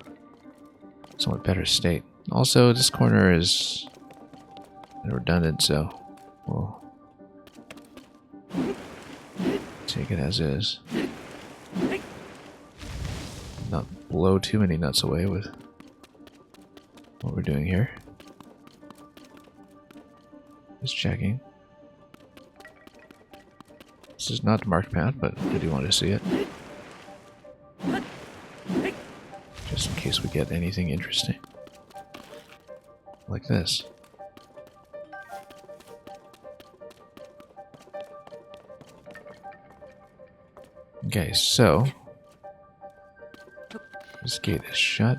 somewhat better state. Also, this corner is redundant, so we'll take it as is. Not blow too many nuts away with what we're doing here. Just checking. This is not the marked path, but I do want to see it. Just in case we get anything interesting. Like this. Okay, so this gate is shut.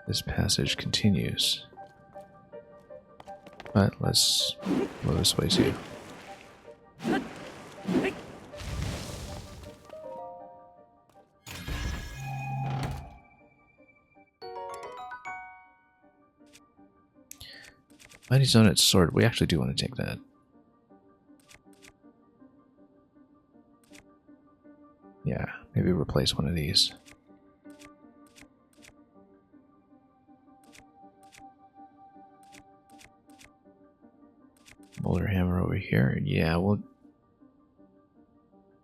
This passage continues. But let's blow this way too. Mighty Zonet's sword. We actually do want to take that. Yeah, maybe replace one of these. Boulder hammer over here. Yeah, well,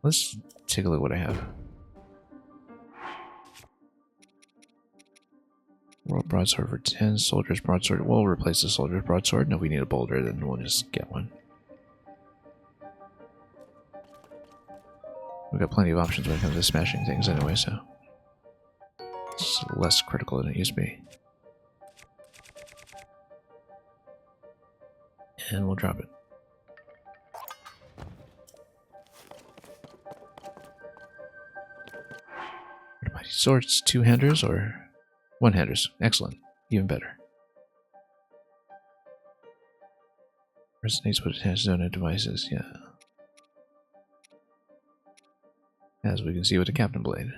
let's take a look at what I have. World broadsword for 10. Soldier's broadsword. We'll replace the soldier's broadsword. And if we need a boulder, then we'll just get one. We've got plenty of options when it comes to smashing things anyway, so it's less critical than it used to be. And we'll drop it. Mighty swords, 2-handers or 1-handers? Excellent. Even better. Resonates with attached Zoned devices, yeah. As we can see with the Captain Blade.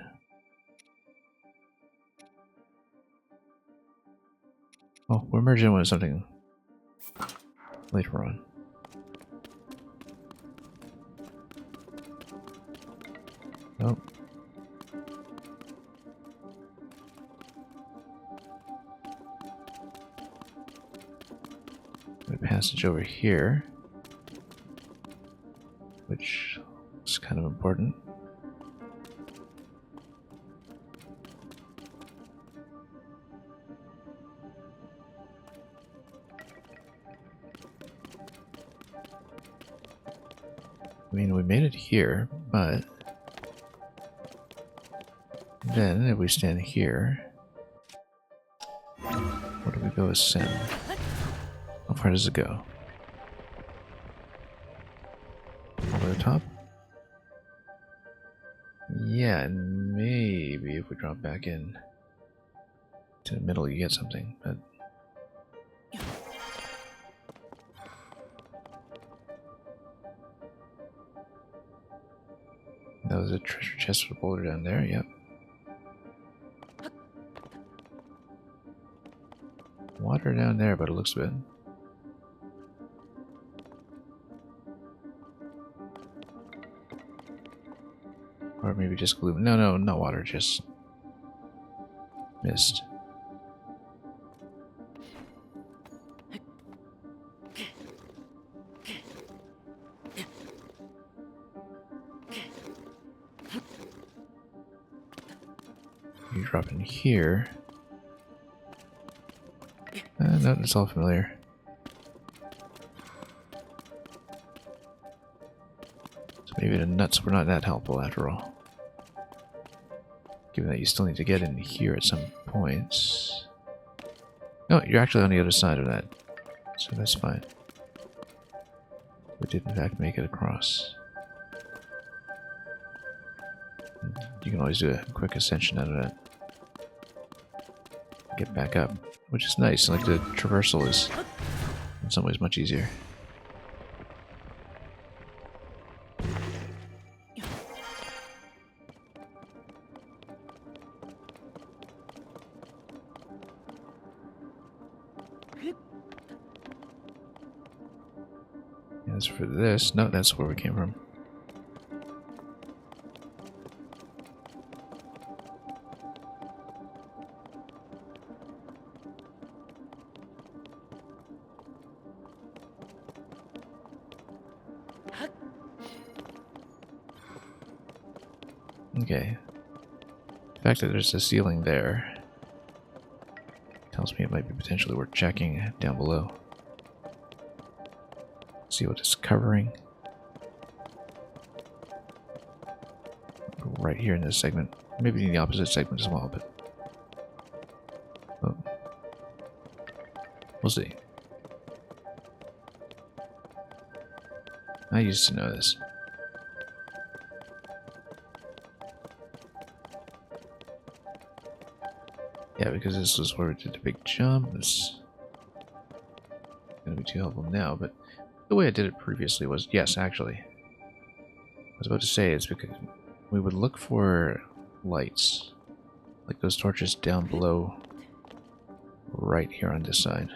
Oh, we're merging with something later on. Nope. A passage over here, which is kind of important. I mean, we made it here, but then if we stand here, where do we go ascend? How far does it go? Over the top? Yeah, and maybe if we drop back in to the middle, you get something, but that was a treasure chest with a boulder down there, yep. Water down there, but it looks good. Or maybe just glue. No, not water, just mist. You drop in here. No, it's all familiar. So maybe the nuts were not that helpful after all. Given that you still need to get in here at some points. No, you're actually on the other side of that. So that's fine. We did in fact make it across. You can always do a quick ascension out of that. Get back up, which is nice. Like the traversal is in some ways much easier. As for this, no, that's where we came from. Okay. The fact that there's a ceiling there tells me it might be potentially worth checking down below. See what it's covering. Right here in this segment. Maybe in the opposite segment as well, but... Oh. We'll see. I used to know this. Yeah, because this was where we did the big jump. It's going to be too helpful now, but the way I did it previously was... Yes, actually. I was about to say it's because we would look for lights. Like those torches down below. Right here on this side.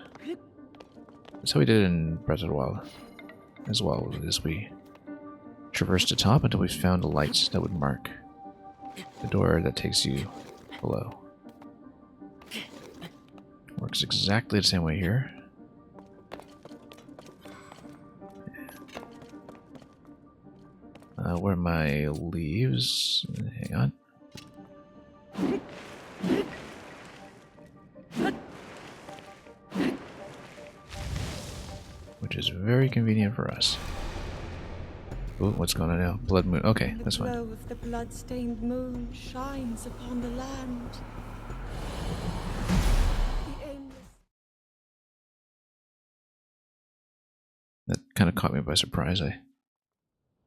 That's how we did it in Breath of the Wild. As well as we traversed the top until we found the lights that would mark the door that takes you below. Works exactly the same way here. Where are my leaves? Hang on. Which is very convenient for us. Ooh, what's going on now? Blood moon. Okay, that's fine. The glow of the blood-stained moon shines upon the land. The aimless... That kind of caught me by surprise. I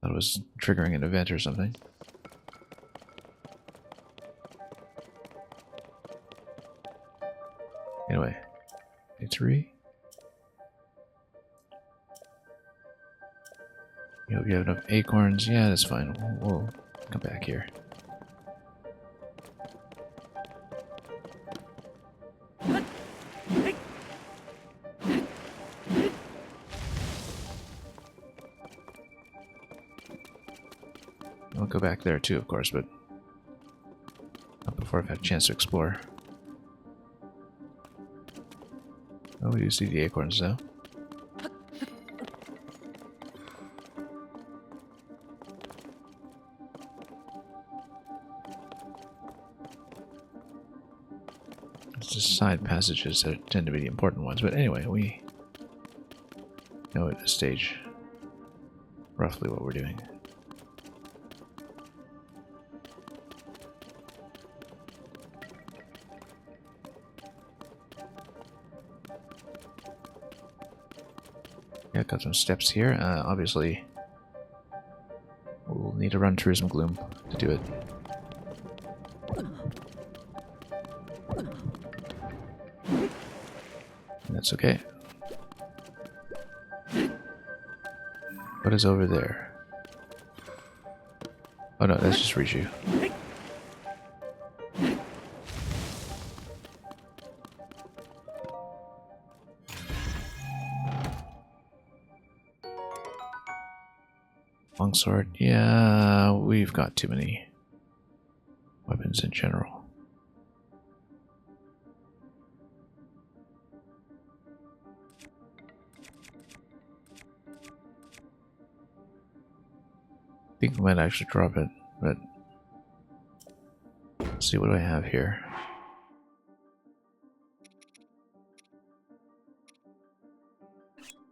thought it was triggering an event or something. Anyway, day 3. You hope you have enough acorns. Yeah, that's fine. We'll come back here. I'll go back there too, of course, but not before I've had a chance to explore. Oh, you see the acorns though. It's just side passages that tend to be the important ones, but anyway, we know at this stage roughly what we're doing. Yeah, got some steps here. Obviously, we'll need to run through some gloom to do it. And that's okay. What is over there? Oh no, that's just Riju. Longsword, yeah, we've got too many weapons in general. I think we might actually drop it, but let's see what do I have here.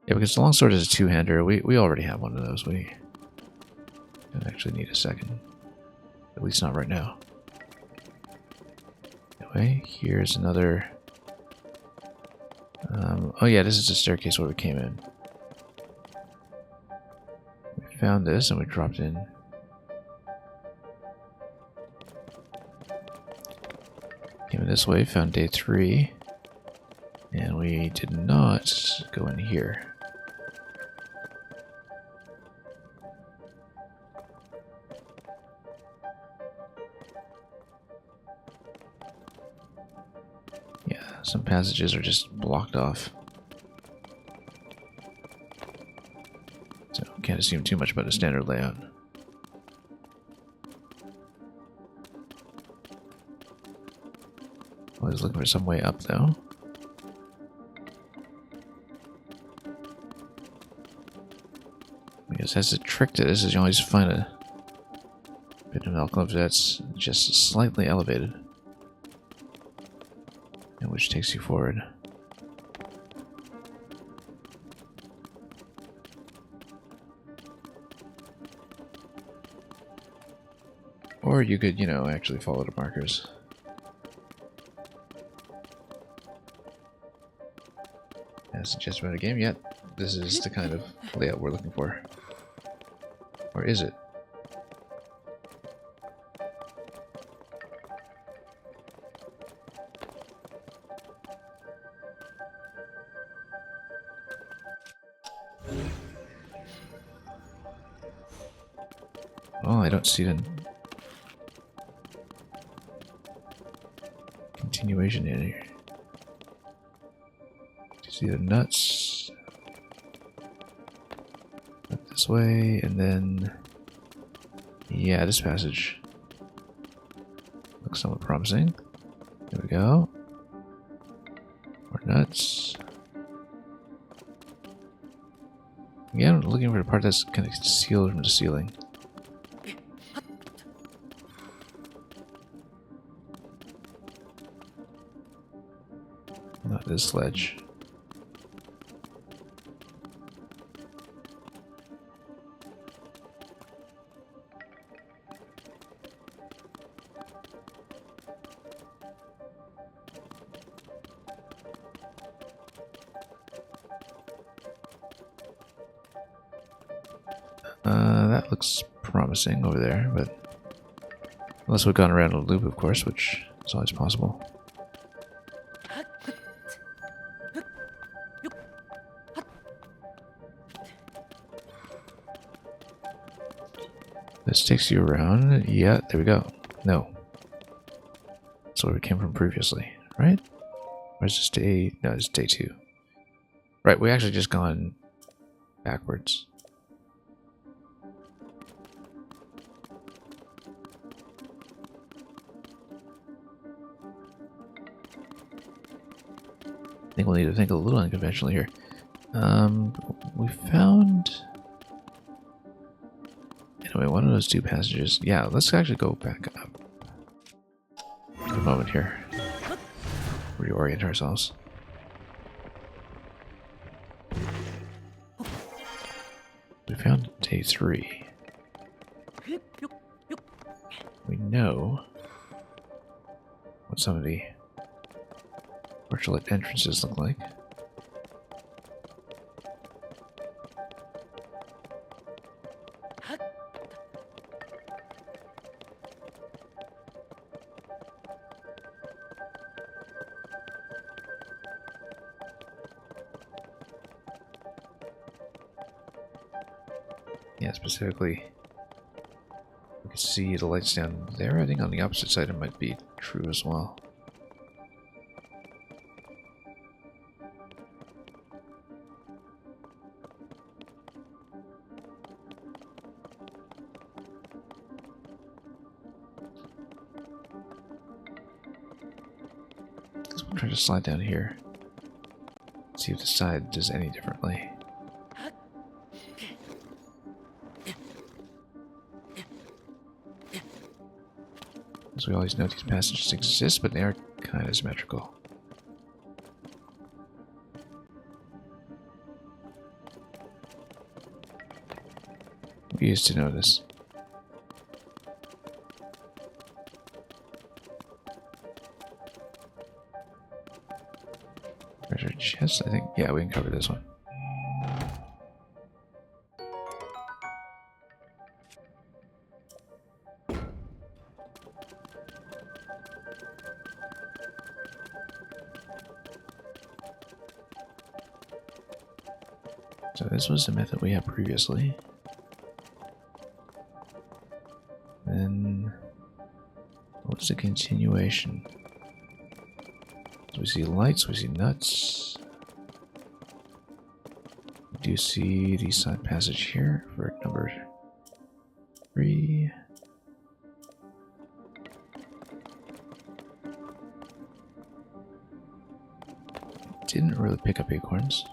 Yeah, because the longsword is a two-hander. We already have one of those. We don't actually need a second. At least not right now. Anyway, here's another... oh yeah, this is the staircase where we came in. We found this and we dropped in. Came in this way, found day 3. And we did not go in here. Some passages are just blocked off. So can't assume too much about the standard layout. Always looking for some way up though. Because that's a trick to this is you always find a bit of alcove that's just slightly elevated. Which takes you forward. Or you could, you know, actually follow the markers. As suggested by the game, yet this is the kind of layout we're looking for. Or is it? Oh, I don't see the continuation in here. See the nuts. Up this way, and then... Yeah, this passage looks somewhat promising. There we go. More nuts. Again, I'm looking for the part that's kind of concealed from the ceiling. Not this ledge. That looks promising over there, but unless we've gone around a loop, of course, which is always possible. This takes you around. Yeah, there we go. No. That's where we came from previously, right? Or is this day... No, it's day 2. Right, we actually just gone backwards. I think we'll need to think a little unconventionally here. We found... Anyway, one of those 2 passages. Yeah, let's actually go back up. For a moment here. Reorient ourselves. We found day 3. We know what some of the virtual entrances look like. Yeah, specifically, we can see the lights down there. I think on the opposite side it might be true as well. So we'll try to slide down here. See if the side does any differently. As we always know, these passages exist, but they are kind of symmetrical. We used to know this. Treasure chest, I think. Yeah, we can cover this one. So this was the method we had previously. Then what's the continuation? So we see lights, we see nuts. We do see the side passage here for number 3. Didn't really pick up acorns.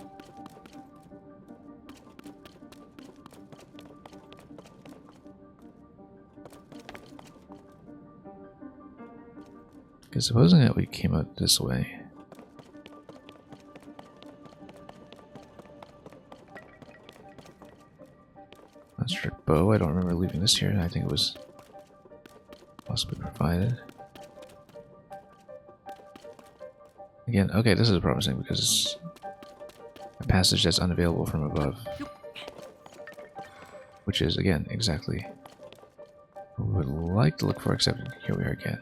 Because supposing that we came out this way. That's your bow. I don't remember leaving this here. I think it was possibly provided. Again, okay, this is promising because it's a passage that's unavailable from above. Which is, again, exactly what we would like to look for, except here we are again.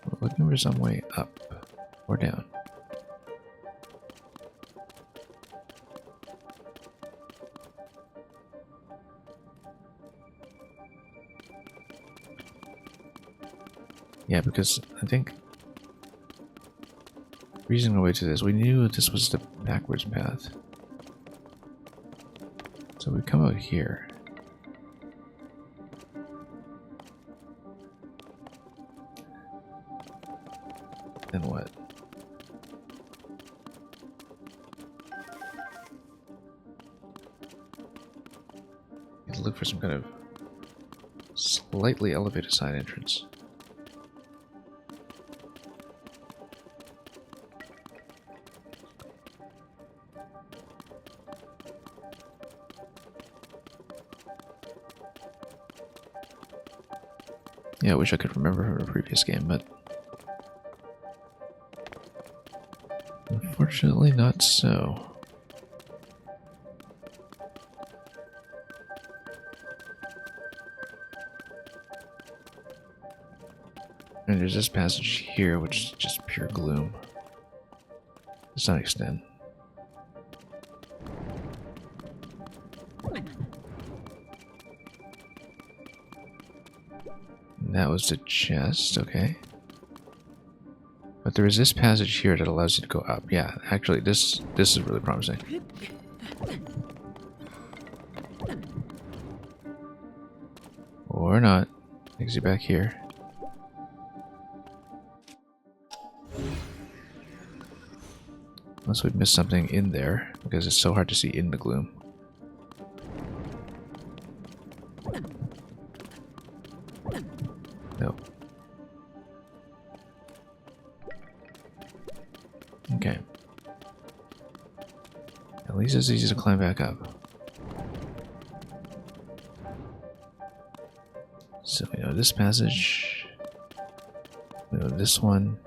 We're looking for some way up or down. Yeah, because I think reasoning our way to this, we knew this was the backwards path. So we come out here. Then what? Need to look for some kind of slightly elevated side entrance. Yeah, I wish I could remember from a previous game, but unfortunately not so. And there's this passage here, which is just pure gloom. To some extent. That was the chest, okay. But there is this passage here that allows you to go up. Yeah, actually, this is really promising. Or not. Takes you back here. Unless we've missed something in there, because it's so hard to see in the gloom. No. Okay. At least it's easy to climb back up. So we know this passage. We know this one.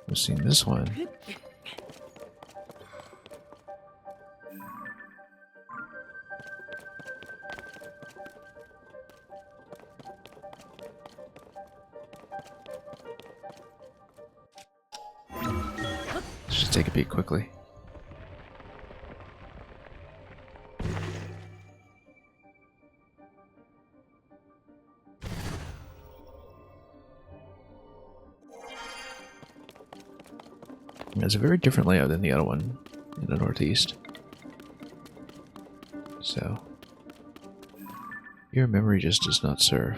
We've seen this one. Let's just take a peek quickly. It's a very different layout than the other one in the northeast. So, your memory just does not serve.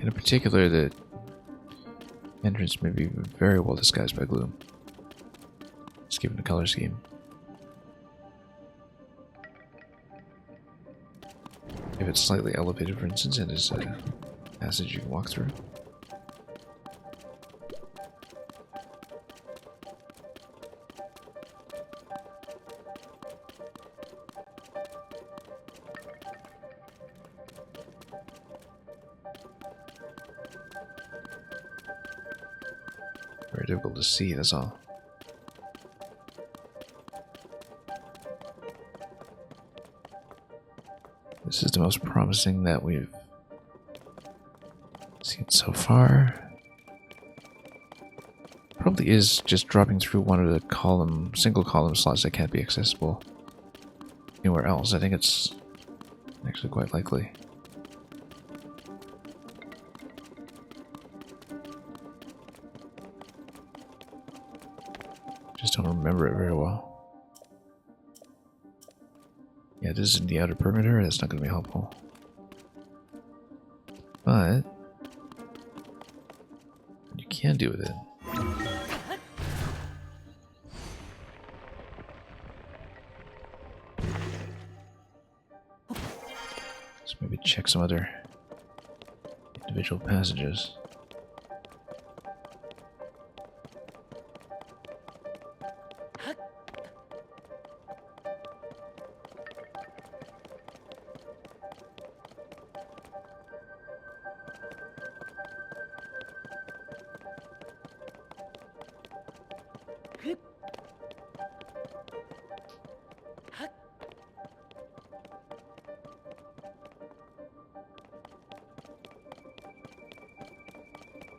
In particular, the entrance may be very well disguised by gloom, just given the color scheme. If it's slightly elevated, for instance, and there's a passage you can walk through. Very difficult to see, that's all. This is the most promising that we've seen so far. Probably is just dropping through one of the single column slots that can't be accessible anywhere else. I think it's actually quite likely. Just don't remember it very well. Yeah, this is in the outer perimeter. That's not going to be helpful. But you can do with it. Let's maybe check some other individual passages.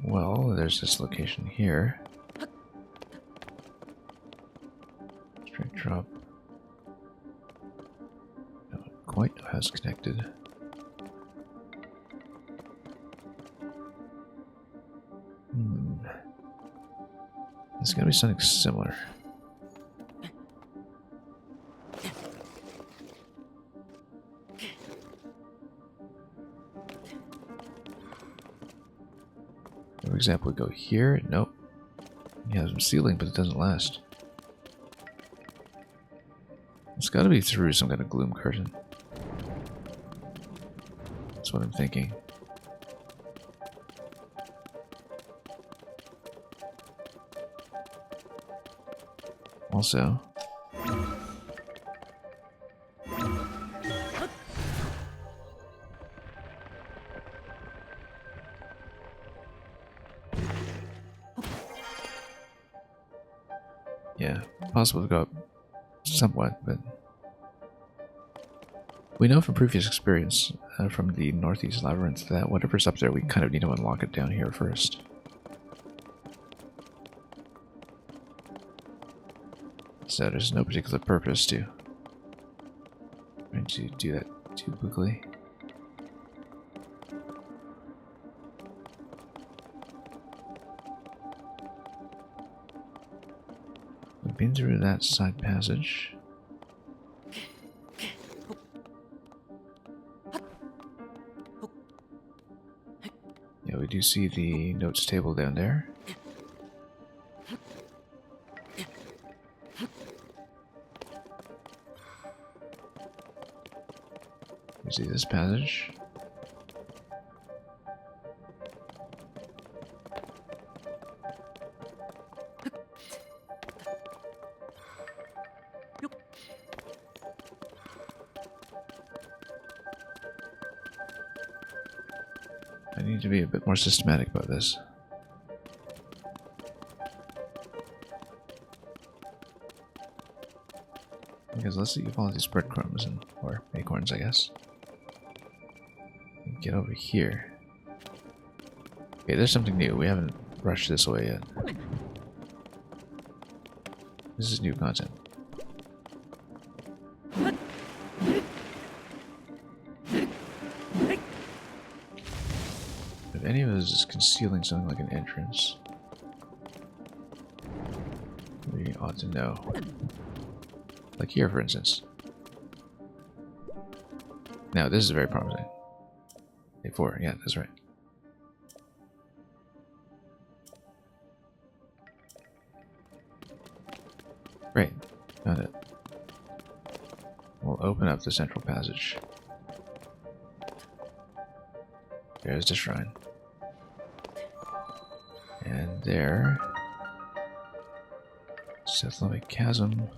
Well, there's this location here. Straight drop. Don't quite know how it's connected. There's gotta be something similar. For example, we go here. Nope. Yeah, there's some ceiling, but it doesn't last. It's gotta be through some kind of gloom curtain. That's what I'm thinking. Also, yeah, possible to go up somewhat, but we know from previous experience from the Northeast Labyrinth that whatever's up there, we kind of need to unlock it down here first. So there's no particular purpose to trying to do that too quickly. We've been through that side passage. Yeah, we do see the notes table down there. We see this passage. I need to be a bit more systematic about this. Because let's see, you follow these breadcrumbs and or acorns, I guess. Get over here. Okay, there's something new. We haven't rushed this way yet. This is new content. If any of us is concealing something like an entrance, we ought to know. Like here, for instance. Now, this is very promising. A4, yeah, that's right. Great, found it. We'll open up the central passage. There's the shrine. And there... Cephalomic chasm.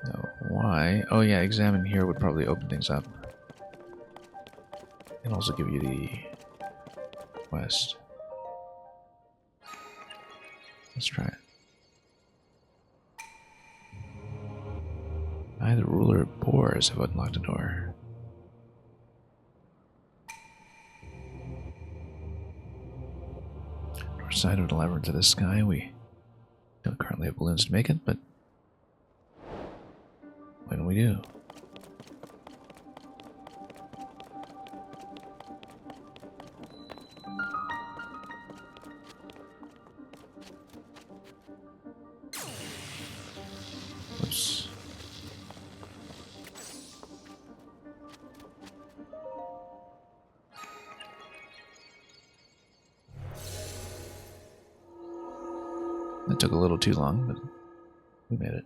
No, why? Oh yeah, examine here would probably open things up. And also give you the quest. Let's try it. I, the ruler of boars, have unlocked a door. North side of the labyrinth of the sky. We don't currently have balloons to make it, but when we do. Oops. That took a little too long, but we made it.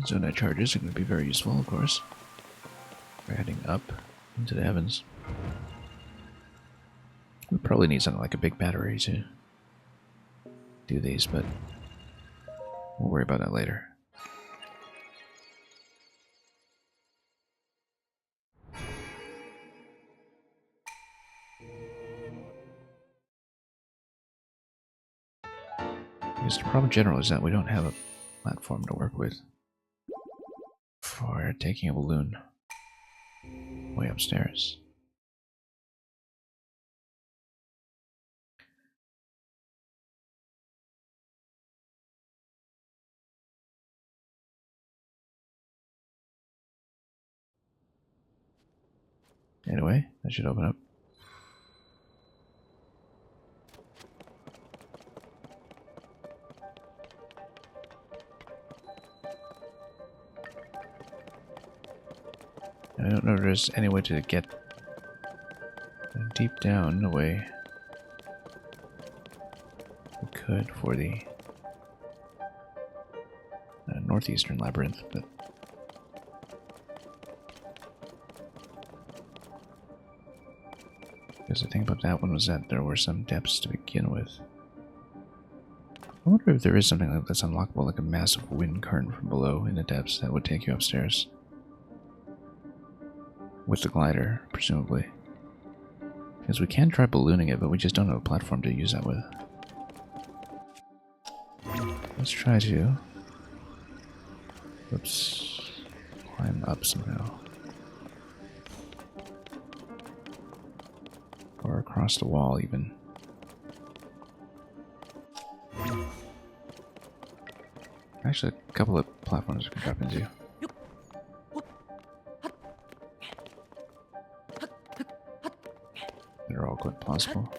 Zonite charges are going to be very useful, of course. We're heading up into the heavens. We probably need something like a big battery to do these, but we'll worry about that later. Because the problem in general is that we don't have a platform to work with for taking a balloon way upstairs. Anyway, that should open up. I don't know if there's any way to get deep down the way we could for the northeastern labyrinth, but because the thing about that one was that there were some depths to begin with. I wonder if there is something like that's unlockable, like a massive wind current from below in the depths that would take you upstairs. With the glider, presumably. Because we can try ballooning it, but we just don't have a platform to use that with. Let's try to... Oops. Climb up somehow. Or across the wall, even. Actually, a couple of platforms we can drop into. They're all quite plausible.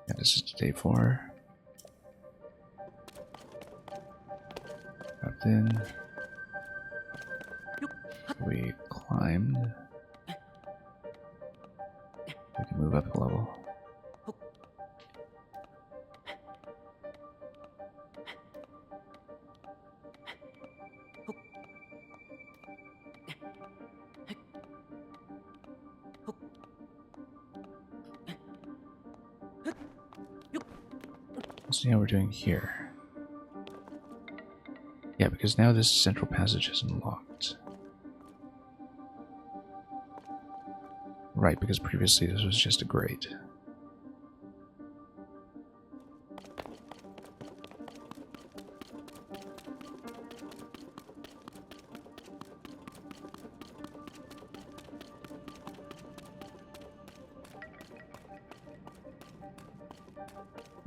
Yeah, this is day 4. Dropped in. We climbed. We can move up a level. Let's see how we're doing here. Yeah, because now this central passage is unlocked. Right, because previously this was just a grate.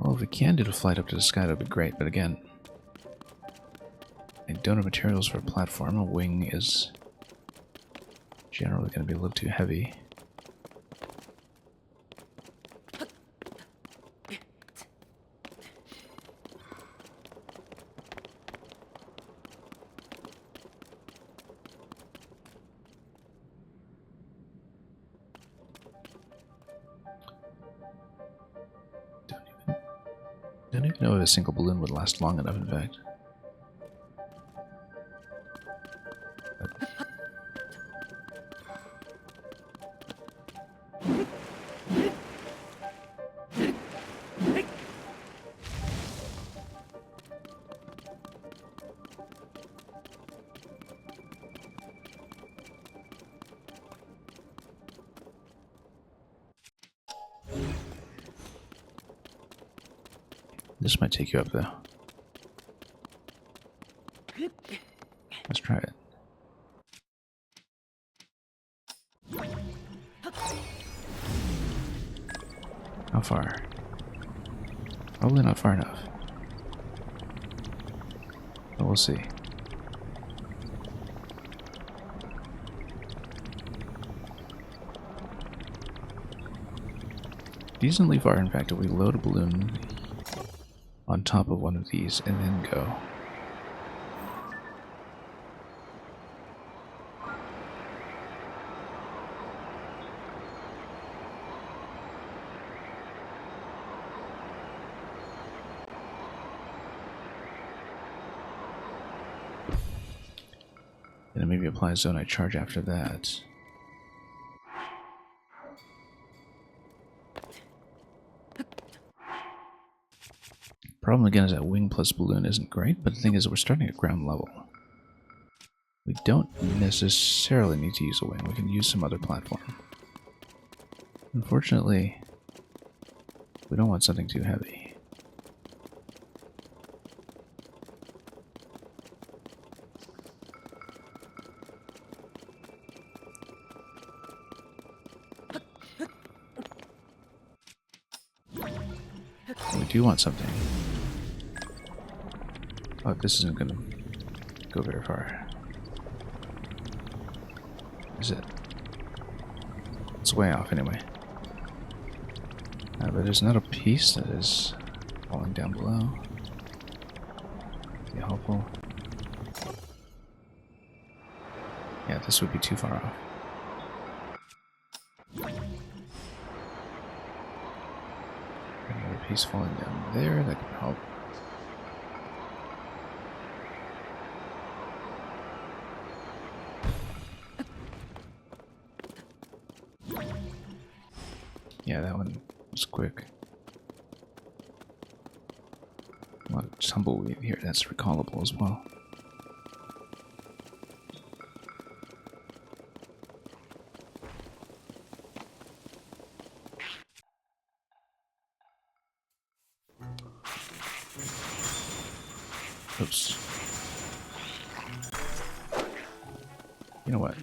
Well, if we can do the flight up to the sky, that'd be great, but again, I don't have materials for a platform. A wing is generally going to be a little too heavy. Don't even know if a single balloon would last long enough, in fact. This might take you up, though. Let's try it. How far? Probably not far enough. But we'll see. Decently far, in fact, if we load a balloon on top of one of these and then go. And then maybe apply a zonite charge after that. Problem again is that wing plus balloon isn't great, but the thing is we're starting at ground level. We don't necessarily need to use a wing, we can use some other platform. Unfortunately, we don't want something too heavy. We do want something. Oh, this isn't going to go very far. Is it? It's way off anyway. But there's not a piece that is falling down below. Be helpful. Yeah, this would be too far off. Another piece falling down there that could help. Yeah, that one was quick. A lot of tumbleweed here, that's recallable as well. Oops. You know what?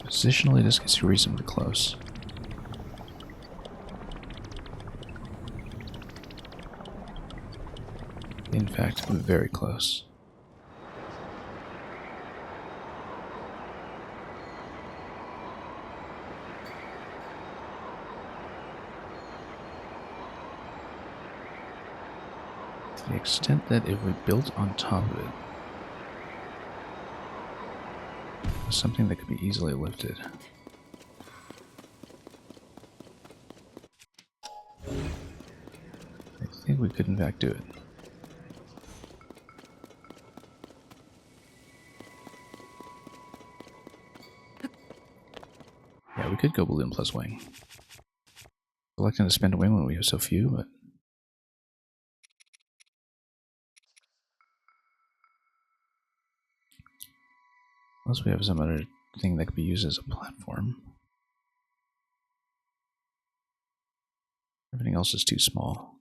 Positionally, this gets you reasonably close. In fact, very close. To the extent that if we built on top of it, something that could be easily lifted. I think we could in fact do it. Yeah, we could go balloon plus wing. Electing to spend a wing when we have so few, but unless we have some other thing that could be used as a platform. Everything else is too small.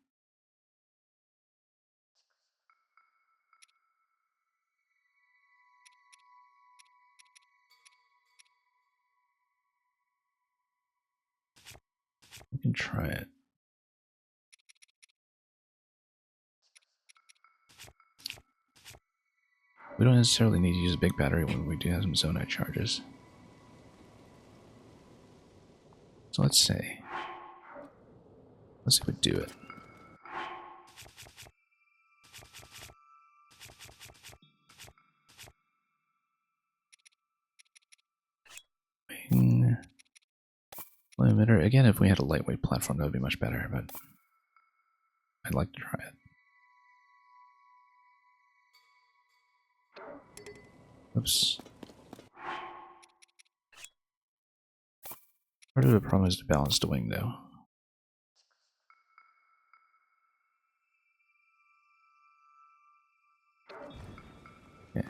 We can try it. We don't necessarily need to use a big battery when we do have some zonite charges. So let's see if we do it. Wing. Emitter. Again, if we had a lightweight platform, that would be much better, but I'd like to try it. Oops. Part of the problem is to balance the wing, though. Yeah.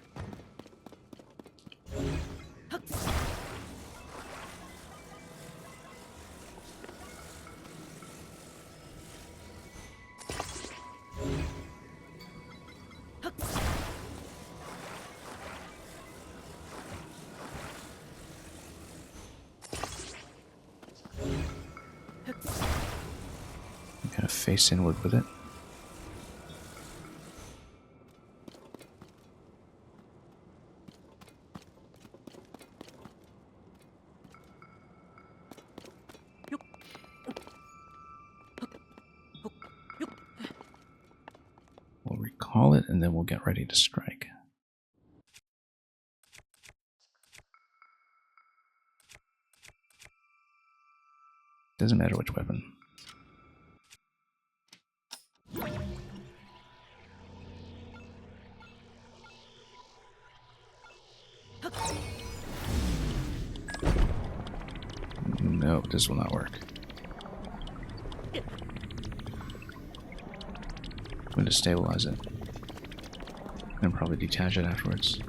Kind of face inward with it. call it, and then we'll get ready to strike. Doesn't matter which weapon. No, this will not work. I'm going to stabilize it. And probably detach it afterwards.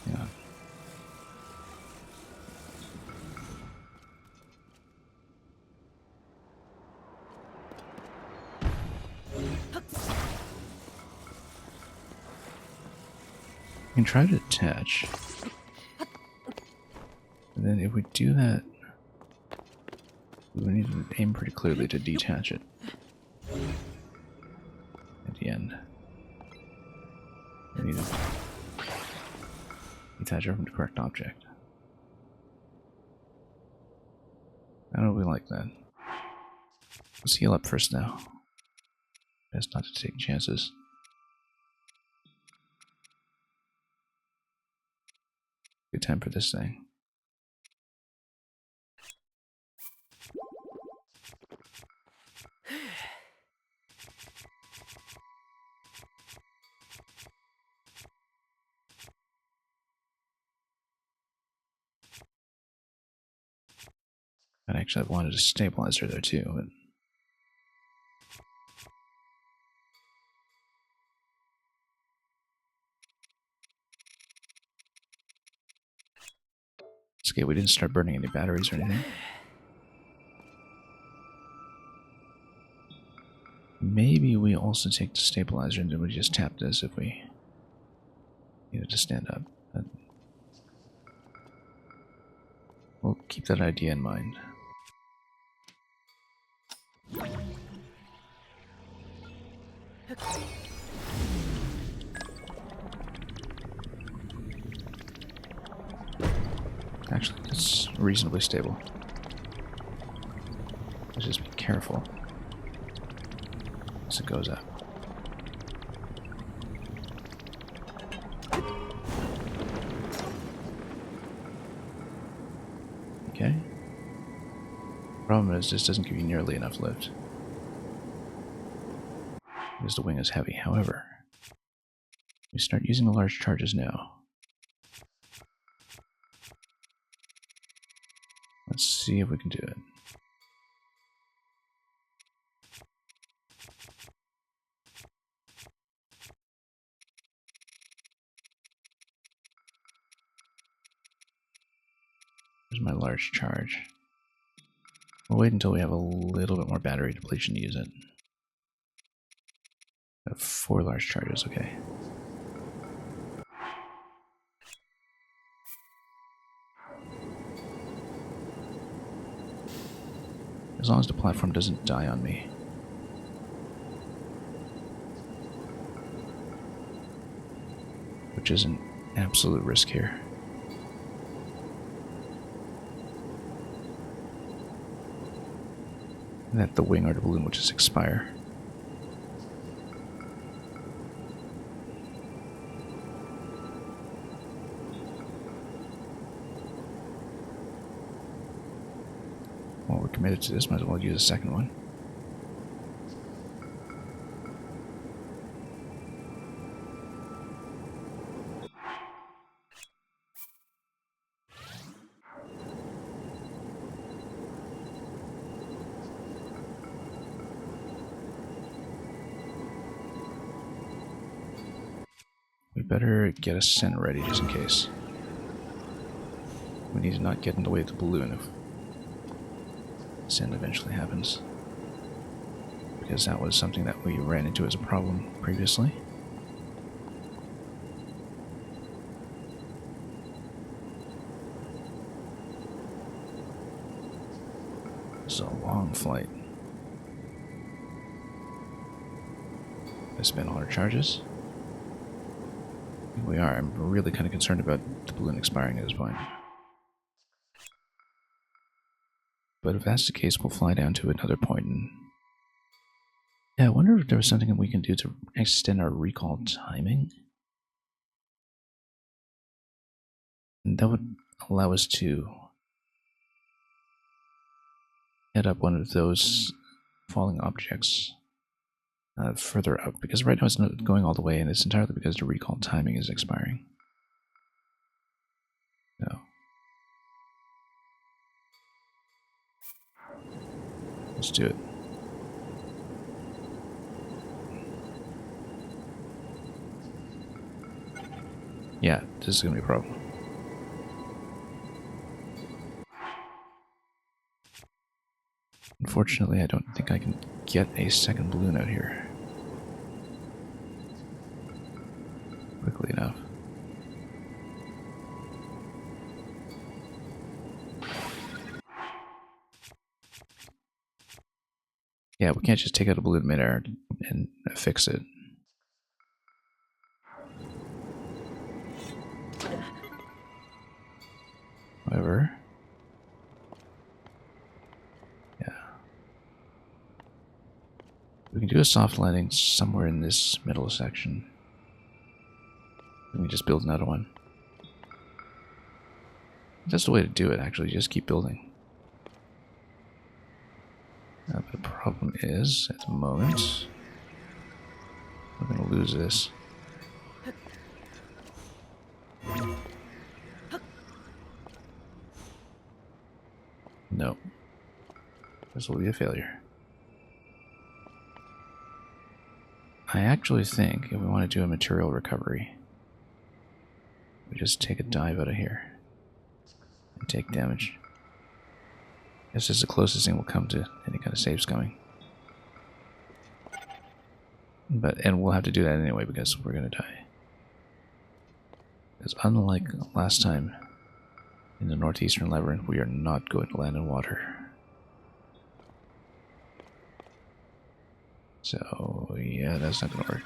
Yeah. We can try to attach. And then if we do that, we need to aim pretty clearly to detach it at the end. We need to detach it from the correct object. I don't really like that. Let's heal up first now. Best not to take chances. Good time for this thing. And actually, I wanted a stabilizer there too. But it's okay, we didn't start burning any batteries or anything. Maybe we also take the stabilizer and then we just tap this if we needed to stand up. But we'll keep that idea in mind. Actually, it's reasonably stable. Let's just be careful as it goes up. Okay. Problem is, this doesn't give you nearly enough lift. Because the wing is heavy. However, we start using the large charges now. Let's see if we can do it. There's my large charge. We'll wait until we have a little bit more battery depletion to use it. I have 4 large charges, okay. As long as the platform doesn't die on me. Which is an absolute risk here. And that the wing or the balloon will just expire. Well, we're committed to this, might as well use a second one. We better get a scent ready just in case. We need to not get in the way of the balloon if scent eventually happens. Because that was something that we ran into as a problem previously. This is a long flight. I spent all our charges. We are. I'm really kind of concerned about the balloon expiring at this point. But if that's the case, we'll fly down to another point and... Yeah, I wonder if there was something that we can do to extend our recall timing. And that would allow us to head up one of those falling objects further up. Because right now it's not going all the way, and it's entirely because the recall timing is expiring. So... let's do it. Yeah, this is going to be a problem. Unfortunately, I don't think I can get a second balloon out here quickly enough. Yeah, we can't just take out a balloon midair and fix it. However, yeah, we can do a soft landing somewhere in this middle section. Let me just build another one. That's the way to do it, actually. Just keep building. But the problem is, at the moment, we're going to lose this. No. This will be a failure. I actually think if we want to do a material recovery, we just take a dive out of here and take damage. This is the closest thing we'll come to any kind of save scumming. And we'll have to do that anyway because we're going to die. Because unlike last time in the northeastern labyrinth, we are not going to land in water. So, yeah, that's not going to work.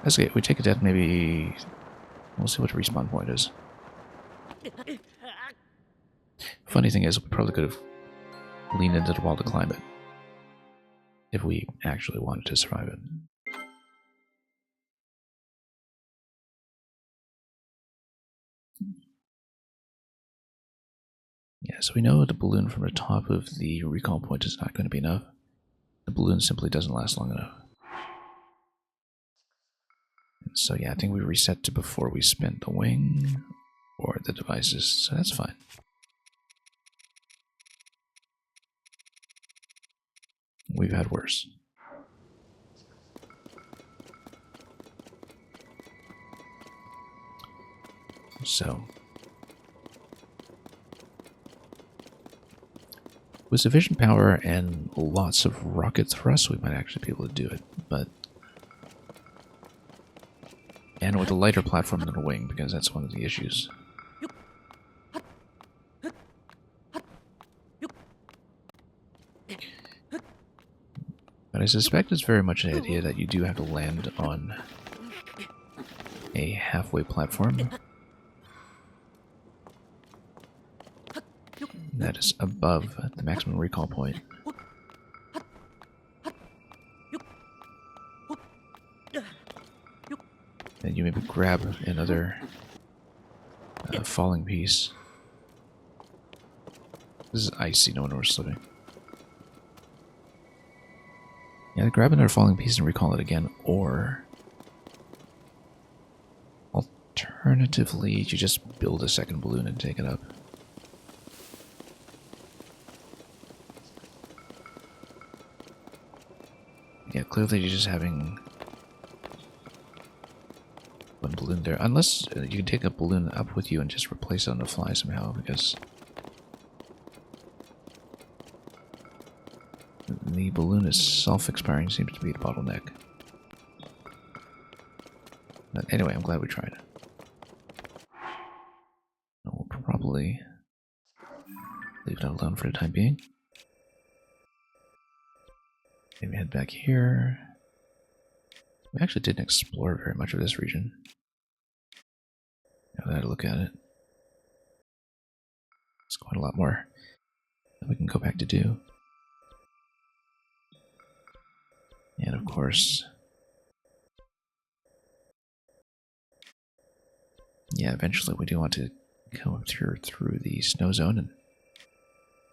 That's okay. We take a death, maybe... we'll see what the respawn point is. Funny thing is, we probably could have leaned into the wall to climb it. If we actually wanted to survive it. Yeah, so we know the balloon from the top of the recall point is not going to be enough. The balloon simply doesn't last long enough. And so yeah, I think we reset to before we spent the wing or the devices, so that's fine. We've had worse. So, with sufficient power and lots of rocket thrust, we might actually be able to do it, but... and with a lighter platform than a wing, because that's one of the issues. But I suspect it's very much an idea that you do have to land on a halfway platform that is above the maximum recall point. And you maybe grab another falling piece. This is icy, no wonder we're slipping. Yeah, grab another falling piece and recall it again, or alternatively, you just build a second balloon and take it up. Yeah, clearly you're just having one balloon there. Unless you can take a balloon up with you and just replace it on the fly somehow, because the balloon is self-expiring, seems to be the bottleneck. But anyway, I'm glad we tried it. We'll probably leave that alone for the time being. Maybe head back here. We actually didn't explore very much of this region. Now that I look at it, it's quite a lot more that we can go back to do. And of course, yeah, eventually we do want to come up through the snow zone and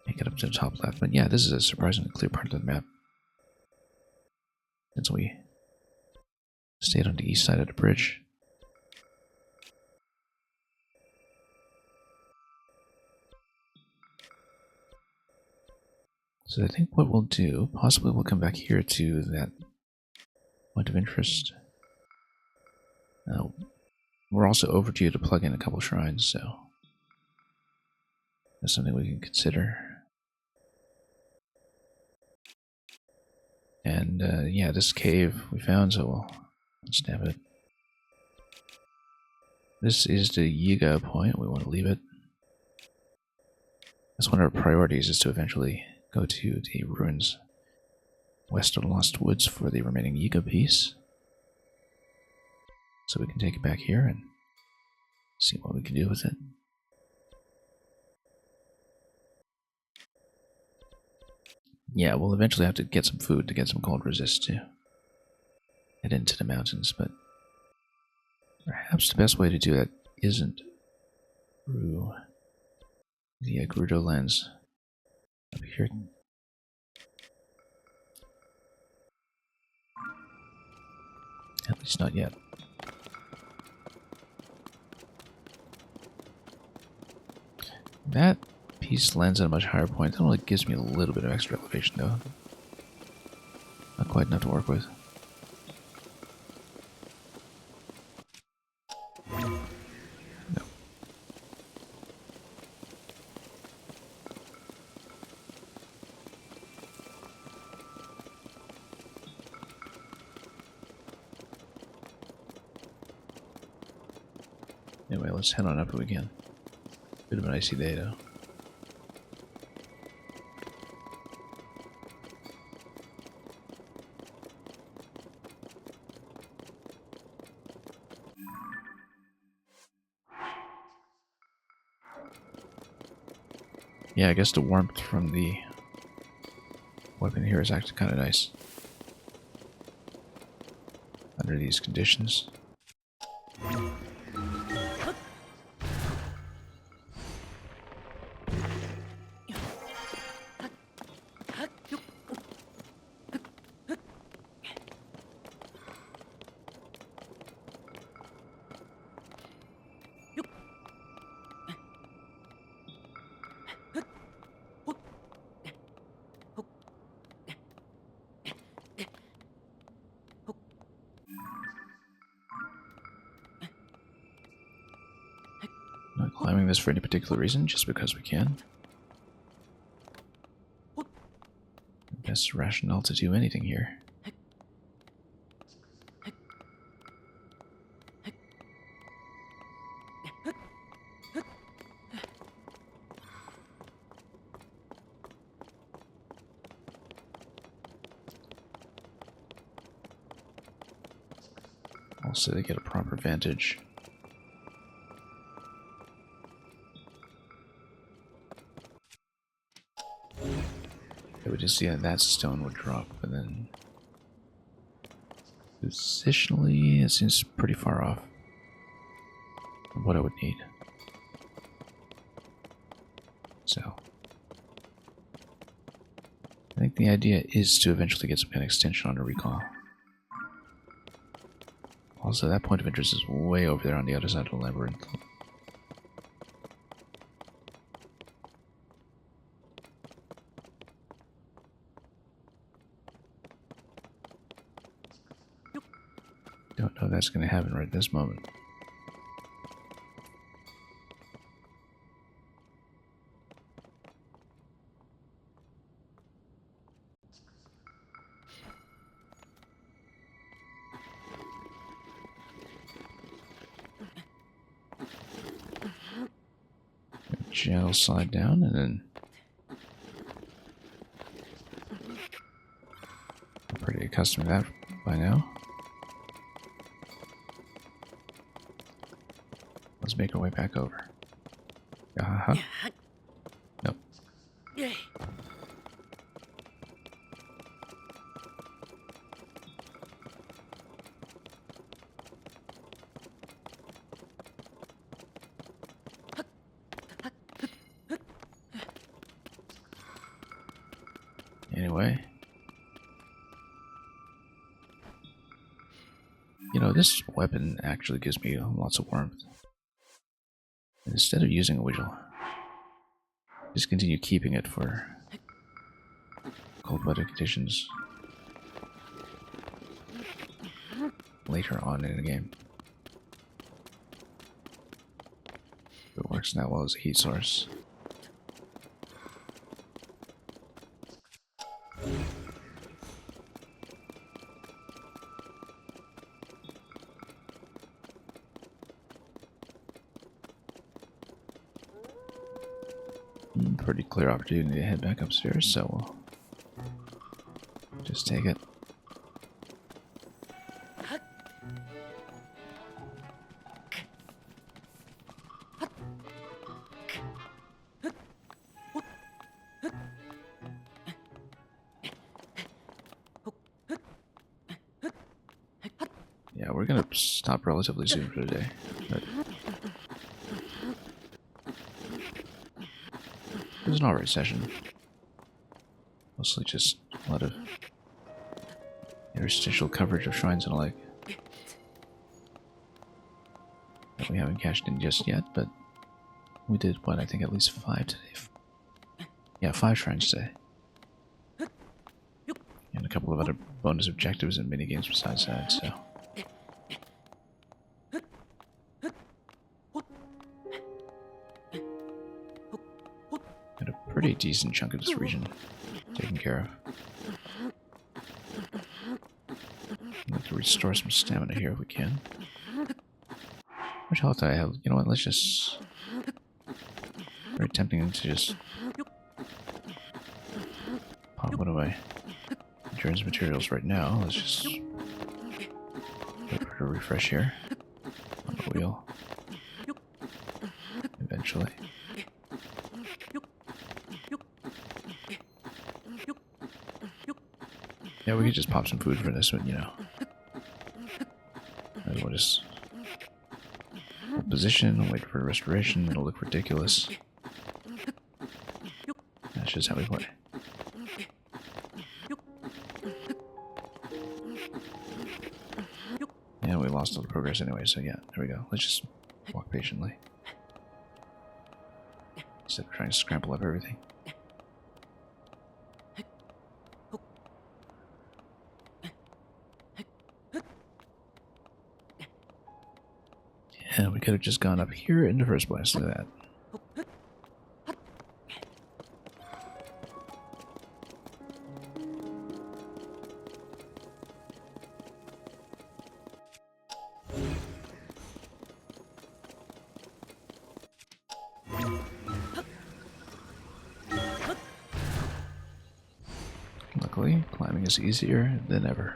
make it up to the top left. But yeah, this is a surprisingly clear part of the map, since we stayed on the east side of the bridge. So I think what we'll do, possibly we'll come back here to that point of interest. We're also overdue to plug in a couple shrines, so that's something we can consider. And yeah, this cave we found, so we'll stamp it. This is the Yiga point. We want to leave it. That's one of our priorities, is to eventually go to the ruins west of the Lost Woods for the remaining Yiga piece. So we can take it back here and see what we can do with it. Yeah, we'll eventually have to get some food to get some cold resist to head into the mountains, but perhaps the best way to do that isn't through the Gerudo lens up here. At least not yet. That piece lands at a much higher point. That only gives me a little bit of extra elevation, though. Not quite enough to work with. No. Anyway, let's head on up if we can. Bit of an icy day, though. Yeah, I guess the warmth from the weapon here is actually kind of nice under these conditions. Not climbing this for any particular reason, just because we can. Best rationale to do anything here. Also, to get a proper vantage. I would just see that stone would drop, but then positionally it seems pretty far off from what I would need. So I think the idea is to eventually get some kind of extension on a recall. Also, that point of interest is way over there on the other side of the labyrinth. Don't know if that's going to happen right this moment. Gentle slide down and then I'm pretty accustomed to that by now. Let's make our way back over. Uh-huh. Nope. Anyway. You know, this weapon actually gives me lots of warmth. Instead of using a wiggle, just continue keeping it for cold weather conditions later on in the game. It works that well as a heat source. Pretty clear opportunity to head back upstairs, so we'll just take it. Yeah, we're gonna stop relatively soon for today. But it was an alright session. Mostly just a lot of interstitial coverage of shrines and the like. That we haven't cashed in just yet, but we did, what, I think at least 5 today. Yeah, 5 shrines today. And a couple of other bonus objectives and minigames besides that, so. Got a pretty decent chunk of this region taken care of. I'd like to restore some stamina here if we can. How much health do I have? You know what, let's just... Very tempting to just... pop one of my endurance materials right now. Let's just... wait for it to refresh here. On the wheel. Eventually. Yeah, we could just pop some food for this one, you know. And we'll just position, wait for restoration, it'll look ridiculous. That's just how we play. Yeah, we lost all the progress anyway, so yeah, there we go. Let's just walk patiently. Instead of trying to scramble up everything. Yeah, we could have just gone up here in the first place. Look at that. Luckily, climbing is easier than ever.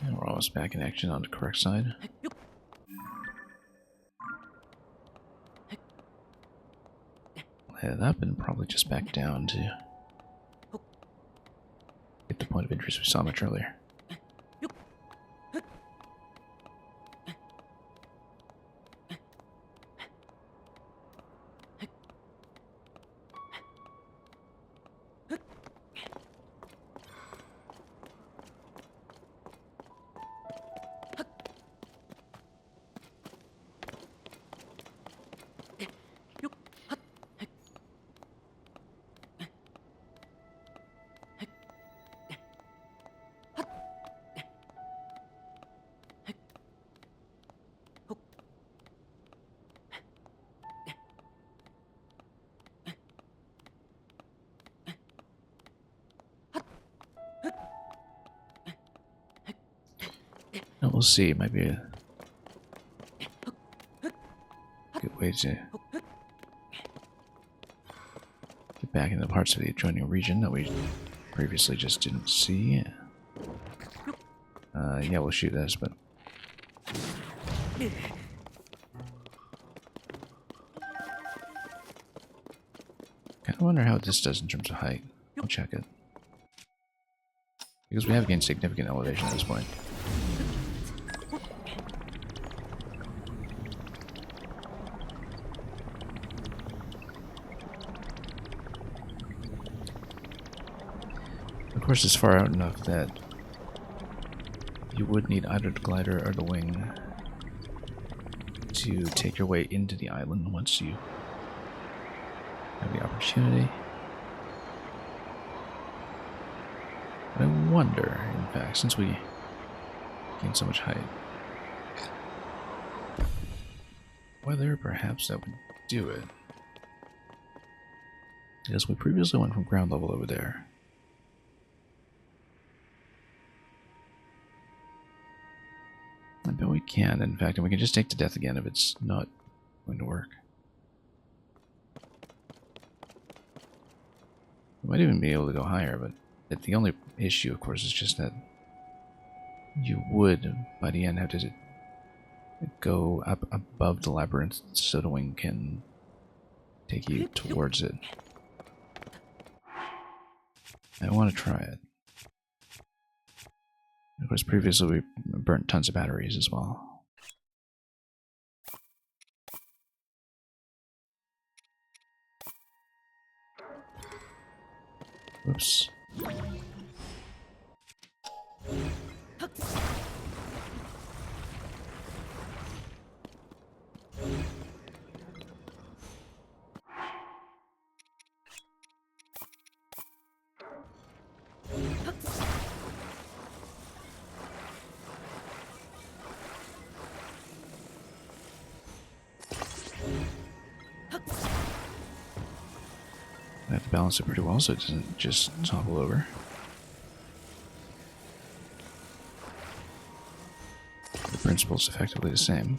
And we're almost back in action on the correct side. Head up and probably just back down to get the point of interest we saw much earlier. No, we'll see. It might be a good way to get back into parts of the adjoining region that we previously just didn't see. Yeah, we'll shoot this, but... kind of wonder how this does in terms of height. I'll check it. Because we have gained significant elevation at this point. Of course, it's far out enough that you would need either the glider or the wing to take your way into the island once you have the opportunity. But I wonder, in fact, since we gained so much height, whether perhaps that would do it. Because we previously went from ground level over there. I bet we can, in fact, and we can just take to death again if it's not going to work. We might even be able to go higher, but the only issue, of course, is just that you would, by the end, have to go up above the labyrinth so the wing can take you towards it. I want to try it. Of course, previously we burnt tons of batteries as well. Whoops. I have to balance it pretty well so it doesn't just topple over. The principle is effectively the same.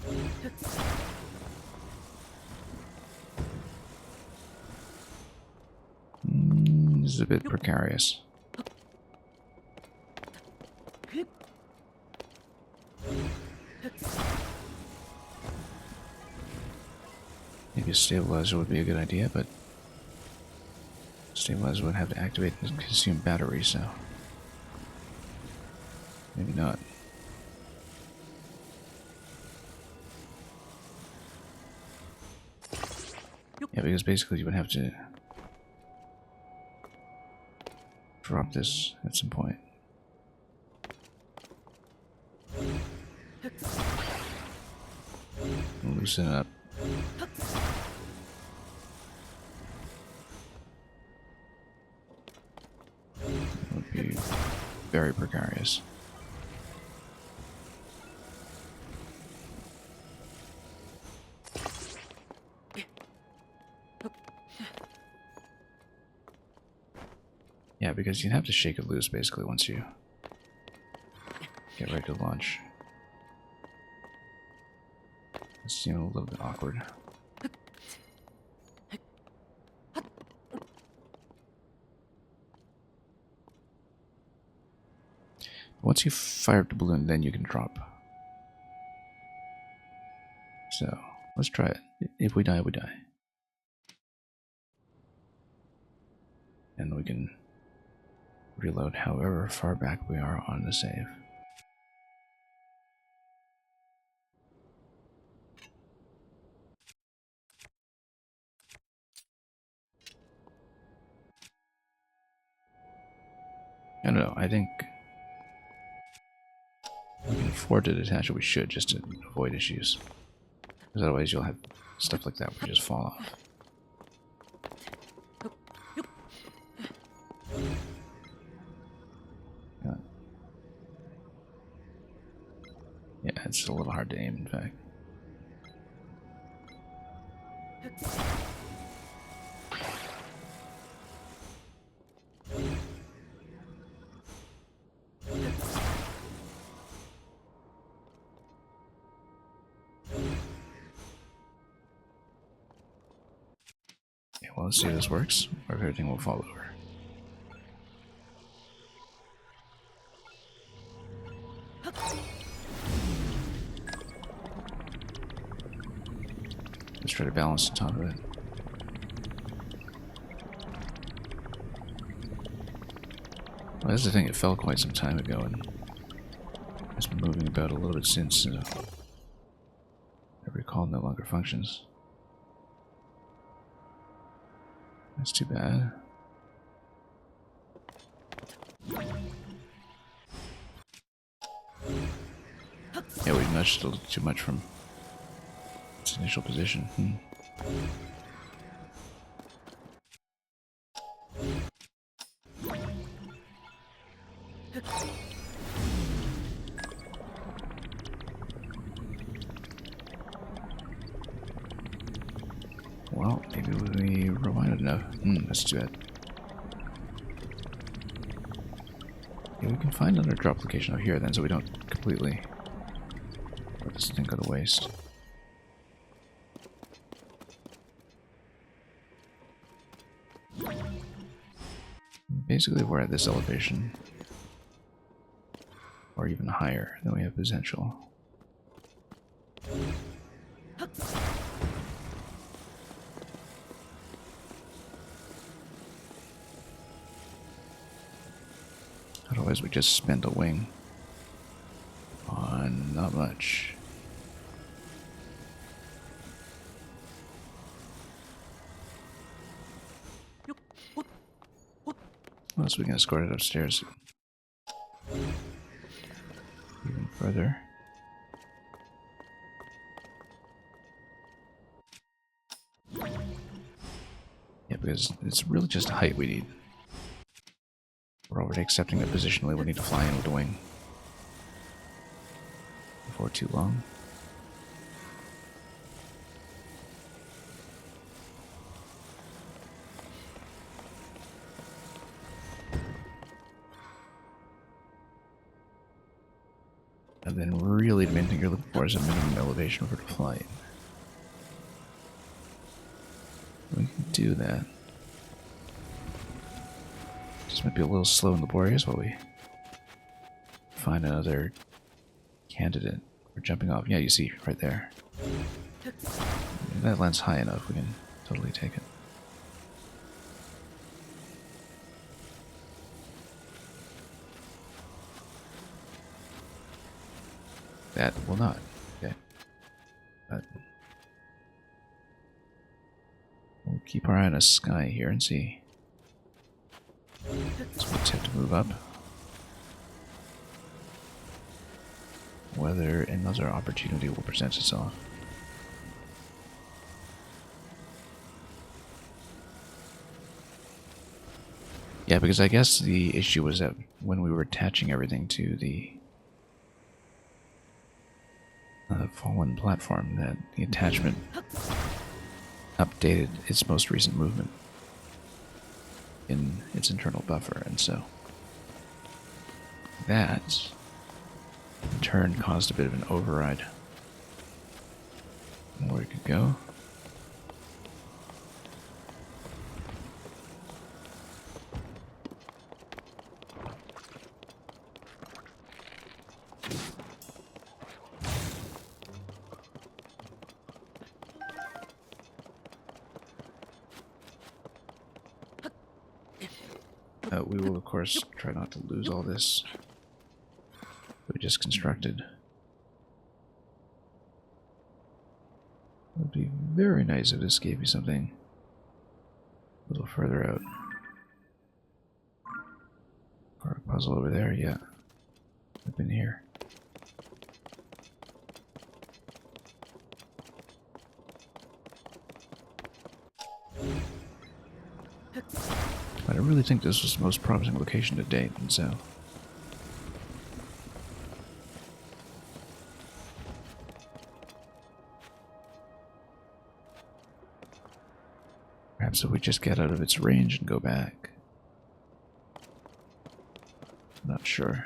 This is a bit precarious. Maybe a stabilizer would be a good idea, but stabilizer would have to activate and consume batteries, so maybe not. Yeah, because basically you would have to drop this at some point. Loosen it up. It would be very precarious. Yeah, because you'd have to shake it loose basically once you get ready to launch. It's seeming a little bit awkward. Once you fire up the balloon, then you can drop. So, let's try it. If we die, we die. And we can reload however far back we are on the save. I don't know, I think we can afford to detach it, we should, just to avoid issues. Because otherwise you'll have stuff like that where you just fall off. Yeah, it's a little hard to aim, in fact. let's see if this works, or if everything will fall over. Let's try to balance on top of it. Well, that's the thing, it fell quite some time ago, and it's been moving about a little bit since. I recall no longer functions. That's too bad. Yeah, we nudged a little too much from its initial position. Well, maybe we rewinded enough. That's too bad. Yeah, we can find another drop location out here then, so we don't completely let this thing go to waste. Basically, we're at this elevation, or even higher than we have potential. Otherwise, we just spend a wing on not much. What else we can escort it upstairs? Even further. Yeah, because it's really just height we need. We're already accepting that positionally we need to fly in with the wing. Before too long. And then really the main thing you're looking for is a minimum elevation for the flight. We can do that. This might be a little slow and laborious while we find another candidate for jumping off. Yeah, you see right there. If that lands high enough, we can totally take it. That will not. Okay. But we'll keep our eye on the sky here and see. So we just have to move up. Whether another opportunity will present itself. Yeah, because I guess the issue was that when we were attaching everything to the fallen platform, that the attachment updated its most recent movement in its internal buffer, and so that in turn caused a bit of an override. Where we could go. We will, of course, try not to lose all this we just constructed. It would be very nice if this gave me something a little further out. Or a puzzle over there, yeah. I've been here. But I really think this was the most promising location to date, and so perhaps if we just get out of its range and go back. I'm not sure.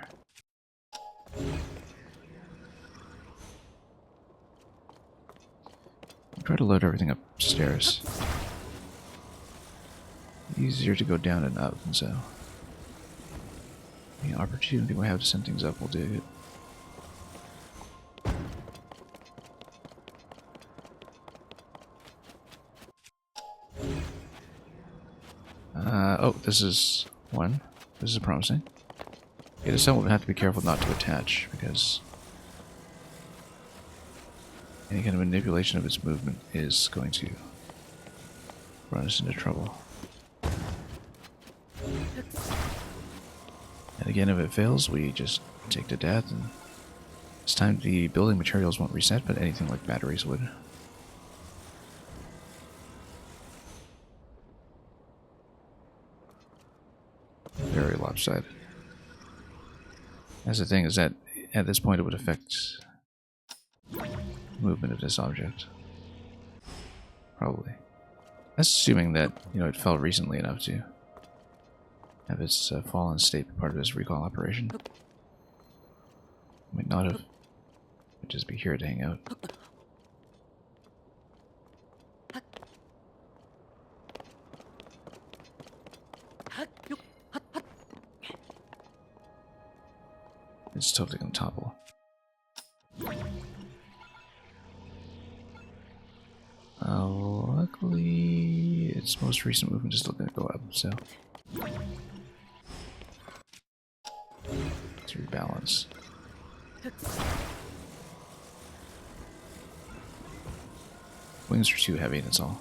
I'll try to load everything upstairs. easier to go down and up, and so the opportunity we have to send things up will do it. Oh, this is one. This is promising. Okay, this time we'll have to be careful not to attach, because any kind of manipulation of its movement is going to run us into trouble. And again, if it fails, we just take to death, and this time the building materials won't reset, but anything like batteries would. Very lopsided. That's the thing, is that at this point it would affect movement of this object. Probably. That's assuming that, you know, it fell recently enough to have its fallen state be part of this recall operation. Might not have. Might just be here to hang out. It's totally gonna topple. Luckily, its most recent movement is still gonna go up, so let's rebalance. Wings are too heavy, that's all.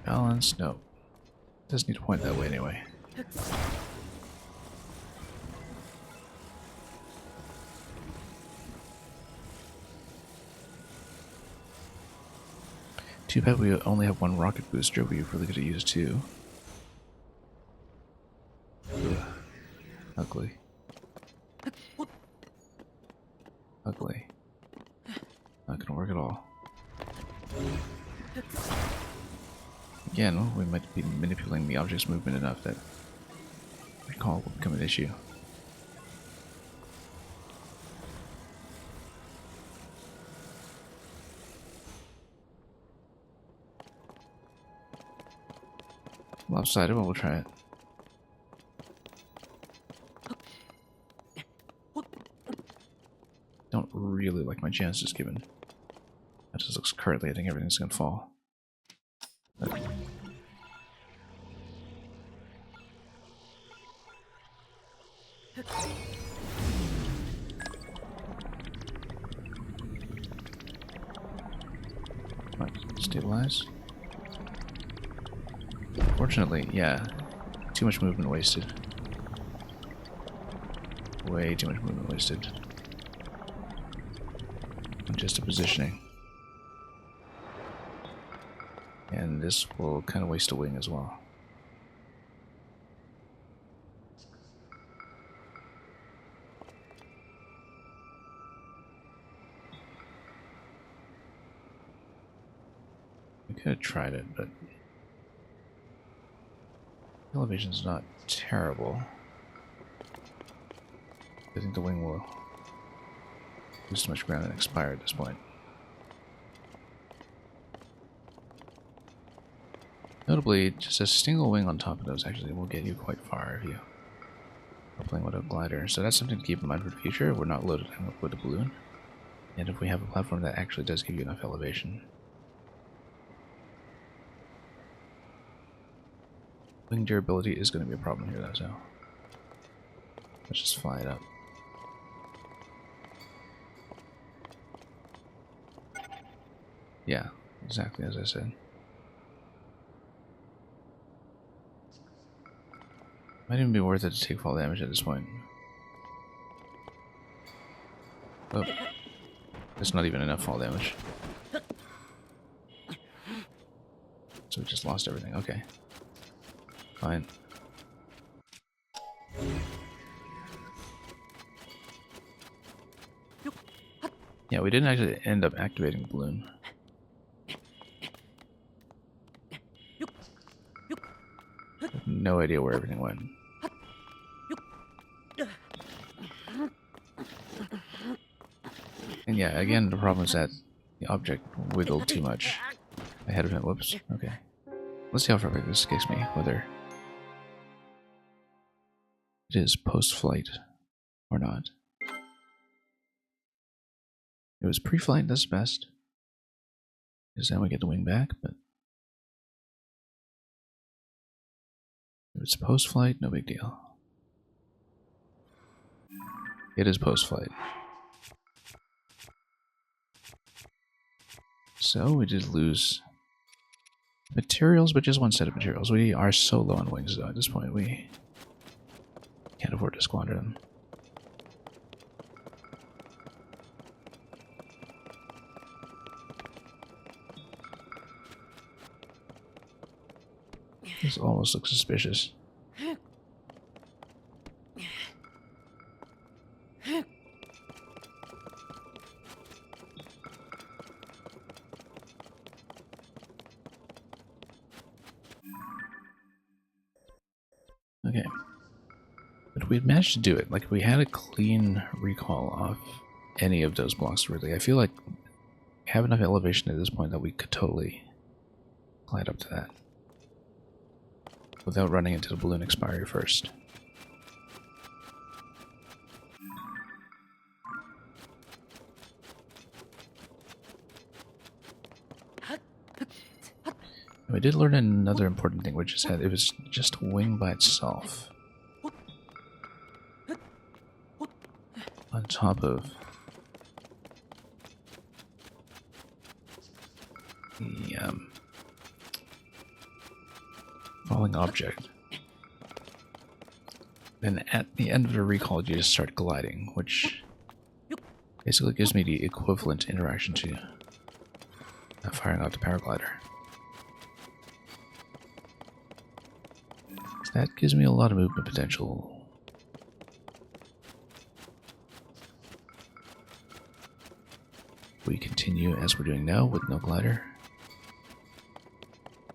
Balance? No. Doesn't need to point that way anyway. Too bad we only have one rocket booster. We really could have used two. Ugh. Ugly. Ugly. Not gonna work at all. Again, we might be manipulating the object's movement enough that recall will become an issue. Lopsided, but we'll try it. Don't really like my chances given. That just looks currently, I think everything's gonna fall. But right, stabilize. Fortunately, yeah, too much movement wasted. Way too much movement wasted. Just a positioning. And this will kind of waste a wing as well. We could have tried it, but elevation's not terrible. I think the wing will lose too much ground and expire at this point. Notably, just a single wing on top of those actually will get you quite far if you are playing with a glider. So that's something to keep in mind for the future. We're not loaded up with a balloon. And if we have a platform that actually does give you enough elevation. Wing durability is going to be a problem here though, so let's just fly it up. Yeah, exactly as I said. Might even be worth it to take fall damage at this point. Oh, that's not even enough fall damage. So we just lost everything. Okay. Fine. Yeah, we didn't actually end up activating the balloon. No idea where everything went. And yeah, again, the problem is that the object wiggled too much ahead of him. Whoops. Okay. Let's see how far back this takes me, whether it is post-flight or not. It was pre-flight, that's best. Because then we get the wing back, but if it's post-flight, no big deal. It is post-flight. So we did lose materials, but just one set of materials. We are so low on wings, though, at this point. We can't afford to squander them. This almost looks suspicious. Okay. But we'd managed to do it. Like, we had a clean recall off any of those blocks, really. I feel like we have enough elevation at this point that we could totally glide up to that without running into the balloon expiry first. We did learn another important thing, which is that it was just a wing by itself. On top of the falling object. Then at the end of the recall, you just start gliding, which basically gives me the equivalent interaction to firing out the paraglider. That gives me a lot of movement potential. We continue as we're doing now with no glider.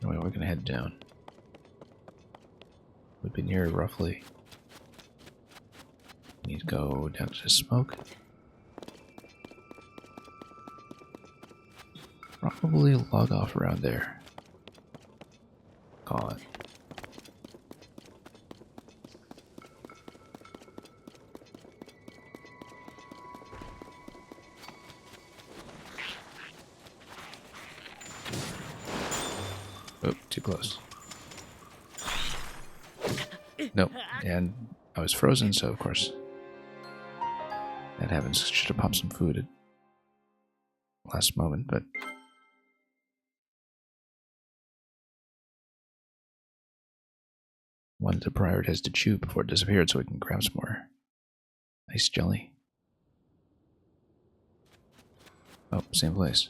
Anyway, we're gonna head down. We've been here roughly. We need to go down to the smoke. Probably log off around there. Call it. Oh, too close. Nope. And I was frozen, so of course that happens. Should have popped some food at last moment, but wanted to prioritize to chew before it disappeared so we can grab some more ice jelly. Oh, same place.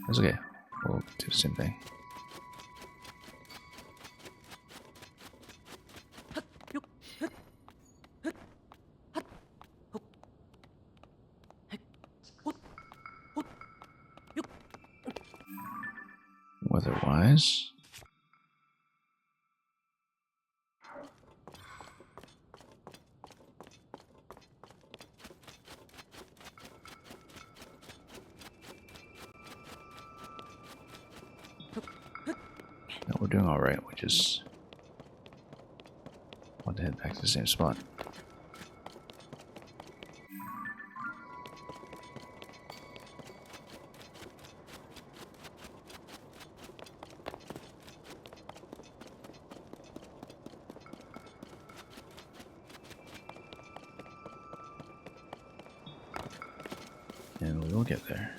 That's okay. We'll do the same thing. Weather-wise, no, we're doing all right. We just want to head back to the same spot. And we will get there.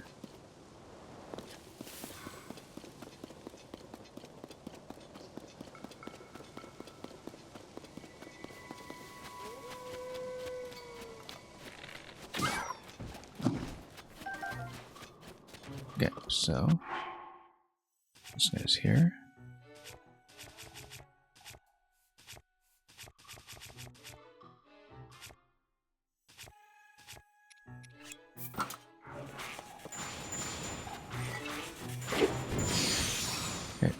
Okay, so this guy's here. Okay.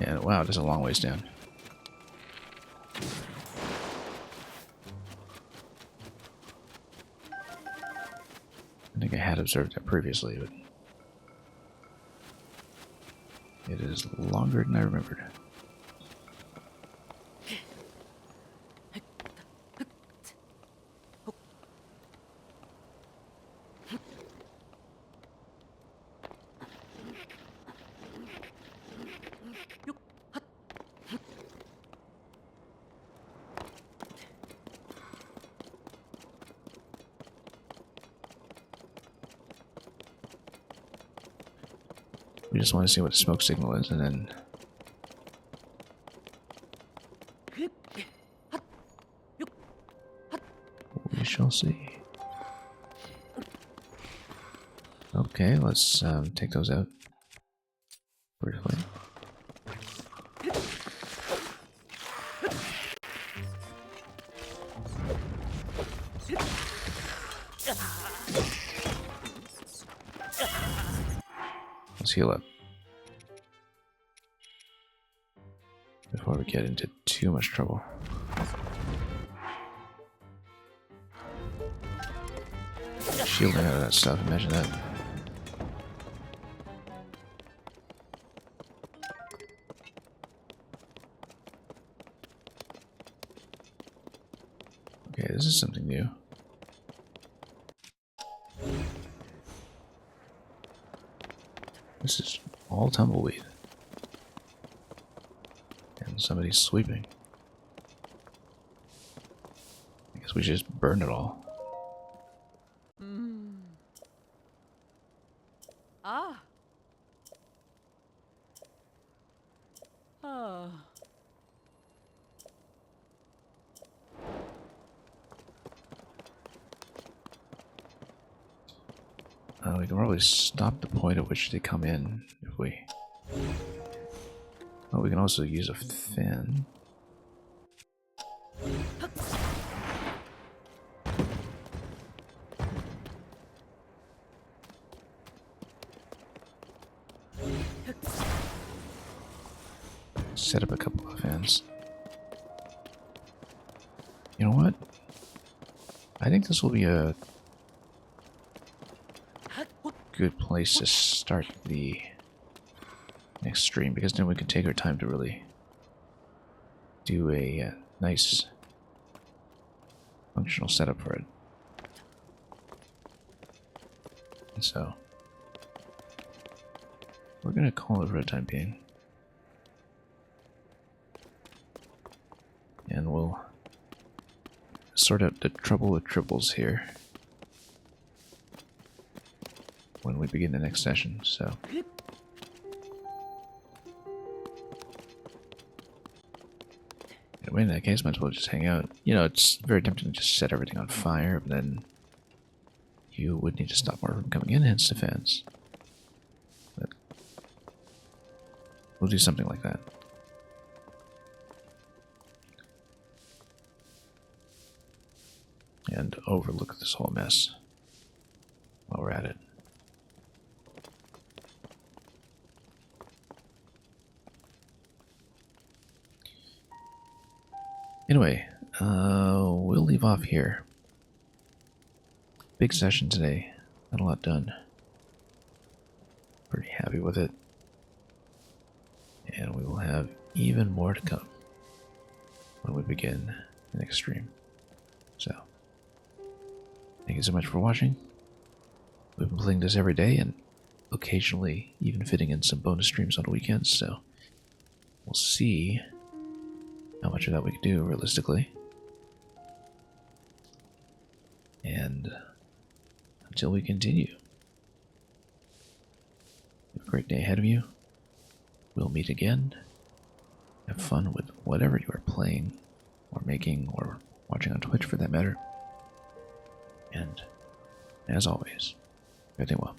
And wow, that's a long ways down. I think I had observed that previously, but it is longer than I remembered. We just want to see what the smoke signal is, and then we shall see. Okay, let's take those out briefly. Let's heal up before we get into too much trouble. Shielding out of that stuff, imagine that. Okay, this is something new. This is all tumbleweed. And somebody's sweeping. I guess we should just burn it all. Ah. Oh. We can probably stop the point at which they come in if we... Oh, we can also use a fin. Set up a couple of fins. You know what? I think this will be a good place to start the next stream, because then we can take our time to really do a nice functional setup for it. And so we're gonna call it for the time being, and we'll sort out the trouble with triples here when we begin the next session. So in that case, might as well just hang out. You know, it's very tempting to just set everything on fire, but then you would need to stop more from coming in, hence the fans. But we'll do something like that. And overlook this whole mess while we're at it. Anyway, we'll leave off here. Big session today. Got a lot done. Pretty happy with it. And we will have even more to come when we begin the next stream. So, thank you so much for watching. We've been playing this every day and occasionally even fitting in some bonus streams on the weekends, so we'll see how much of that we can do realistically. And until we continue, have a great day ahead of you. We'll meet again. Have fun with whatever you are playing or making or watching on Twitch for that matter. And as always, everything well.